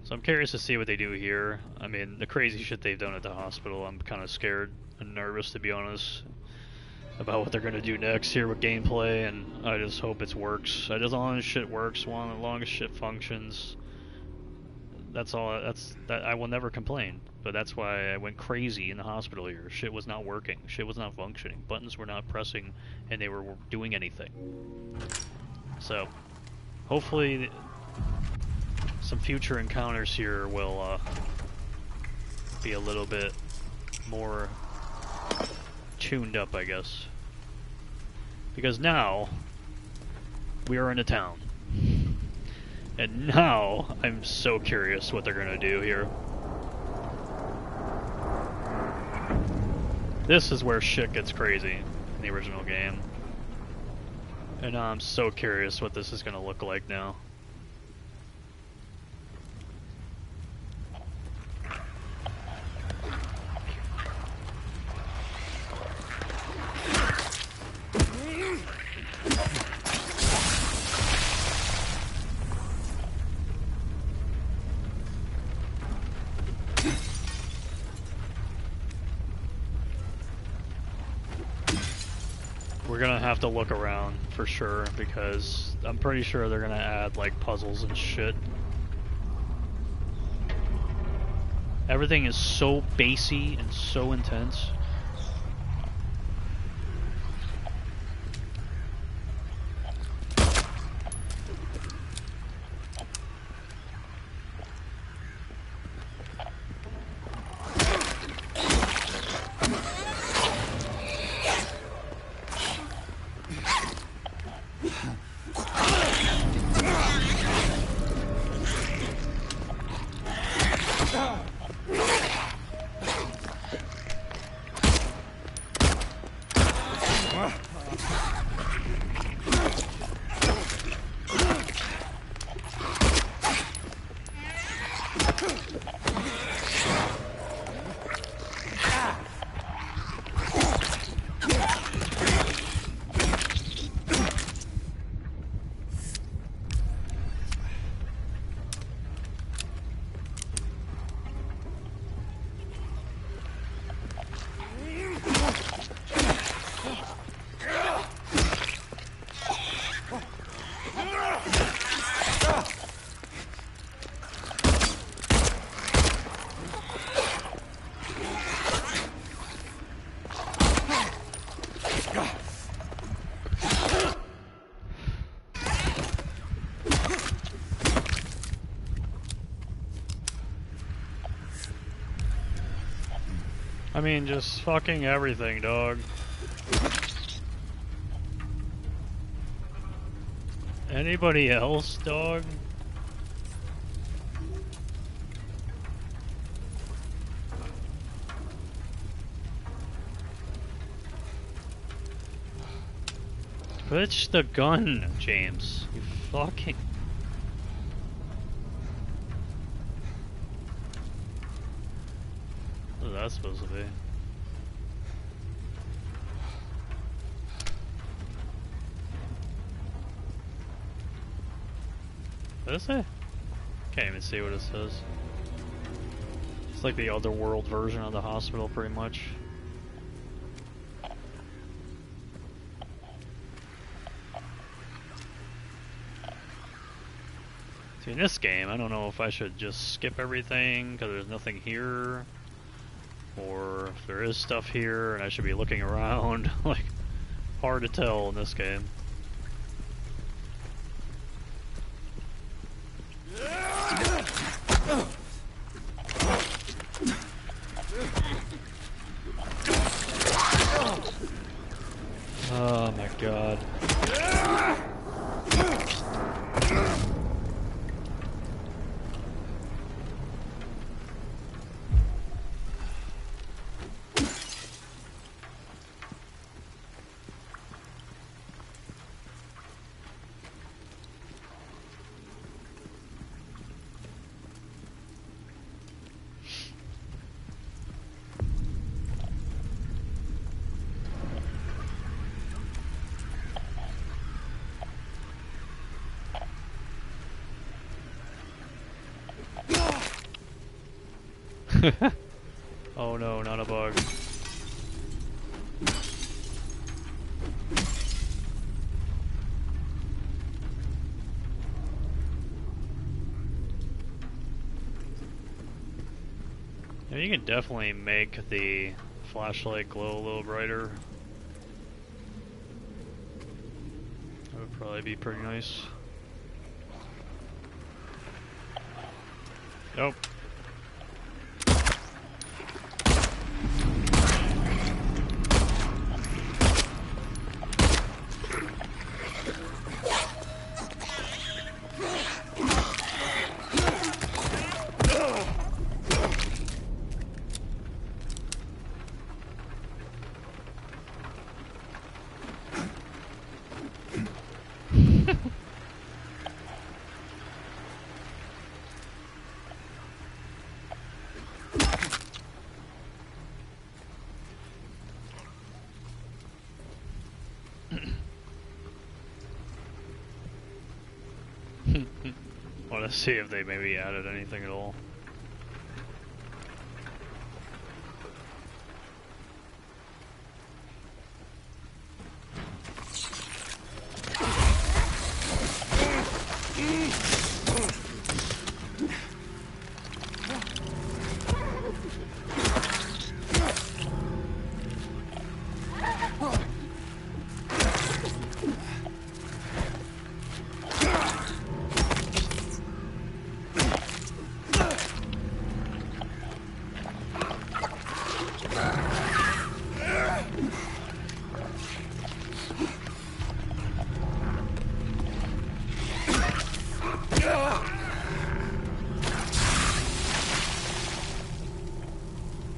So I'm curious to see what they do here. I mean, the crazy shit they've done at the hospital, I'm kind of scared and nervous, to be honest, about what they're going to do next here with gameplay, and I just hope it works. As long as shit works, as long as shit functions, that's all. That I will never complain. But that's why I went crazy in the hospital here. Shit was not working. Shit was not functioning. Buttons were not pressing, and they were doing anything. So, hopefully, some future encounters here will be a little bit more tuned up, I guess. Because now, we are in a town. And now, I'm so curious what they're gonna do here. This is where shit gets crazy in the original game. And I'm so curious what this is gonna look like now. We're gonna have to look around for sure, because I'm pretty sure they're gonna add like puzzles and shit. Everything is so bassy and so intense. I mean, just fucking everything, dog. Anybody else, dog? Switch the gun, James. You fucking... What is that supposed to be? What does it say? Can't even see what it says. It's like the Otherworld version of the hospital, pretty much. See, in this game, I don't know if I should just skip everything because there's nothing here, or if there is stuff here and I should be looking around. Like, hard to tell in this game. Oh my god. Oh no, not a bug. Now you can definitely make the flashlight glow a little brighter. That would probably be pretty nice. Nope. Want to see if they maybe added anything at all.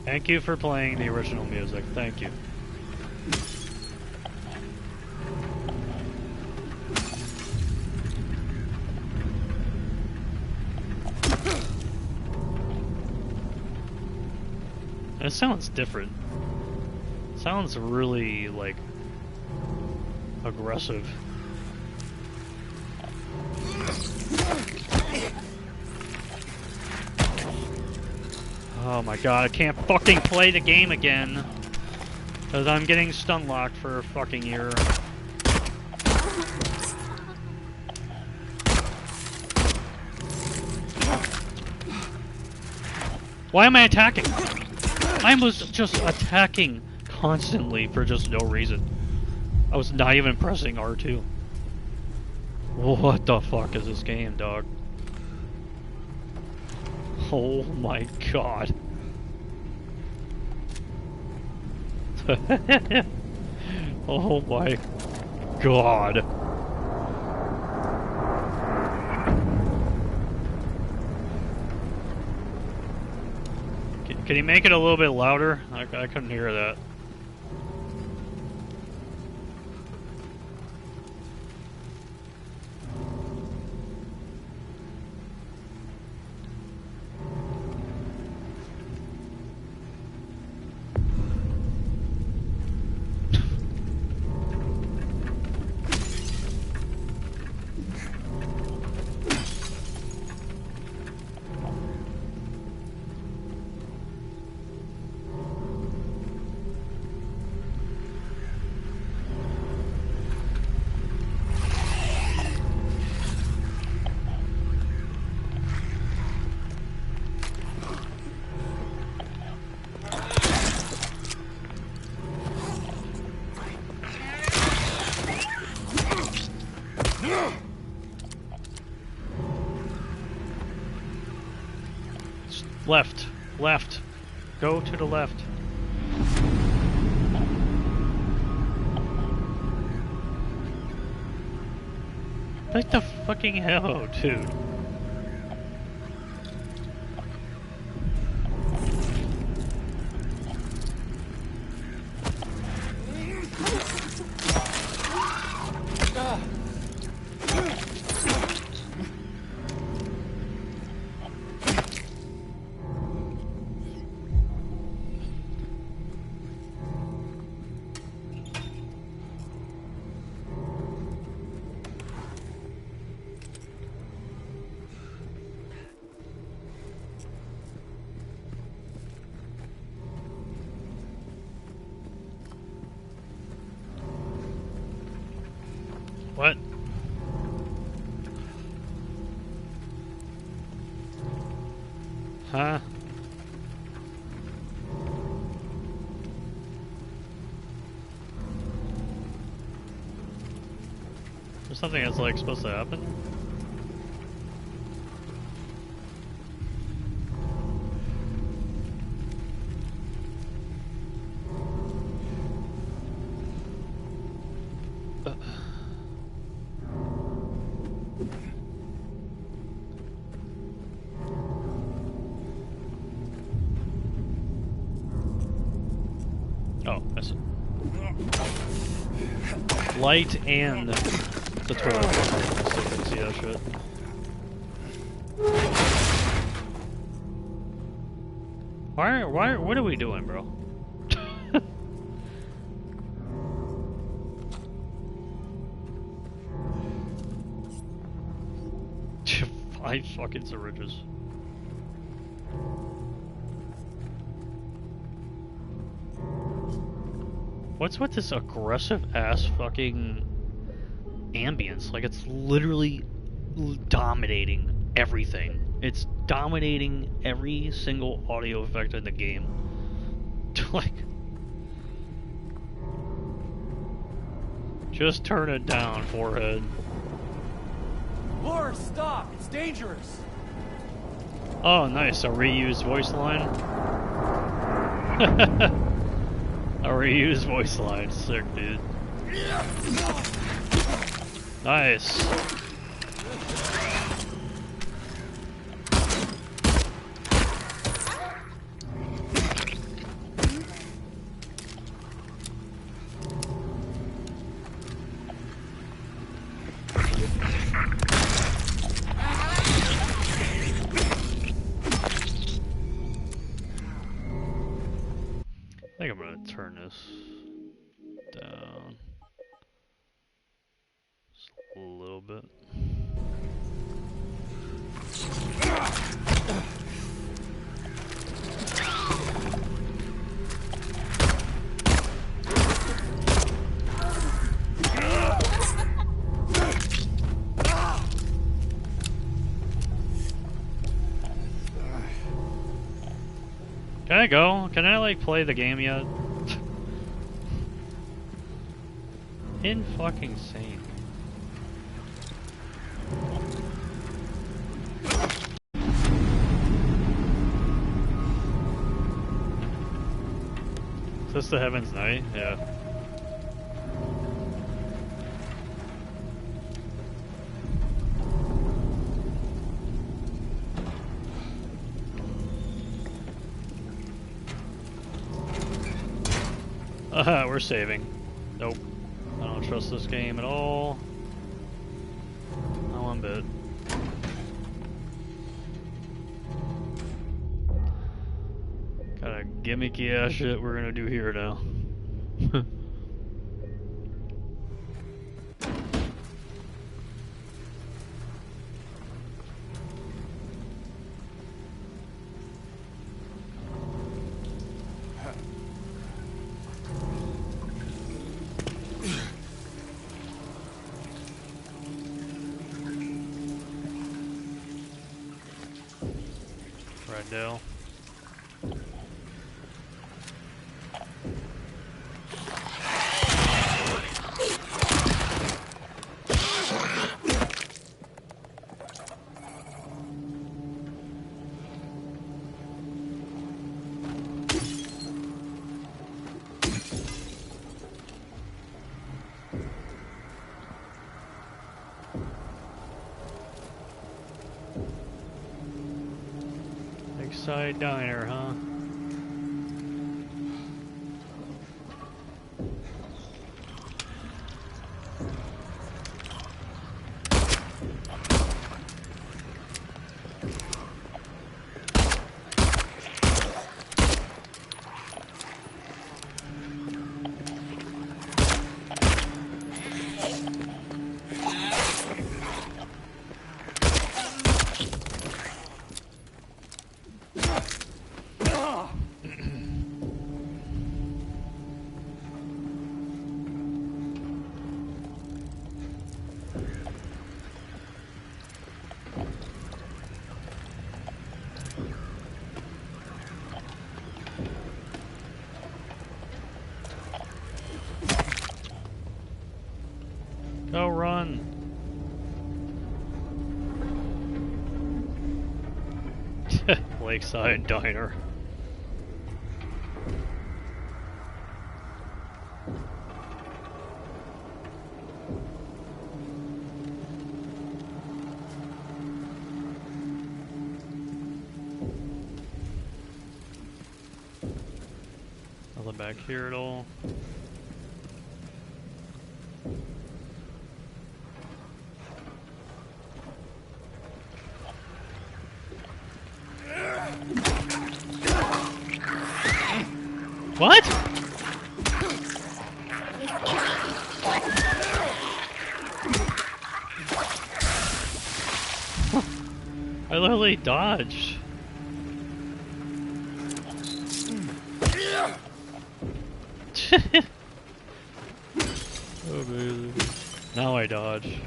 Thank you for playing the original music. Thank you. It sounds different. It sounds really, like, aggressive. Oh my god, I can't fucking play the game again. Because I'm getting stun locked for a fucking year. Why am I attacking? I was just attacking constantly for just no reason. I was not even pressing R2. What the fuck is this game, dog? Oh my god. Oh my god. Can you make it a little bit louder? I couldn't hear that. Left. Left. Go to the left. What the fucking hell, dude? What? Huh? There's something that's like supposed to happen? Oh, that's it. Light and the toilet. I still can see that shit. What are we doing, bro? 5 fucking syringes. What's with this aggressive ass fucking ambience? Like, it's literally dominating everything. It's dominating every single audio effect in the game. Like, just turn it down, forehead. Lord, stop! It's dangerous! Oh, nice. A reused voice line. A reused voice line. Sick, dude. Nice. I think I'm gonna turn this down just a little bit. Can I go? Can I like play the game yet? In fucking sane. Is this the Heaven's Night? Yeah. We're saving. Nope. I don't trust this game at all. Not one bit. Kind of gimmicky ass shit we're gonna do here now. Right, Dale. Lakeside Diner, huh? Go run! Lakeside Diner. Nothing back here at all. What? I literally dodged. Oh, baby. Now I dodge.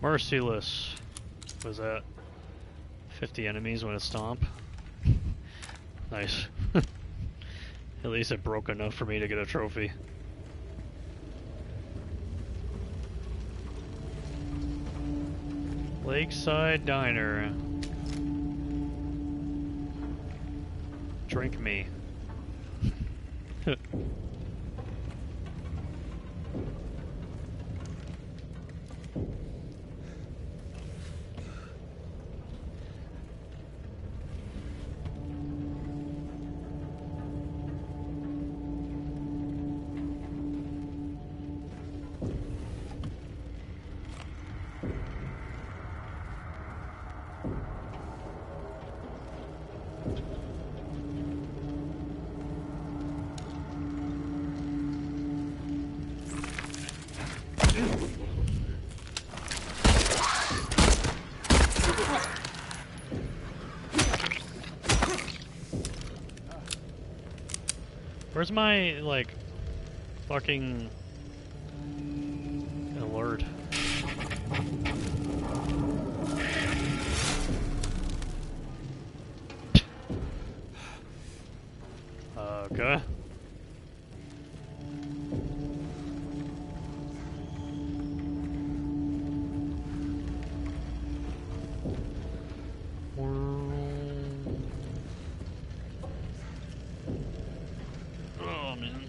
Merciless. Was that 50 enemies when it stomp? Nice. At least it broke enough for me to get a trophy. Lakeside Diner. Drink me. Where's my, like, fucking alert? Okay. Oh, man.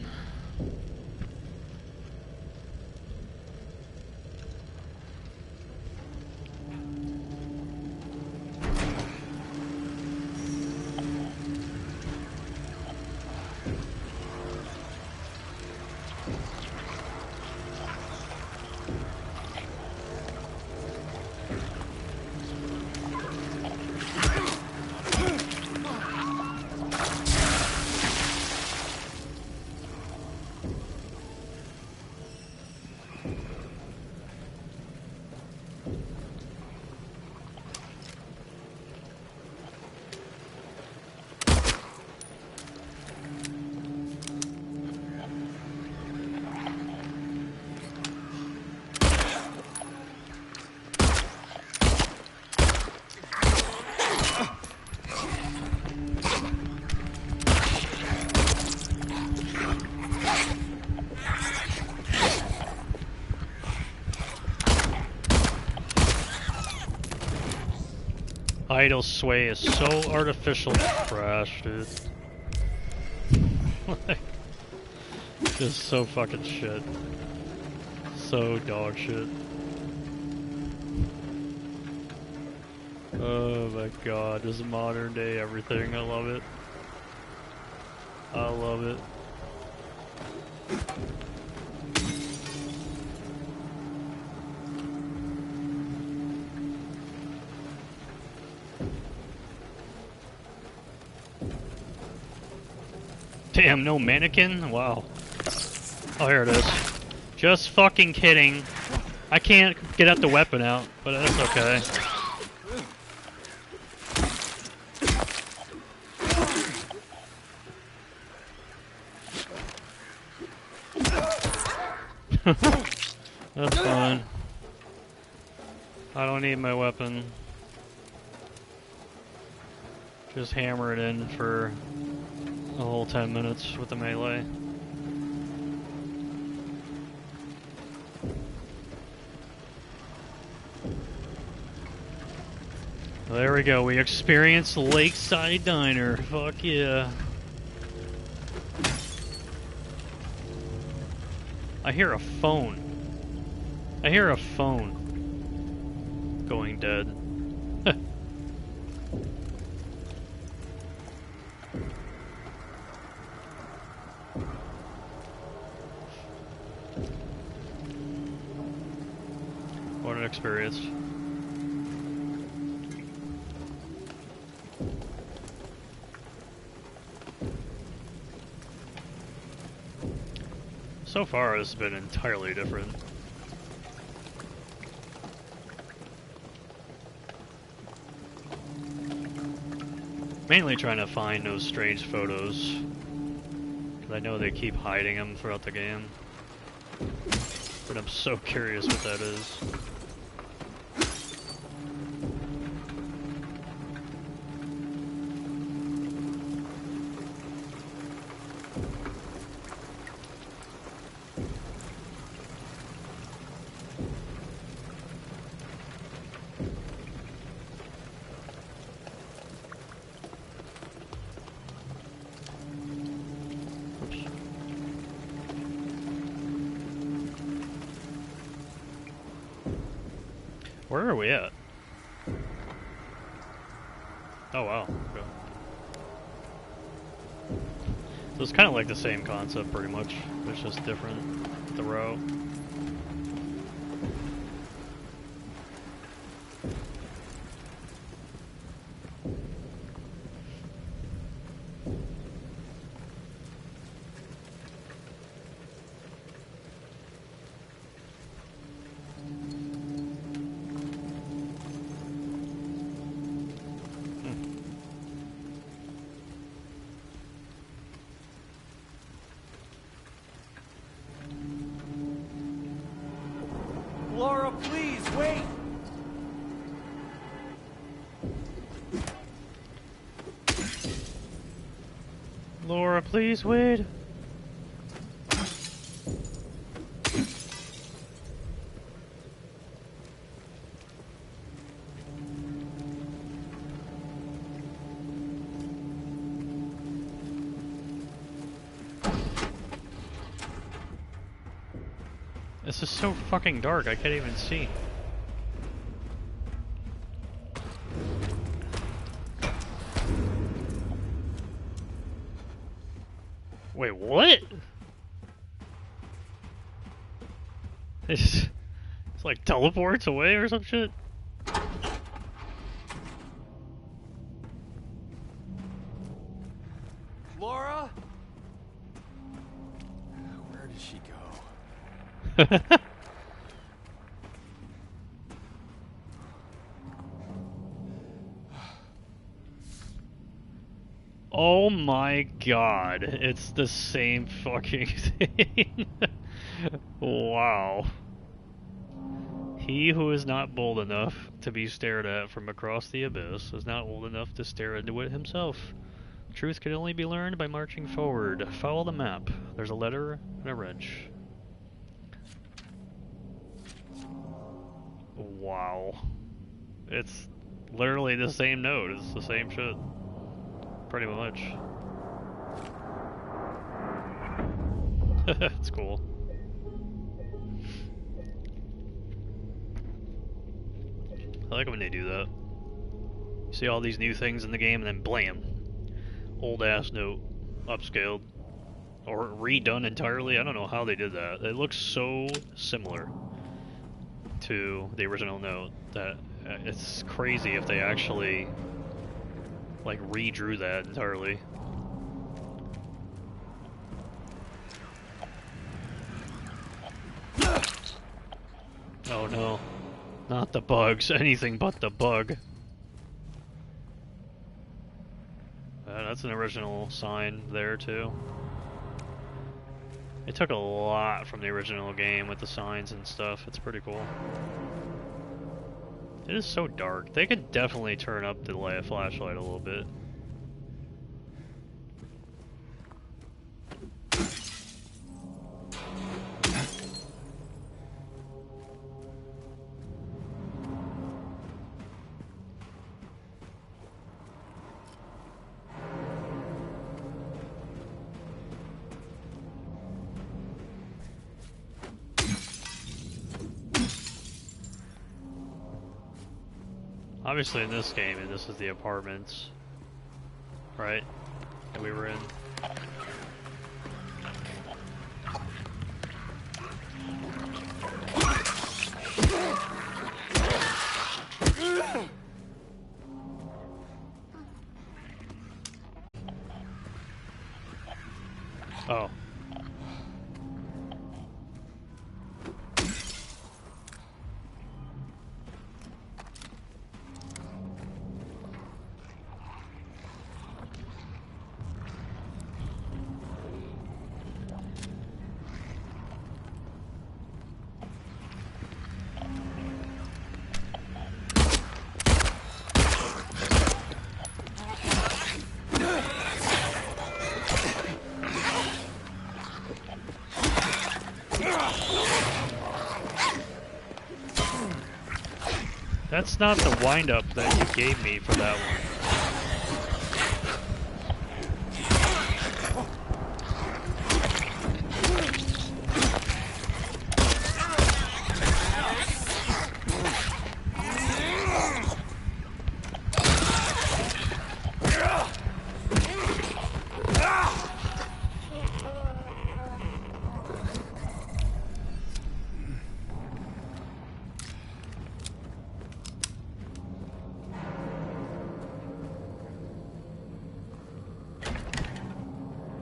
Idle sway is so artificial trash, dude. Just so fucking shit. So dog shit. Oh my god, this is modern day everything. I love it. I love it. Damn, no mannequin? Wow. Oh, here it is. Just fucking kidding. I can't get out the weapon out, but that's okay. That's fine. I don't need my weapon. Just hammer it in for a whole 10 minutes with the melee. There we go, we experienced Lakeside Diner. Fuck yeah. I hear a phone. I hear a phone going dead. What an experience. So far, it's been entirely different. Mainly trying to find those strange photos, because I know they keep hiding them throughout the game. But I'm so curious what that is. Where are we at? Oh wow. Okay. So it's kind of like the same concept pretty much. It's just different. The route. Laura, please, wait! Laura, please wait. This is so fucking dark, I can't even see. Wait, what? It's like teleports away or some shit? Laura? Where did she go? Oh my god, it's the same fucking thing. Wow. He who is not bold enough to be stared at from across the abyss is not old enough to stare into it himself. Truth can only be learned by marching forward. Follow the map. There's a letter and a wrench. Wow. It's literally the same node. It's the same shit. Pretty much. It's cool. I like when they do that. You see all these new things in the game and then blam! Old ass note. Upscaled. Or redone entirely. I don't know how they did that. It looks so similar to the original note that it's crazy if they actually like redrew that entirely. Oh no. Not the bugs. Anything but the bug. That's an original sign there too. It took a lot from the original game with the signs and stuff. It's pretty cool. It is so dark. They could definitely turn up the flashlight a little bit. Obviously in this game, and this is the apartments, right, that we were in. Oh. That's not the wind-up that you gave me for that one.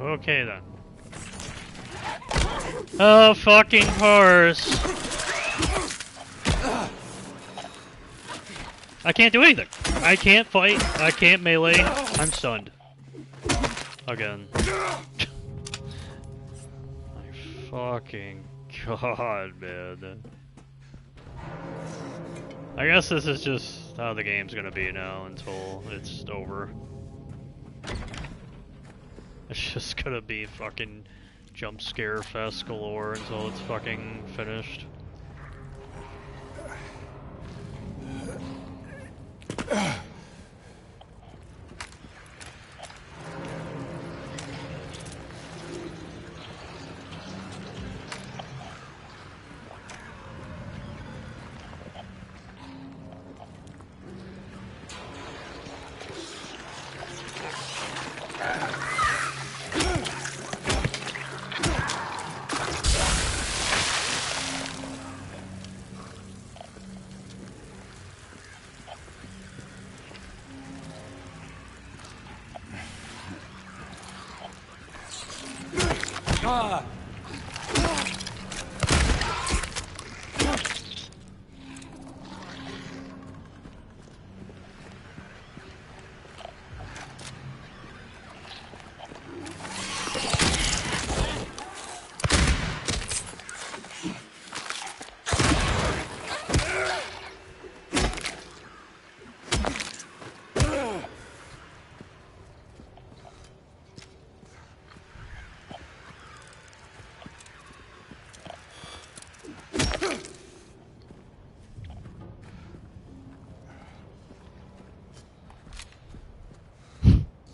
Okay then. Oh, fucking course. I can't do anything. I can't fight. I can't melee. I'm stunned. Again. My fucking god, man. I guess this is just how the game's gonna be now until it's over. It's just gonna be fucking jump scare fest galore until it's fucking finished.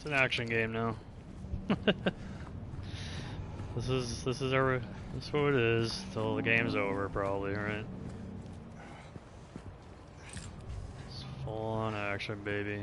an action game now. This is what it is till the game's over, probably, right? It's full on action, baby.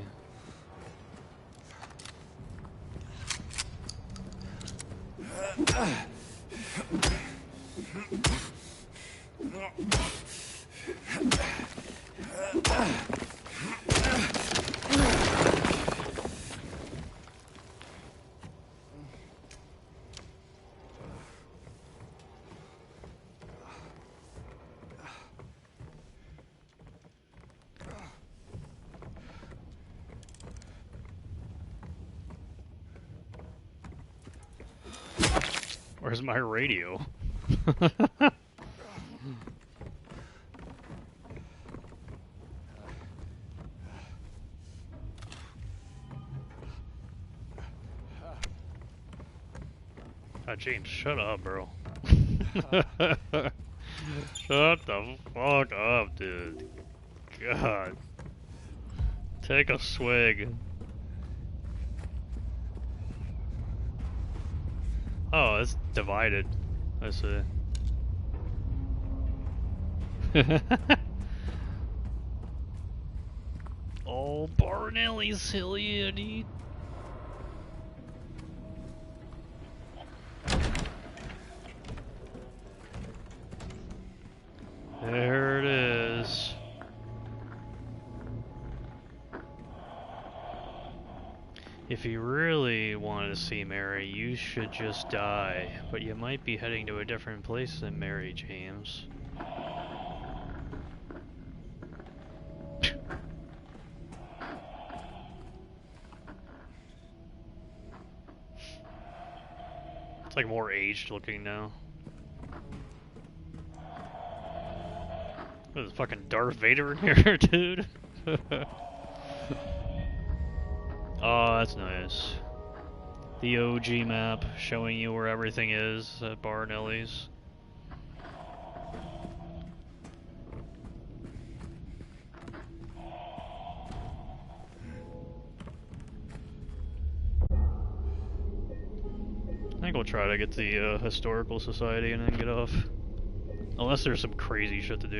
Where's my radio? James, shut up, bro. Shut the fuck up, dude. God. Take a swig. Oh, it's divided. I see. Oh, Barnelli's hell yeah, dude. There it is. If you really want to see Mary, you should just die. But you might be heading to a different place than Mary, James. It's like more aged looking now. What is fucking Darth Vader in here, dude? Oh, that's nice. The OG map showing you where everything is at Barnelli's. I think we'll try to get to the Historical Society and then get off. Unless there's some crazy shit to do.